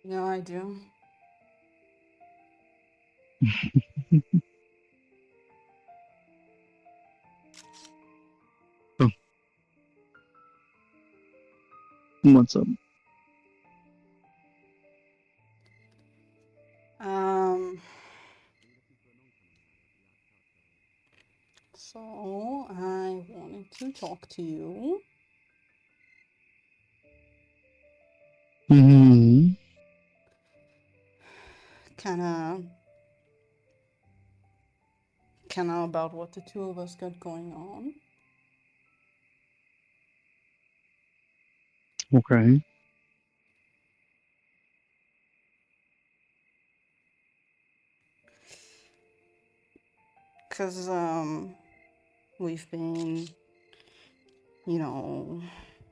Speaker 1: No, I do.
Speaker 5: Oh. What's up?
Speaker 1: So, I wanted to talk to you.
Speaker 5: Hmm.
Speaker 1: Kinda about what the two of us got going on.
Speaker 5: Okay.
Speaker 1: Cause, we've been,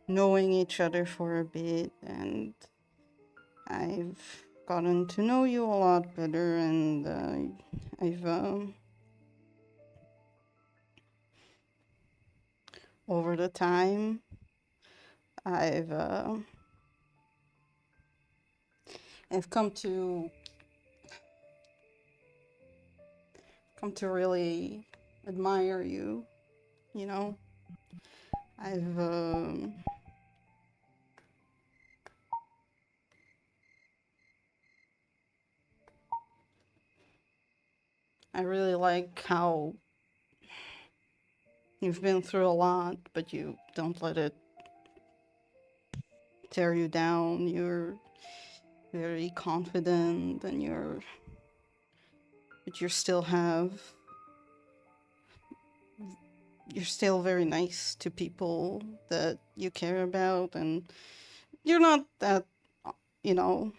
Speaker 1: knowing each other for a bit, and I've gotten to know you a lot better, and, I've, over the time, I've come to really admire you, you know? I've, I really like how you've been through a lot, but you don't let it tear you down. You're very confident, and but you're still very nice to people that you care about, and you're not that, you know,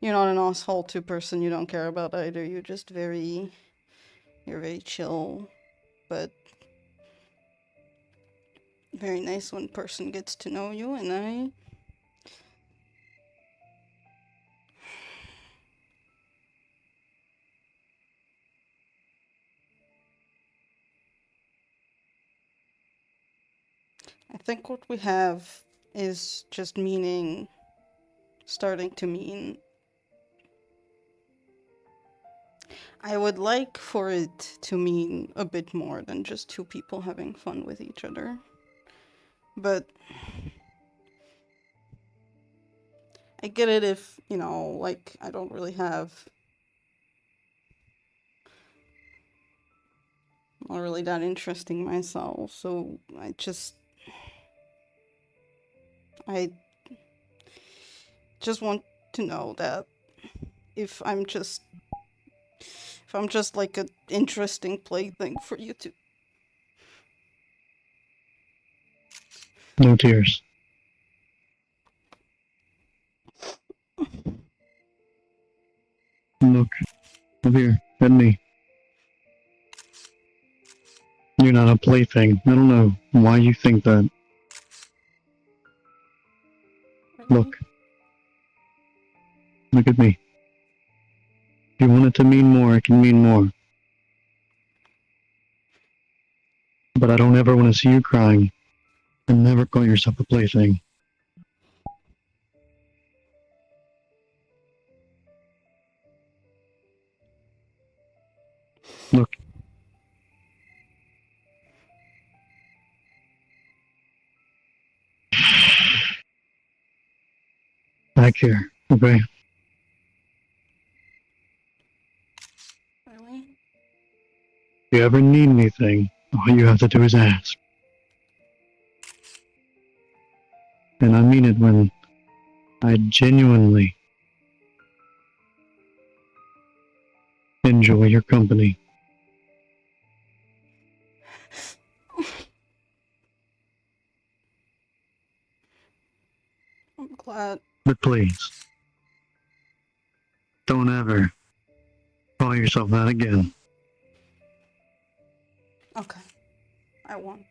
Speaker 1: you're not an asshole to person you don't care about either. You're very chill, but very nice when person gets to know you, and I think what we have is just starting to mean. I would like for it to mean a bit more than just two people having fun with each other. But I get it if, I don't really I'm not really that interesting myself, so I just want to know that if I'm just like an interesting plaything for you to.
Speaker 5: No tears. Look, up here, at me. You're not a plaything. I don't know why you think that. Look. Look at me. If you want it to mean more, it can mean more. But I don't ever want to see you crying. And never call yourself a plaything. Look. I care, okay?
Speaker 1: Really?
Speaker 5: If you ever need anything, all you have to do is ask. And I mean it when I genuinely enjoy your company.
Speaker 1: I'm glad.
Speaker 5: But please, don't ever call yourself that again.
Speaker 1: Okay. I won't.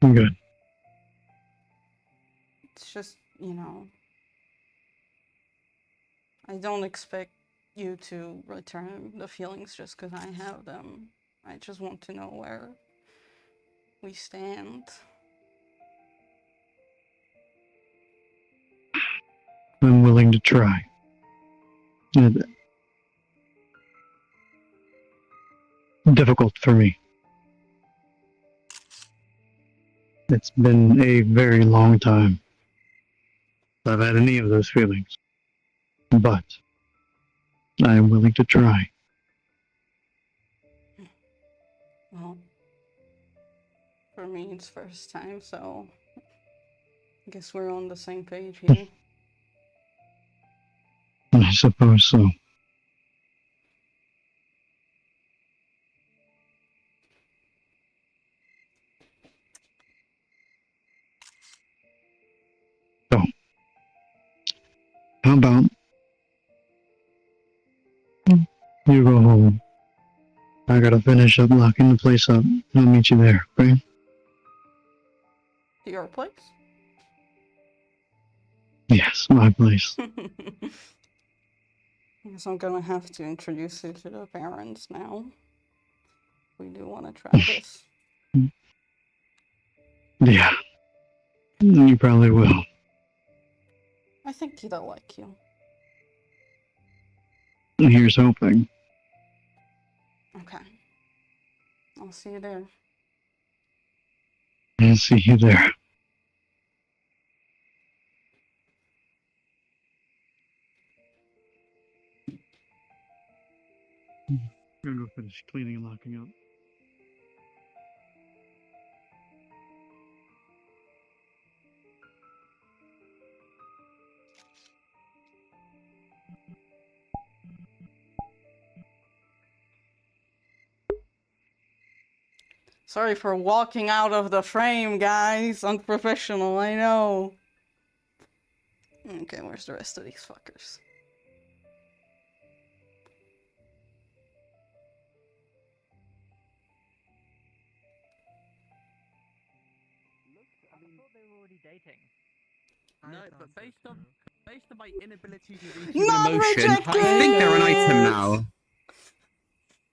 Speaker 5: Good.
Speaker 1: It's just, I don't expect you to return the feelings just because I have them. I just want to know where we stand.
Speaker 5: I'm willing to try. Difficult for me. It's been a very long time since I've had any of those feelings. But I am willing to try.
Speaker 1: means first time, so I guess we're on the same page here.
Speaker 5: I suppose so. So, how about you go home? I gotta finish up locking the place up. I'll meet you there, okay?
Speaker 1: Your place?
Speaker 5: Yes, my place.
Speaker 1: I guess I'm gonna have to introduce you to the parents now. We do want to try this.
Speaker 5: Yeah, you probably will.
Speaker 1: I think they'll like you.
Speaker 5: Here's hoping.
Speaker 1: Okay. I'll see you there.
Speaker 5: I'll see you there. I'm gonna go finish cleaning and locking up.
Speaker 1: Sorry for walking out of the frame, guys. Unprofessional, I know. Okay, where's the rest of these fuckers?
Speaker 3: No, but based on my inability to read
Speaker 1: Not
Speaker 3: emotion,
Speaker 1: rejected!
Speaker 3: I think they're an item now.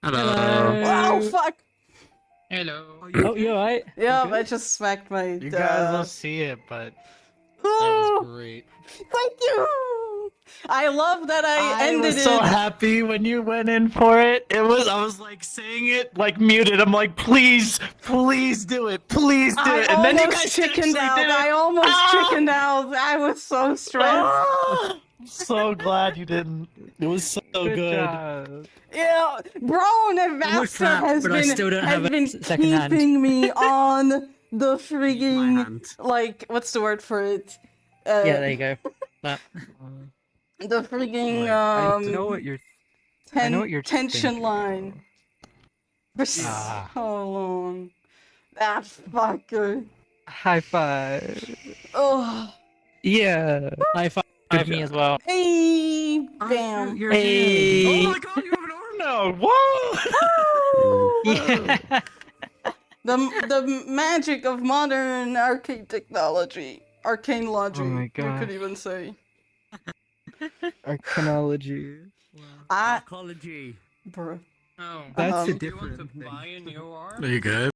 Speaker 3: Hello.
Speaker 1: Oh, fuck!
Speaker 2: Hello.
Speaker 7: Oh, you alright?
Speaker 1: Yeah, I just smacked my.
Speaker 8: You guys will see it, but that
Speaker 1: Oh,
Speaker 8: was great.
Speaker 1: thank you! I love that I ended
Speaker 8: was
Speaker 1: it.
Speaker 8: so happy when you went in for it. I was like saying it like muted. I'm like, please do it, please do it. And then you guys
Speaker 1: chickened
Speaker 8: actually
Speaker 1: out.
Speaker 8: did it.
Speaker 1: I almost chickened out. I was so stressed.
Speaker 8: I'm so glad you didn't. It was so good.
Speaker 4: job.
Speaker 1: Yeah, bro, Nevasta
Speaker 10: trapped,
Speaker 1: has
Speaker 10: but I still don't have a
Speaker 1: been
Speaker 7: second hand.
Speaker 1: keeping me on the
Speaker 3: My
Speaker 1: frigging,
Speaker 3: hand.
Speaker 1: like, what's the word for it?
Speaker 7: Yeah, there you go. That.
Speaker 1: The frigging,
Speaker 4: I know what you're. I know what you're
Speaker 1: tension
Speaker 4: thinking,
Speaker 1: line. For
Speaker 8: Ah.
Speaker 1: so long. That fucker.
Speaker 4: High five.
Speaker 1: Oh.
Speaker 4: Yeah.
Speaker 7: High five
Speaker 4: Good
Speaker 7: me
Speaker 4: job.
Speaker 7: as well.
Speaker 1: Hey, bam.
Speaker 8: Oh my god, you have an arm now! Whoa!
Speaker 7: Yeah.
Speaker 1: The magic of modern arcade technology. Arcane logic,
Speaker 4: Oh my
Speaker 1: you could
Speaker 4: gosh.
Speaker 1: even say.
Speaker 4: Arcanology.
Speaker 1: I,
Speaker 3: Psychology.
Speaker 1: bro.
Speaker 2: Oh,
Speaker 4: That's
Speaker 1: Um,
Speaker 4: the
Speaker 2: do you want to
Speaker 4: different thing.
Speaker 2: buy a new arm?
Speaker 12: Are you good?